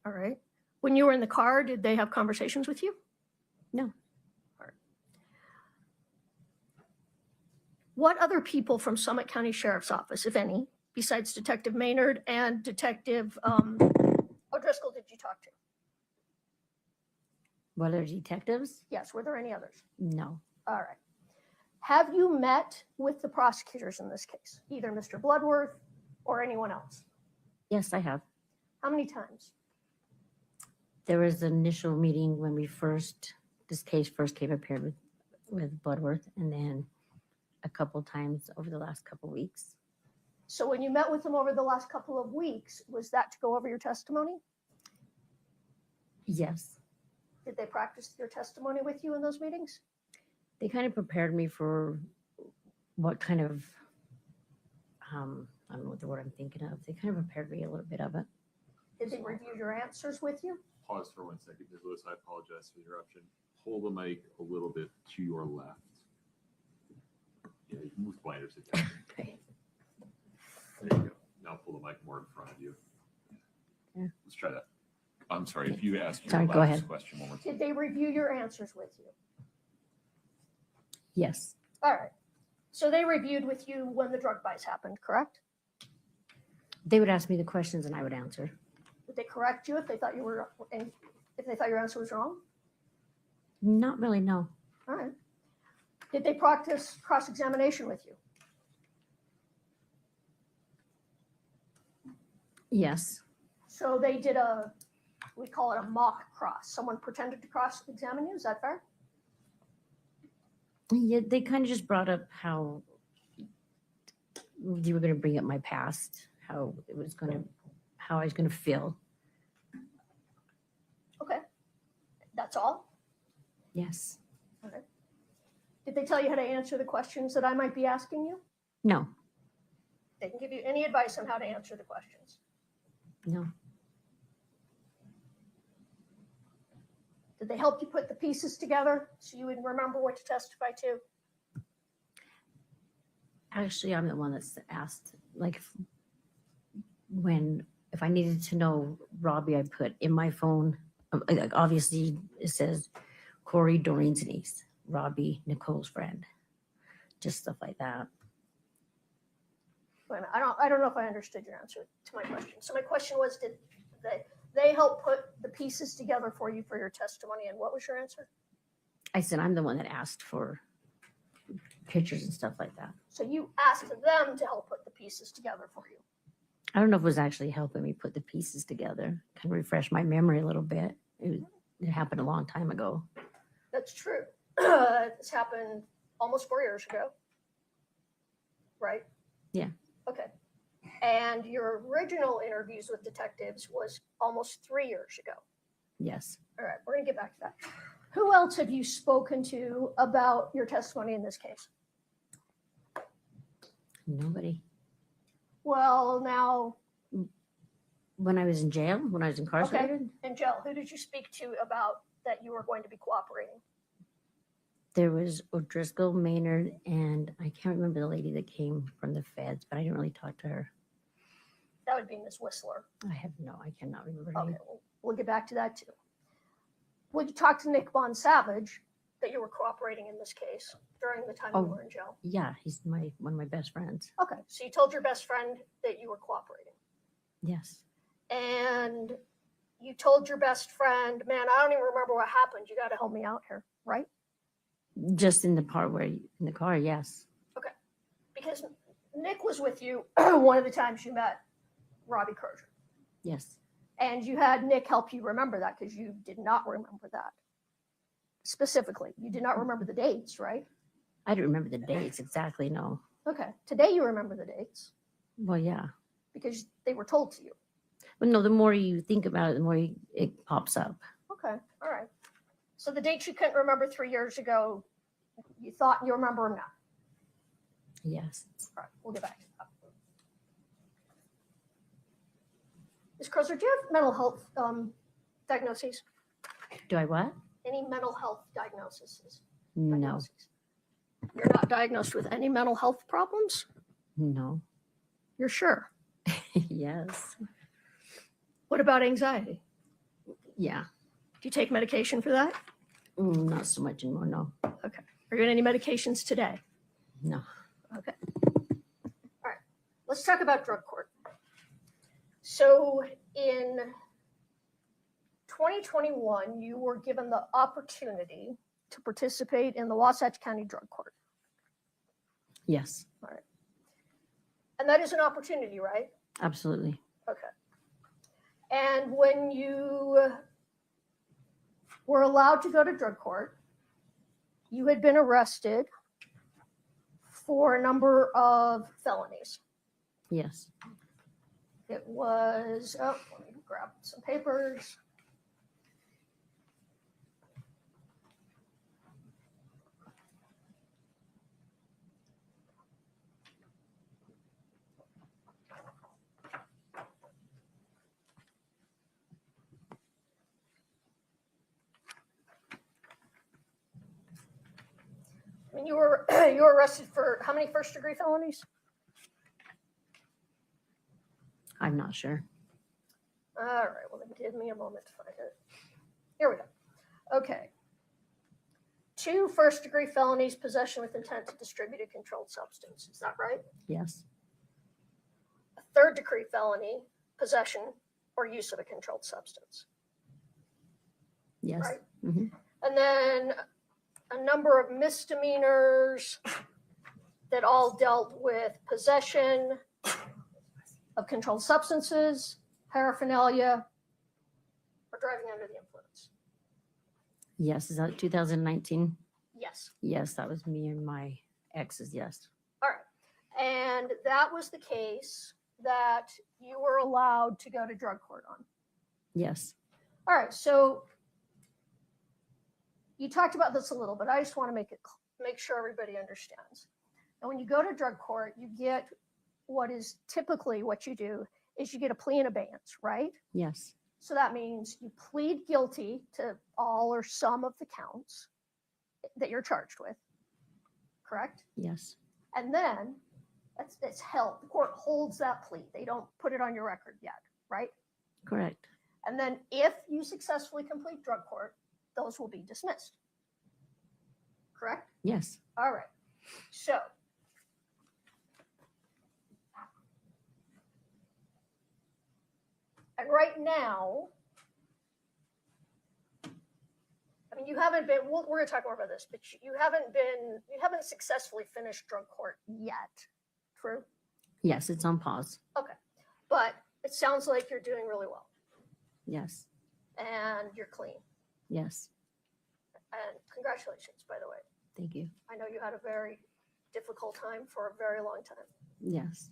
All right. When you were in the car, did they have conversations with you? No. All right. What other people from Summit County Sheriff's Office, if any, besides Detective Maynard and Detective O'Driscoll, did you talk to? Were there detectives? Yes. Were there any others? No. All right. Have you met with the prosecutors in this case, either Mr. Bloodworth or anyone else? Yes, I have. How many times? There was an initial meeting when this case first came appeared with Bloodworth, and then a couple times over the last couple weeks. So when you met with them over the last couple of weeks, was that to go over your testimony? Yes. Did they practice your testimony with you in those meetings? They kind of prepared me for what kind of, I don't know what the word I'm thinking of. They kind of prepared me a little bit of it. Did they review your answers with you? Pause for 1 second, Ms. Lewis. I apologize for the interruption. Pull the mic a little bit to your left. Yeah, you can move the blinders to down. Okay. There you go. Now pull the mic more in front of you. Yeah. Let's try that. I'm sorry, if you ask your Sorry, go last ahead. question one more time. Did they review your answers with you? Yes. All right. So they reviewed with you when the drug buys happened, correct? They would ask me the questions and I would answer. Did they correct you if they thought you were, if they thought your answer was wrong? Not really, no. All right. Did they practice cross-examination with you? Yes. So they did we call it a mock cross. Someone pretended to cross-examine you, is that fair? Yeah, they kind of just brought up how you were going to bring up my past, how I was going to feel. Okay. That's all? Yes. Okay. Did they tell you how to answer the questions that I might be asking you? No. They can give you any advice on how to answer the questions. No. Did they help you put the pieces together so you would remember what to testify to? Actually, I'm the one that's asked, like, if I needed to know Robbie, I put in my phone, like, obviously it says Kouri, Doreen's niece, Robbie, Nicole's friend, just stuff like that. Wait a minute, I don't know if I understood your answer to my question. So my question was, did they help put the pieces together for you for your testimony, and what was your answer? I said, I'm the one that asked for pictures and stuff like that. So you asked them to help put the pieces together for you. I don't know if it was actually helping me put the pieces together. Kind of refresh my memory a little bit. It happened a long time ago. That's true. This happened almost 4 years ago, right? Yeah. Okay. And your original interviews with detectives was almost 3 years ago. Yes. All right, we're gonna get back to that. Who else have you spoken to about your testimony in this case? Nobody. Well, now, When I was in jail, when I was incarcerated, and Jill, who did you speak to about that you were going to be cooperating? there was O'Driscoll, Maynard, and I can't remember the lady that came from the feds, but I didn't really talk to her. That would be Ms. Whistler. I cannot remember her Okay, name. we'll get back to that too. Would you talk to Nick Bon Savage that you were cooperating in this case during the time you were in jail? Yeah, he's one of my best friends. Okay, so you told your best friend that you were cooperating. Yes. And you told your best friend, man, I don't even remember what happened. You got to help me out here, right? Just in the part where, in the car, yes. Okay. Because Nick was with you one of the times you met Robbie Crozier. Yes. And you had Nick help you remember that because you did not remember that. Specifically, you did not remember the dates, right? I don't remember the dates exactly, no. Okay. Today you remember the dates Well, yeah. because they were told to you. But no, the more you think about it, the more it pops up. Okay. All right. So the dates you couldn't remember 3 years ago, you thought you remember them now. Yes. All right. We'll get back to that. Ms. Crozier, do you have mental health diagnoses? Do I what? Any mental health diagnoses? No. Diagnoses? You're not diagnosed with any mental health problems? No. You're sure? Yes. What about anxiety? Yeah. Do you take medication for that? Not so much anymore, no. Okay. Are you on any medications today? No. Okay. All right. Let's talk about drug court. So in 2021, you were given the opportunity to participate in the Wasatch County Drug Court. Yes. All right. And that is an opportunity, right? Absolutely. Okay. And when you were allowed to go to drug court, you had been arrested for a number of felonies. Yes. It was, let me grab some papers. I mean, you were arrested for how many first-degree felonies? I'm not sure. All right, well, then give me a moment to find it. Here we go. Okay. 2 first-degree felonies, possession with intent to distribute a controlled substance. Is that right? Yes. A 3rd-degree felony, possession or use of a controlled substance. Yes. Right. Mm-hmm. And then a number of misdemeanors that all dealt with possession of controlled substances, paraphernalia, or driving under the influence. Yes. Is that 2019? Yes. Yes, that was me and my exes. Yes. All right. And that was the case that you were allowed to go to drug court on. Yes. All right. So you talked about this a little, but I just want to make sure everybody understands. And when you go to drug court, you get what is typically what you do is you get a plea in abeyance, right? Yes. So that means you plead guilty to all or some of the counts that you're charged with, correct? Yes. And then It's held. The court holds that plea. They don't put it on your record yet, right? Correct. And then if you successfully complete drug court, those will be dismissed. Correct? Yes. All right. So and right now, I mean, you haven't been, we're going to talk more about this, but you haven't successfully finished drug court yet. True? Yes, it's on pause. Okay. But it sounds like you're doing really well Yes. and you're clean. Yes. And congratulations, by the way. Thank you. I know you had a very difficult time for a very long time. Yes.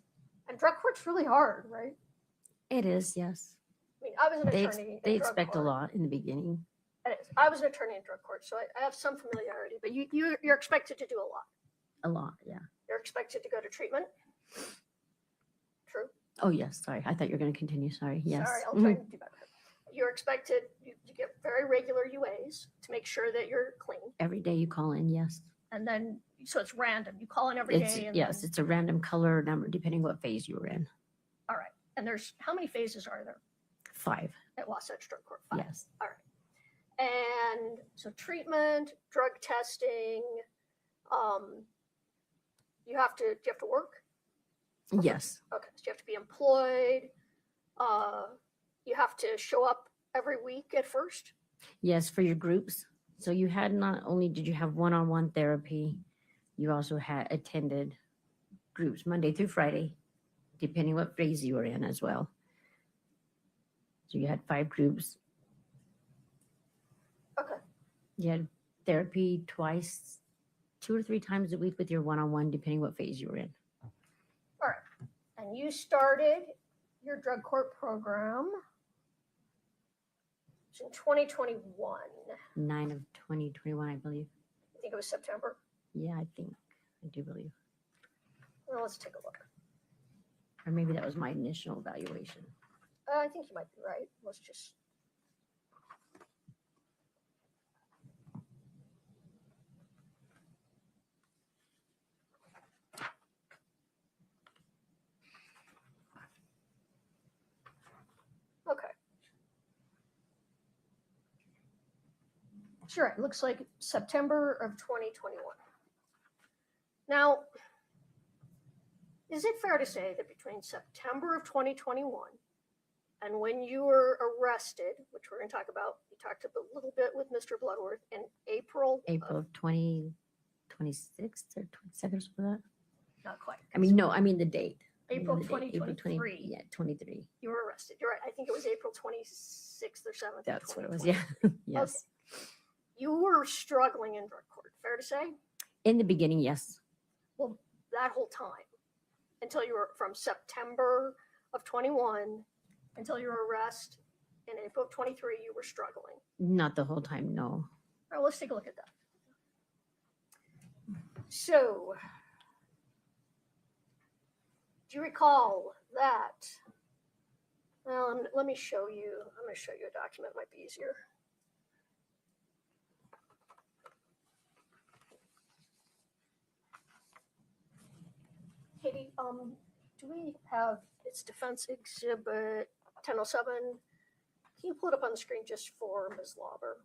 And drug court's really hard, right? It is. Yes. I mean, I was an They, attorney. they in drug expect a court. lot in the beginning. It is. I was an attorney in drug court, so I have some familiarity. But you're expected to do a lot. A lot. Yeah. You're expected to go to treatment. True. Oh, yes. Sorry. I thought you were going to continue. Sorry. Yes. Sorry, I'll Mhm. try to do better. You're expected you get very regular UAs to make sure that you're clean, Every day you call in. Yes. and then so it's random. You call in every It's day. And yes. then- It's a random color number depending what phase you were in. all right. And there's how many phases are there 5. at Wasatch Drug Court? 5. Yes. All right. And so treatment, drug testing. Do you have to work? Yes. Okay, so you have to be employed. You have to show up every week at first. Yes. For your groups. So you had not only did you have one-on-one therapy, you also had attended groups Monday through Friday, depending what phase you were in as well. So you had 5 groups. Okay. You had therapy twice, 2 or 3 times a week with your one-on-one, depending what phase you were in. All right. And you started your drug court program in 2021. 9 of 2021, I believe. I think it was September. Yeah, I think. I do believe. Well, let's take a look. Or maybe that was my initial evaluation. I think you might be right. Let's just. Okay. Sure, it looks like September of 2021. Now, is it fair to say that between September of 2021 and when you were arrested, which we're going to talk about, you talked a little bit with Mr. Bloodworth in April Of 2026 or 27 or something like that. not quite. I mean, no, I mean the date. I mean April the date. April 2023. Yeah, 23. You were arrested. You're right. I think it was April 26th or 7th. of That's what it was. 2023. Yeah. Yes. You were struggling in drug court, fair to say? In the beginning, yes. Well, that whole time until you were from September of 21 until your arrest in April of 23, you were struggling. Not the whole time, no. All right, let's take a look at that. So, do you recall that? Well, let me show you. I'm going to show you a document. Might be easier. Katie, do we have its defense exhibit 1007? Can you pull it up on the screen just for Ms. Lauber?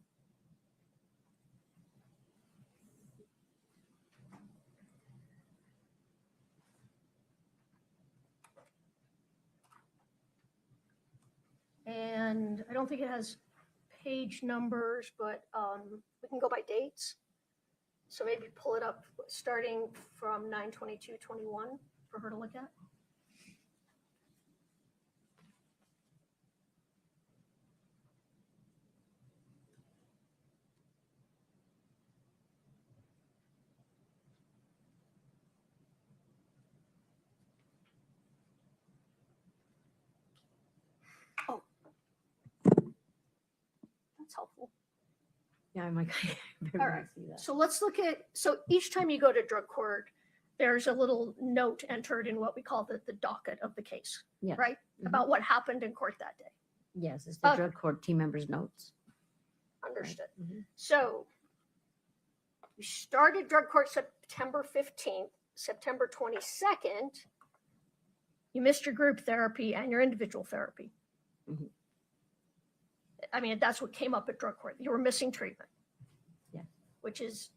And I don't think it has page numbers, but we can go by dates. So maybe pull it up starting from 9/22/21 for her to look at. Oh, that's helpful. Yeah, I'm like, I All barely right. see that. So let's look at, so each time you go to drug court, there's a little note entered in what we call the docket of the case, Yeah. right? Mhm. About what happened in court that day. Yes, it's the Okay. drug court team members' notes. Understood. Mhm. So you started drug court September 15th. September 22nd, you missed your group therapy and your individual therapy. Mhm. I mean, that's what came up at drug court. You were missing treatment. Yeah. Which is,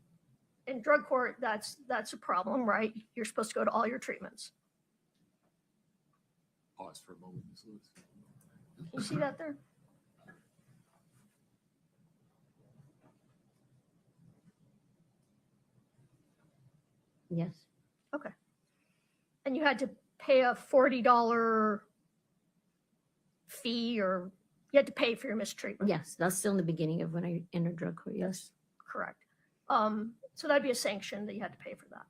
in drug court, that's a problem, right? You're supposed to go to all your treatments. Pause for a moment, Ms. Lewis. Can you see that there? Yes. Okay. And you had to pay a $40 fee, or you had to pay for your mistreatment. Yes. That's still in the beginning of when I entered drug court. Yes. Correct. So that'd be a sanction that you had to pay for that.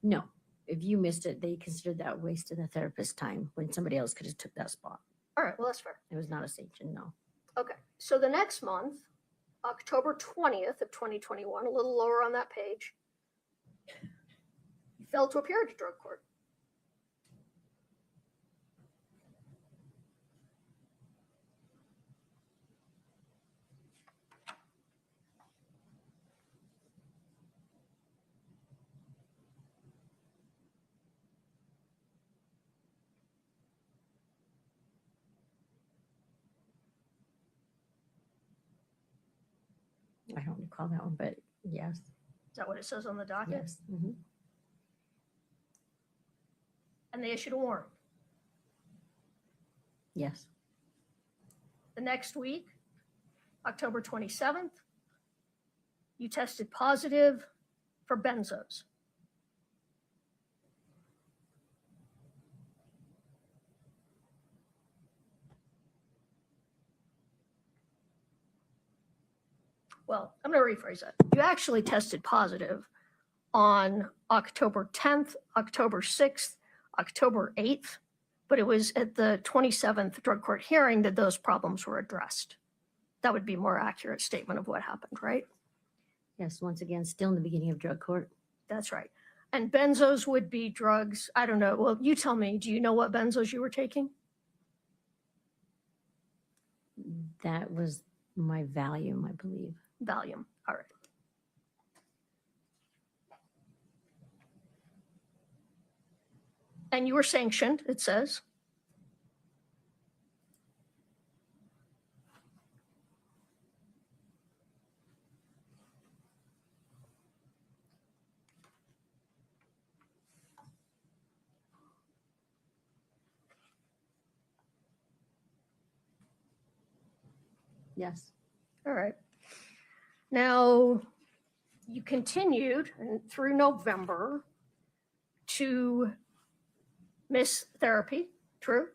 No. If you missed it, they considered that wasting the therapist's time when somebody else could have took that spot. All right, well, that's fair. It was not a sanction. No. Okay, so the next month, October 20th of 2021, a little lower on that page, you failed to appear at drug court. I don't recall that one, but yes. Is that what it says on the docket? Yes. Hmm. And they issued a warrant. Yes. The next week, October 27th, you tested positive for benzos. Well, I'm going to rephrase that. You actually tested positive on October 10th, October 6th, October 8th, but it was at the 27th drug court hearing that those problems were addressed. That would be a more accurate statement of what happened, right? Yes. Once again, still in the beginning of drug court. That's right. And benzos would be drugs. I don't know. Well, you tell me, do you know what benzos you were taking? That was my Valium, I believe. Valium. All right. And you were sanctioned, it says. Yes. All right. Now, you continued through November to miss therapy, true?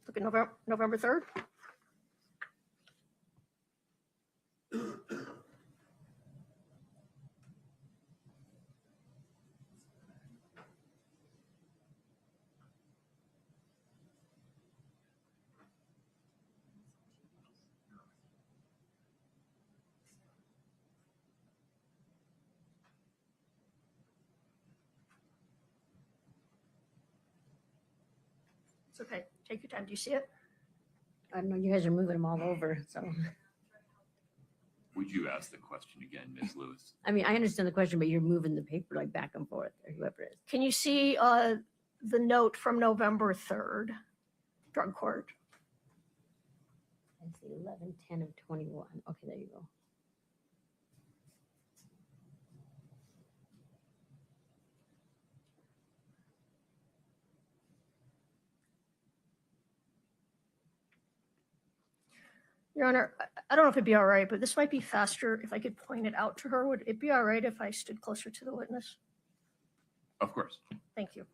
Look at November 3rd. It's okay. Take your time. Do you see it? I don't know. You guys are moving them all over. So, Would you ask the question again, Ms. Lewis? I mean, I understand the question, but you're moving the paper like back and forth, or whoever it is. Can you see the note from November 3rd, drug court? I see 11/10 of 21. Okay, there you go. Your Honor, I don't know if it'd be all right, but this might be faster if I could point it out to her. Would it be all right if I stood closer to the witness? Of course. Thank you.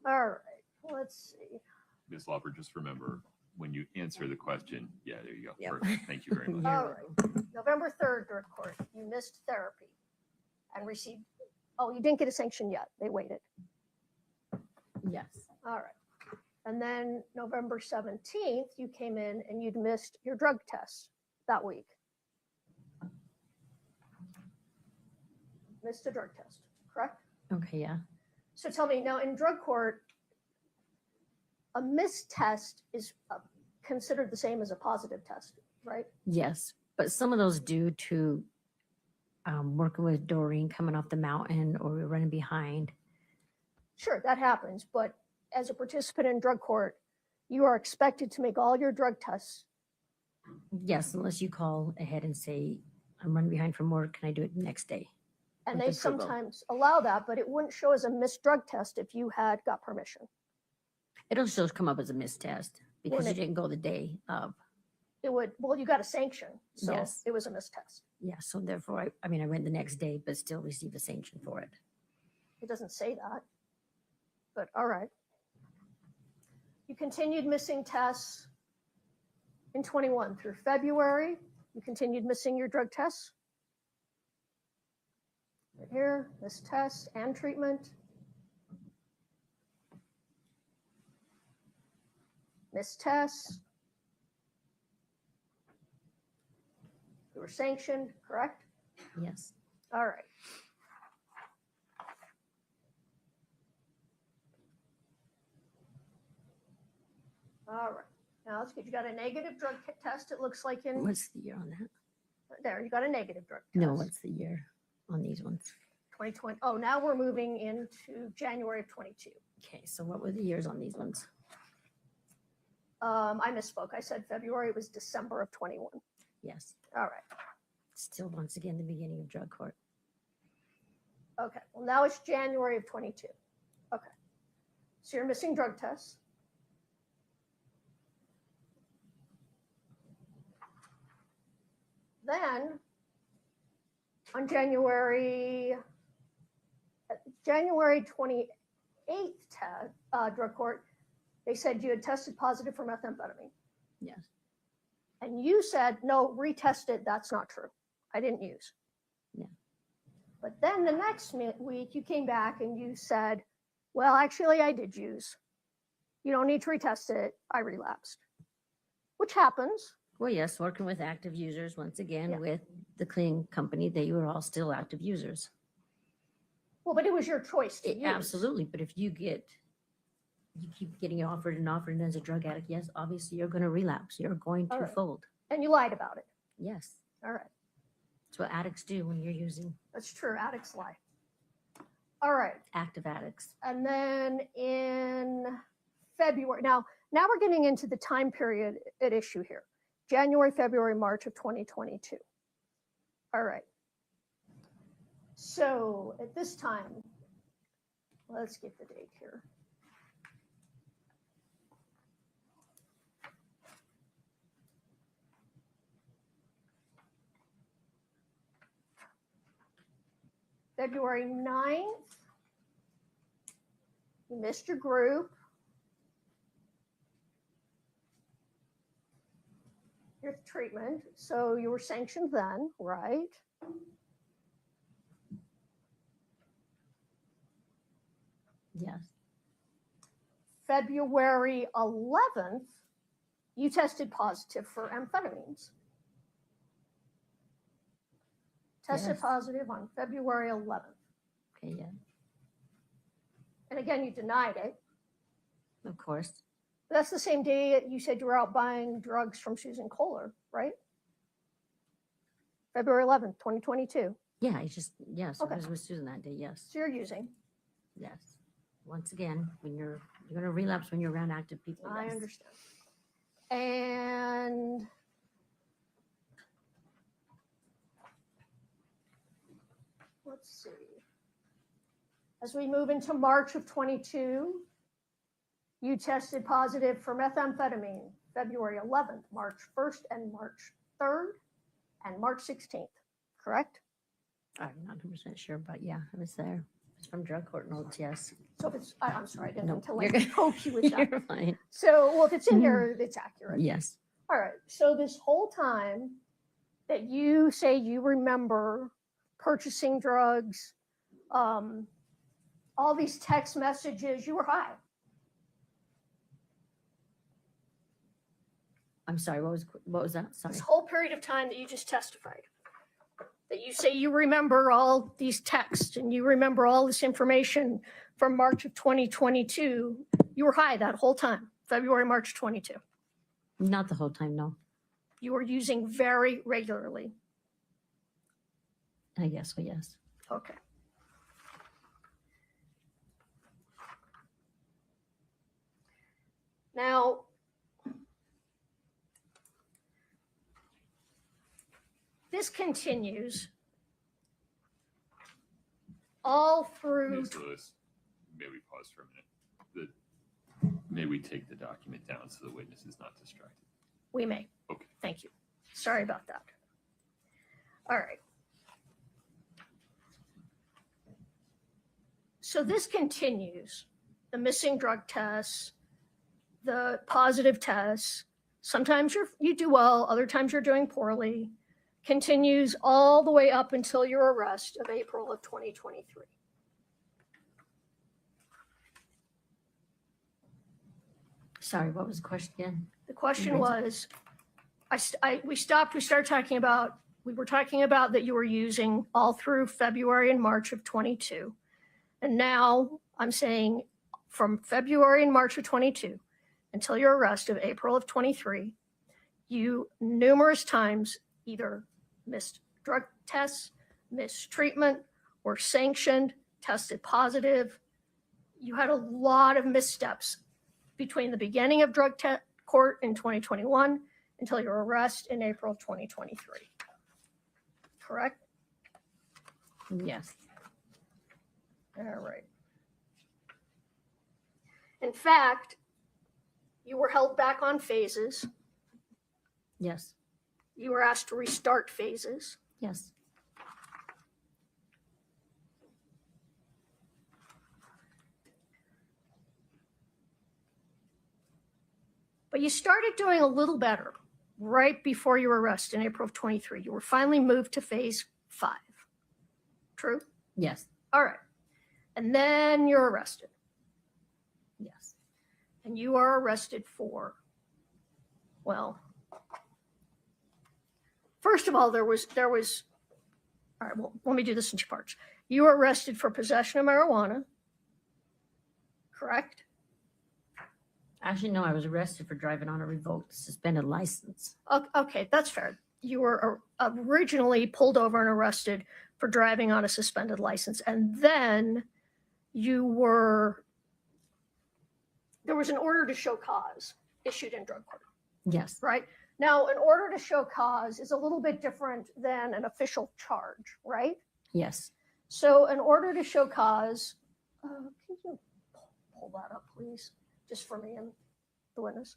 All right, let's see. Ms. Lauber, just remember, when you answer the question, yeah, there you go. Yep. Perfect. Thank you very much. All right, November 3rd, drug court, you missed therapy and received, oh, you didn't get a sanction yet. They waited. Yes. All right. And then November 17th, you came in and you'd missed your drug test that week. Missed a drug test, correct? Okay, yeah. So tell me now, in drug court, a missed test is considered the same as a positive test, right? Yes, but some of those due to working with Doreen coming off the mountain or we're running behind. Sure, that happens, but as a participant in drug court, you are expected to make all your drug tests. Yes, unless you call ahead and say, I'm running behind from work, can I do it the next day? And With they approval. sometimes allow that, but it wouldn't show as a missed drug test if you had got permission. It'll still come up as a missed test because Wouldn't you it? didn't go the day of. It would, well, you got a sanction, so Yes. it was a missed test. Yeah, so therefore, I mean, I went the next day, but still received a sanction for it. It doesn't say that, but all right. You continued missing tests in 21 through February. You continued missing your drug tests. Right here, missed tests and treatment. Missed tests. You were sanctioned, correct? Yes. All right. All right. Now let's get, you got a negative drug test, it looks like in, What's the year on that? there, you got a negative drug test. No, what's the year on these ones? 2020. Oh, now we're moving into January of 22. Okay, so what were the years on these ones? I misspoke. I said February, it was December of 21. Yes. All right. Still, once again, the beginning of drug court. Okay. Well, now it's January of 22. Okay. So you're missing drug tests. Then on January 28th drug court, they said you had tested positive for methamphetamine. Yes. And you said, no, retest it. That's not true. I didn't use. Yeah. But then the next week you came back and you said, well, actually I did use. You don't need to retest it. I relapsed, which happens. Well, yes, working with active users, once again, Yeah. with the cleaning company, they were all still active users. Well, but it was your choice to use. Absolutely, but if you keep getting offered and offered and as a drug addict, yes, obviously you're going to relapse. You're going to All right. fold. And you lied about it. Yes, All right. that's what addicts do when you're using That's true. Addicts lie. All right. active addicts. And then in February, now we're getting into the time period at issue here. January, February, March of 2022. All right. So at this time, let's get the date here. February 9th, you missed your group. Your treatment, so you were sanctioned then, right? Yes. February 11th, you tested positive for amphetamines. Tested Yes. positive on February 11th. Okay, yeah, And again, you denied it. of course. That's the same day you said you were out buying drugs from Susan Kohler, right? February 11th, 2022. Yeah, I just, yes, Okay. I was with Susan that day, yes. So you're using. Yes. Once again, when you're going to relapse when you're around active people. I yes. understand. And let's see. As we move into March of 22, you tested positive for methamphetamine February 11th, March 1st, and March 3rd, and March 16th, correct? I'm not 100% sure, but yeah, I was there. It's from drug court notes, yes. So if it's, I'm sorry, I didn't No, mean to you're like good. poke you with that. You're fine. So, well, if it's in here, it's accurate. Yes. All right. So this whole time that you say you remember purchasing drugs, all these text messages, you were high. I'm sorry, what was that? Sorry. This whole period of time that you just testified, that you say you remember all these texts and you remember all this information from March of 2022. You were high that whole time, February, March 22. Not the whole time, no. You were using very regularly. I guess so, yes. Okay. Now, this continues all through. Ms. Lewis, may we pause for a minute? May we take the document down so the witness is not distracted? We may. Okay. Thank you. Sorry about that. All right. So this continues, the missing drug tests, the positive tests. Sometimes you do well, other times you're doing poorly. Continues all the way up until your arrest of April of 2023. Sorry, what was the question again? The question was, we started talking about, we were talking about that you were using all through February and March of 22. And now I'm saying from February and March of 22 until your arrest of April of 23, you numerous times either missed drug tests, missed treatment, were sanctioned, tested positive. You had a lot of missteps between the beginning of drug court in 2021 until your arrest in April 2023. Correct? Yes. All right. In fact, you were held back on phases. Yes. You were asked to restart phases. Yes. But you started doing a little better right before your arrest in April of 23. You were finally moved to phase 5. True? Yes. All right. And then you're arrested. Yes. And you are arrested for, well, first of all, there was, all right, well, let me do this in 2 parts. You were arrested for possession of marijuana, correct? Actually, no, I was arrested for driving on a revoked suspended license. Okay, that's fair. You were originally pulled over and arrested for driving on a suspended license. And then there was an order to show cause issued in drug court, Yes. right? Now, an order to show cause is a little bit different than an official charge, right? Yes. So an order to show cause, can you pull that up, please? Just for me and the witness.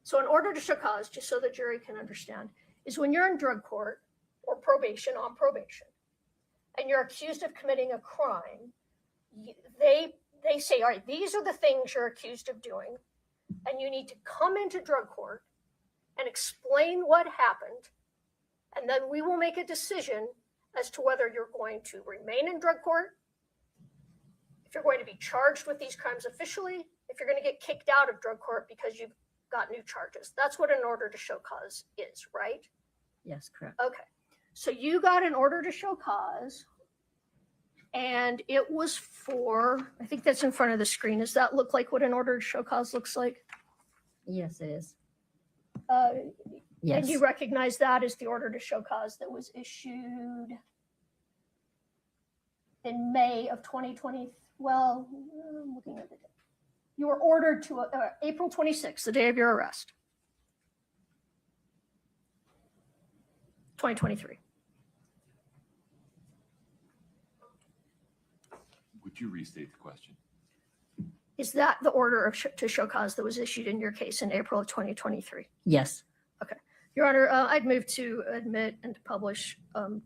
So an order to show cause, just so the jury can understand, is when you're in drug court or probation, on probation, and you're accused of committing a crime, they say, all right, these are the things you're accused of doing, and you need to come into drug court and explain what happened, and then we will make a decision as to whether you're going to remain in drug court, if you're going to be charged with these crimes officially, if you're going to get kicked out of drug court because you've got new charges. That's what an order to show cause is, right? Yes, correct. Okay. So you got an order to show cause, and it was for, I think that's in front of the screen. Does that look like what an order to show cause looks like? Yes, it is. Yes. And you recognize that as the order to show cause that was issued in May of 2020. Well, I'm looking at the date. You were ordered to April 26th, the day of your arrest. 2023. Would you restate the question? Is that the order of to show cause that was issued in your case in April of 2023? Yes. Okay. Your Honor, I'd move to admit and to publish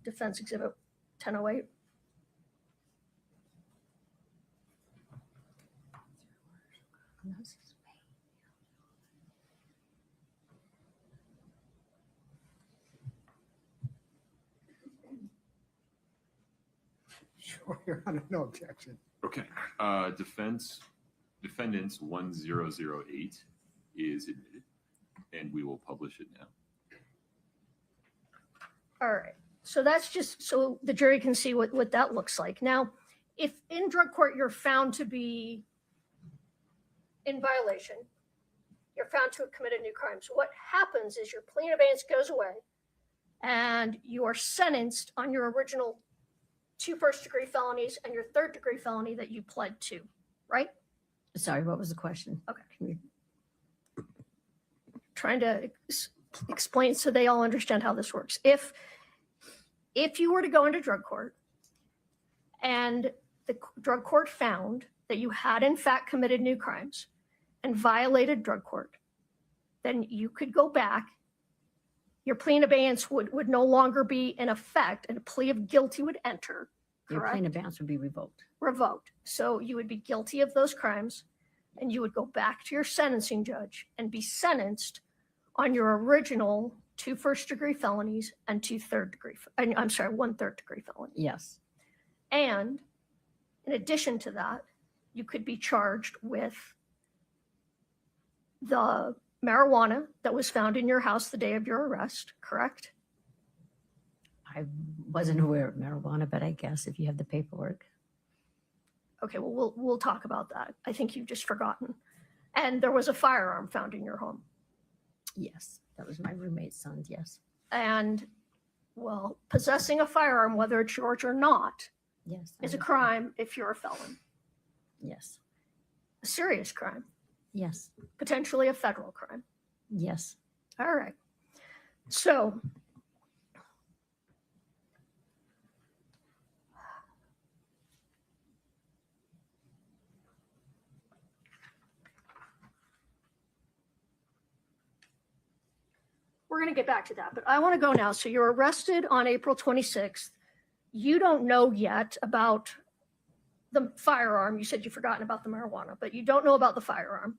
Defense Exhibit 1008. Sure, Your Honor, no objection. Okay. Defendants 1008 is admitted, and we will publish it now. All right. So that's just so the jury can see what that looks like. Now, if in drug court you're found to be in violation, you're found to have committed new crimes, what happens is your plea in abeyance goes away and you are sentenced on your original 2 first-degree felonies and your 3rd-degree felony that you pled to, right? Sorry, what was the question? Okay. Can you- Trying to explain so they all understand how this works. If you were to go into drug court and the drug court found that you had in fact committed new crimes and violated drug court, then you could go back. Your plea in abeyance would no longer be in effect and a plea of guilty would enter. Your Correct? plea in abeyance would be revoked. Revoked. So you would be guilty of those crimes and you would go back to your sentencing judge and be sentenced on your original 2 first-degree felonies and 2 third-degree, I'm sorry, 1 third-degree felony. Yes. And in addition to that, you could be charged with the marijuana that was found in your house the day of your arrest, correct? I wasn't aware of marijuana, but I guess if you have the paperwork. Okay, well, we'll talk about that. I think you've just forgotten. And there was a firearm found in your home. Yes, that was my roommate's son's, yes. And, well, possessing a firearm, whether it's yours or not, Yes. is a crime if you're a felon. Yes. A serious crime, Yes. potentially a federal crime. Yes. All right. So we're going to get back to that, but I want to go now. So you're arrested on April 26th. You don't know yet about the firearm. You said you've forgotten about the marijuana, but you don't know about the firearm.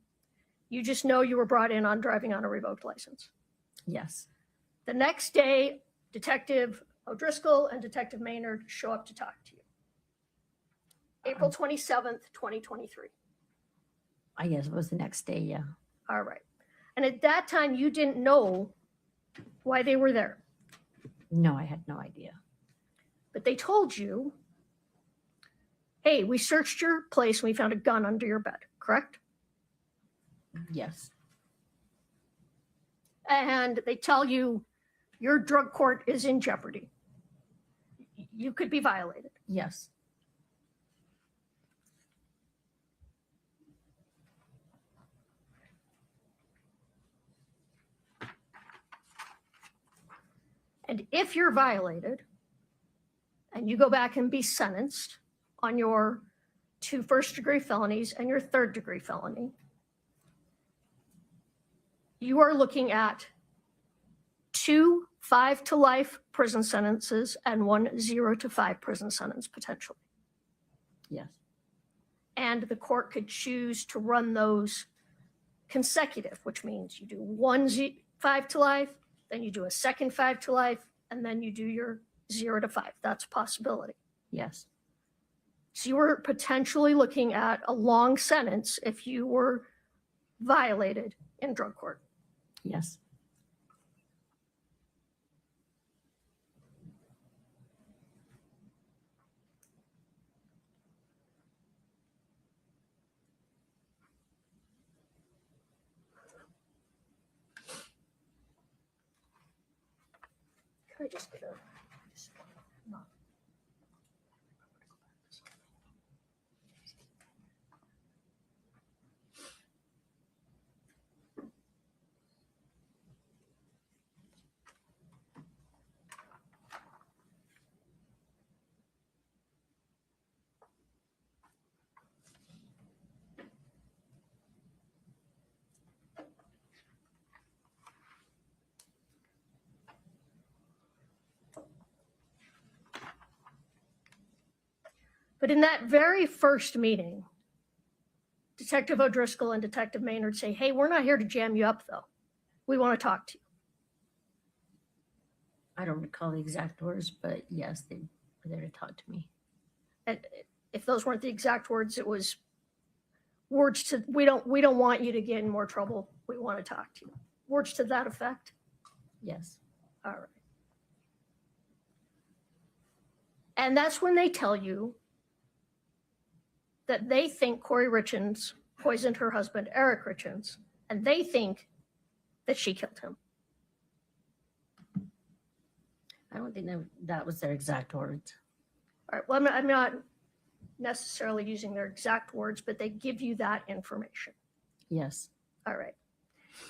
You just know you were brought in on driving on a revoked license. Yes. The next day, Detective O'Driscoll and Detective Maynard show up to talk to you. April 27th, 2023. I guess it was the next day, yeah. All right. And at that time, you didn't know why they were there, No, I had no idea. but they told you, hey, we searched your place and we found a gun under your bed, correct? Yes. And they tell you your drug court is in jeopardy. You could be violated. Yes. And if you're violated and you go back and be sentenced on your 2 first-degree felonies and your 3rd-degree felony, you are looking at 2 5-to-life prison sentences and 1 0-to-5 prison sentence potentially. Yes. And the court could choose to run those consecutive, which means you do 1 5-to-life, then you do a second 5-to-life, and then you do your 0-to-5. That's a possibility. Yes. So you were potentially looking at a long sentence if you were violated in drug court. Yes. Can I just get a... not- But in that very first meeting, Detective O'Driscoll and Detective Maynard say, hey, we're not here to jam you up, though. We want to talk to you. I don't recall the exact words, but yes, they were there to talk to me. And if those weren't the exact words, it was words to, we don't want you to get in more trouble. We want to talk to you. Words to that effect. Yes. All right. And that's when they tell you that they think Kouri Richins poisoned her husband, Eric Richins, and they think that she killed him. I don't think that was their exact words. All right, well, I'm not necessarily using their exact words, but they give you that information. Yes. All right.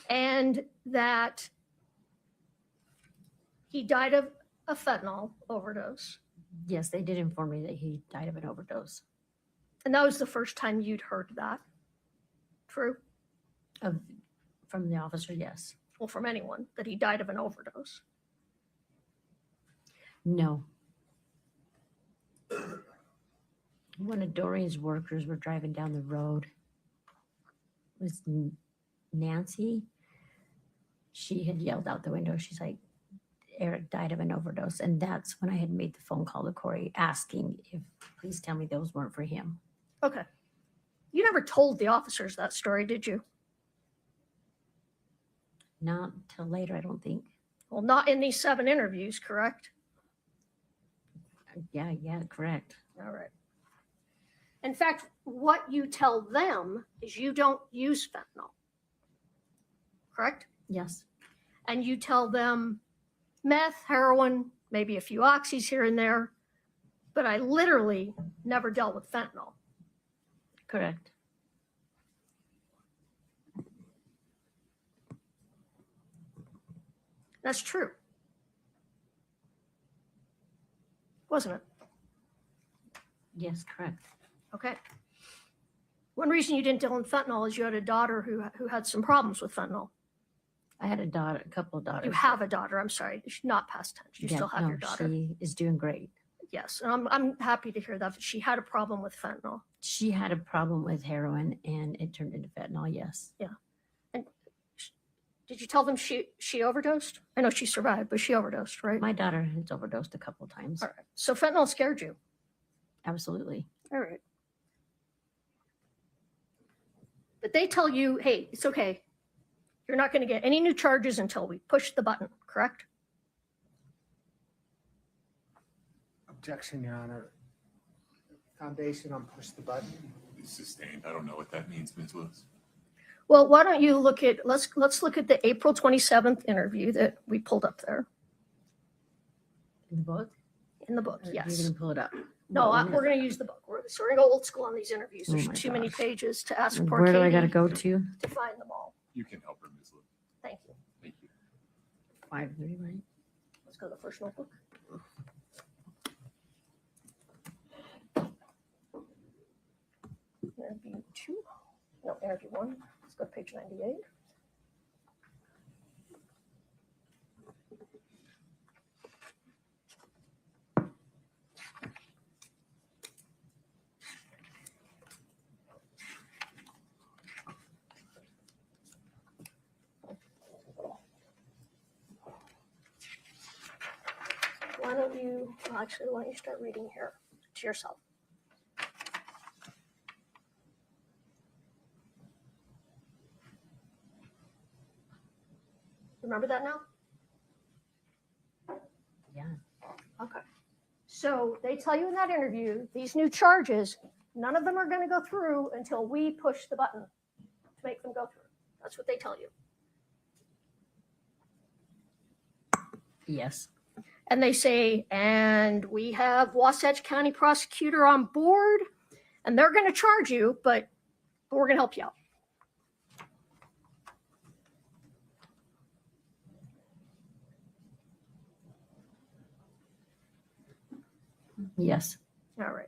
And that he died of a fentanyl overdose. Yes, they did inform me that he died of an overdose. And that was the first time you'd heard that. True? From the officer, yes. Well, from anyone, that he died of an overdose. No. One of Doreen's workers were driving down the road. It was Nancy. She had yelled out the window. She's like, Eric died of an overdose. And that's when I had made the phone call to Kouri asking if, please tell me those weren't for him. Okay. You never told the officers that story, did you? Not till later, I don't think. Well, not in these 7 interviews, correct? Yeah, correct. All right. In fact, what you tell them is you don't use fentanyl, correct? Yes. And you tell them meth, heroin, maybe a few oxys here and there, but I literally never dealt with fentanyl. Correct. That's true. Wasn't it? Yes, correct. Okay. One reason you didn't deal in fentanyl is you had a daughter who had some problems with fentanyl. I had a couple of daughters. You have a daughter. I'm sorry. She's not past tense. You Yeah, still have no, your daughter. She is doing great. Yes. And I'm happy to hear that. But she had a problem with fentanyl. She had a problem with heroin and it turned into fentanyl, yes. Yeah. And did you tell them she overdosed? I know she survived, but she overdosed, right? My daughter has overdosed a couple of times. All right. So fentanyl scared you. Absolutely. All right. But they tell you, hey, it's okay. You're not going to get any new charges until we push the button, correct? Objection, Your Honor. Foundation on push the button. Sustained. I don't know what that means, Ms. Lewis. Well, why don't you look at, let's look at the April 27th interview that we pulled up there. In the book? In the book, Or yes. You're going to pull it up. No, What we're going to use the book. So we're going to go old school on these interviews. Oh There's my too many gosh. pages to ask poor Where do I got to Katie go to? to find them all. You can help her, Ms. Lewis. Thank you. Thank you. 5:30, right? Let's go to the first notebook. Interview 2. No, interview 1. Let's go to page 98. Why don't you, well, actually, why don't you start reading here to yourself? Remember that now? Yeah. Okay. So they tell you in that interview, these new charges, none of them are going to go through until we push the button to make them go through. That's what they tell you. Yes. And they say, and we have Wasatch County Prosecutor on board, and they're going to charge you, but we're going to help you out. Yes. All right.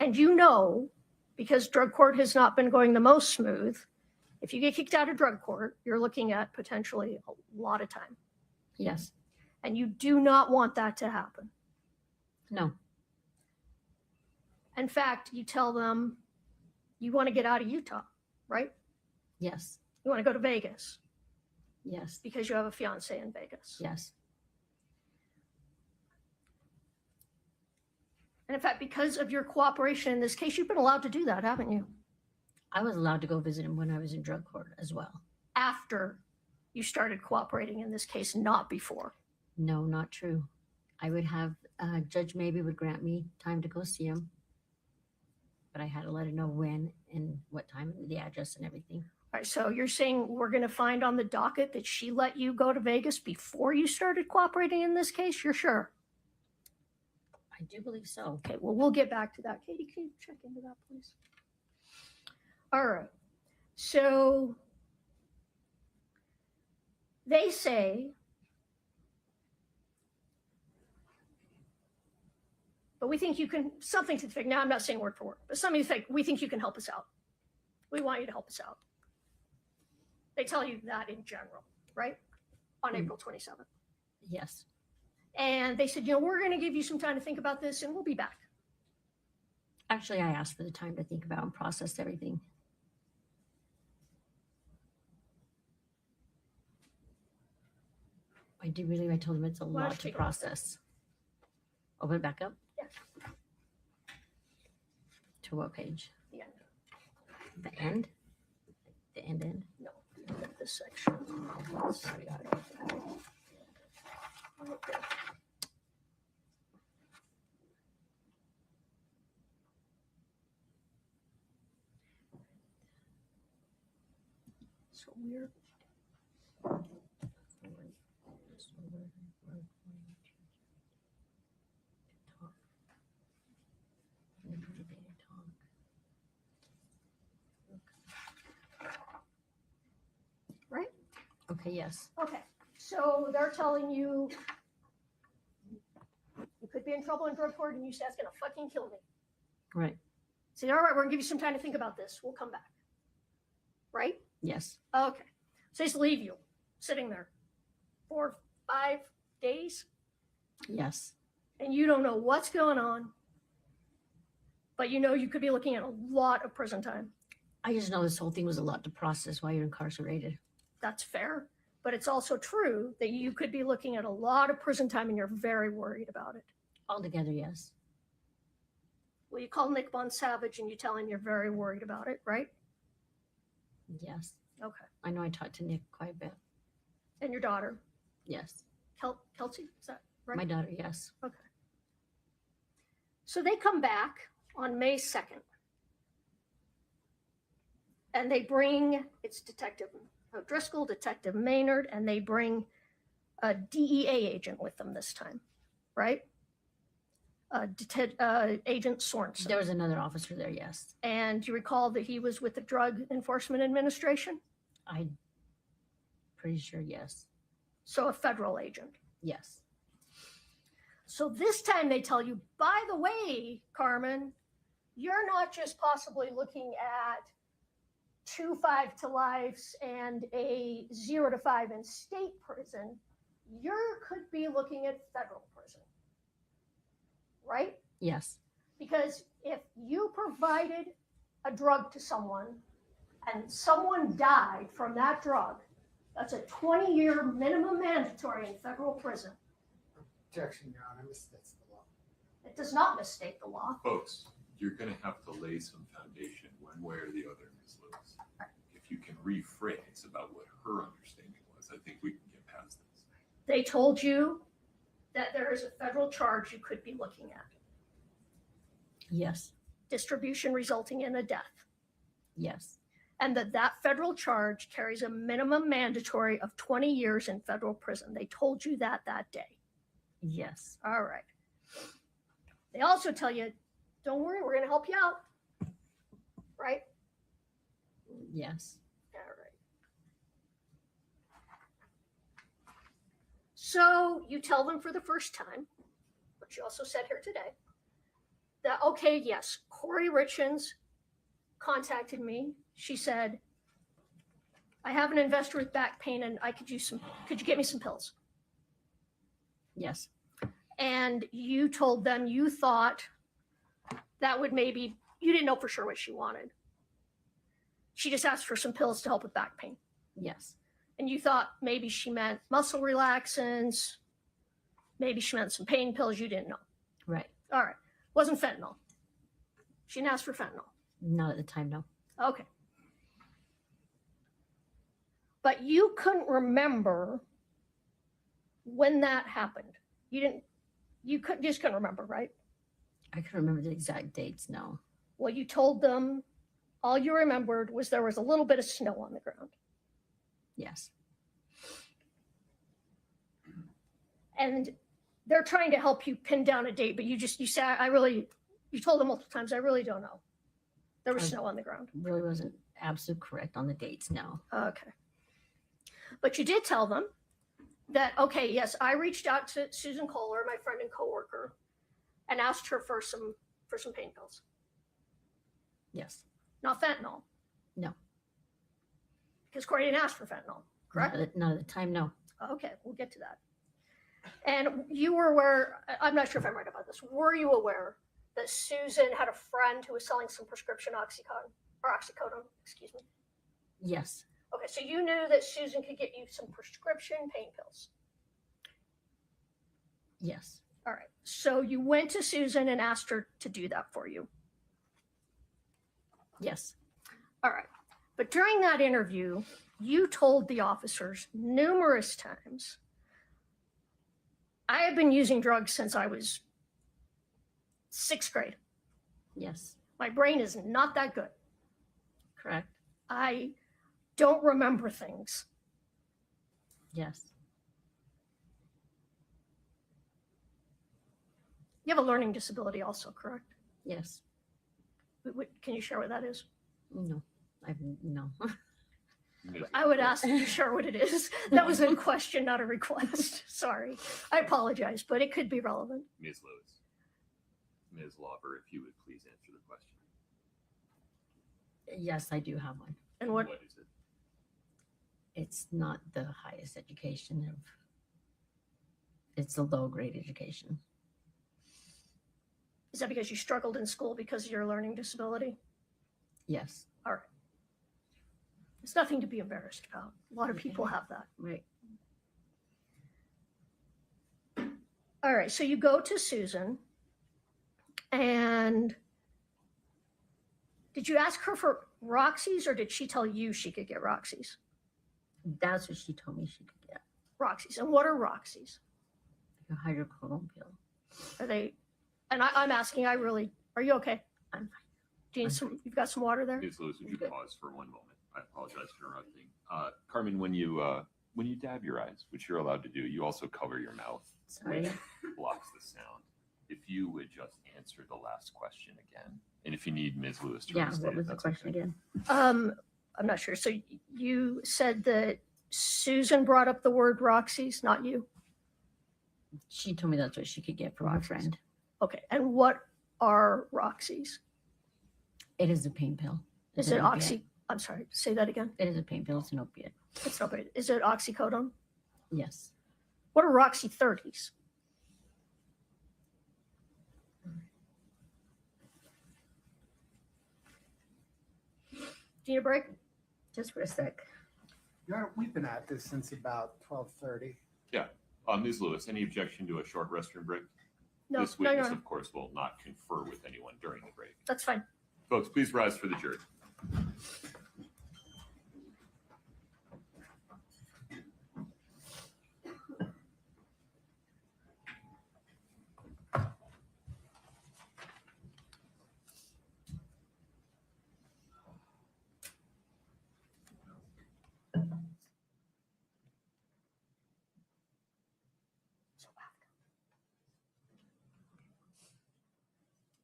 And you know, because drug court has not been going the most smooth, if you get kicked out of drug court, you're looking at potentially a lot of time. Yes. And you do not want that to happen. No. In fact, you tell them you want to get out of Utah, right? Yes. You want to go to Vegas Yes. because you have a fiance in Vegas. Yes. And in fact, because of your cooperation in this case, you've been allowed to do that, haven't you? I was allowed to go visit him when I was in drug court as well. After you started cooperating in this case, not before. No, not true. I would have, Judge maybe would grant me time to go see him. But I had to let her know when and what time, and the address and everything. All right, so you're saying we're going to find on the docket that she let you go to Vegas before you started cooperating in this case? You're sure? I do believe so. Okay, well, we'll get back to that. Katie, can you check into that, please? All right. So they say, but we think you can, something to the effect, now I'm not saying word for word, but something to the effect, we think you can help us out. We want you to help us out. They tell you that in general, right? On April 27th. Yes. And they said, we're going to give you some time to think about this and we'll be back. Actually, I asked for the time to think about and process everything. I do believe I told him it's a Why don't lot you to take a look? process. Open it back up? Yes. To what page? The end. The end? The end? No, this section. Let's see, I don't know. Okay. So we're right. Okay, yes. Okay, so they're telling you you could be in trouble in drug court, and you say that's gonna fucking kill me. Right. Say, all right, we're gonna give you some time to think about this. We'll come back. Right? Yes. Okay. So just leave you sitting there 4, 5 days, Yes. and you don't know what's going on, but you could be looking at a lot of prison time. I just know this whole thing was a lot to process while you're incarcerated. That's fair. But it's also true that you could be looking at a lot of prison time and you're very worried about it. Altogether, yes. Well, you call Nick Bon Savage and you tell him you're very worried about it, right? Yes. Okay. I know I talked to Nick quite a bit. And your daughter, Yes. Kelsey, is that right? My daughter, yes. Okay. So they come back on May 2nd. And they bring, it's Detective O'Driscoll, Detective Maynard, and they bring a DEA agent with them this time, right? Agent Sorensen. There was another officer there, yes. And you recall that he was with the Drug Enforcement Administration? I'm pretty sure, yes. So a federal agent. Yes. So this time they tell you, by the way, Carmen, you're not just possibly looking at 2 5 to lives and a 0 to 5 in state prison. You could be looking at federal prison, right? Yes. Because if you provided a drug to someone and someone died from that drug, that's a 20-year minimum mandatory in federal prison. Objection, Your Honor, misstates the law. It does not misstate the law. Folks, you're going to have to lay some foundation one way or the other, Ms. Lewis. If you can rephrase about what her understanding was, I think we can get past this. They told you that there is a federal charge you could be looking at. Yes. Distribution resulting in a death. Yes. And that federal charge carries a minimum mandatory of 20 years in federal prison. They told you that day. Yes. All right. They also tell you, don't worry, we're going to help you out. Right? Yes. All right. So you tell them for the first time, but you also said here today, that, okay, yes, Kouri Richins contacted me. She said, I have an investor with back pain and could you get me some pills? Yes. And you told them you thought that would maybe, you didn't know for sure what she wanted. She just asked for some pills to help with back pain. Yes. And you thought maybe she meant muscle relaxants, maybe she meant some pain pills, you didn't know. Right. All right. Wasn't fentanyl. She didn't ask for fentanyl. Not at the time, no. Okay. But you couldn't remember when that happened. You didn't, You just couldn't remember, right? I can remember the exact dates now. Well, you told them all you remembered was there was a little bit of snow on the ground. Yes. And they're trying to help you pin down a date, but you said, you told them multiple times, I really don't know. There was snow on the ground. Really wasn't absolutely correct on the dates now. Okay. But you did tell them that, okay, yes, I reached out to Susan Kohler, my friend and coworker, and asked her for some pain pills. Yes. Not fentanyl. No. Because Kouri didn't ask for fentanyl, correct? Not at the time, no. Okay, we'll get to that. And you were aware, I'm not sure if I'm right about this, were you aware that Susan had a friend who was selling some prescription oxycodone, excuse me? Yes. Okay, so you knew that Susan could get you some prescription pain pills. Yes. All right, so you went to Susan and asked her to do that for you. Yes. All right, but during that interview, you told the officers numerous times, I have been using drugs since I was 6th grade. Yes. My brain is not that good. Correct. I don't remember things. Yes. You have a learning disability also, correct? Yes. Can you share what that is? No. No. I would ask you to share what it is. That was a question, not a request. Sorry. I apologize, but it could be relevant. Ms. Lewis. Ms. Lauber, if you would please answer the question. Yes, I do have one. And what is it? It's not the highest education of. It's a low grade education. is that? Because you struggled in school because of your learning disability? Yes. All right. It's nothing to be embarrassed about. A lot of people have that. Right. All right. So you go to Susan, and did you ask her for Roxy's, or did she tell you she could get Roxy's? That's what she told me she could get. Roxy's. And what are Roxy's? A hydrocodone pill. Are they? And I'm asking, are you okay? I'm fine. Do you need you've got some water there? Ms. Lewis, would you pause for one moment? I apologize for interrupting. Carmen, when you dab your eyes, which you're allowed to do, you also cover your mouth, Sorry. which blocks the sound. If you would just answer the last question again, and if you need Ms. Lewis to Yeah, restate what it, was the that's question okay. again? I'm not sure. So you said that Susan brought up the word Roxy's, not you? She told me that's what she could get from her Roxy's. friend. Okay. And what are Roxy's? It is a pain pill. Is it I'm sorry, say that again. It is a pain pill. It's an opiate. It's not bad. Is it oxycodone? Yes. What are Roxy 30s? Do you need a break? Just for a sec. Your Honor, we've been at this since about 12:30. Yeah. Ms. Lewis, any objection to a short restroom break? No, This no, witness, no. of course, will not confer with anyone during the break. That's fine. Folks, please rise for the jury.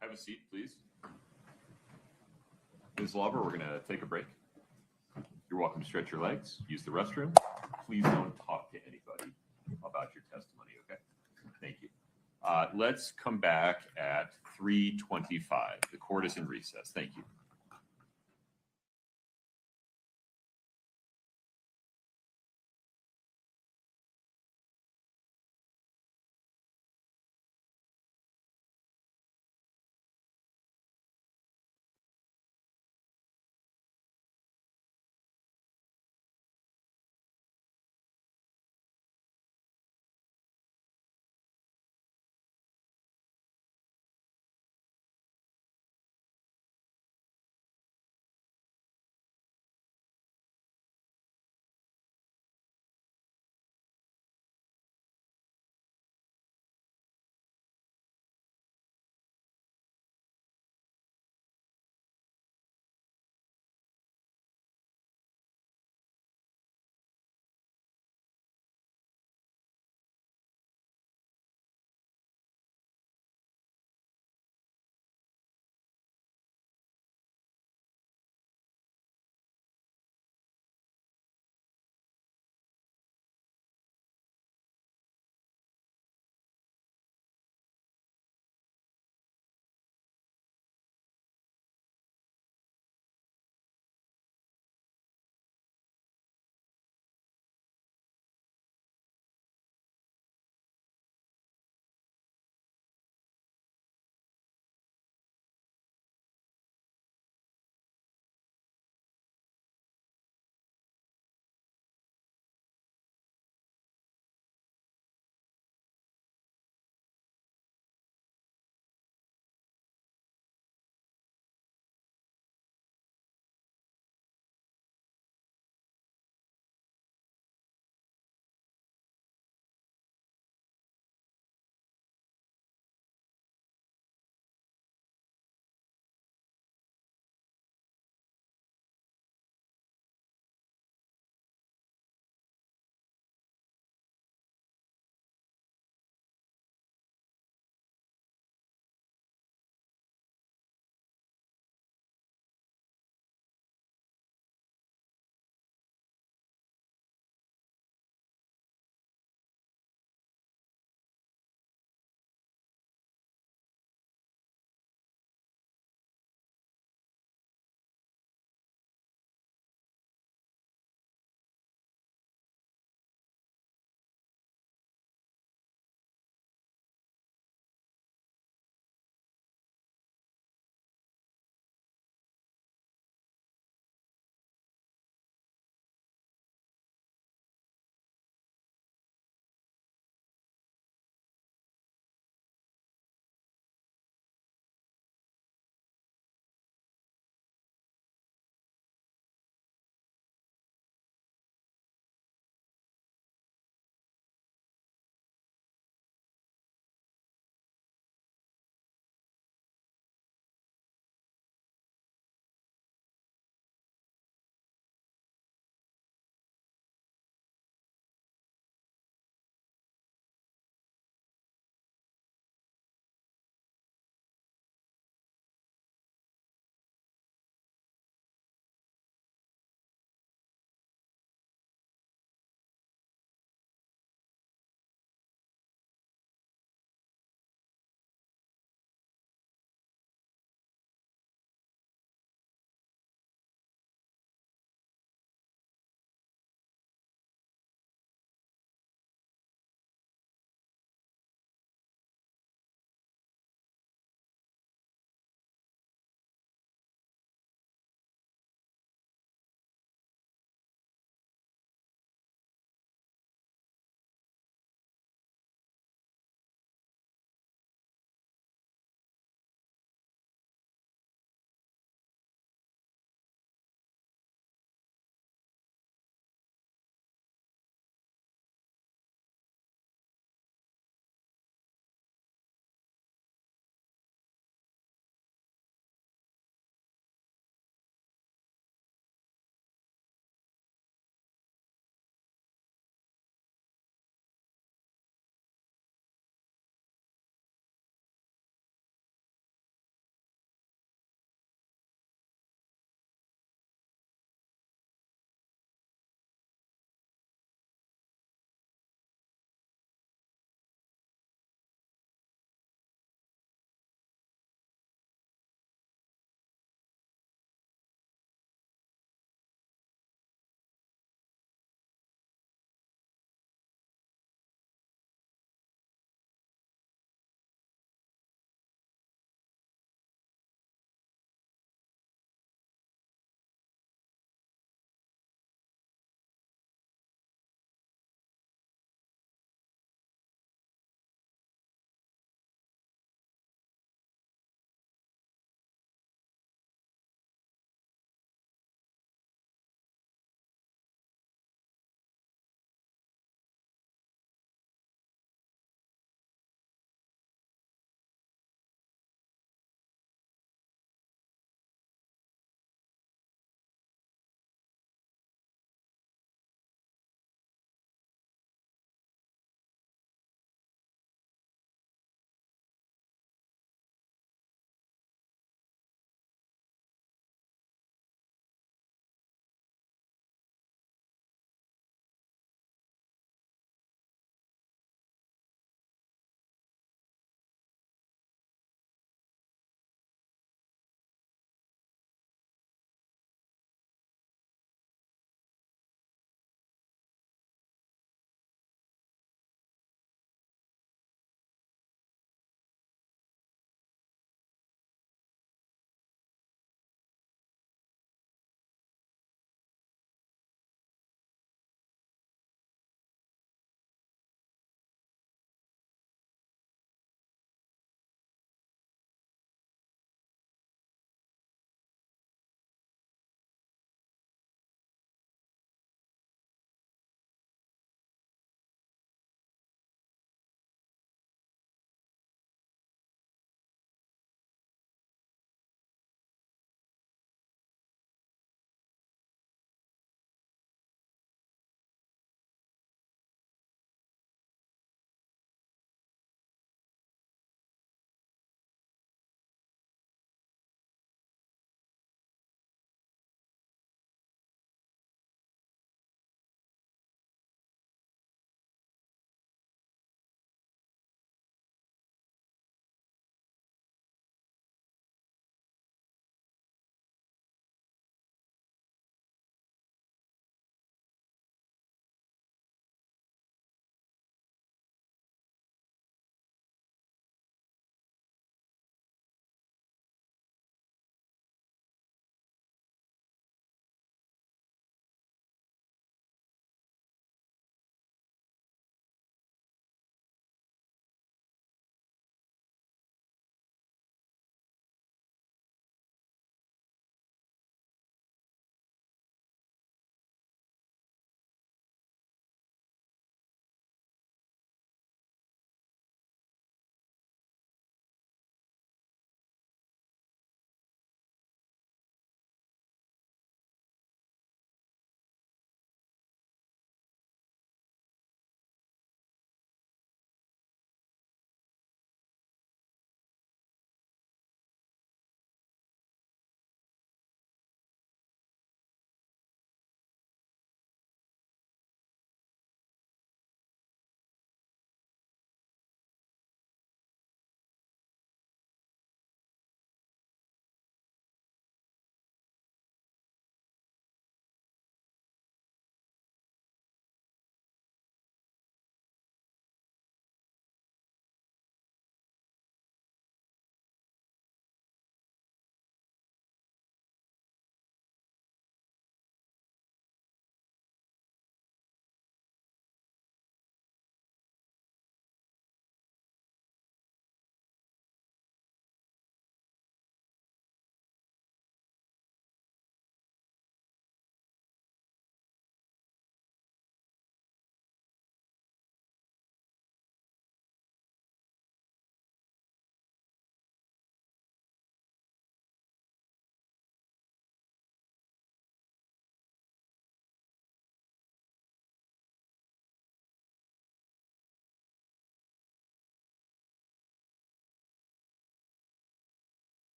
Have a seat, please. Ms. Lauber, we're going to take a break. You're welcome to stretch your legs, use the restroom. Please don't talk to anybody about your testimony, okay? Thank you. Let's come back at 3:25. The court is in recess. Thank you.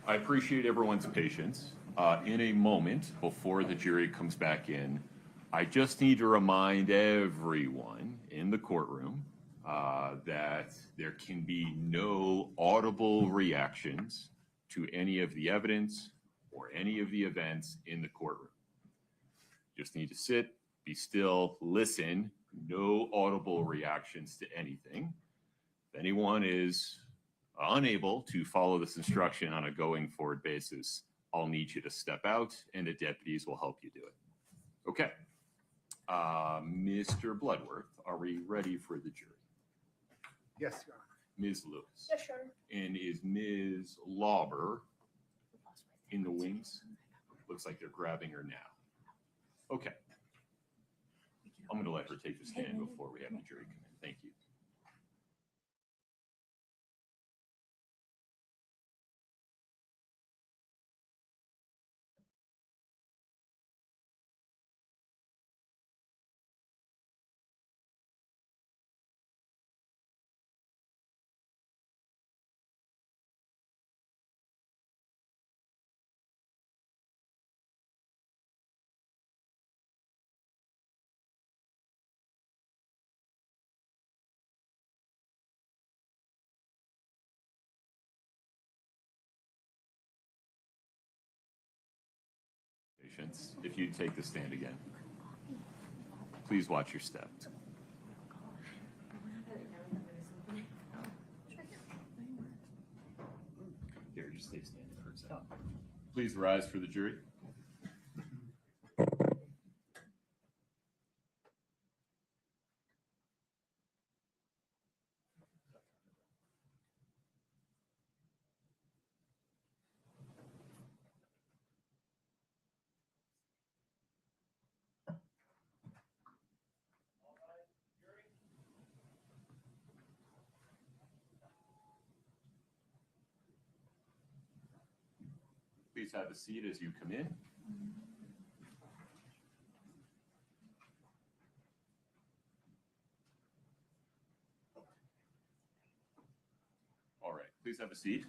I appreciate everyone's patience. In a moment, before the jury comes back in, I just need to remind everyone in the courtroom that there can be no audible reactions to any of the evidence or any of the events in the courtroom. Just need to sit, be still, listen, no audible reactions to anything. If anyone is unable to follow this instruction on a going forward basis, I'll need you to step out and the deputies will help you do it. Okay. Mr. Bloodworth, are we ready for the jury? Yes, Your Honor. Ms. Lewis? Yes, Your Honor. And is Ms. Lauber in the wings? Looks like they're grabbing her now. Okay. I'm going to let her take the stand before we have the jury come in. Thank you. Patience, if you'd take the stand again. Please watch your step. Here, just stay standing for a second. Please rise for the jury. Please have a seat as you come in. All right, please have a seat.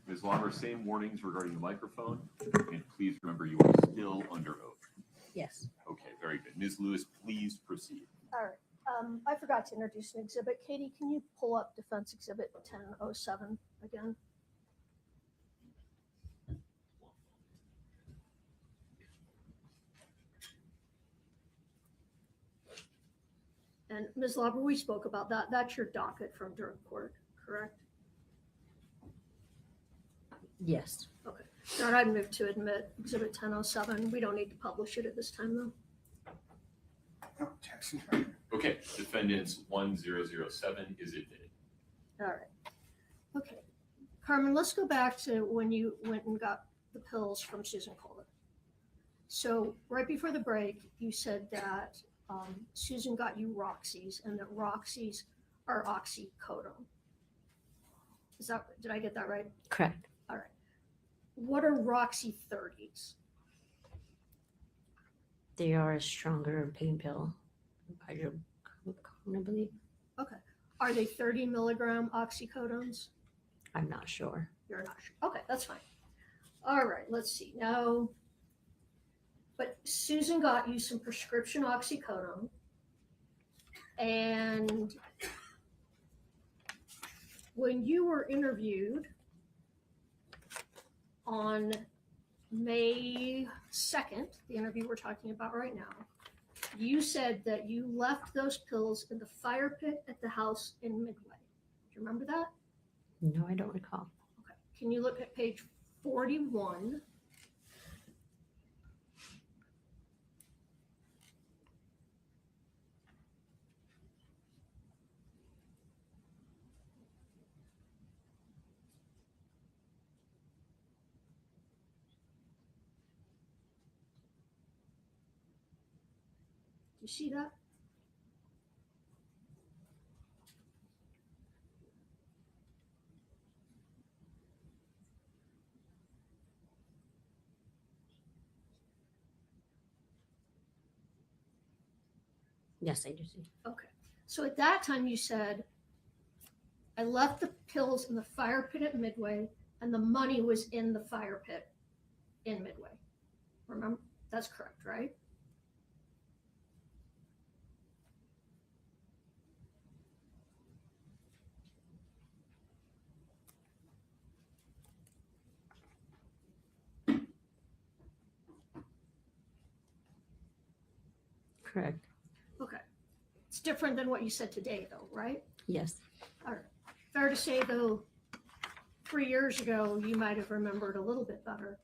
Ms. Lauber, same warnings regarding the microphone, and please remember you are still under oath. Yes. Okay, very good. Ms. Lewis, please proceed. All right. I forgot to introduce an exhibit. Katie, can you pull up Defense Exhibit 1007 again? And Ms. Lauber, we spoke about that. That's your docket from during court, correct? Yes. Okay. Now I'd move to admit Exhibit 1007. We don't need to publish it at this time, though. Objection. Okay, defendants 1007 is admitted. All right. Okay. Carmen, let's go back to when you went and got the pills from Susan Kohler. So right before the break, you said that Susan got you Roxy's and that Roxy's are oxycodone. Did I get that right? Correct. All right. What are Roxy 30s? They are a stronger pain pill. I believe. Okay. Are they 30 milligram oxycodones? I'm not sure. You're not sure. Okay, that's fine. All right, let's see. Now, but Susan got you some prescription oxycodone, and when you were interviewed on May 2nd, the interview we're talking about right now, you said that you left those pills in the fire pit at the house in Midway. Do you remember that? No, I don't recall. Okay. Can you look at page 41? Do you see that? Yes, I do see. Okay. So at that time you said I left the pills in the fire pit at Midway, and the money was in the fire pit in Midway. Remember, that's correct, right? Correct. Okay. It's different than what you said today, though, right? Yes. All right. Fair to say, though, 3 years ago, you might have remembered a little bit better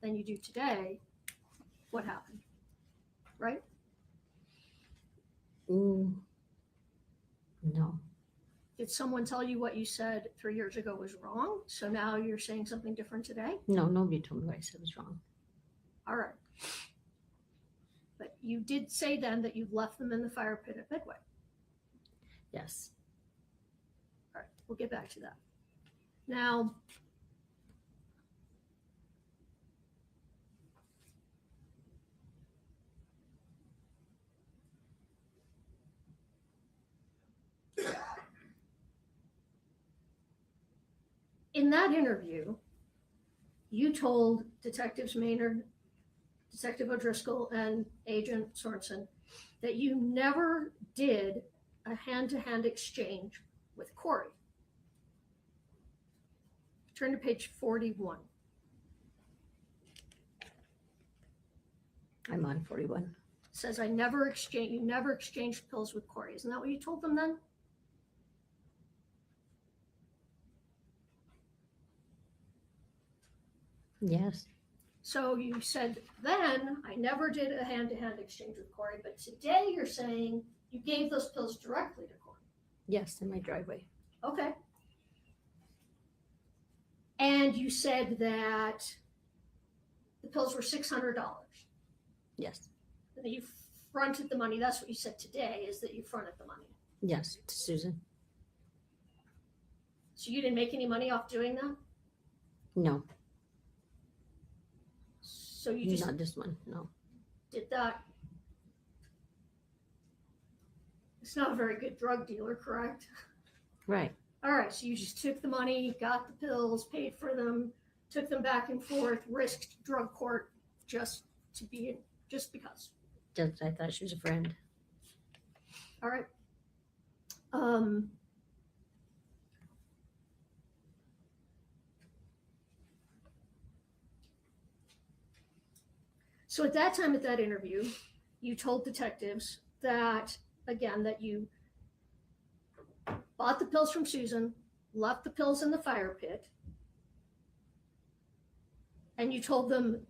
than you do today what happened, right? Mm, no. Did someone tell you what you said 3 years ago was wrong? So now you're saying something different today? No, nobody told me what I said was wrong. All right. But you did say then that you left them in the fire pit at Midway. Yes. All right, we'll get back to that. Now, in that interview, you told Detectives Maynard, Detective O'Driscoll, and Agent Sorensen that you never did a hand-to-hand exchange with Kouri. Turn to page 41. I'm on 41. It says you never exchanged pills with Kouri. Isn't that what you told them then? Yes. So you said then, I never did a hand-to-hand exchange with Kouri, but today you're saying you gave those pills directly to Kouri. Yes, in my driveway. Okay. And you said that the pills were $600. Yes. And that you fronted the money. That's what you said today, is that you fronted the money. Yes, to Susan. So you didn't make any money off doing that? No, So you just not this one. No. did that. It's not a very good drug dealer, correct? Right. All right, so you just took the money, got the pills, paid for them, took them back and forth, risked drug court just because. Just I thought she was a friend. All right. So at that time, at that interview, you told detectives that, again, that you bought the pills from Susan, left the pills in the fire pit, and you told them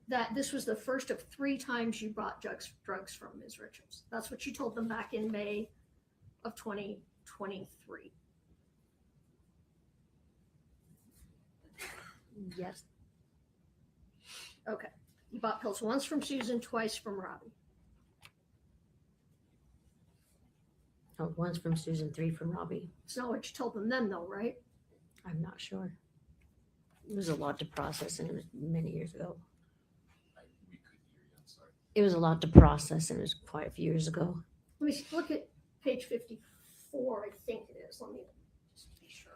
that this was the first of 3 times you bought drugs from Ms. Richins. That's what you told them back in May of 2023. Yes. Okay. You bought pills once from Susan, twice from Robbie. Oh, once from Susan, 3 from Robbie. It's not what you told them then, though, right? I'm not sure. It was a lot to process, and it was many years ago. We couldn't hear you. I'm sorry. It was a lot to process, and it was quite a few years ago. Let me look at page 54, I think it is. Let me just be sure.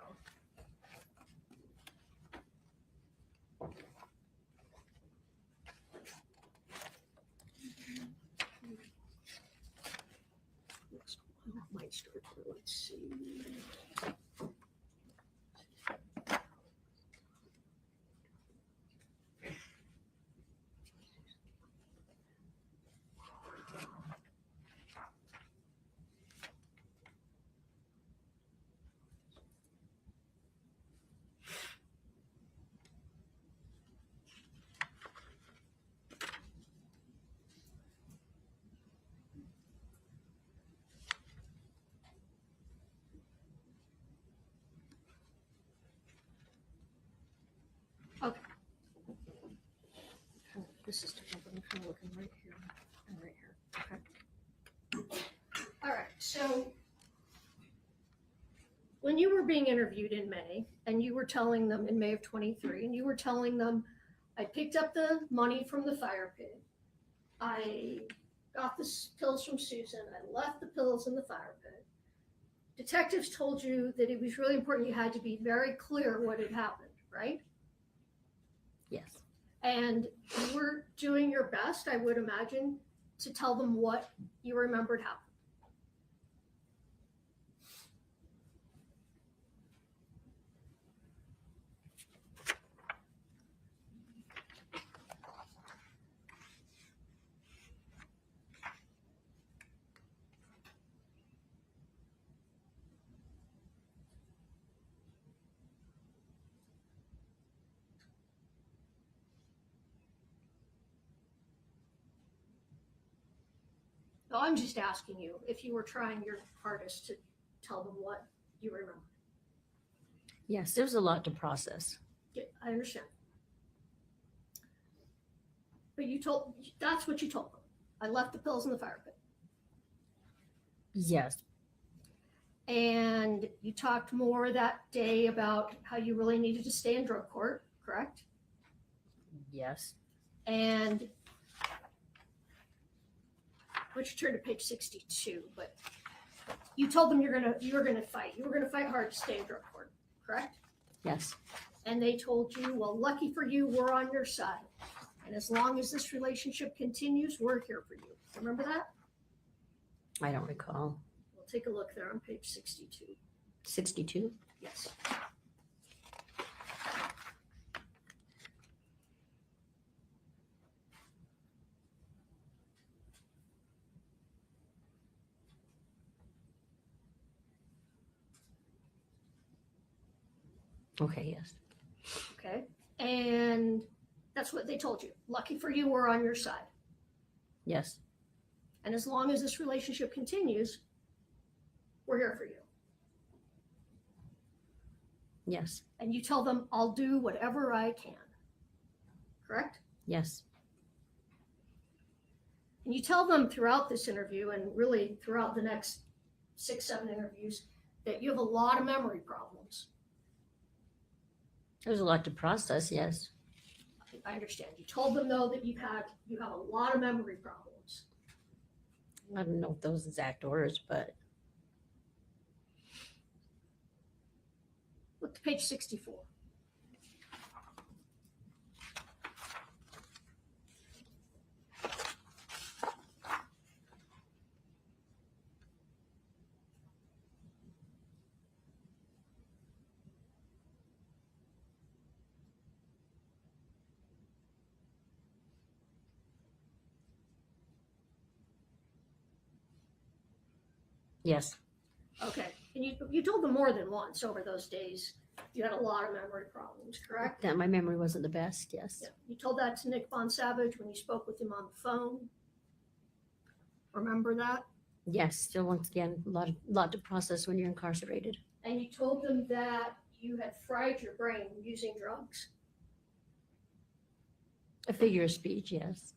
Might start here. Let's see. Okay. This is different, but I'm kind of looking right here and right here. Okay. All right. So when you were being interviewed in May, and you were telling them in May of 23, and you were telling them, I picked up the money from the fire pit. I got the pills from Susan. I left the pills in the fire pit. detectives told you that it was really important you had to be very clear what had happened, right? Yes. And you were doing your best, I would imagine, to tell them what you remembered happened. No, I'm just asking you if you were trying your hardest to tell them what you remember. Yes, there's a lot to process. Yeah, I understand. But that's what you told them. I left the pills in the fire pit. Yes. And you talked more that day about how you really needed to stay in drug court, correct? Yes. And why don't you turn to page 62, but you told them you were gonna fight. You were gonna fight hard to stay in drug court, correct? Yes. And they told you, well, lucky for you, we're on your side. And as long as this relationship continues, we're here for you. Remember that? I don't recall. We'll take a look there on page 62. 62? Yes. Okay, yes. Okay. And that's what they told you. Lucky for you, we're on your side. Yes. And as long as this relationship continues, we're here for you. Yes. And you tell them, I'll do whatever I can. Correct? Yes. And you tell them throughout this interview and really throughout the next 6-7 interviews that you have a lot of memory problems. There's a lot to process, yes. I understand. You told them though that you have a lot of memory problems. I don't know those exact words, but Look to page 64. yes. Okay. And you told them more than once over those days you had a lot of memory problems, correct? That my memory wasn't the best, yes. Yeah. You told that to Nick Von Savage when you spoke with him on the phone. Remember that? Yes, still once again, a lot to process when you're incarcerated. And you told them that you had fried your brain using drugs. A figure of speech, yes.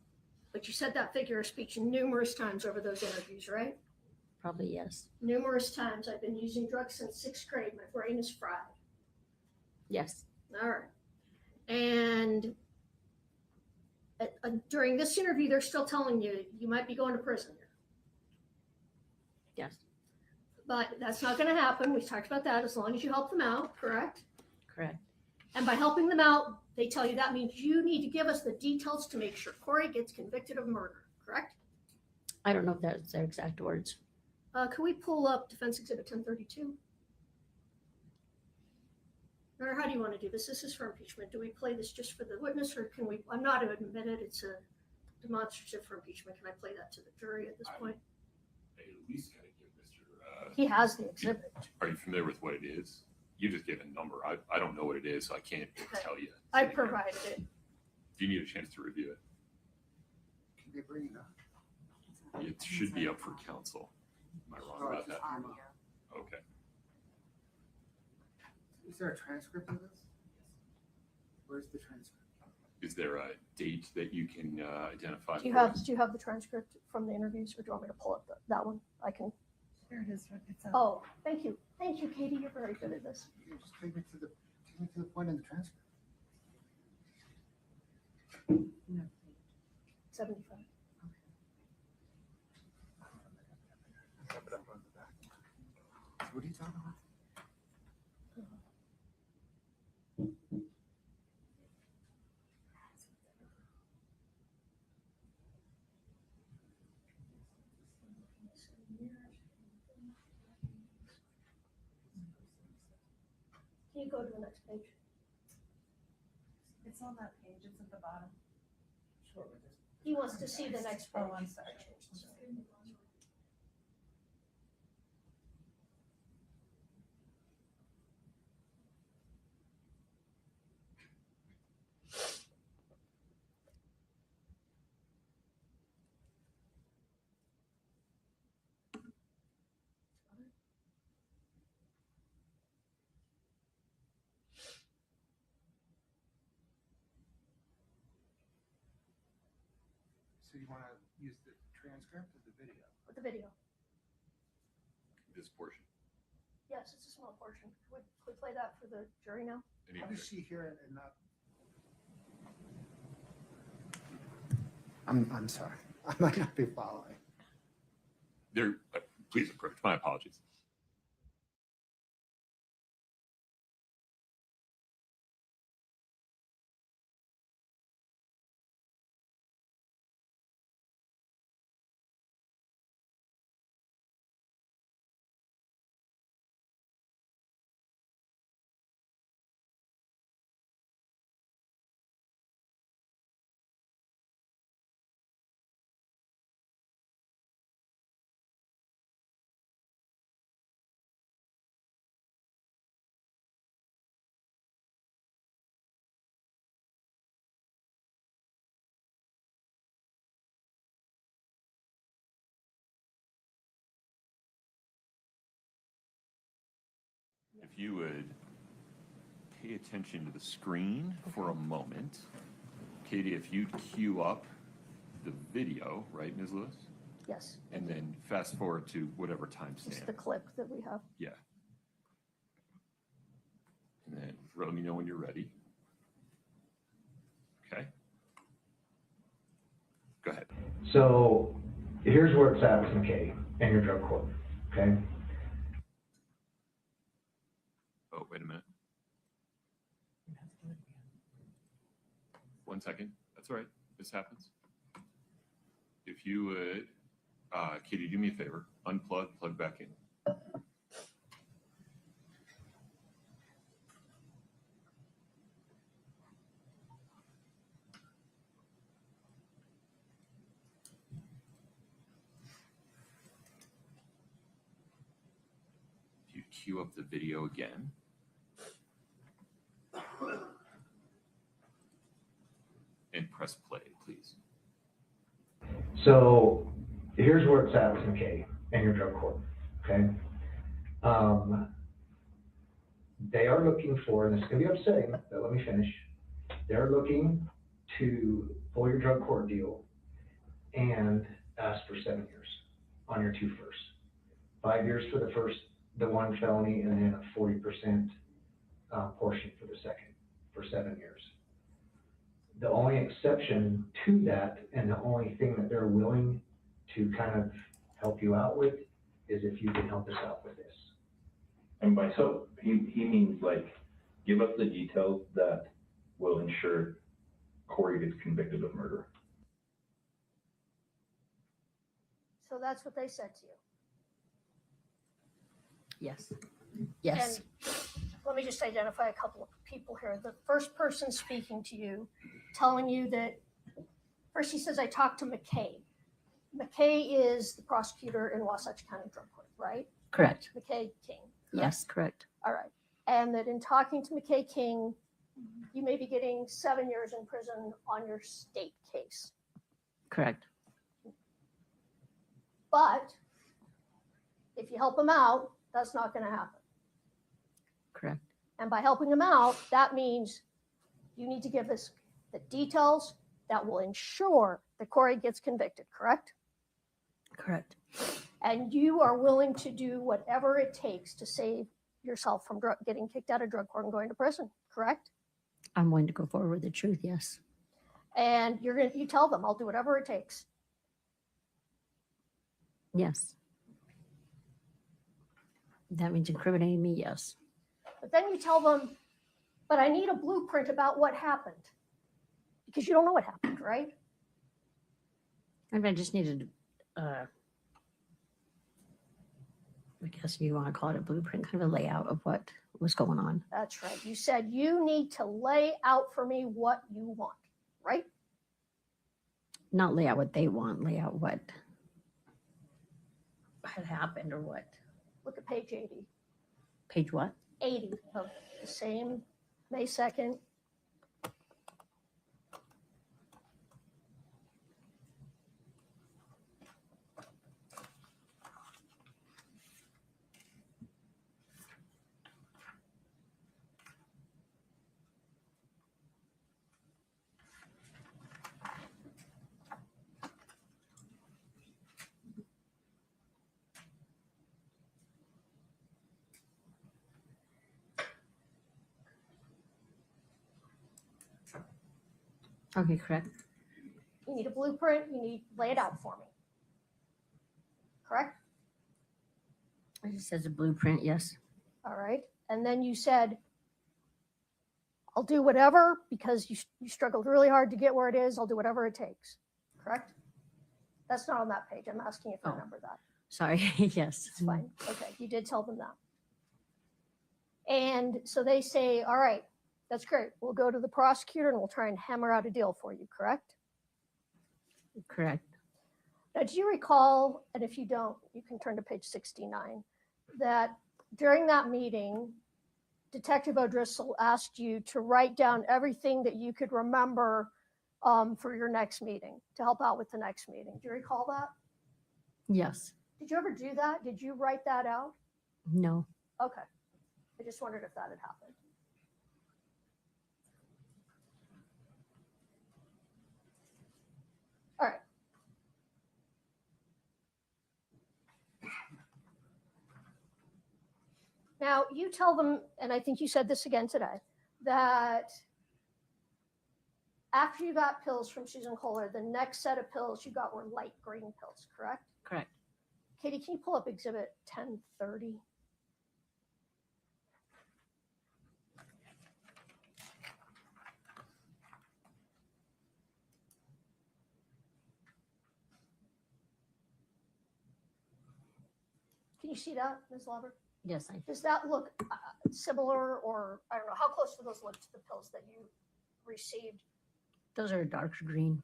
But you said that figure of speech numerous times over those interviews, right? Probably yes. Numerous times. I've been using drugs since 6th grade. My brain is fried. Yes. All right. And during this interview, they're still telling you you might be going to prison here. Yes. But that's not going to happen. We talked about that as long as you help them out, correct? Correct. And by helping them out, they tell you that means you need to give us the details to make sure Kouri gets convicted of murder, correct? I don't know if that's their exact words. Can we pull up Defense Exhibit 1032? Or how do you want to do this? This is for impeachment. Do we play this just for the witness, or can we? I'm not to admit it. It's a demonstrative for impeachment. Can I play that to the jury at this point? At least gotta give Mr. He has the exhibit. Are you familiar with what it is? You just give a number. I don't know what it is, so I can't tell you. I provided it. If you need a chance to review it, Can they bring it up? it should be up for counsel. Am I wrong about that? Okay. Is there a transcript of this? Where's the transcript? Is there a date that you can identify? Do you for have us? the transcript from the interviews, or do you want me to pull up that one? I can. There it is. It's up. Oh, thank you, Katie. You're very good at this. You just take me to the point in the transcript. No. 75. What are you talking you go to the next page? It's on that page, it's at the bottom. He wants to see the next page. Oh, I'm sorry. So you want to use the transcript or the video? With the video. This portion. Yes, it's a small portion. Could we play that for the jury now? How does she hear it and not? I'm sorry. I might not be following. There, please approach. My apologies. If you would pay attention to the screen for a moment. Katie, if you'd queue up the video, right, Ms. Lewis? Yes. And then fast forward to whatever timestamp. It's the clip that we have. Yeah. And then let me know when you're ready. Okay. Go ahead. So here's where it's at with McKay and your drug court, okay? Oh, wait a minute. 1 second. That's all right. This happens. If you would, Katie, do me a favor. Unplug, plug back in. If you queue up the video again. And press play, please. So here's where it's at with McKay and your drug court, okay? They are looking for, and it's gonna be upsetting, but let me finish. They're looking to pull your drug court deal and ask for 7 years on your two first. 5 years for the one felony, and then a 40% portion for the second, for 7 years. The only exception to that, and the only thing that they're willing to kind of help you out with, is if you can help us out with this. And by so, he means like, give us the details that will ensure Kouri gets convicted of murder. So that's what they said to you. Yes. Yes. And let me just identify a couple of people here. The first person speaking to you, telling you that, first he says, I talked to McKay. McKay is the prosecutor in Wasatch County Drug Court, right? Correct. McKay King. Yes, correct. All right. And that in talking to McKay King, you may be getting 7 years in prison on your state case. Correct. But if you help him out, that's not going to happen. Correct. And by helping him out, that means you need to give us the details that will ensure that Kouri gets convicted, correct? Correct. And you are willing to do whatever it takes to save yourself from getting kicked out of drug court and going to prison, correct? I'm willing to go forward with the truth, yes. And you tell them, I'll do whatever it takes. Yes. That means incriminating me, yes. But then you tell them, but I need a blueprint about what happened. Because you don't know what happened, right? I just needed I guess you want to call it a blueprint, kind of a layout of what was going on. That's right. You said you need to lay out for me what you want, right? Not lay out what they want, lay out what had happened or what. Look at page 80. Page what? 80 of the same May 2nd. Okay, correct. You need a blueprint. You need lay it out for me. Correct? It just says a blueprint, yes. All right. And then you said, I'll do whatever because you struggled really hard to get where it is. I'll do whatever it takes. Correct? That's not on that page. I'm asking if you remember that. Sorry, yes. It's fine. Okay. You did tell them that. And so they say, all right, that's great. We'll go to the prosecutor and we'll try and hammer out a deal for you. Correct? Correct. Now, do you recall, and if you don't, you can turn to page 69, that during that meeting, Detective O'Driscoll asked you to write down everything that you could remember for your next meeting, to help out with the next meeting. Do you recall that? Yes. Did you ever do that? Did you write that out? No. Okay. I just wondered if that had happened. All right. Now, you tell them, and I think you said this again today, that after you got pills from Susan Kohler, the next set of pills you got were light green pills, correct? Correct. Katie, can you pull up exhibit 1030? Can you see that, Ms. Lauber? Yes, I Does that look similar, or I don't know, how close do those look to the pills that you received? Those are darker green.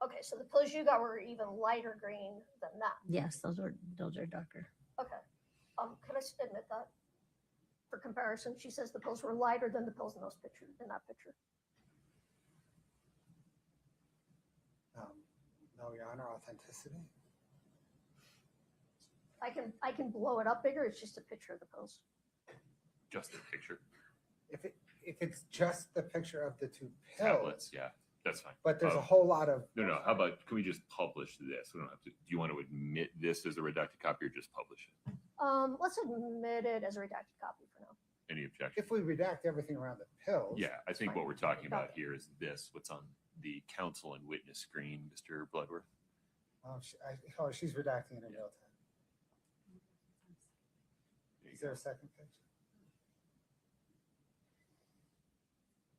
Okay, so the pills you got were even lighter green than that. Yes, those are darker. Okay. Can I admit that? For comparison, she says the pills were lighter than the pills in those pictures, in that picture. No, Your Honor, authenticity. I can blow it up bigger. It's just a picture of the pills. Just a picture. If it's just the picture of the two pills. Tablets, yeah, that's fine. But there's a whole lot of. No, how about, can we just publish this? We don't have to, do you want to admit this as a redacted copy or just publish it? Let's admit it as a redacted copy for now. Any objection? If we redact everything around the pills. Yeah, I think what we're talking about Okay. here is this, what's on the counsel and witness screen, Mr. Bloodworth. She's redacting it in real time. Is there a second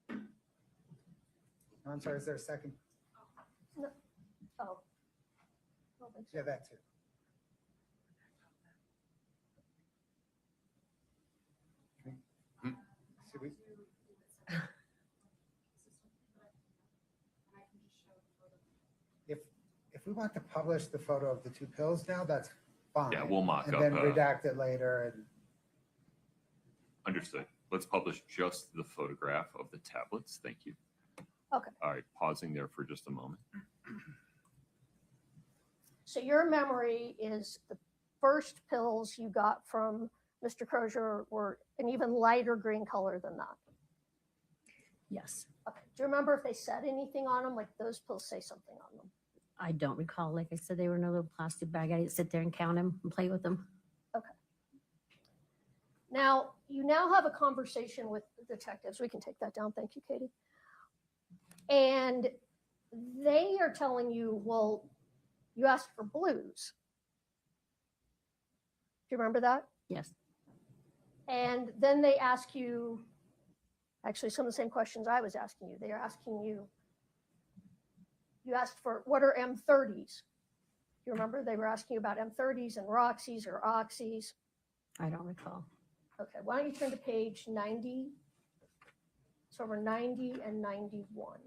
picture? No, I'm sorry, is there a second? No. Oh. I don't think so. Yeah, that too. Should we? If we want to publish the photo of the two pills now, that's fine. Yeah, we'll mock and up, then redact it later. And Understood. Let's publish just the photograph of the tablets. Thank you. Okay. All right, pausing there for just a moment. So your memory is the first pills you got from Mr. Crozier were an even lighter green color than that. Yes. Okay. Do you remember if they said anything on them? Like those pills say something on them. I don't recall. Like I said, they were in a little plastic bag. I didn't sit there and count them and play with them. Okay. Now, you now have a conversation with the detectives. We can take that down. Thank you, Katie. And they are telling you, well, you asked for blues. Do you remember that? Yes. And then they ask you, actually, some of the same questions I was asking you. They're asking you, you asked for, what are M30s? You remember they were asking you about M30s and Roxys or Oxys. I don't recall. Okay, why don't you turn to page 90? So over 90 and 91.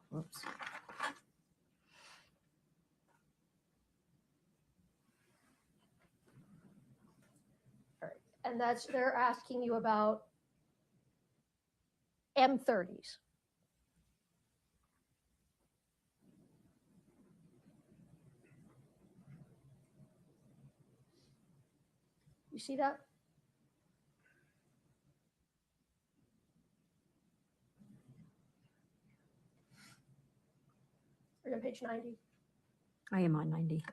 Whoops. All right, and that's, they're asking you about M30s. You see that? Are you on page 90? I am on 90.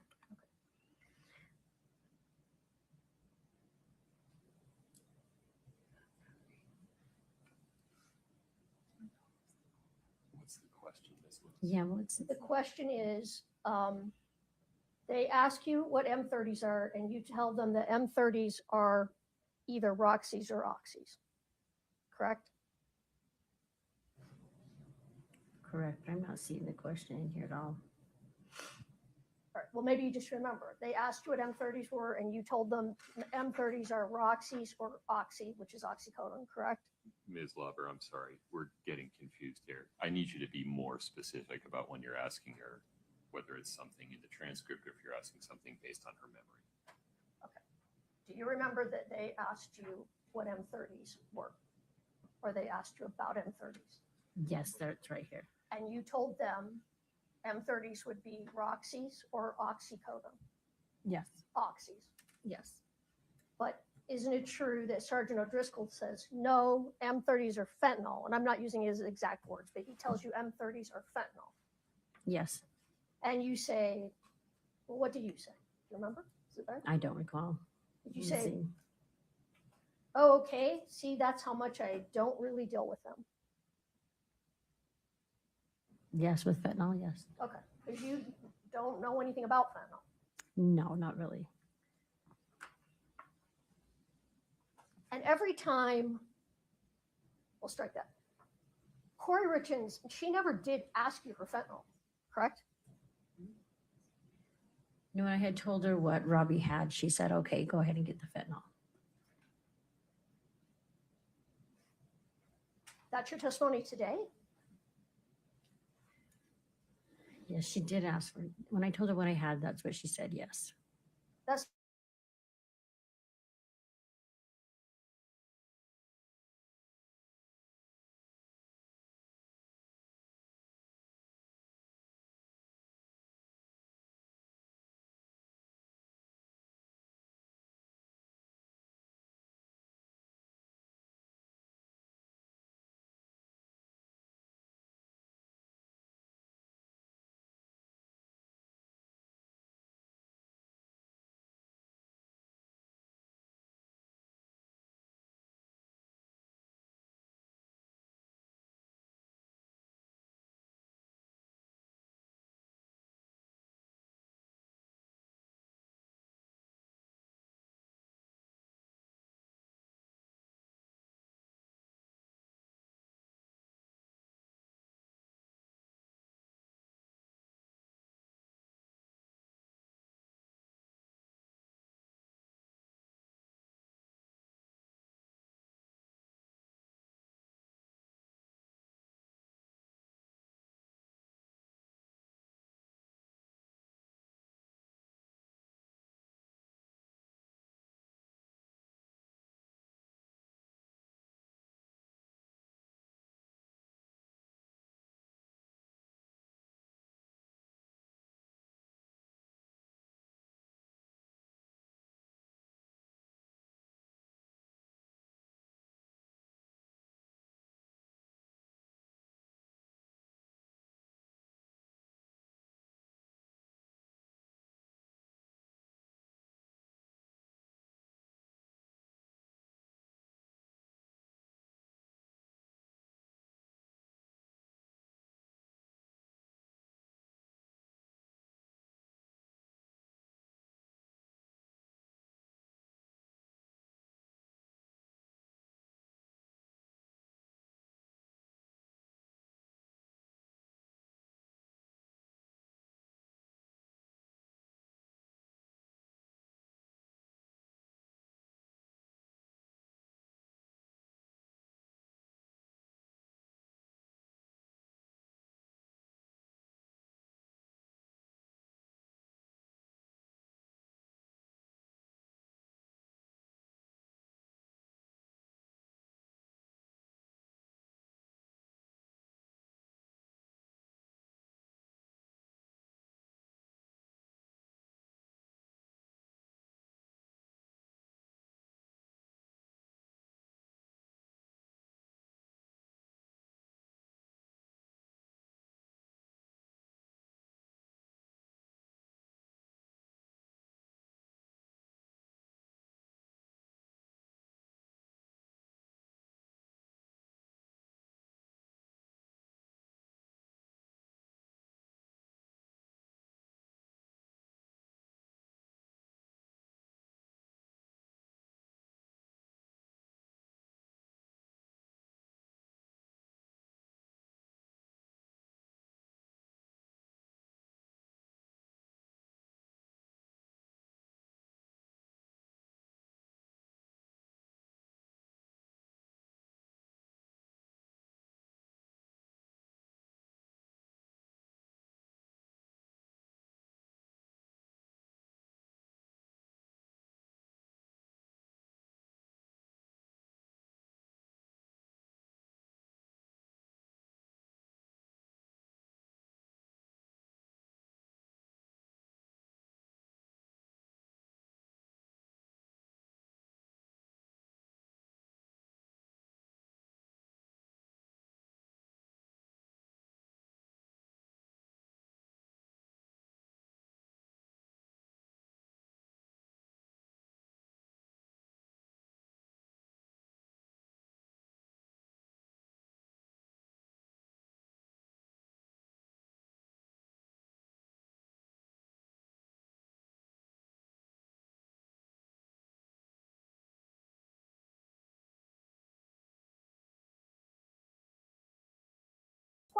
What's the question, Ms. Lewis? Yeah, what's The question is, they ask you what M30s are, and you tell them that M30s are either Roxys or Oxys, correct? correct? I'm not seeing the question in here at all. All right, well, maybe you just remember. They asked you what M30s were, and you told them M30s are Roxys or Oxy, which is oxycodone, correct? Ms. Lauber, I'm sorry, we're getting confused here. I need you to be more specific about when you're asking her, whether it's something in the transcript or if you're asking something based on her memory. Do you remember that they asked you what M30s were? Or they asked you about M30s? Yes, that's right here. And you told them M30s would be Roxys or oxycodone? Yes. Oxys. Yes. But isn't it true that Sergeant O'Driscoll says, no, M30s are fentanyl? And I'm not using his exact words, but he tells you M30s are fentanyl. Yes. And you say, well, what do you say? Do you remember? Is it there? I don't recall. Did you Let me say, see. oh, okay, see, that's how much I don't really deal with them. Yes, with fentanyl, yes. Okay, because you don't know anything about fentanyl. No, not really. And every time, we'll strike that. Kouri Richins, she never did ask you for fentanyl, correct? No, I had told her what Robbie had. She said, okay, go ahead and get the fentanyl. That's your testimony today? Yes, she did ask for, when I told her what I had, that's what she said, yes. That's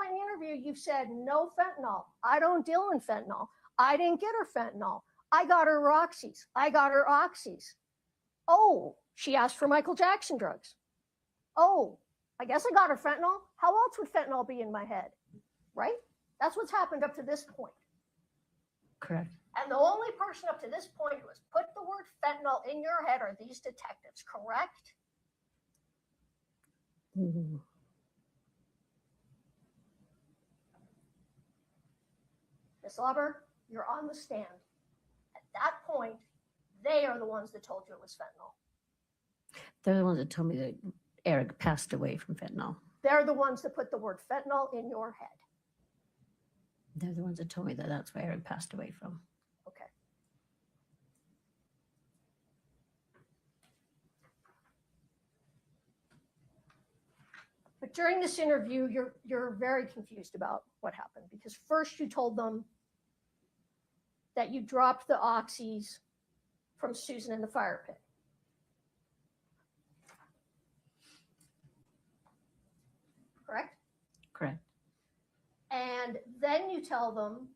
point in the interview, you've said no fentanyl. I don't deal in fentanyl. I didn't get her fentanyl. I got her Roxy's. I got her Oxys. Oh, she asked for Michael Jackson drugs. Oh, I guess I got her fentanyl. How else would fentanyl be in my head? Right? That's what's happened up to this point. Correct. And the only person up to this point who has put the word fentanyl in your head are these detectives, correct? Ooh. Ms. Lauber, you're on the stand. At that point, they are the ones that told you it was fentanyl. They're the ones that told me that Eric passed away from fentanyl. They're the ones that put the word fentanyl in your head. They're the ones that told me that that's where Eric passed away from. Okay. But during this interview, you're very confused about what happened, because first you told them that you dropped the oxys from Susan in the fire pit. Correct? Correct. And then you tell them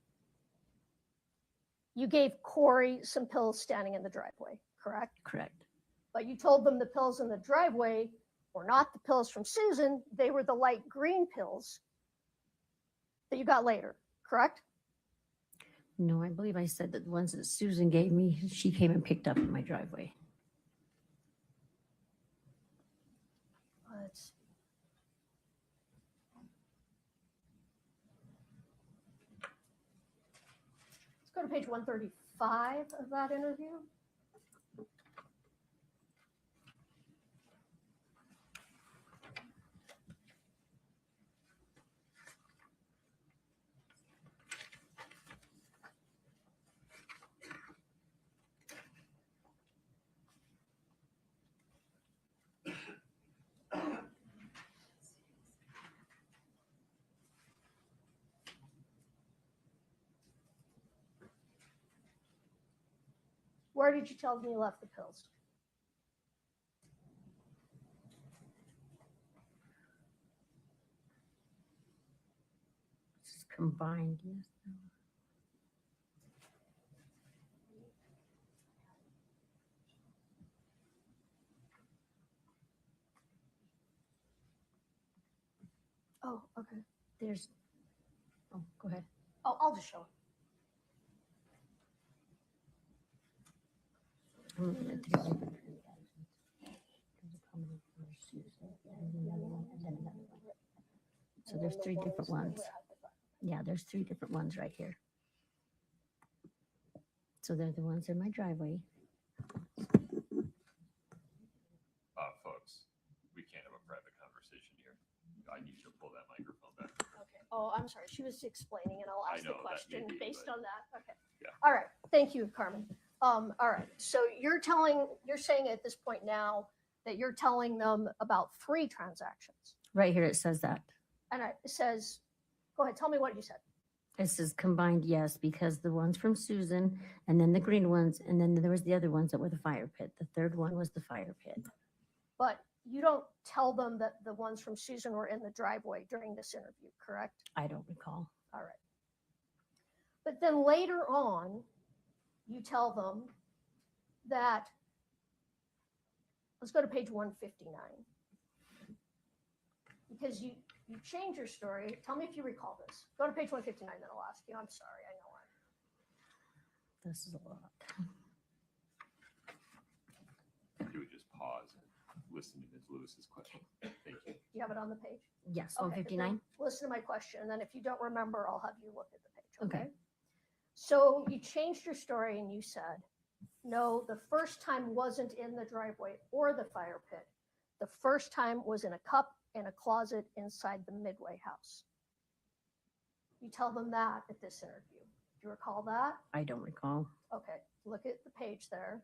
you gave Kouri some pills standing in the driveway, correct? Correct. But you told them the pills in the driveway were not the pills from Susan, they were the light green pills that you got later, correct? No, I believe I said that the ones that Susan gave me, she came and picked up in my driveway. Let's go to page 135 of that interview. Where did you tell them you left the pills? It's combined, yes. Oh, okay. There's, oh, go ahead. Oh, I'll just show it. I'm looking at three different transactions. There's a common for Susan, and another one, and then another one. So there's three different ones. Yeah, there's three different ones right here. So they're the ones in my driveway. Folks, we can't have a private conversation here. I need you to pull that microphone back. Okay. Oh, I'm sorry. She was explaining, and I'll I ask the know, that may question be, based but- on that. Okay. Yeah. All right. Thank you, Carmen. All right. So you're saying at this point now that you're telling them about 3 transactions. Right here it says that. And it says, go ahead, tell me what you said. It says combined, yes, because the ones from Susan, and then the green ones, and then there was the other ones that were the fire pit. The third one was the fire pit. But you don't tell them that the ones from Susan were in the driveway during this interview, correct? I don't recall. All right. But then later on, you tell them that, let's go to page 159. Because you change your story. Tell me if you recall this. Go to page 159, then I'll ask you. I'm sorry, I know This is a lot. You would just pause and listen to Ms. Lewis's question. Thank you. Do you have it on the page? Yes, Okay, but 159. then listen to my question, and then if you don't remember, I'll have you look at the page, okay? Okay. So you changed your story and you said, no, the first time wasn't in the driveway or the fire pit. The first time was in a cup in a closet inside the Midway house. You tell them that at this interview. Do you recall that? I don't recall. Okay, look at the page there.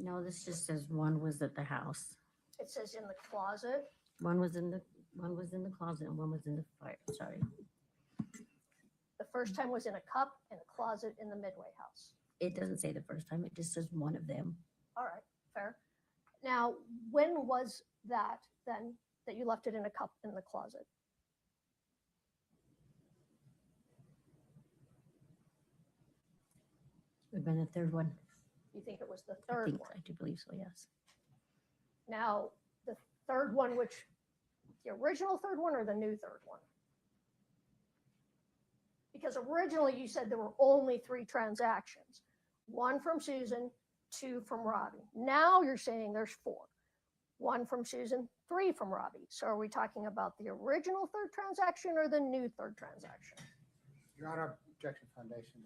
No, this just says one was at the house. It says in the closet. One was in the closet and one was in the fire. Sorry. The first time was in a cup in a closet in the Midway house. It doesn't say the first time. It just says one of them. All right, fair. Now, when was that then that you left it in a cup in the closet? Would have been the third one. You think it was the I third think one? I do believe so. Yes. Now, the third one, which the original third one or the new third one? Because originally you said there were only 3 transactions, 1 from Susan, 2 from Robbie. Now you're saying there's 4, 1 from Susan, 3 from Robbie. So are we talking about the original third transaction or the new third transaction? Your Honor, Objection Foundation,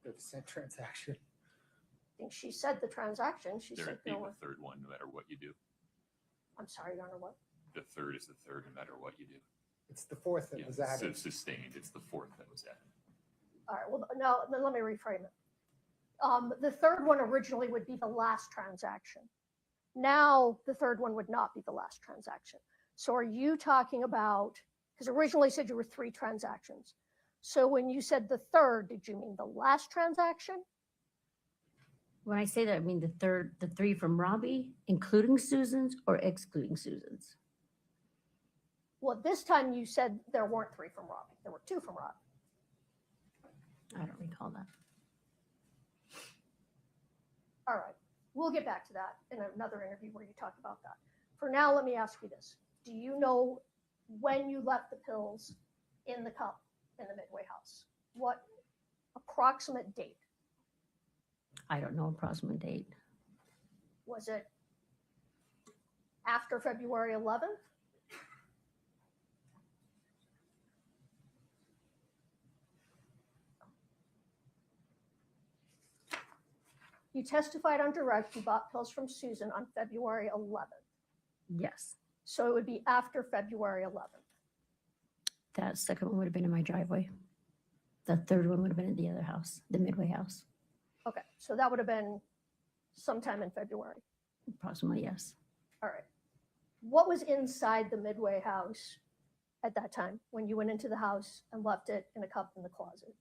the said transaction. I think she said the transaction. She said There'd be there the were. third one, no matter what you do. I'm sorry, Your Honor, what? The third is the third, no matter what you do. It's the 4th that Yeah, was so added. sustained, it's the 4th that was added. All right, well, no, then let me reframe it. The third one originally would be the last transaction. Now, the third one would not be the last transaction. So are you talking about, because originally you said you were 3 transactions. So when you said the third, did you mean the last transaction? When I say that, I mean the 3 from Robbie, including Susan's or excluding Susan's. Well, this time you said there weren't 3 from Robbie. There were 2 from Robbie. I don't recall that. All right, we'll get back to that in another interview where you talk about that. For now, let me ask you this. Do you know when you left the pills in the cup in the Midway house? What approximate date? I don't know approximate date. Was it after February 11th? You testified on direct, you bought pills from Susan on February 11th. Yes. So it would be after February 11th. That second one would have been in my driveway. The third one would have been at the other house, the Midway house. Okay, so that would have been sometime in February. Approximately, yes. All right. What was inside the Midway house at that time when you went into the house and left it in a cup in the closet?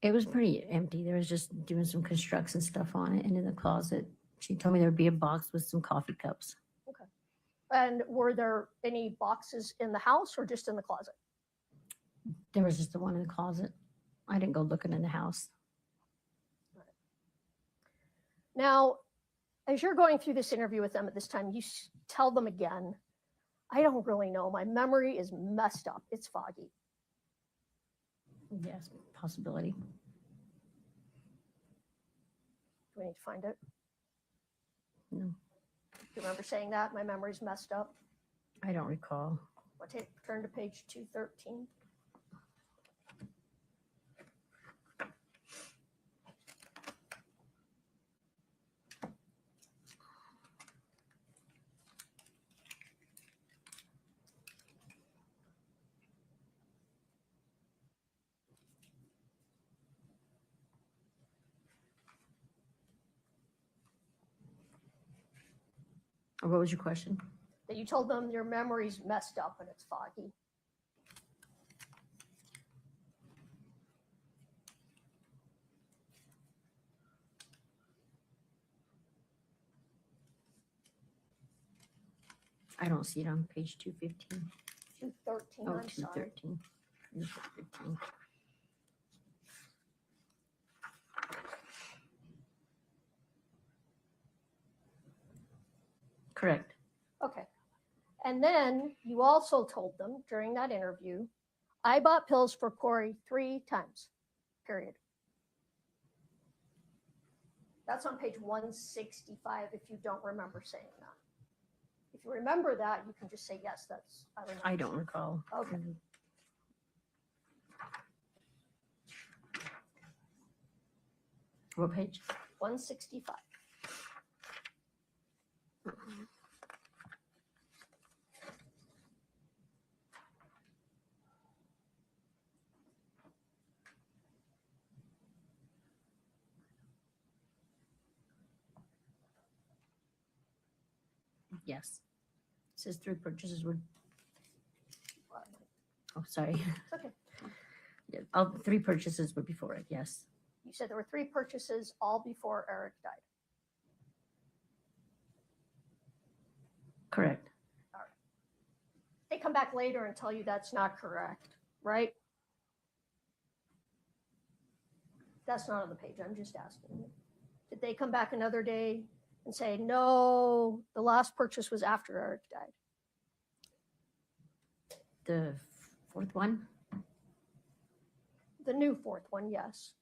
It was pretty empty. There was just doing some construction stuff on it. And in the closet, she told me there would be a box with some coffee cups. Okay. And were there any boxes in the house or just in the closet? There was just the one in the closet. I didn't go looking in the house. Now, as you're going through this interview with them at this time, you tell them again, I don't really know. My memory is messed up. It's foggy. Yes, possibility. Do we need to find it? No, Do you remember saying that? My memory's messed up. I don't recall. I'll turn to page 213. What was your question? That you told them your memory's messed up and it's foggy. I don't see it on page 215. 213, Oh, I'm sorry. 213. 215. Correct. Okay. And then you also told them during that interview, I bought pills for Kouri 3 times, period. That's on page 165 if you don't remember saying that. If you remember that, you can just say, yes, that's, I remember. I don't recall. Okay. What page? 165. Yes. It says 3 purchases were, oh, sorry. It's okay. Yeah, all 3 purchases were before it, yes. You said there were 3 purchases all before Eric died. Correct. They come back later and tell you that's not correct, right? That's not on the page. I'm just asking. Did they come back another day and say, no, the last purchase was after Eric died? The 4th one? The new 4th one, yes.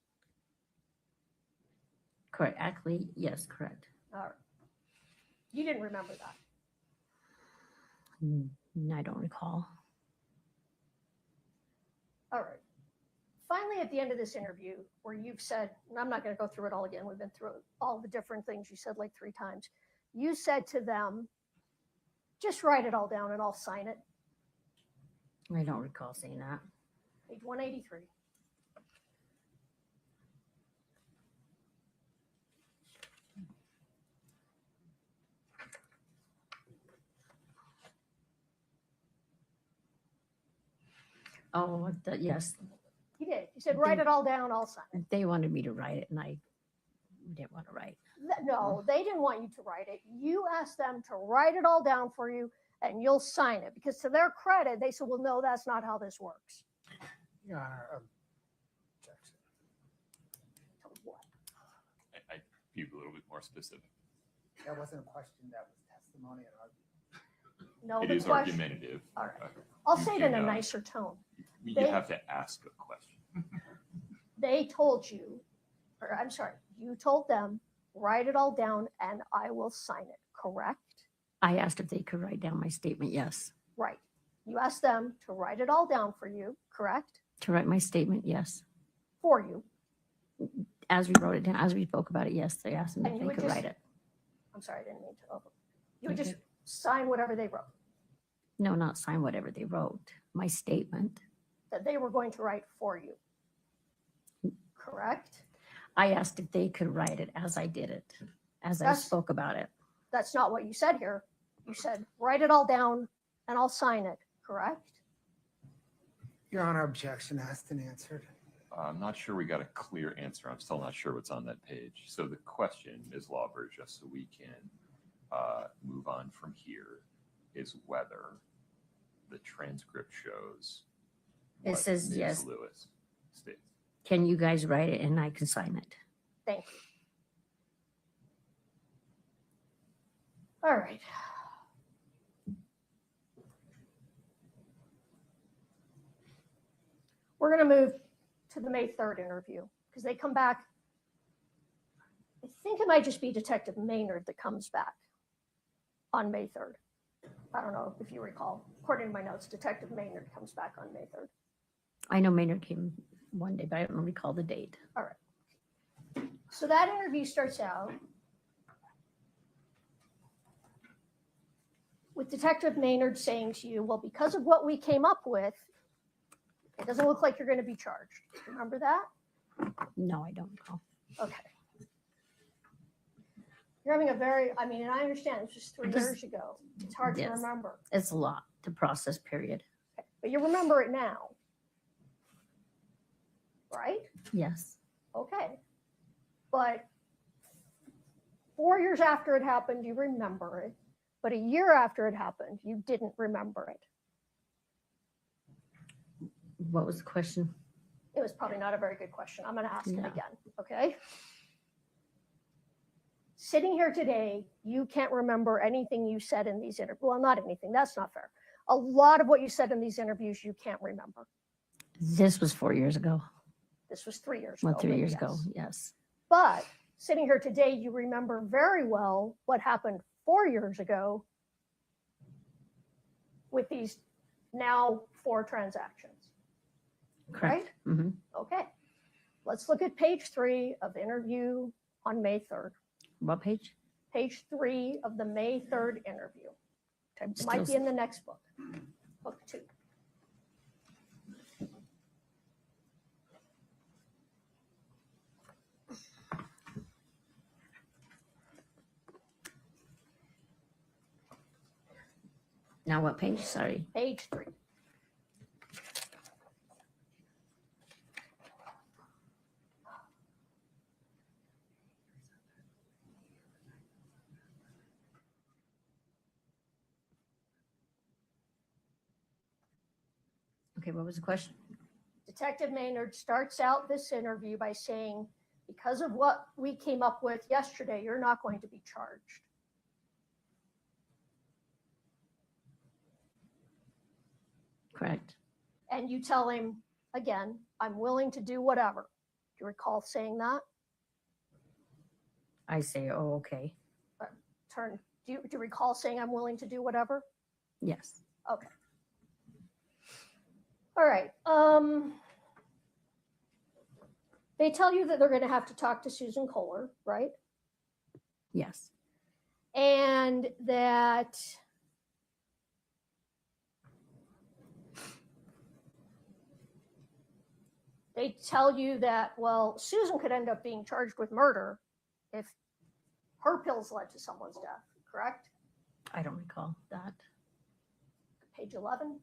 Correct. Actually, yes, correct. All right. You didn't remember that. I don't recall. All right. Finally, at the end of this interview, where you've said, and I'm not going to go through it all again, we've been through all the different things you said like 3 times. You said to them, just write it all down and I'll sign it. I don't recall saying that. Page 183. Oh, yes. You did. You said, write it all down, I'll sign it. They wanted me to write it, and I didn't want to write. No, they didn't want you to write it. You asked them to write it all down for you and you'll sign it. Because to their credit, they said, well, no, that's not how this works. Your Honor, objection. So what? I be a little bit more specific. That wasn't a question, that was testimony and argument. No, It the is question. argumentative. All right. I'll You say it in a can, nicer tone. You They- have to ask a question. They told you, or I'm sorry, you told them, write it all down and I will sign it, correct? I asked if they could write down my statement, yes. Right. You asked them to write it all down for you, correct? To write my statement, yes. For you. As we wrote it down, as we spoke about it, yes, they asked me And if you they would could just- write it. I'm sorry, I didn't mean to over. You would just sign whatever they wrote, No, not sign whatever they wrote. My statement. that they were going to write for you. Correct? I asked if they could write it as I did it, as I That's- spoke about it. That's not what you said here. You said, write it all down and I'll sign it, correct? Your Honor, objection asked and answered. I'm not sure we got a clear answer. I'm still not sure what's on that page. So the question, Ms. Lauber, just so we can move on from here, is whether the transcript shows It what says Ms. yes. Lewis states. Can you guys write it and I can sign it? Thank you. All right. We're going to move to the May 3rd interview because they come back. I think it might just be Detective Maynard that comes back on May 3rd. I don't know if you recall. According to my notes, Detective Maynard comes back on May 3rd. I know Maynard came one day, but I don't recall the date. All right. So that interview starts out with Detective Maynard saying to you, well, because of what we came up with, it doesn't look like you're going to be charged. Remember that? No, I don't recall. Okay. You're having a very, I mean, and I understand it's just 3 years ago. It's hard to Yes. remember, It's a lot, the process period. but you remember it now. Right? Yes. Okay. But 4 years after it happened, you remember it. But a year after it happened, you didn't remember it. What was the question? It was probably not a very good question. I'm going to ask it No. again. Okay. Sitting here today, you can't remember anything you said in these interviews. Well, not anything. That's not fair. A lot of what you said in these interviews, you can't remember. This was 4 years ago. This was 3 years Well, ago. 3 but years yes. ago, yes. But sitting here today, you remember very well what happened 4 years ago with these now 4 transactions. Correct. Right? hmm Okay. Let's look at page 3 of the interview on May 3rd. What page? Page 3 of the May 3rd interview. It might be Still- in the next book. Book 2. Now what page? Sorry. Page 3. Okay, what was the question? Detective Maynard starts out this interview by saying, because of what we came up with yesterday, you're not going to be charged. Correct. And you tell him, again, I'm willing to do whatever. Do you recall saying that? I say, oh, okay. Do you recall saying I'm willing to do whatever? Yes. Okay. All right. They tell you that they're going to have to talk to Susan Kohler, right? Yes. And that they tell you that, well, Susan could end up being charged with murder if her pills led to someone's death, correct? I don't recall that. Page 11.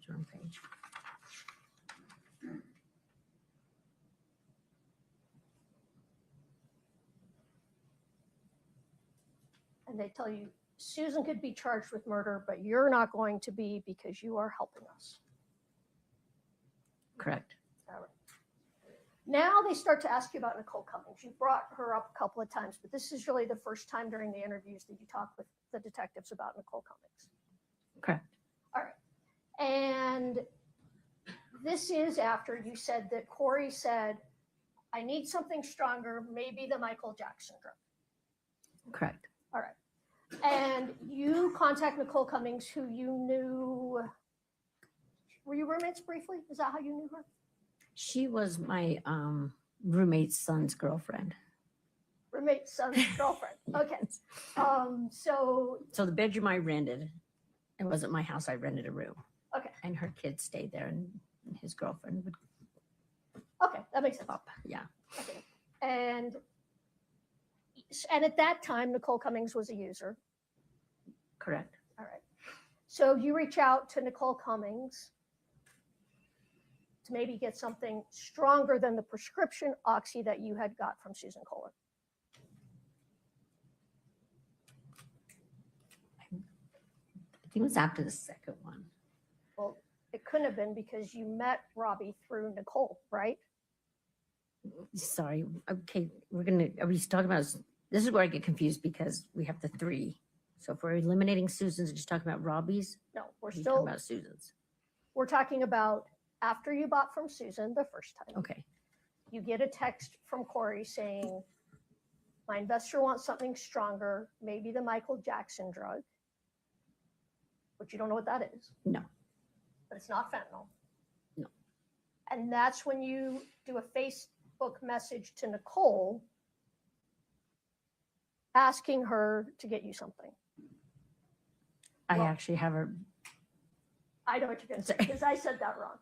Adjourn page. And they tell you Susan could be charged with murder, but you're not going to be because you are helping us. Correct. All right. Now they start to ask you about Nicole Cummings. You brought her up a couple of times, but this is really the first time during the interviews that you talk with the detectives about Nicole Cummings. Correct. All right. And this is after you said that Kouri said, I need something stronger, maybe the Michael Jackson drug. Correct. All right. And you contact Nicole Cummings, who you knew. Were you roommates briefly? Is that how you knew her? She was my roommate's son's girlfriend. Roommate's son's girlfriend. Okay. So the bedroom I rented, it wasn't my house. I rented a room. Okay. And her kids stayed there, and his girlfriend would okay, that makes sense. pop. Yeah. Okay. And at that time, Nicole Cummings was a user. Correct. All right. So you reach out to Nicole Cummings to maybe get something stronger than the prescription oxy that you had got from Susan Kohler. I think it was after the second one. Well, it couldn't have been because you met Robbie through Nicole, right? Sorry. Okay, are we talking about, this is where I get confused because we have the three. So if we're eliminating Susan's, just talking about Robbie's? No, we're Are you still talking about Susan's. We're talking about after you bought from Susan the first time. Okay. You get a text from Kouri saying, my investor wants something stronger, maybe the Michael Jackson drug, but you don't know what that is. No. But it's not fentanyl. No. And that's when you do a Facebook message to Nicole asking her to get you something. I Well- actually have her. I know what you're going to say because I said that wrong.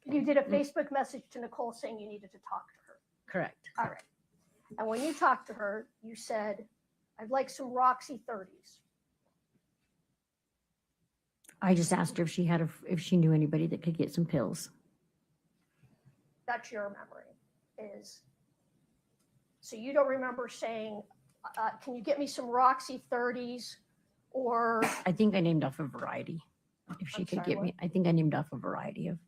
You did a Facebook message to Nicole saying you needed to talk to her. Correct. All right. And when you talked to her, you said, I'd like some Roxy 30s. I just asked her if she had if she knew anybody that could get some pills. That's your memory is. So you don't remember saying, can you get me some Roxy 30s or I think I named off a variety. If she I'm could sorry, get what? me, I think I named off a variety of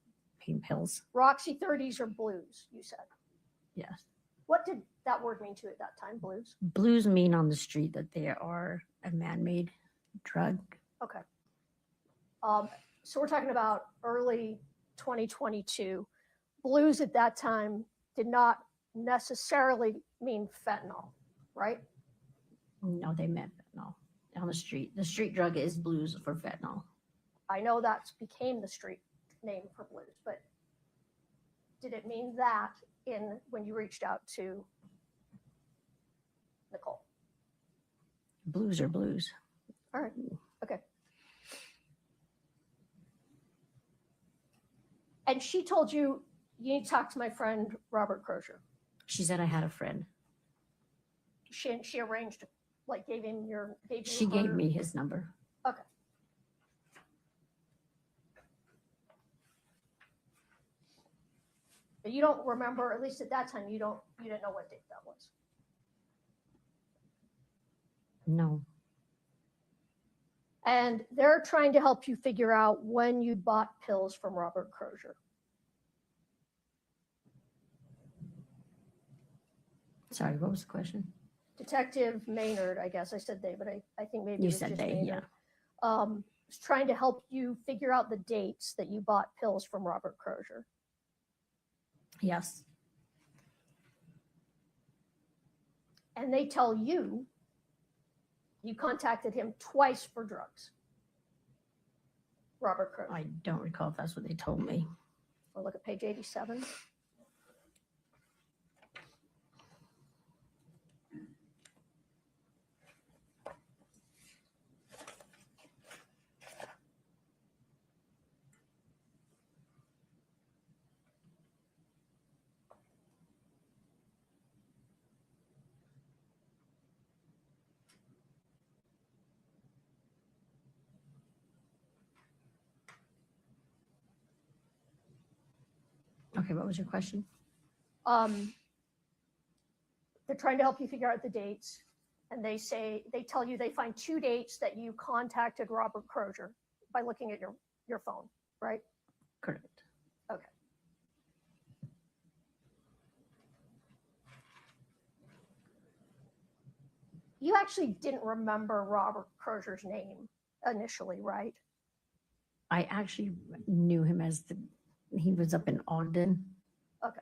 pain pills. Roxy 30s or blues, you said. Yes. What did that word mean to you at that time, blues? Blues mean on the street that they are a man-made drug. Okay. So we're talking about early 2022. Blues at that time did not necessarily mean fentanyl, right? No, they meant fentanyl on the street. The street drug is blues for fentanyl. I know that became the street name for blues, but did it mean that when you reached out to Nicole? Blues are blues. All right, okay. And she told you, you need to talk to my friend, Robert Crozier. She said I had a friend. She arranged, like, gave you She gave her- me his number. Okay. But you don't remember, at least at that time, you didn't know what date that was. No. And they're trying to help you figure out when you bought pills from Robert Crozier. Sorry, what was the question? Detective Maynard, I guess I said they, but I think maybe You it was said just they, Maynard. Was trying to help you figure out the dates that you bought pills from Robert Crozier. Yes. And they tell you you contacted him twice for drugs. Robert Crozier. I don't recall if that's what they told me. Or look at page 87. Okay, what was your question? They're trying to help you figure out the dates. And they tell you they find 2 dates that you contacted Robert Crozier by looking at your phone, right? Correct. Okay. You actually didn't remember Robert Crozier's name initially, right? I actually knew him as he was up in Ogden. Okay.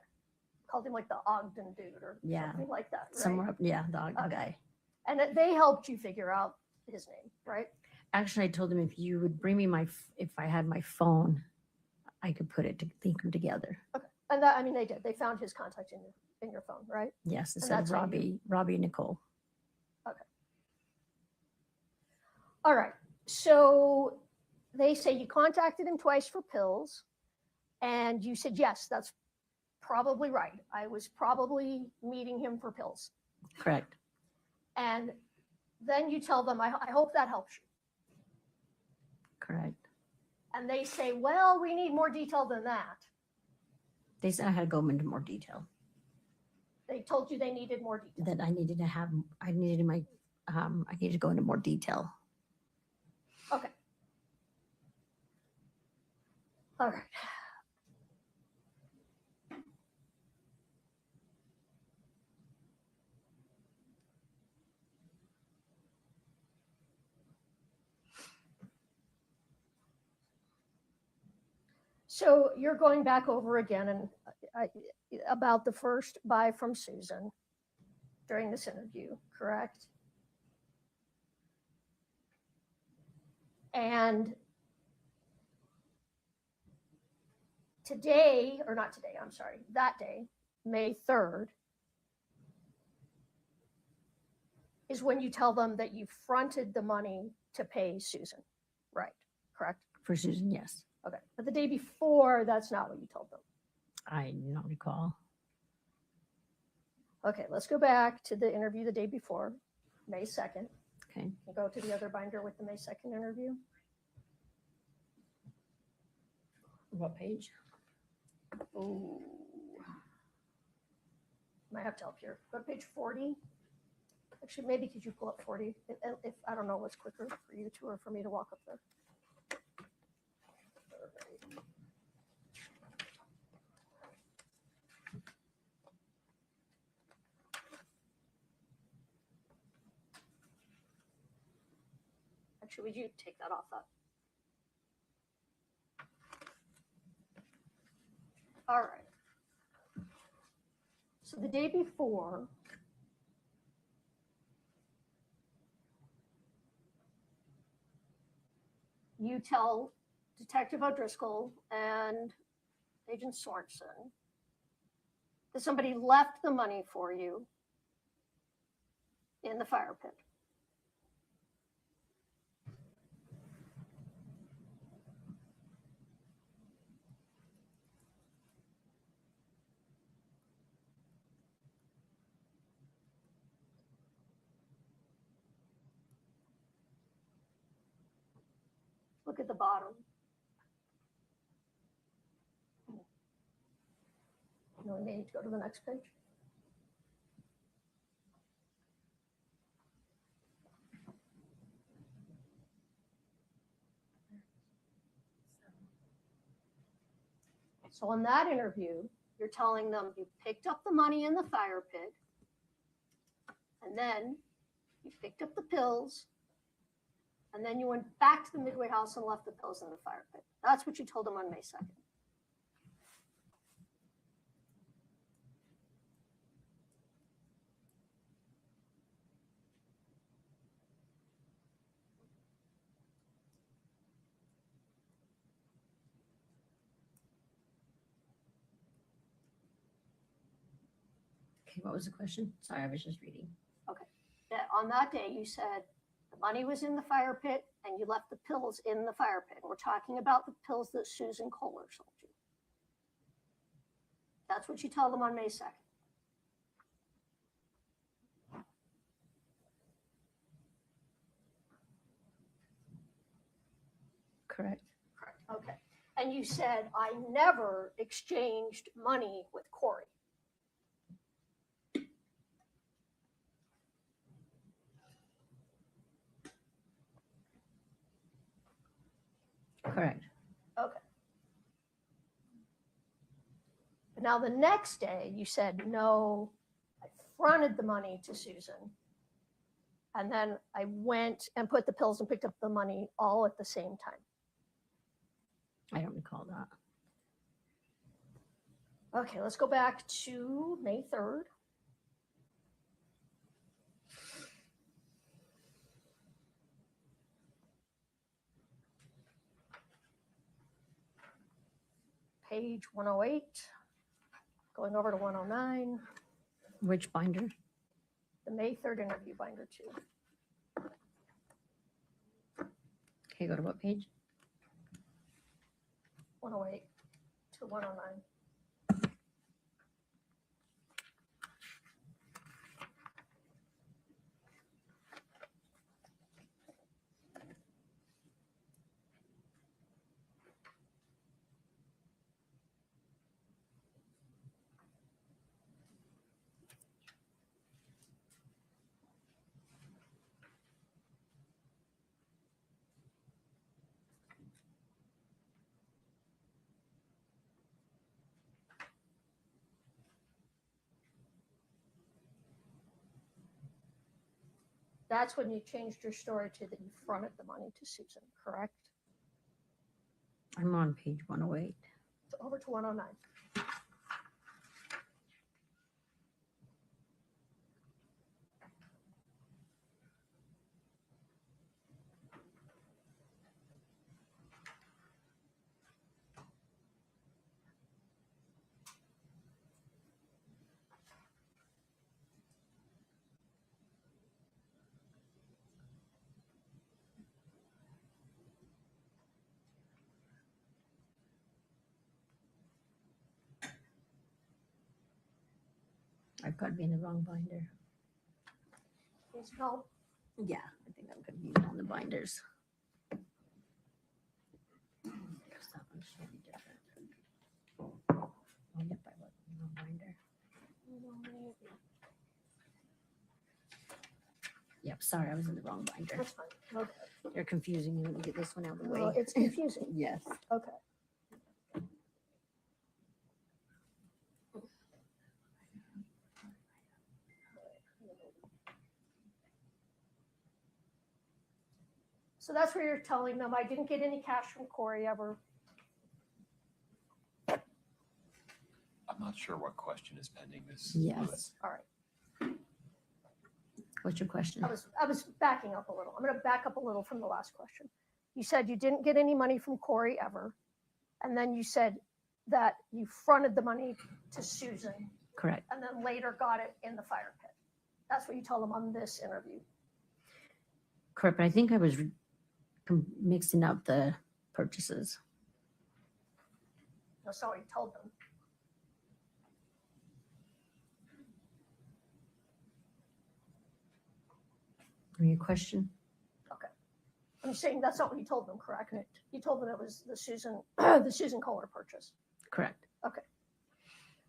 Called him like the Ogden dude or Yeah. something like that, right? Somewhere up, yeah, the Ogden guy. And that they helped you figure out his name, right? Actually, I told him if you would bring me if I had my phone, I could put it to link them together. Okay. And that, I mean, they did. They found his contact in your phone, right? Yes, it And said that's how you- Robbie Nicole. Okay. All right. So they say you contacted him twice for pills, and you said, yes, that's probably right. I was probably meeting him for pills. Correct. And then you tell them, I hope that helps you. Correct. And they say, well, we need more detail than that. They said I had to go into more detail. They told you they needed more detail. That I needed to go into more detail. Okay. All right. So you're going back over again and about the first buy from Susan during this interview, correct? And today, or not today, I'm sorry, that day, May 3rd, is when you tell them that you fronted the money to pay Susan, right? Correct? For Susan, yes. Okay, but the day before, that's not what you told them. I do not recall. Okay, let's go back to the interview the day before, May 2nd. Okay. We'll go to the other binder with the May 2nd interview. What page? Oh. Might have to help here. Go to page 40. Actually, maybe could you pull up 40? If I don't know what's quicker for you to or for me to walk up there. Actually, would you take that off that? All right. So the day before, you tell Detective O'Driscoll and Agent Sorensen that somebody left the money for you in the fire pit. Look at the bottom. No, we may need to go to the next page. So on that interview, you're telling them you picked up the money in the fire pit, and then you picked up the pills, and then you went back to the Midway house and left the pills in the fire pit. That's what you told them on May 2nd. Okay, what was the question? Sorry, I was just reading. Okay. That on that day, you said the money was in the fire pit and you left the pills in the fire pit. We're talking about the pills that Susan Kohler sold you. That's what you tell them on May 2nd. Correct. Correct. Okay. And you said, I never exchanged money with Kouri. Correct. Okay. But now the next day you said, no, I fronted the money to Susan. And then I went and put the pills and picked up the money all at the same time. I don't recall that. Okay, let's go back to May 3rd. Page 108, going over to 109, Which binder? the May 3rd interview binder 2. Okay, go to what page? 108 to 109. That's when you changed your story to that you fronted the money to Susan, correct? I'm on page 108. So over to 109. I've got to be in the wrong binder. Please help. Yeah, I think I'm confused on the binders. 'Cause that one's totally different. Oh, yep, I was in the wrong binder. Yep, sorry, I was in the wrong binder. That's fine. Okay. You're confusing me. Let me get this one out of the way. Well, it's confusing. Yes. Okay. So that's where you're telling them, I didn't get any cash from Kouri ever. I'm not sure what question is pending this. Yes. All right. What's your question? I was backing up a little. I'm going to back up a little from the last question. You said you didn't get any money from Kouri ever. And then you said that you fronted the money to Susan Correct. and then later got it in the fire pit. That's what you told them on this interview. Correct, but I think I was mixing up the purchases. That's not what you told them. Your question? Okay. I'm saying that's not what you told them, correct? You told them it was the Susan, the Susan Kohler purchase. Correct. Okay.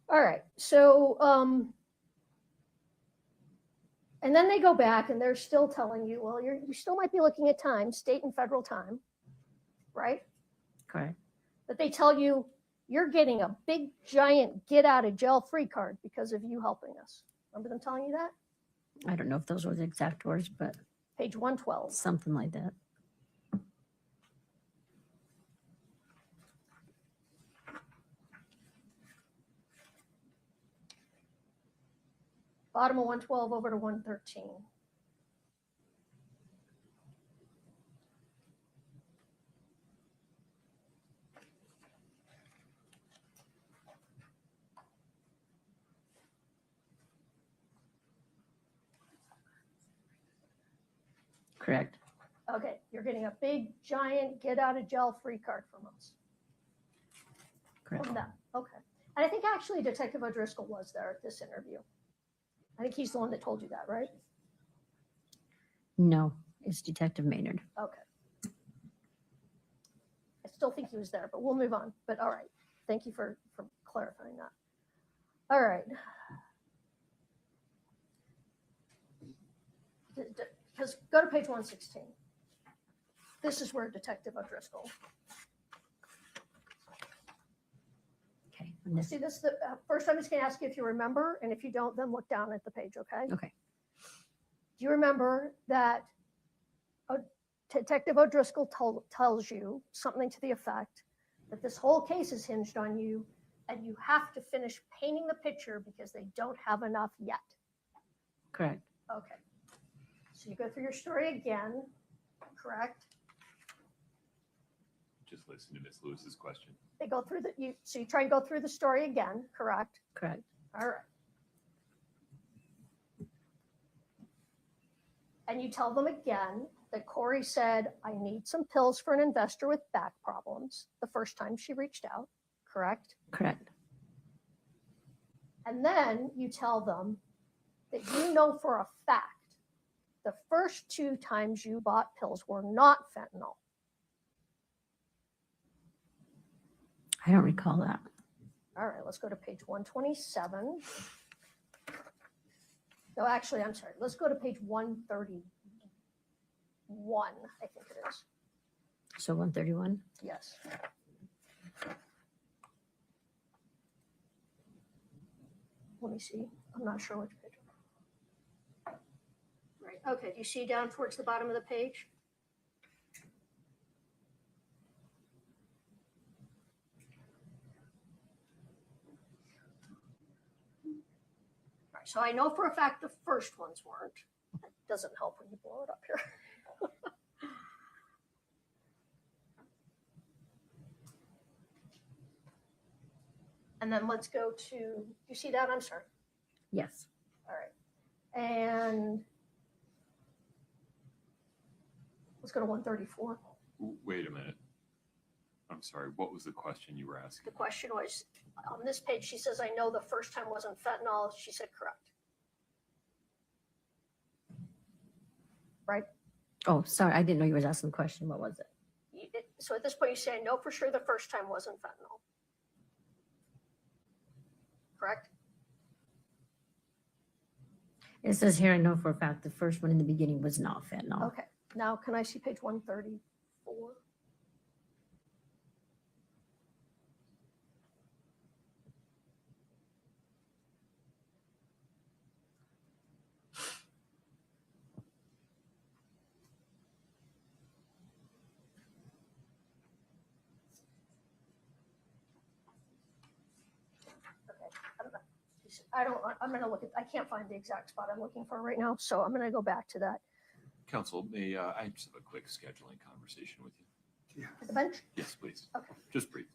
All right. So, and then they go back and they're still telling you, well, you still might be looking at time, state and federal time, right? Correct. But they tell you you're getting a big, giant get out of jail free card because of you helping us. Remember them telling you that? I don't know if those were the exact words, but Page 112. something like that. Bottom of 112 over to 113. Correct. Okay, you're getting a big, giant get out of jail free card from us. Correct. From them. Okay. And I think actually Detective O'Driscoll was there at this interview. I think he's the one that told you that, right? No, it's Detective Maynard. Okay. I still think he was there, but we'll move on. But all right. Thank you for clarifying that. All right. Because go to page 116. This is where Detective O'Driscoll. Okay. See this? First, I'm just going to ask you if you remember, and if you don't, then look down at the page, okay? Okay. Do you remember that Detective O'Driscoll tells you something to the effect that this whole case is hinged on you, and you have to finish painting the picture because they don't have enough yet? Correct. Okay. So you go through your story again, correct? Just listen to Ms. Lewis's question. They go through so you try and go through the story again, correct? Correct. All right. And you tell them again that Kouri said, I need some pills for an investor with back problems the first time she reached out, correct? Correct. And then you tell them that you know for a fact the first 2 times you bought pills were not fentanyl. I don't recall that. All right, let's go to page 127. No, actually, I'm sorry. Let's go to page 131, I think it is. So 131. Yes. Let me see. I'm not sure which page. Right. Okay. Do you see down towards the bottom of the page? All right. So I know for a fact the first ones weren't. That doesn't help when you blow it up here. And then let's go to, you see that? I'm sorry. Yes. All right. And let's go to 134. Wait a minute. I'm sorry. What was the question you were asking? The question was, on this page, she says, I know the first time wasn't fentanyl. She said, correct. Right? Oh, sorry. I didn't know you were asking the question. What was it? So at this point, you say, I know for sure the first time wasn't fentanyl. Correct? It says here, I know for a fact the first one in the beginning was not fentanyl. Okay. Now, can I see page 134? I'm going to look at, I can't find the exact spot I'm looking for right now. So I'm going to go back to that. Counsel, may I just have a quick scheduling conversation with you? At the bench? Yes, please. Okay. Just briefly.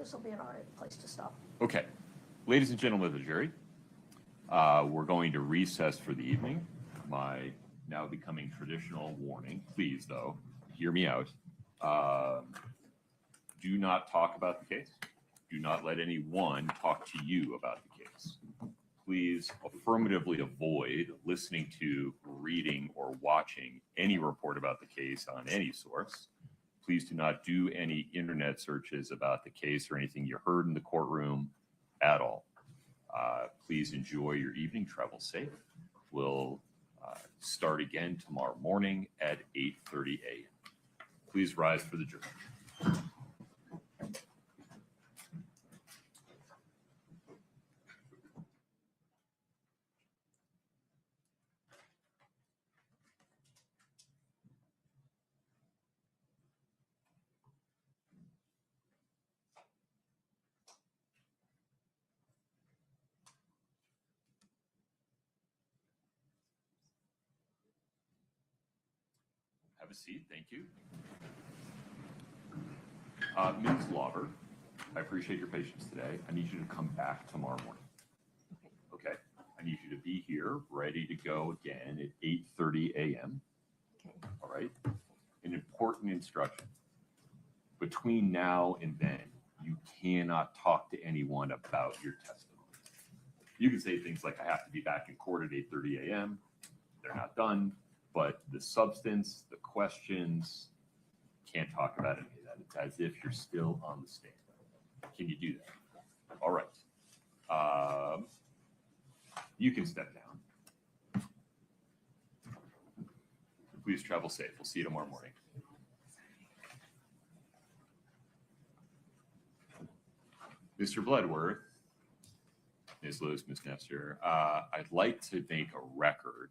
this will be an all right place to stop. Okay. Ladies and gentlemen of the jury, we're going to recess for the evening. My now becoming traditional warning, please, though, hear me out. Do not talk about the case. Do not let anyone talk to you about the case. Please affirmatively avoid listening to, reading, or watching any report about the case on any source. Please do not do any internet searches about the case or anything you heard in the courtroom at all. Please enjoy your evening. Travel safe. We'll start again tomorrow morning at 8:30 a.m. Please rise for the jury. Have a seat. Thank you. Ms. Lauber, I appreciate your patience today. I need you to come back tomorrow morning. Okay. I need you to be here, ready to go again at 8:30 a.m. Okay. All right. An important instruction. Between now and then, you cannot talk to anyone about your testimony. You can say things like, I have to be back in court at 8:30 a.m. They're not done. But the substance, the questions, can't talk about any of that. It's as if you're still on the stand. Can you do that? All right. You can step down. Please travel safe. We'll see you tomorrow morning. Mr. Bloodworth, Ms. Lewis, Ms. Nestor, I'd like to make a record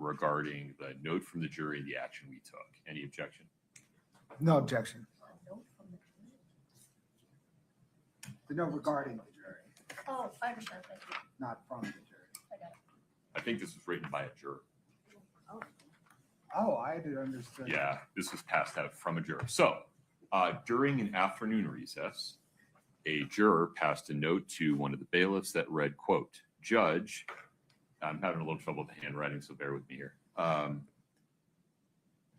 regarding the note from the jury and the action we took. Any objection? No objection. The note regarding the jury, Oh, I understand. Thank you. not from the jury. I got it. I think this was written by a juror. Oh, I had understood. Yeah, this was passed out from a juror. So during an afternoon recess, a juror passed a note to one of the bailiffs that read, quote, Judge, I'm having a little trouble with the handwriting, so bear with me here.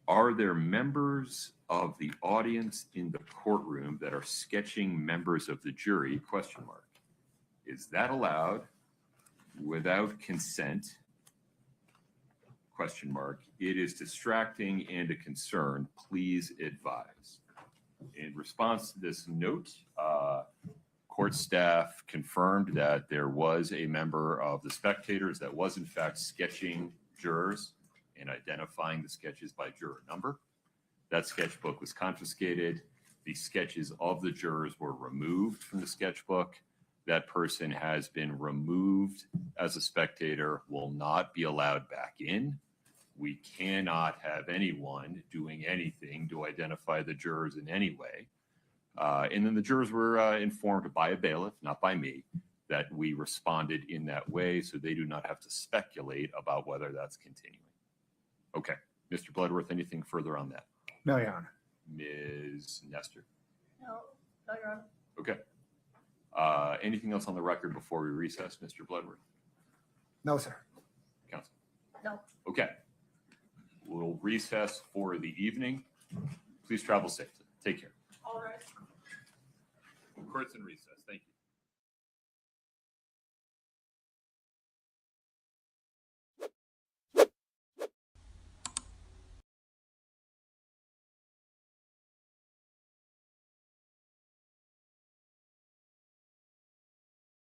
Are there members of the audience in the courtroom that are sketching members of the jury? Question mark. Is that allowed without consent? Question mark. It is distracting and a concern. Please advise. In response to this note, court staff confirmed that there was a member of the spectators that was in fact sketching jurors and identifying the sketches by juror number. That sketchbook was confiscated. The sketches of the jurors were removed from the sketchbook. That person has been removed as a spectator, will not be allowed back in. We cannot have anyone doing anything to identify the jurors in any way. And then the jurors were informed by a bailiff, not by me, that we responded in that way, so they do not have to speculate about whether that's continuing. Okay, Mr. Bloodworth, anything further on that? No, Your Honor. Ms. Nestor? No, Your Honor. Okay. Anything else on the record before we recess, Mr. Bloodworth? No, sir. Counsel? No. Okay. We'll recess for the evening. Please travel safely. Take care. All right. Court's in recess. Thank you.